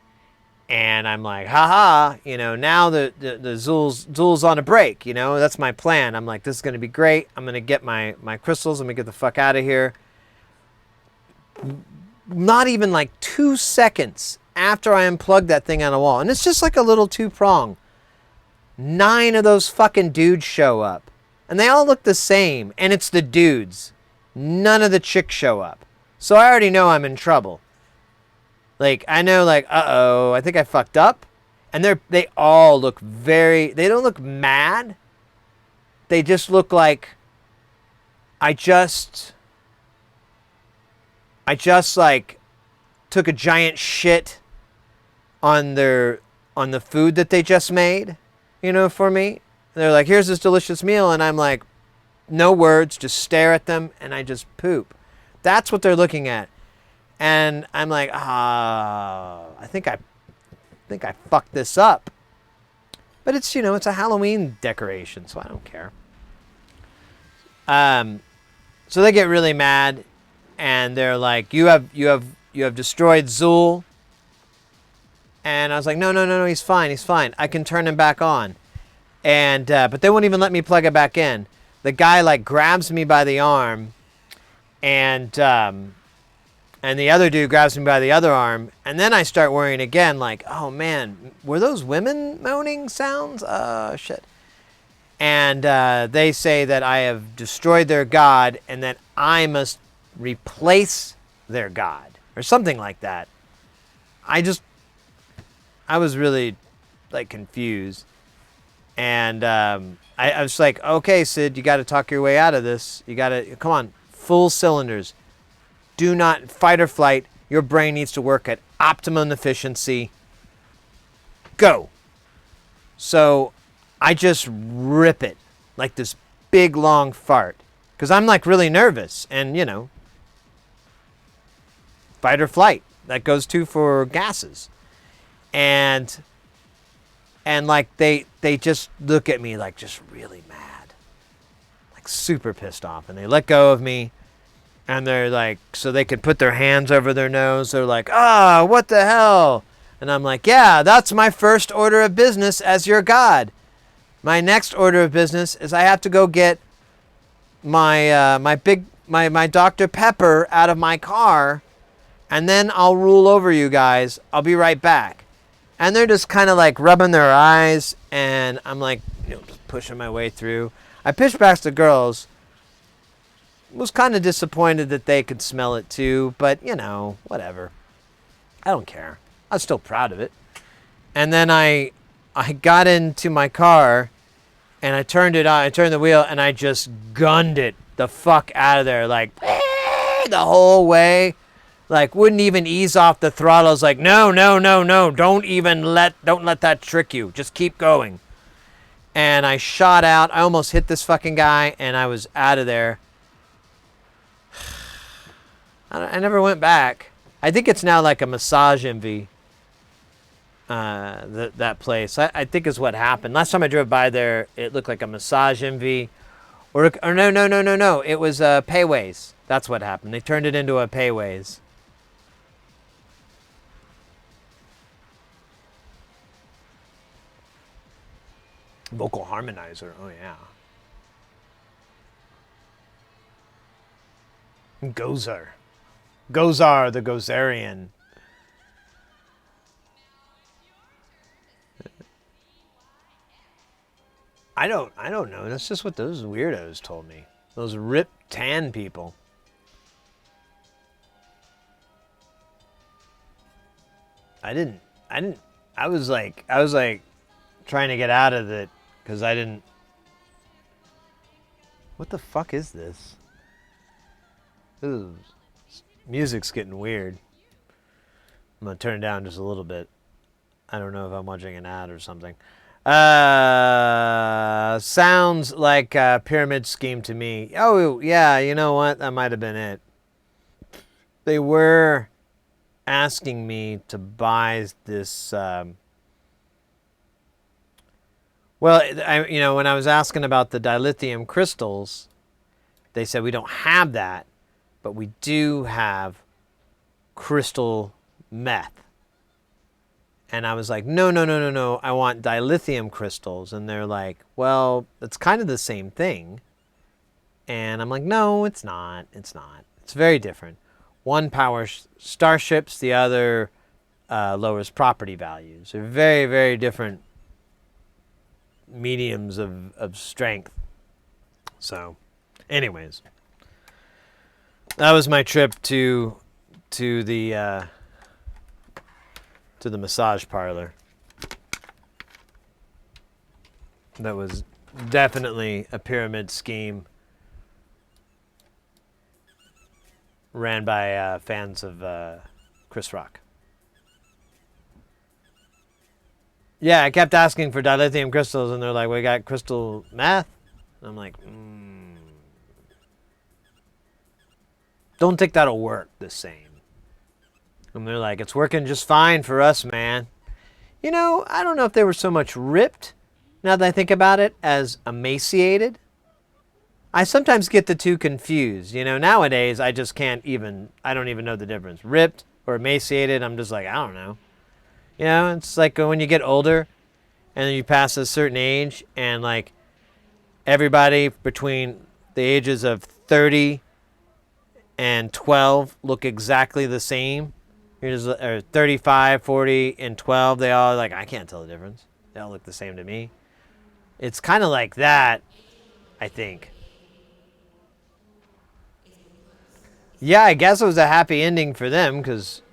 And I'm like, haha, you know, now the Zool's on a break, you know, that's my plan. I'm like, this is going to be great. I'm going to get my crystals. I'm going to get the fuck out of here. Not even like 2 seconds after I unplugged that thing on a wall. And it's just like a little 2-prong. 9 of those fucking dudes show up. And they all look the same. And it's the dudes. None of the chicks show up. So I already know I'm in trouble. Like, I know, like, uh-oh, I think I fucked up. And they all look they don't look mad. They just look like I just like took a giant shit on the food that they just made, you know, for me. They're like, here's this delicious meal. And I'm like, no words, just stare at them and I just poop. That's what they're looking at. And I'm like, I think I fucked this up. But it's, you know, it's a Halloween decoration, so I don't care. So they get really mad and they're like, you have destroyed Zool. And I was like, no, no, no, no, he's fine, he's fine. I can turn him back on. And but they wouldn't even let me plug it back in. The guy like grabs me by the arm, and the other dude grabs me by the other arm, and then I start worrying again, like, oh man, were those women moaning sounds? Shit. And they say that I have destroyed their god, and that I must replace their god, or something like that. I was really like confused. And I was like, okay, Sid, you got to talk your way out of this. You got to, come on, full cylinders. Do not fight or flight. Your brain needs to work at optimum efficiency. Go. So I just rip it like this big, long fart. Because I'm like really nervous. And, you know, fight or flight. That goes too for gases. And like they just look at me like just really mad, like super pissed off, and they let go of me, and they're like, so they could put their hands over their nose. They're like, ah, what the hell? And I'm like, yeah, that's my first order of business as your god. My next order of business is I have to go get my my Dr. Pepper out of my car, and then I'll rule over you guys. I'll be right back. And they're just kind of like rubbing their eyes, and I'm like, you know, just pushing my way through. I pitched back to the girls. Was kind of disappointed that they could smell it too, but you know, whatever. I don't care. I was still proud of it. And then I got into my car, and I turned it on. I turned the wheel, and I just gunned it the fuck out of there, like the whole way. Like, wouldn't even ease off the throttle. I was like, no, no, no, no. Don't let that trick you. Just keep going. And I shot out. I almost hit this fucking guy, and I was out of there. I never went back. I think it's now like a massage envy. That place. I think is what happened. Last time I drove by there, it looked like a massage envy. Or no. It was Payways. That's what happened. They turned it into a Payways. Vocal harmonizer. Oh, yeah. Gozar. Gozar the Gozerian. I don't know. That's just what those weirdos told me. Those ripped tan people. I was like trying to get out of it because I didn't. What the fuck is this? Ooh, music's getting weird. I'm gonna turn it down just a little bit. I don't know if I'm watching an ad or something. Sounds like a pyramid scheme to me. Oh, yeah, you know what? That might have been it. They were asking me to buy this. Well, when I was asking about the dilithium crystals, they said we don't have that, but we do have crystal meth. And I was like, no, I want dilithium crystals. And they're like, well, it's kind of the same thing. And I'm like, no, it's not. It's not. It's very different. One powers starships, the other lowers property values. They're very, very different mediums of strength. So, anyways, that was my trip to the massage parlor. That was definitely a pyramid scheme ran by fans of Chris Rock. Yeah, I kept asking for dilithium crystals, and they're like, we got crystal meth? And I'm like, don't think that'll work the same. And they're like, it's working just fine for us, man. You know, I don't know if they were so much ripped, now that I think about it, as emaciated. I sometimes get the two confused. You know, nowadays, I don't even know the difference. Ripped or emaciated, I'm just like, I don't know. You know, it's like when you get older and then you pass a certain age and like everybody between the ages of 30 and 12 look exactly the same. You're just, or 35, 40, and 12, they all like, I can't tell the difference. They all look the same to me. It's kind of like that, I think. Yeah, I guess it was a happy ending for them because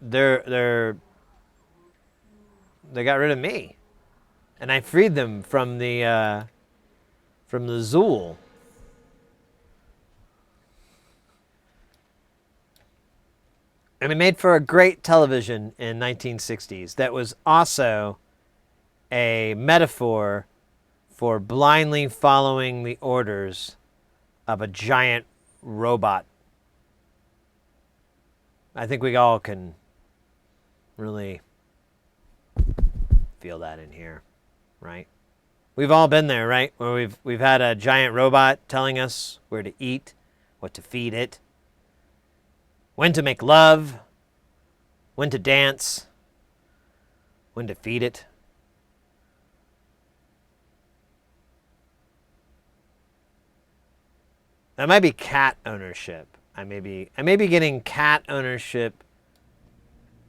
they got rid of me, and I freed them from the Zool. And it made for a great television in 1960s that was also a metaphor for blindly following the orders of a giant robot. I think we all can really feel that in here, right? We've all been there, right? Where we've had a giant robot telling us where to eat, what to feed it, when to make love, when to dance, when to feed it. That might be cat ownership. I may be getting cat ownership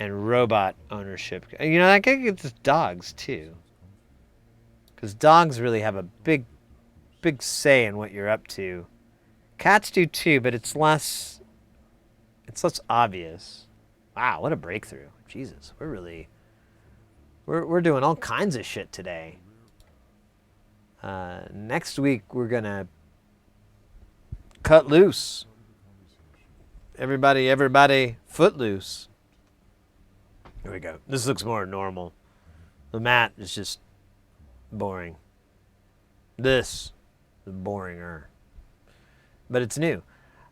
and robot ownership. You know, I could get dogs too. Because dogs really have a big say in what you're up to. Cats do too, but it's less obvious. Wow, what a breakthrough. Jesus, we're doing all kinds of shit today. Next week we're gonna cut loose. Everybody, foot loose. Here we go. This looks more normal. The mat is just boring. This is boringer. But it's new.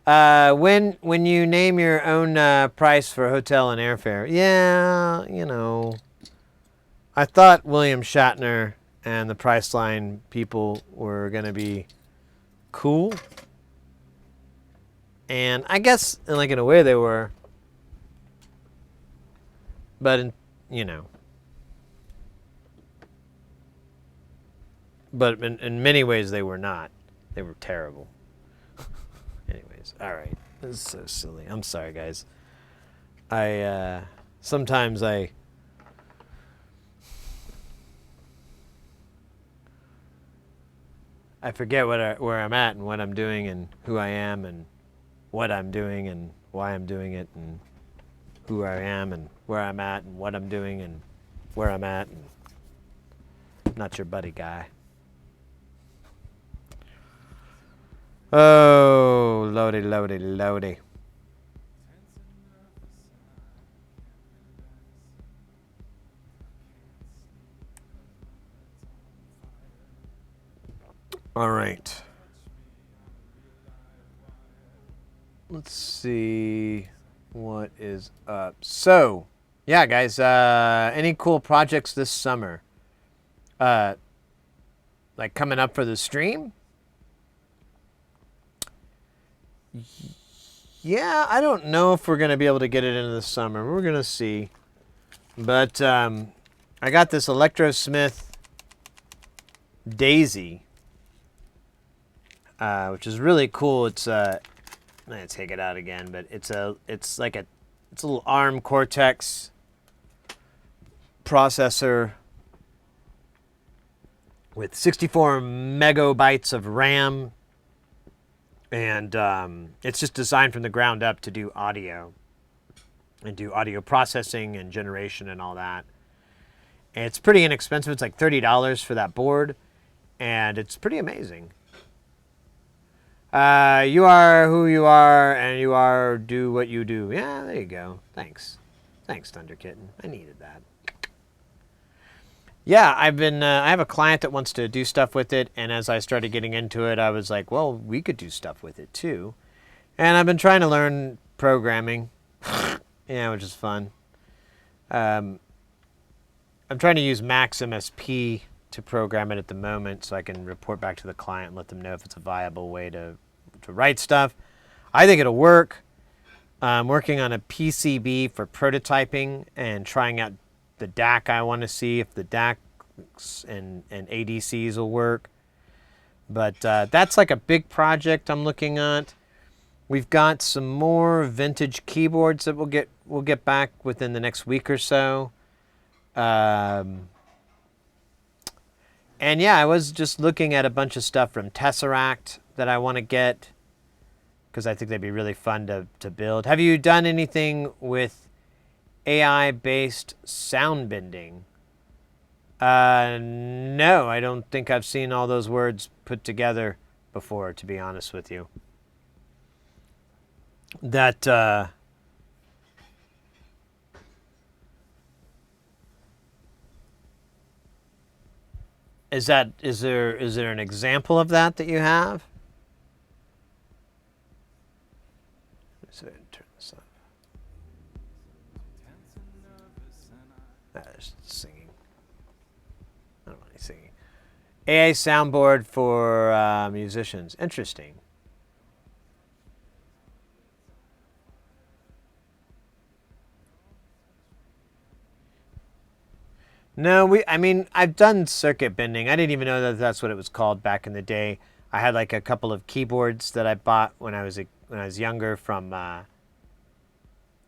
When you name your own price for hotel and airfare, yeah, you know. I thought William Shatner and the Priceline people were going to be cool. And I guess, in a way, they were. But, But in many ways, they were not. They were terrible. Anyways, all right. This is so silly. I'm sorry, guys. Sometimes I forget where I'm at and what I'm doing and who I am and what I'm doing and why I'm doing it and who I am and where I'm at and what I'm doing and where I'm at and I'm not your buddy guy. Oh, loady. All right. Let's see what is up. So, yeah, guys, any cool projects this summer? Like coming up for the stream? Yeah, I don't know if we're going to be able to get it into the summer. We're going to see. But I got this Electrosmith Daisy, which is really cool. It's I'm gonna take it out again, but it's a little ARM Cortex processor with 64 megabytes of RAM, and it's just designed from the ground up to do audio and do audio processing and generation and all that. And it's pretty inexpensive. It's like $30 for that board, and it's pretty amazing. You are who you are, and do what you do. Yeah, there you go. Thanks, Thunder Kitten. I needed that. Yeah, I have a client that wants to do stuff with it, and as I started getting into it, I was like, well, we could do stuff with it too. And I've been trying to learn programming, yeah, which is fun. I'm trying to use Max MSP to program it at the moment so I can report back to the client and let them know if it's a viable way to write stuff. I think it'll work. I'm working on a PCB for prototyping and trying out the DAC I want to see if the DACs and ADCs will work. But that's like a big project I'm looking at. We've got some more vintage keyboards that we'll get back within the next week or so. And yeah, I was just looking at a bunch of stuff from Tesseract that I want to get because I think they'd be really fun to build. Have you done anything with AI-based sound bending? No, I don't think I've seen all those words put together before, to be honest with you. That is there an example of that you have? So turn this up. Just singing. I don't want any singing. AI soundboard for musicians. Interesting. No, I mean, I've done circuit bending. I didn't even know that that's what it was called back in the day. I had like a couple of keyboards that I bought when I was younger from, when I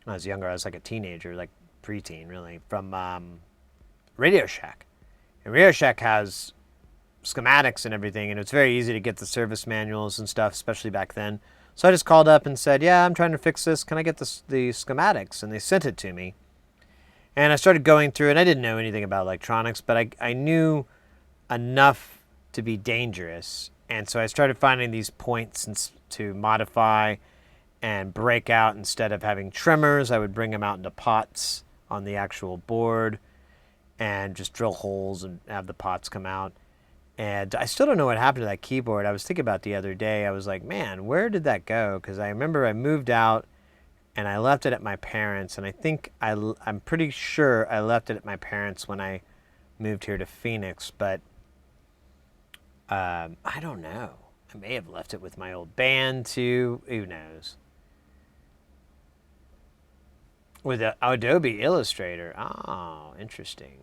was younger, I was like a teenager, like preteen really, from Radio Shack. And Radio Shack has schematics and everything, and it's very easy to get the service manuals and stuff, especially back then. So I just called up and said, yeah, I'm trying to fix this. Can I get the schematics? And they sent it to me. And I started going through it. I didn't know anything about electronics, but I knew enough to be dangerous. And so I started finding these points to modify and break out. Instead of having trimmers, I would bring them out into pots on the actual board and just drill holes and have the pots come out. And I still don't know what happened to that keyboard. I was thinking about the other day. I was like, man, where did that go? Because I remember I moved out and I left it at my parents', and I think I'm pretty sure I left it at my parents' when I moved here to Phoenix, but I don't know. I may have left it with my old band too. Who knows? With Adobe Illustrator. Oh, interesting.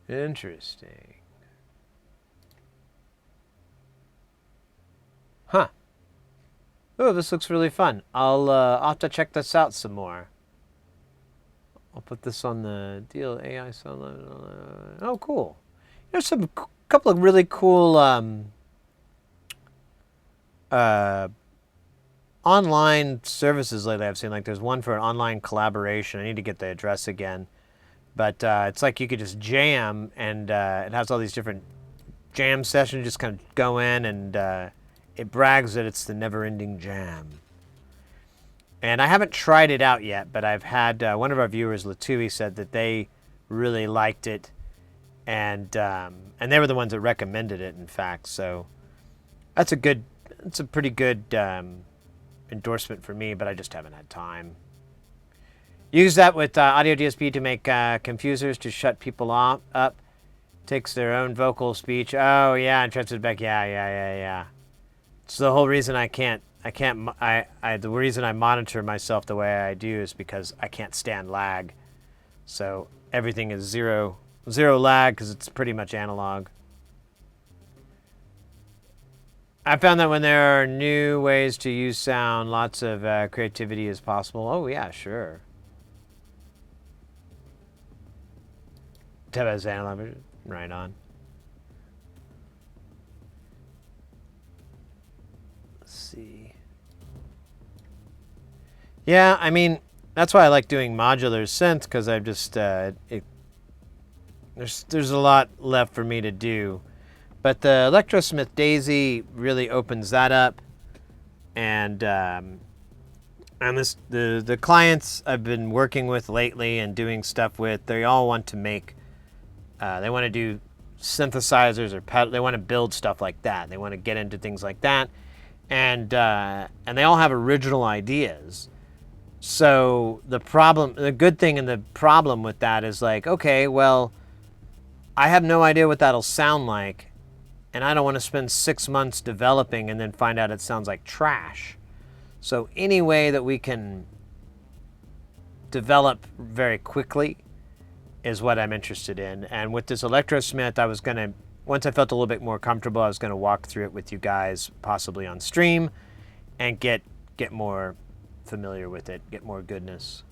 Interesting. Huh. Oh, this looks really fun. I'll have to check this out some more. I'll put this on the deal. AI sound. Oh, cool. There's some couple of really cool online services lately I've seen. Like there's one for an online collaboration. I need to get the address again. But it's like you could just jam, and it has all these different jam sessions. Just kind of go in and it brags that it's the never-ending jam. And I haven't tried it out yet, but I've had one of our viewers, Latui, said that they really liked it, and they were the ones that recommended it, in fact. So it's a pretty good endorsement for me, but I just haven't had time. Use that with Audio DSP to make confusers to shut people up. Takes their own vocal speech. Oh yeah, and transfers back. Yeah. It's the whole reason the reason I monitor myself the way I do is because I can't stand lag. So everything is zero lag because it's pretty much analog. I found that when there are new ways to use sound, lots of creativity is possible. Oh yeah, sure. Tevez analog, right on. See. Yeah, I mean, that's why I like doing modular synth, because I've just there's a lot left for me to do. But the Electrosmith Daisy really opens that up, and the clients I've been working with lately and doing stuff with, they all want to make they want to do synthesizers or pedal. They want to build stuff like that. They want to get into things like that. And they all have original ideas. So the good thing and the problem with that is like, okay, well, I have no idea what that'll sound like, and I don't want to spend 6 months developing and then find out it sounds like trash. So any way that we can develop very quickly is what I'm interested in. And with this Electrosmith, I was going to, once I felt a little bit more comfortable, I was going to walk through it with you guys, possibly on stream, and get more familiar with it, get more goodness.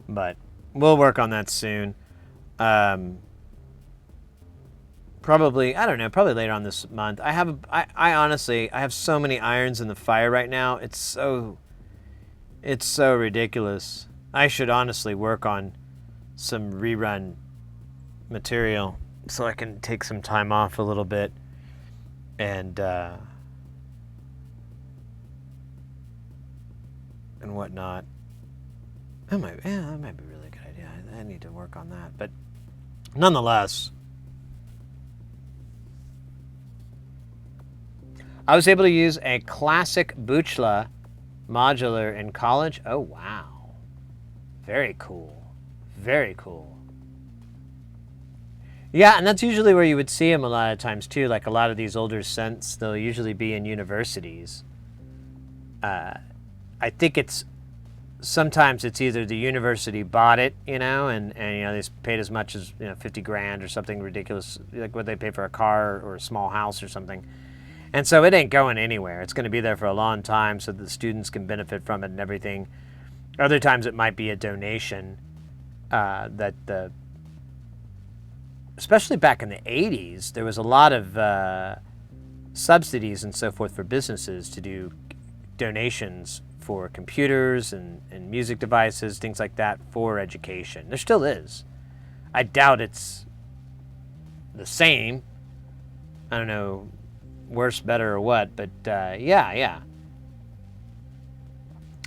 But we'll work on that soon. Probably, I don't know, probably later on this month. I honestly, I have so many irons in the fire right now. It's so ridiculous. I should honestly work on some rerun material so I can take some time off a little bit and whatnot. That might be a really good idea. I need to work on that. But nonetheless, I was able to use a classic Buchla modular in college. Oh, wow. Very cool. Very cool. Yeah, and that's usually where you would see them a lot of times, too. Like a lot of these older synths, they'll usually be in universities. I think sometimes it's either the university bought it, you know, and you know, they paid as much as, you know, 50 grand or something ridiculous, like what they pay for a car or a small house or something. And so it ain't going anywhere. It's going to be there for a long time so that the students can benefit from it and everything. Other times it might be a donation especially back in the 80s, there was a lot of subsidies and so forth for businesses to do donations for computers and music devices, things like that, for education. There still is. I doubt it's the same. I don't know, worse, better, or what, but yeah.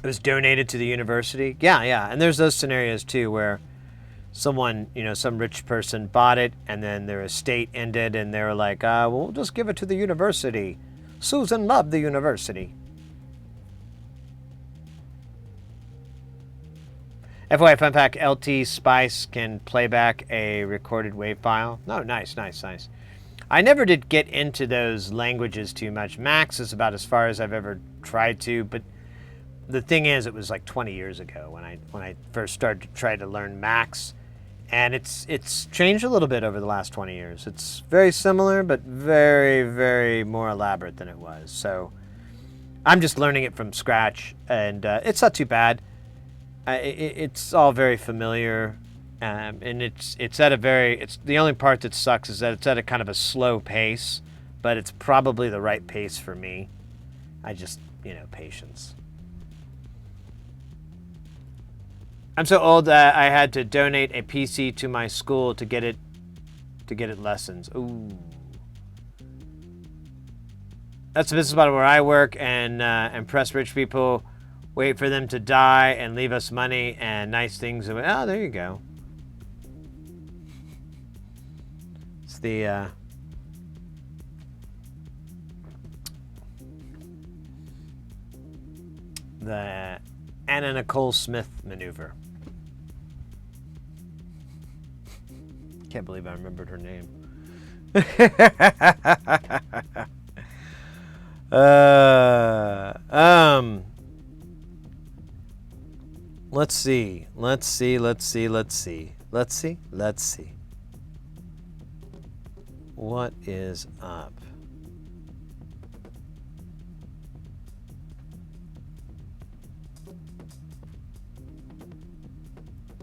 It was donated to the university. Yeah. And there's those scenarios too where someone, you know, some rich person bought it and then their estate ended and they were like, well, we'll just give it to the university. Susan loved the university. FYI, fun fact, LT Spice can play back a recorded WAV file. Oh, nice. I never did get into those languages too much. Max is about as far as I've ever tried to, but the thing is, it was like 20 years ago when I first started to try to learn Max, and it's changed a little bit over the last 20 years. It's very similar, but very, very more elaborate than it was. So I'm just learning it from scratch, and it's not too bad. It's all very familiar, and it's at a it's the only part that sucks is that it's at a kind of a slow pace, but it's probably the right pace for me. I just, you know, patience. I'm so old that I had to donate a PC to my school to get it lessons. Ooh. That's the business model where I work and impress rich people, wait for them to die and leave us money and nice things. Oh, there you go. It's the Anna Nicole Smith maneuver. Can't believe I remembered her name. Let's see. What is up?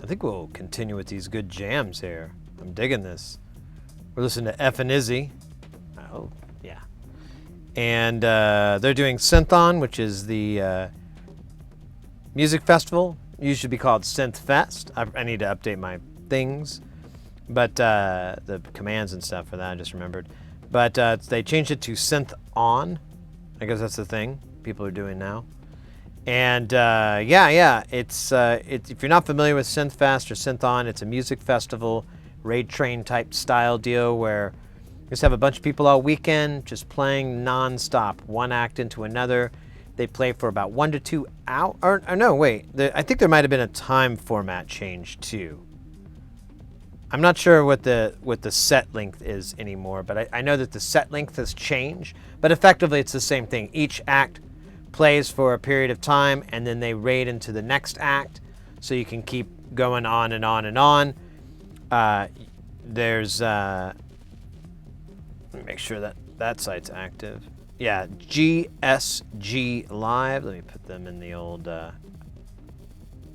I think we'll continue with these good jams here. I'm digging this. We're listening to F and Izzy. Oh, yeah. And they're doing Synthon, which is the music festival. It used to be called Synth Fest. I need to update my things. But the commands and stuff for that, I just remembered. But they changed it to Synth On. I guess that's the thing people are doing now. And yeah, it's if you're not familiar with Synthfest or Synthon, it's a music festival, raid train type style deal where you just have a bunch of people all weekend just playing non-stop, one act into another. They play for about 1 to 2 hours. Or no, wait. I think there might have been a time format change too. I'm not sure what the set length is anymore, but I know that the set length has changed. But effectively, it's the same thing. Each act plays for a period of time, and then they raid into the next act, so you can keep going on and on and on. There's let me make sure that that site's active. Yeah, GSG Live. Let me put them in the old. Oh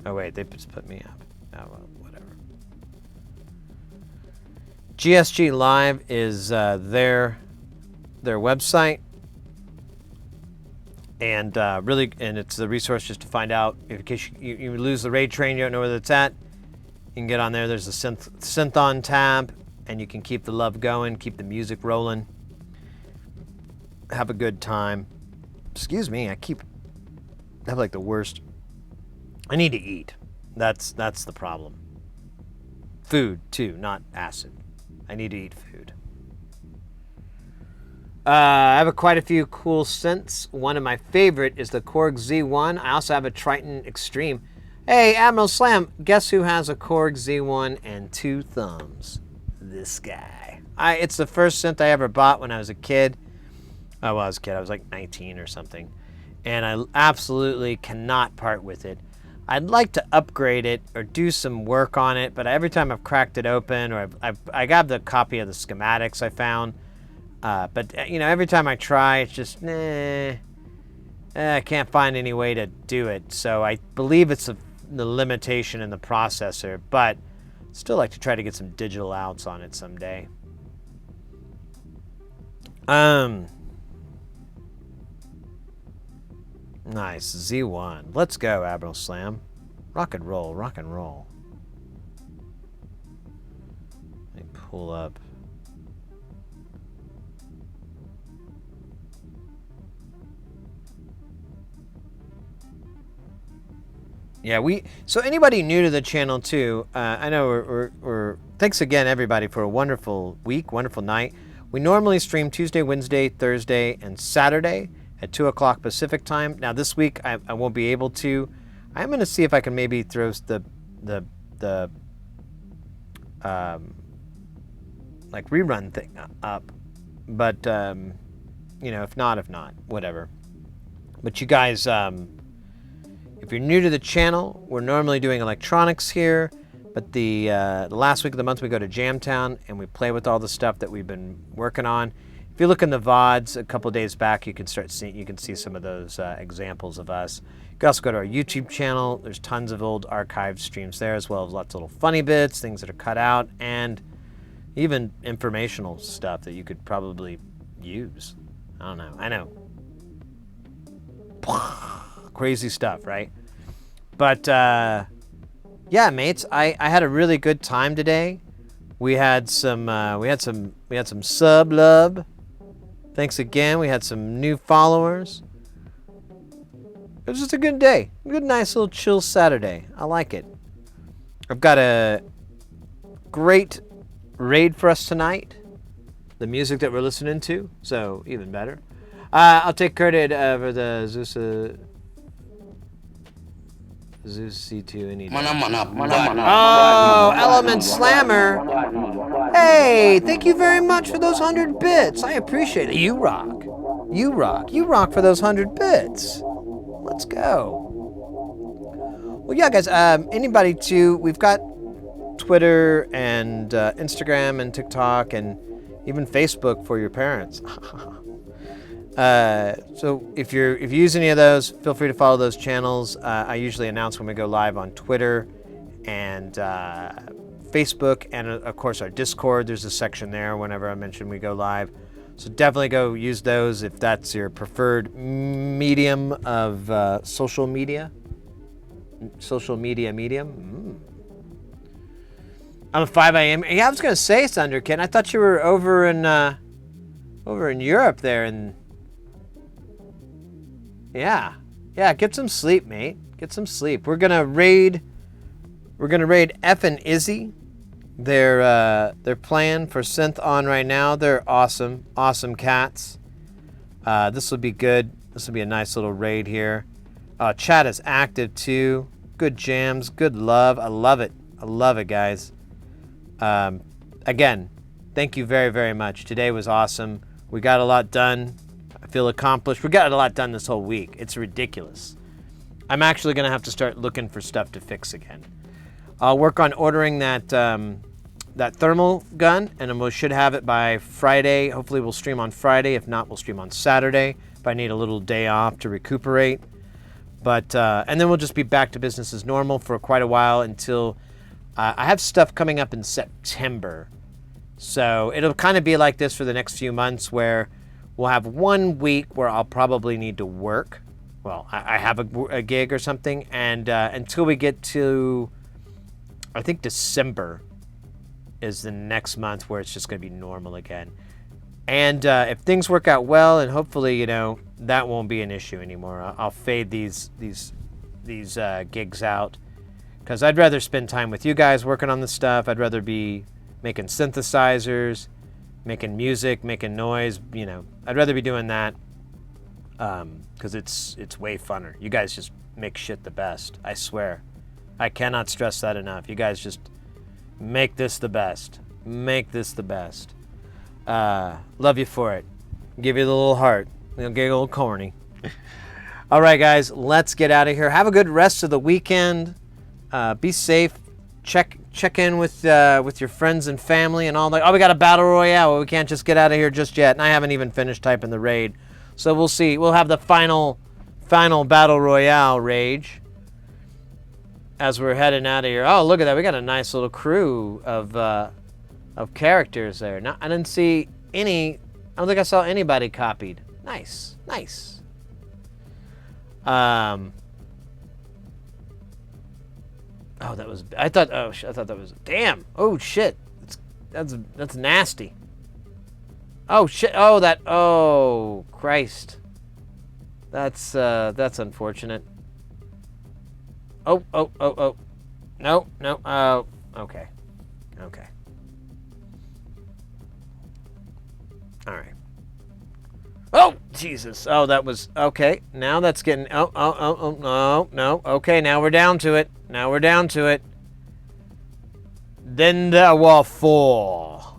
wait, they just put me up. Oh well, whatever. GSG Live is their website, and really, and it's the resource just to find out in case you lose the raid train, you don't know where it's at. You can get on there. There's a synth-on tab, and you can keep the love going, keep the music rolling, have a good time. Excuse me, I have like the worst. I need to eat. That's the problem. Food too, not acid. I need to eat food. I have quite a few cool synths. One of my favorite is the Korg Z1. I also have a Triton Extreme. Hey, Admiral Slam, guess who has a Korg Z1 and 2 thumbs? This guy. It's the first synth I ever bought when I was a kid. I was a kid. I was like 19 or something. And I absolutely cannot part with it. I'd like to upgrade it or do some work on it, but every time I've cracked it open, or I got the copy of the schematics I found, but you know, every time I try, it's just I can't find any way to do it. So I believe it's the limitation in the processor, but still like to try to get some digital outs on it someday. Nice. Z1. Let's go, Admiral Slam. Rock and roll, rock and roll. Let me pull up. Yeah, so anybody new to the channel too, I know we're thanks again everybody for a wonderful week, wonderful night. We normally stream Tuesday, Wednesday, Thursday, and Saturday at 2 o'clock Pacific time. Now this week I won't be able to. I'm going to see if I can maybe throw the like rerun thing up, but you know, if not, whatever. But you guys, if you're new to the channel, we're normally doing electronics here, but the last week of the month we go to Jamtown and we play with all the stuff that we've been working on. If you look in the VODs a couple days back, you can see some of those examples of us. You can also go to our YouTube channel. There's tons of old archived streams there, as well as lots of little funny bits, things that are cut out, and even informational stuff that you could probably use. I don't know. I know. Crazy stuff, right? But yeah, mates, I had a really good time today. We had some sub love. Thanks again. We had some new followers. It was just a good day. A good, nice little chill Saturday. I like it. I've got a great raid for us tonight. The music that we're listening to, so even better. I'll take credit for the Zeus C2 any day. Oh, Element Slammer. Hey, thank you very much for those 100 bits. I appreciate it. You rock. You rock. You rock for those 100 bits. Let's go. Well, yeah, guys, anybody too, we've got Twitter and Instagram and TikTok and even Facebook for your parents. So if you use any of those, feel free to follow those channels. I usually announce when we go live on Twitter and Facebook, and of course our Discord. There's a section there whenever I mention we go live. So definitely go use those if that's your preferred medium of social media. Social media medium. I'm a 5 a.m. Yeah, I was gonna say, Thunderkin. I thought you were over in Europe there, and yeah, get some sleep, mate. Get some sleep. We're gonna raid F and Izzy. They're playing for Synth on right now. They're awesome cats. This will be good. This will be a nice little raid here. Chat is active too. Good jams, good love. I love it. I love it, guys. Again, thank you very, very much. Today was awesome. We got a lot done. I feel accomplished. We got a lot done this whole week. It's ridiculous. I'm actually going to have to start looking for stuff to fix again. I'll work on ordering that that thermal gun, and we should have it by Friday. Hopefully we'll stream on Friday. If not, we'll stream on Saturday if I need a little day off to recuperate. But and then we'll just be back to business as normal for quite a while until I have stuff coming up in September. So it'll kind of be like this for the next few months, where we'll have 1 week where I'll probably need to work. Well, I have a gig or something, and until we get to, I think December is the next month where it's just going to be normal again. And if things work out well, and hopefully, you know, that won't be an issue anymore. I'll fade these gigs out, because I'd rather spend time with you guys working on the stuff. I'd rather be making synthesizers, making music, making noise. You know, I'd rather be doing that, because it's way funner. You guys just make shit the best. I swear. I cannot stress that enough. You guys just make this the best. Make this the best. Love you for it. Give you the little heart. It'll get a little corny. All right, guys, let's get out of here. Have a good rest of the weekend. Be safe. Check in with your friends and family and all that. Oh, we got a battle royale. Well, we can't just get out of here just yet. And I haven't even finished typing the raid. So we'll see. We'll have the final battle royale rage as we're heading out of here. Oh, look at that. We got a nice little crew of characters there. Now, I didn't see any. I don't think I saw anybody copied. Nice. Oh, that was. I thought that was. Damn. Oh shit. That's nasty. Oh shit. Oh that. Oh Christ. That's unfortunate. Oh. No. Oh. Okay. All right. Oh, Jesus. Oh, that was... Okay, now that's getting... Oh, no. Okay, now we're down to it. Then there were 4.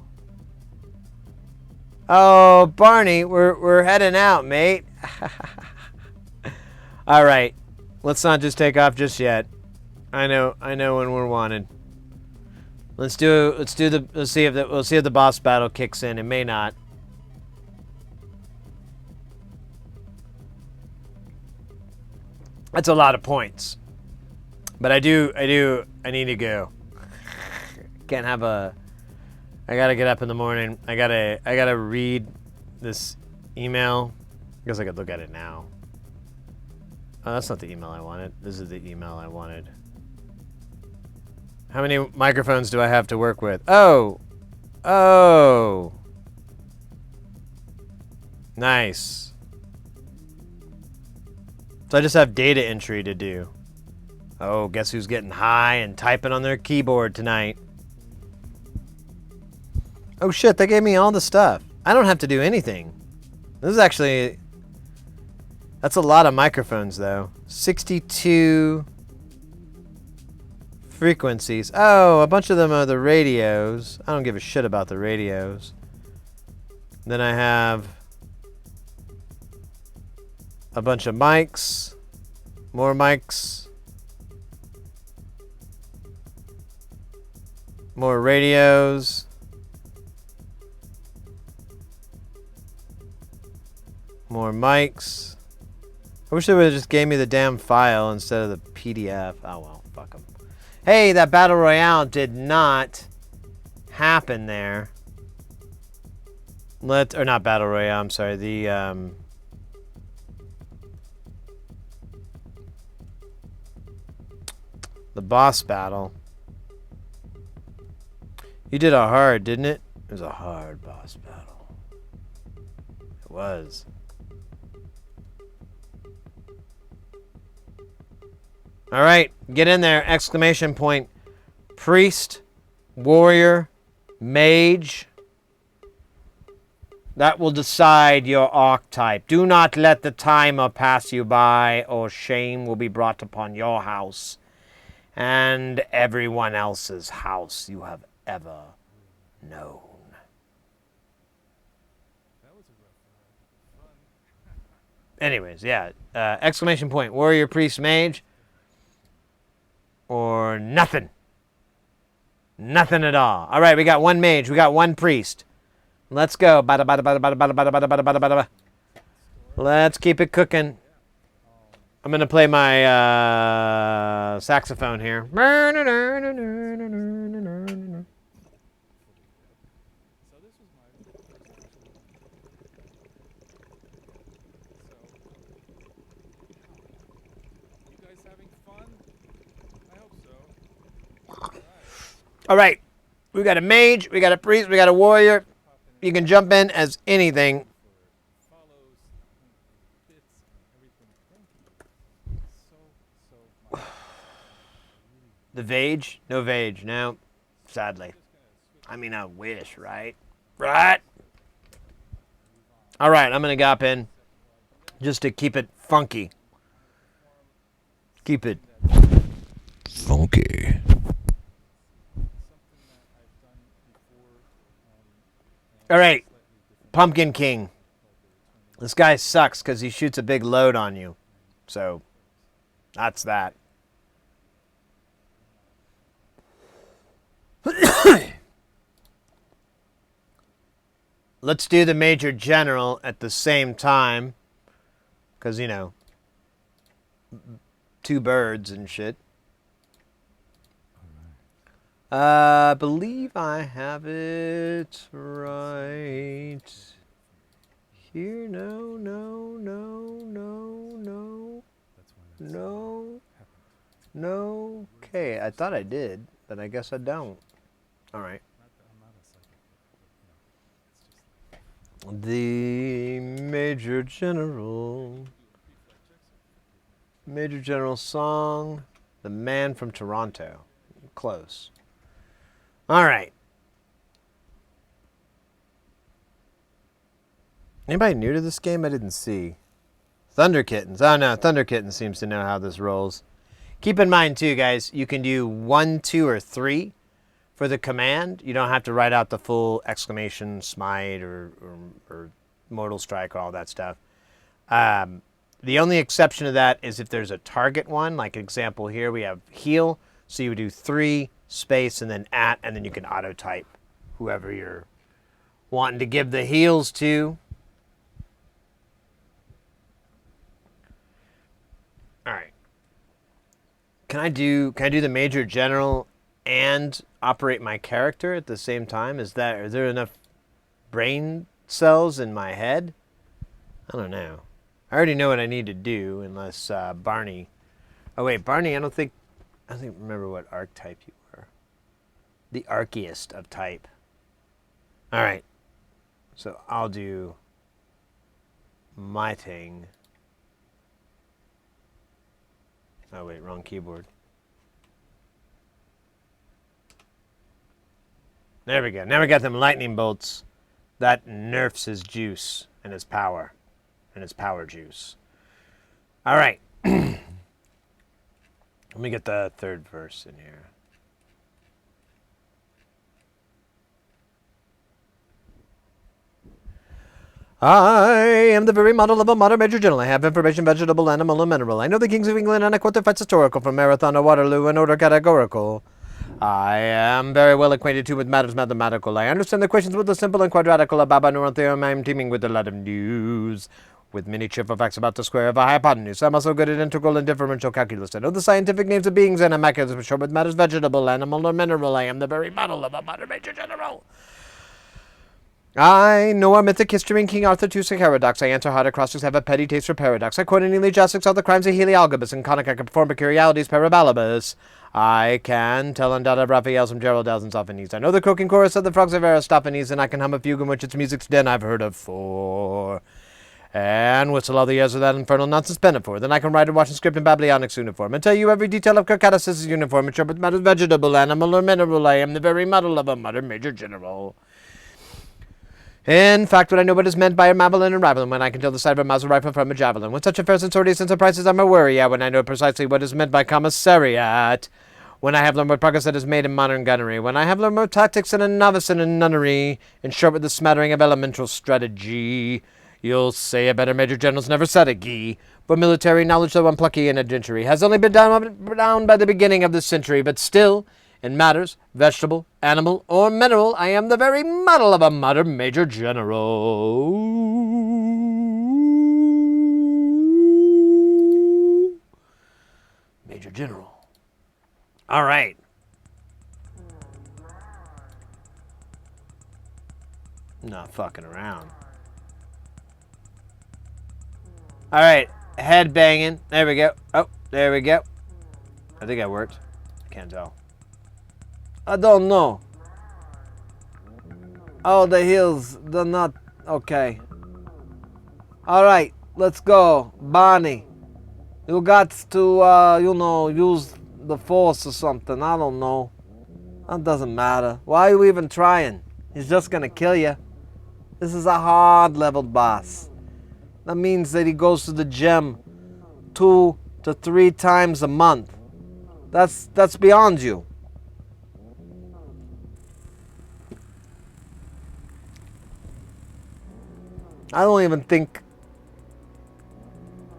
Oh, Barney, we're heading out, mate. All right. Let's not just take off just yet. I know when we're wanted. Let's see if the boss battle kicks in. It may not. That's a lot of points. But I need to go. Can't have I gotta get up in the morning. I gotta read this email. I guess I could look at it now. Oh, that's not the email I wanted. This is the email I wanted. How many microphones do I have to work with? Oh. Nice. So I just have data entry to do. Oh, guess who's getting high and typing on their keyboard tonight? Oh shit, they gave me all the stuff. I don't have to do anything. This is actually... That's a lot of microphones, though. 62 frequencies. Oh, a bunch of them are the radios. I don't give a shit about the radios. Then I have a bunch of mics. More mics. More radios. More mics. I wish they would have just gave me the damn file instead of the PDF. Oh well, fuck them. Hey, that battle royale did not happen there. Or not battle royale, I'm sorry. The boss battle. You did a hard, didn't it? It was a hard boss battle. It was. All right, get in there! Exclamation point. Priest, warrior, mage. That will decide your archetype. Do not let the timer pass you by, or shame will be brought upon your house and everyone else's house you have ever known. That was a rough ride. Fun. anyways, yeah. Exclamation point. Warrior, priest, mage. Or nothing. Nothing at all. All right, we got one mage. We got one priest. Let's go. Bada, bada, bada, bada, bada, bada, bada, bada, bada, bada. Let's keep it cooking. I'm going to play my saxophone here. So this was my first actual. So, you guys having fun? I hope so. All right. We got a mage. We got a priest. We got a warrior. You can jump in as anything. Follows, bits, everything. Thank you. So much. The Vage? No Vage. No. Sadly. I mean, I wish, right? Right? All right. I'm going to gop in just to keep it funky. Keep it funky. All right. Pumpkin King. This guy sucks because he shoots a big load on you. So, that's that. Let's do the Major General at the same time. Because, you know, two birds and shit. I believe I have it right here. No, no, no, no, no, no, no. Okay, I thought I did, but I guess I don't. All right. The Major General. Major General song. The Man from Toronto. Close. All right. Anybody new to this game? I didn't see. Thunder Kittens. Oh, no. Thunder Kittens seems to know how this rolls. Keep in mind, too, guys, you can do 1, 2, or 3 for the command. You don't have to write out the full exclamation, smite, or mortal strike, or all that stuff. The only exception to that is if there's a target one. Like example here, we have heal. So you would do 3, space, and then @ and then you can auto type whoever you're wanting to give the heals to. All right. Can I do the Major General and operate my character at the same time? Are there enough brain cells in my head? I don't know. I already know what I need to do unless Barney. Oh wait, Barney, I don't remember what archetype you were. The archiest of type. All right. So I'll do my thing. Oh wait, wrong keyboard. There we go. Now we got them lightning bolts. That nerfs his juice and his power. And his power juice. All right. Let me get the third verse in here. I am the very model of a modern Major General. I have information, vegetable, animal, and mineral. I know the kings of England, and I quote their fights historical from Marathon to Waterloo in order categorical. I am very well acquainted too with matters mathematical. I understand the questions with the simple and quadratical. A Baba theorem. I am teeming with a lot of news. With many cheerful facts about the square of a hypotenuse. I'm also good at integral and differential calculus. I know the scientific names of beings and I'm accurate for sure with matters vegetable, animal, or mineral. I am the very model of a modern Major General. I know our mythic history in King Arthur 2 paradox. I answer hard acrostics, have a petty taste for paradox. I quote in Elegiastics all the crimes of Heliogabalus, and conic I can perform peculiarities parabalibus. I can tell undoubted Raphael's from Gerald and Sophones. I know the croaking chorus of the frogs of Aristophanes, and I can hum a fugue in which its music's den I've heard of fore. And whistle all the airs of that infernal nonsense pinafore. Then I can write and watch and script in Babylonic's uniform, and tell you every detail of Kirkatsis' uniform, and sharp matters vegetable, animal, or mineral. I am the very model of a modern Major General. In fact, when I know what is meant by a Mavelin and Ravelin, when I can tell the side of a muzzle rifle from a javelin, when such affairs and sorties and surprises I'm a worry at, when I know precisely what is meant by commissariat, when I have learned what progress that is made in modern gunnery, when I have learned more tactics than a novice in a nunnery, in short with the smattering of elemental strategy, You'll say a better Major General's never said it, Guy. For military knowledge, though unplucky and gentry, has only been down by the beginning of this century, but still, in matters, vegetable, animal, or mineral, I am the very model of a modern Major General. Major General. All right. Not fucking around. All right, head banging. There we go. Oh, there we go. I think that worked. I can't tell. I don't know. Oh, the heels, they're not okay. All right, let's go, Bonnie. You got to, use the force or something. I don't know. That doesn't matter. Why are you even trying? He's just gonna kill you. This is a hard-leveled boss. That means that he goes to the gym 2 to 3 times a month. That's beyond you. I don't even think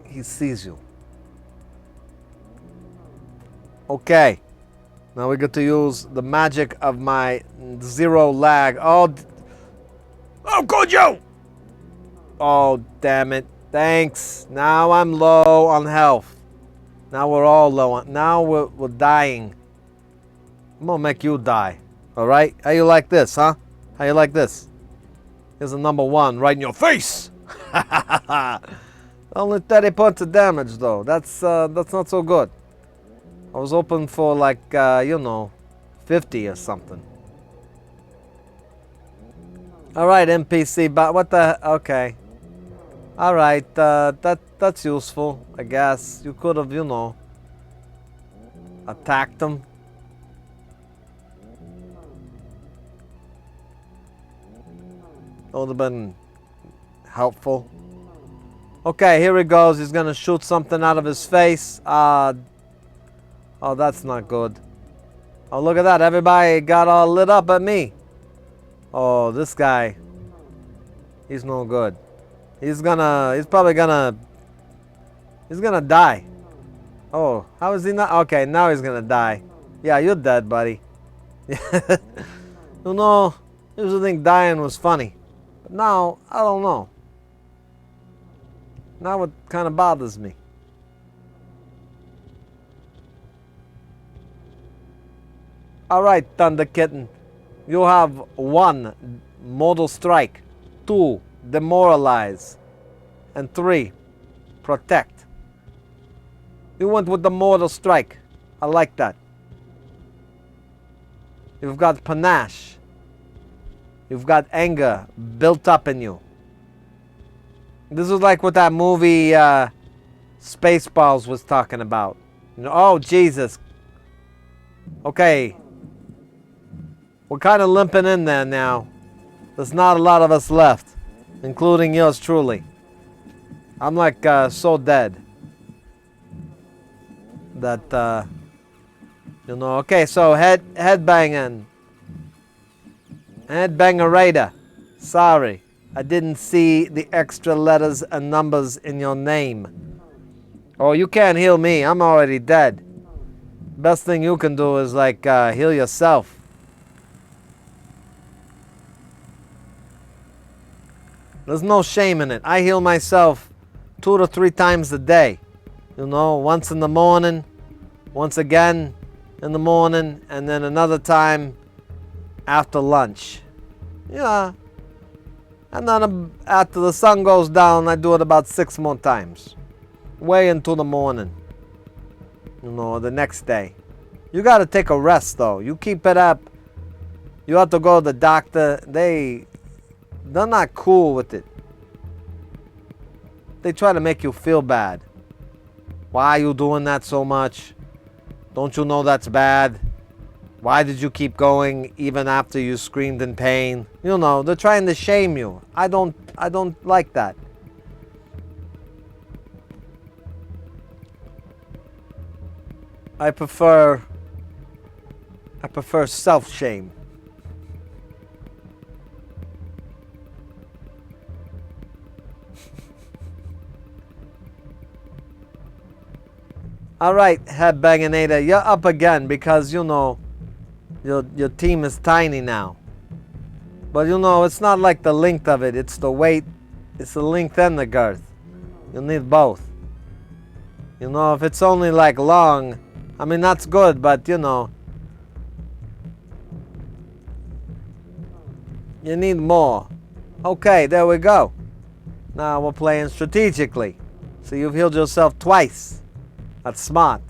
he sees you. Okay. Now we get to use the magic of my zero lag. Oh, Gojo! Oh, damn it. Thanks. Now I'm low on health. Now we're all low on... Now we're dying. I'm gonna make you die. Alright? How you like this, huh? How you like this? Here's a number 1 right in your face! Only 30 points of damage, though. That's not so good. I was hoping for, like, 50 or something. Alright, NPC, but what the... Okay. Alright, that's useful, I guess. You could have, attacked them. That would have been helpful. Okay, here he goes. He's gonna shoot something out of his face. Oh, that's not good. Oh, look at that. Everybody got all lit up at me. Oh, this guy. He's no good. He's probably gonna die. Oh, how is he not? Okay, now he's gonna die. Yeah, you're dead, buddy. Used to think dying was funny. But now, I don't know. Now it kind of bothers me. Alright, Thunder Kitten. You have 1, Mortal Strike. 2, Demoralize. And 3, Protect. You went with the Mortal Strike. I like that. You've got panache. You've got anger built up in you. This is like what that movie Spaceballs was talking about. Oh, Jesus. Okay. We're kind of limping in there now. There's not a lot of us left, including yours truly. I'm like so dead. That, okay, so headbanging. Headbangerita. Sorry, I didn't see the extra letters and numbers in your name. Oh, you can't heal me. I'm already dead. Best thing you can do is like heal yourself. There's no shame in it. I heal myself 2 to 3 times a day. Once in the morning, once again in the morning, and then another time after lunch. Yeah. And then after the sun goes down, I do it about 6 more times. Way into the morning. The next day. You gotta take a rest though. You keep it up. You have to go to the doctor. They're not cool with it. They try to make you feel bad. Why are you doing that so much? Don't you know that's bad? Why did you keep going even after you screamed in pain? They're trying to shame you. I don't like that. I prefer self-shame. All right, Headbanginator, you're up again because, you know, your team is tiny now. But, you know, it's not like the length of it. It's the weight. It's the length and the girth. You need both. You know, if it's only, like, long, I mean, that's good, but, you know, you need more. Okay, there we go. Now we're playing strategically. So you've healed yourself twice. That's smart.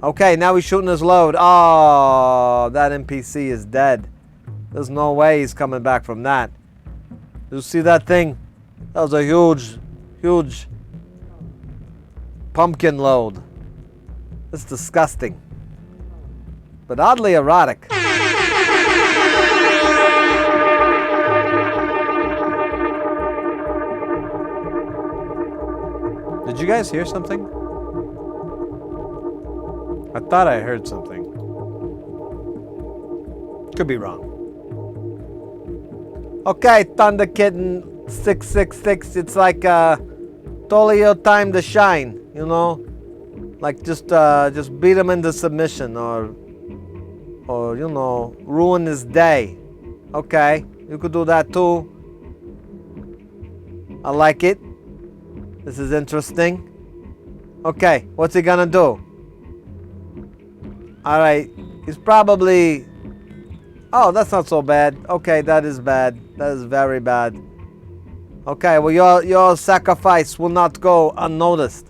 Okay, now he's shooting his load. Oh, that NPC is dead. There's no way he's coming back from that. You see that thing? That was a huge, huge pumpkin load. It's disgusting. But oddly erotic. Did you guys hear something? I thought I heard something. Could be wrong. Okay, Thunder Kitten 666. It's like totally your time to shine, you know? Like just beat him into submission or you know, ruin his day. Okay, you could do that too. I like it. This is interesting. Okay, what's he gonna do? Alright, he's probably... Oh, that's not so bad. Okay, that is bad. That is very bad. Okay, well your sacrifice will not go unnoticed.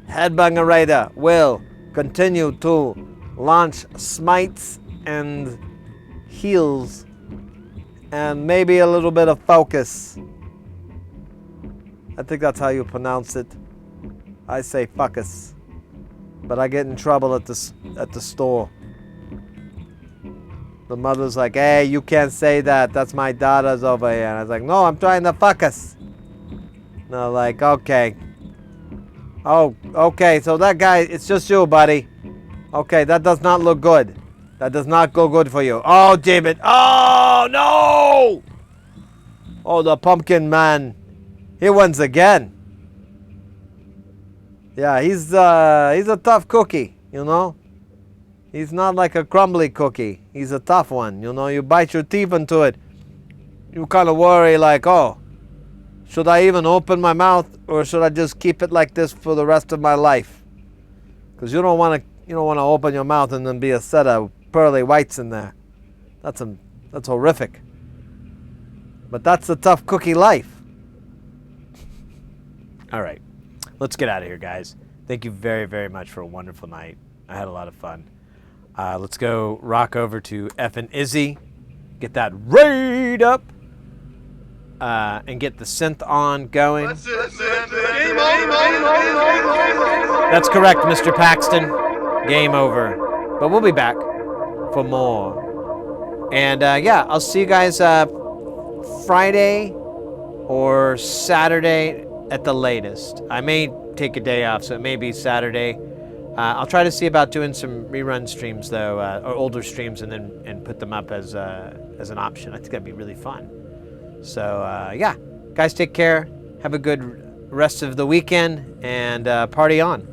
Headbangerator will continue to launch smites and heals and maybe a little bit of focus. I think that's how you pronounce it. I say fuckus. But I get in trouble at the store. The mother's like, hey, you can't say that. That's my daughter's over here. And I was like, no, I'm trying to fuck us. And they're like, okay. Oh, okay, so that guy, it's just you, buddy. Okay, that does not look good. That does not go good for you. Oh, David. Oh, no! Oh, the pumpkin man. He wins again. Yeah, he's a tough cookie, you know? He's not like a crumbly cookie. He's a tough one, you know? You bite your teeth into it. You kind of worry like, oh, should I even open my mouth or should I just keep it like this for the rest of my life? Because you don't want to open your mouth and then be a set of pearly whites in there. That's horrific. But that's the tough cookie life. All right. Let's get out of here, guys. Thank you very, very much for a wonderful night. I had a lot of fun. Let's go rock over to effing Izzy. Get that raid up. And get the synth on going. That's correct, Mr. Paxton. Game over. But we'll be back for more. And yeah, I'll see you guys Friday or Saturday at the latest. I may take a day off, so it may be Saturday. I'll try to see about doing some rerun streams though, or older streams, and put them up as an option. I think that'd be really fun. So yeah, guys, take care. Have a good rest of the weekend, and party on.